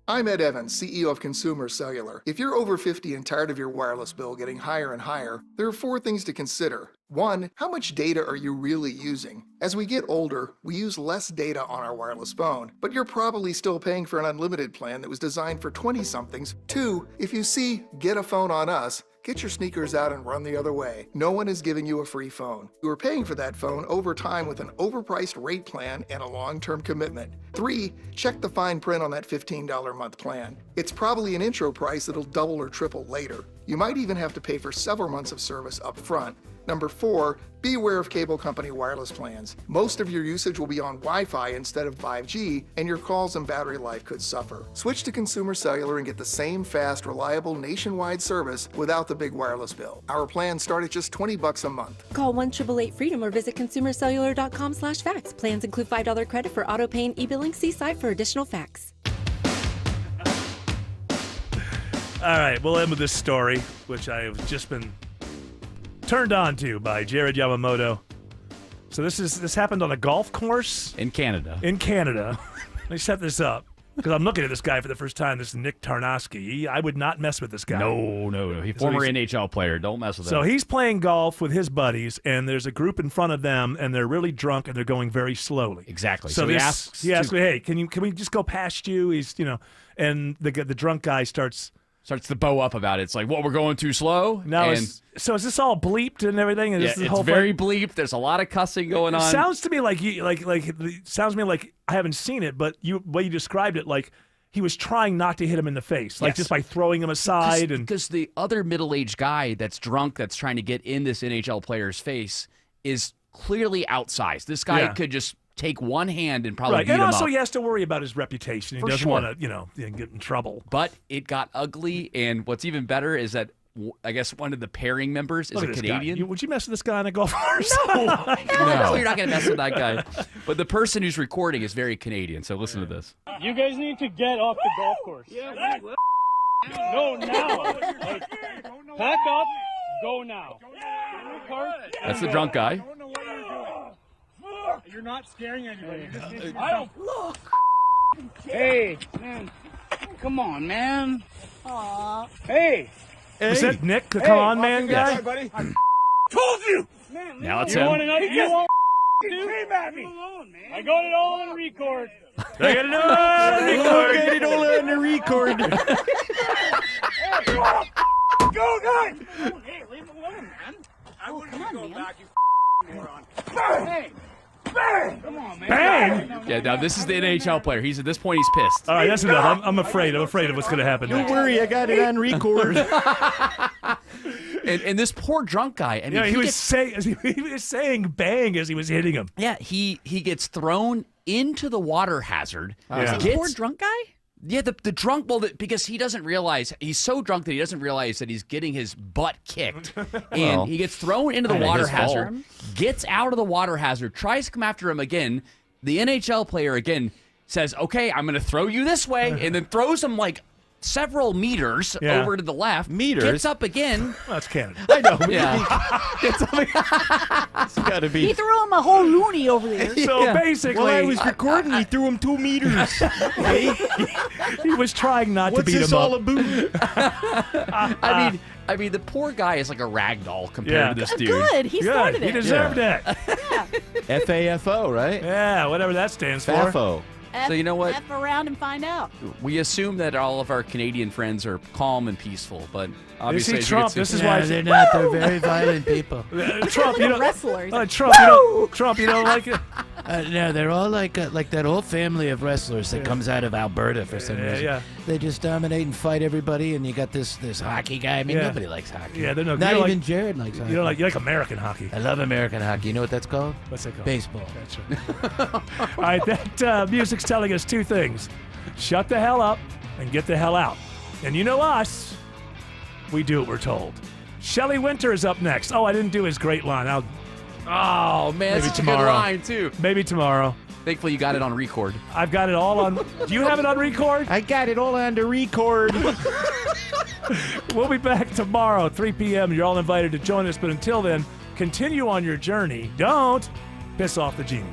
I'm Ed Evans, CEO of Consumer Cellular. If you're over 50 and tired of your wireless bill getting higher and higher, there are 4 things to consider. 1, how much data are you really using? As we get older, we use less data on our wireless phone, but you're probably still paying for an unlimited plan that was designed for 20-somethings. 2, if you see "Get a phone on us," get your sneakers out and run the other way. No one is giving you a free phone. You are paying for that phone over time with an overpriced rate plan and a long-term commitment. 3, check the fine print on that $15 a month plan. It's probably an intro price that'll double or triple later. You might even have to pay for several months of service up front. Number 4, be aware of cable company wireless plans. Most of your usage will be on Wi-Fi instead of 5G, and your calls and battery life could suffer. Switch to Consumer Cellular and get the same fast, reliable nationwide service without the big wireless bill. Our plans start at just $20 a month. Call 1-888-FREEDOM or visit consumercellular.com/facts. Plans include $5 credit for auto pay and e-billing. See site for additional facts. All right, we'll end with this story, which I have just been turned on to by Jared Yamamoto. So this happened on a golf course in Canada. Let me set this up because I'm looking at this guy for the first time. This is Nick Tarnowski. I would not mess with this guy. No. He's former NHL player. Don't mess with him. So he's playing golf with his buddies, and there's a group in front of them, and they're really drunk, and they're going very slowly. Exactly. So he asks me, "Hey, can we just go past you?" He's and the drunk guy starts to bow up about it. It's like, we're going too slow. Now, so is this all bleeped and everything? Yeah, it's very bleeped. There's a lot of cussing going on. It sounds to me like it sounds to me like I haven't seen it, but the way you described it, like he was trying not to hit him in the face, like just by throwing him aside. Because the other middle-aged guy that's drunk, that's trying to get in this NHL player's face, is clearly outsized. This guy could just take one hand and probably beat him up. And also he has to worry about his reputation. He doesn't want to, get in trouble. But it got ugly, and what's even better is that I guess one of the pairing members is a Canadian. Would you mess with this guy on a golf course? No, you're not going to mess with that guy. But the person who's recording is very Canadian, so listen to this. You guys need to get off the golf course. Yeah, no, now. Like, pack up, go now. That's the drunk guy. You're not scaring anybody. I don't look. Hey, man. Come on, man. Aww. Hey. Is that Nick, the Come On Man guy? Yes. Buddy. Told you. Man, now it's you him. Want another? You won't came at me. I got it all on record. I got it all on record. Go, guys. Hey, leave him alone, man. I wouldn't go back, you moron. Hey. Bang! Come on, man. Bang! Yeah, now this is the NHL player. At this point, he's pissed. All right, that's enough. I'm afraid. I'm afraid of what's going to happen next. Don't worry, I got it on record. and this poor drunk guy. I mean, he was saying bang as he was hitting him. Yeah, he gets thrown into the water hazard. Poor drunk guy? Yeah, the drunk, because he doesn't realize, he's so drunk that he doesn't realize that he's getting his butt kicked. And he gets thrown into the water hazard, gets out of the water hazard, tries to come after him again. The NHL player again says, okay, I'm going to throw you this way, and then throws him like several meters over to the left. Meters? Gets up again. Well, that's Canada. I know. Yeah. It's got to be. He threw him a whole loony over there. So basically, While I was recording, he threw him 2 meters. he was trying not to beat him all up. I mean, the poor guy is like a rag doll compared to this dude. Good. He started He it. deserved it. FAFO, right? Yeah, whatever that stands for. FAFO. So you know what? F around and find out. We assume that all of our Canadian friends are calm and peaceful, but obviously see Trump. This is why they're not. They're very violent people. Trump, you know, wrestlers. Trump, you don't like it. No, they're all like that whole family of wrestlers that comes out of Alberta for some reason. Yeah. They just dominate and fight everybody, and you got this hockey guy. I mean, nobody likes hockey. Yeah, they're no. Not you even like, Jared likes hockey. You don't you like American hockey. I love American hockey. You know what that's called? What's that called? Baseball. That's right. All right, that music's telling us 2 things: shut the hell up and get the hell out. And you know us, we do what we're told. Shelley Winter is up next. Oh, I didn't do his great line. Oh, man, maybe that's tomorrow. a good line, too. Maybe tomorrow. Thankfully, you got it on record. I've got it all on. Do you have it on record? I got it all on the record. We'll be back tomorrow, 3 p.m. You're all invited to join us. But until then, continue on your journey. Don't piss off the genie.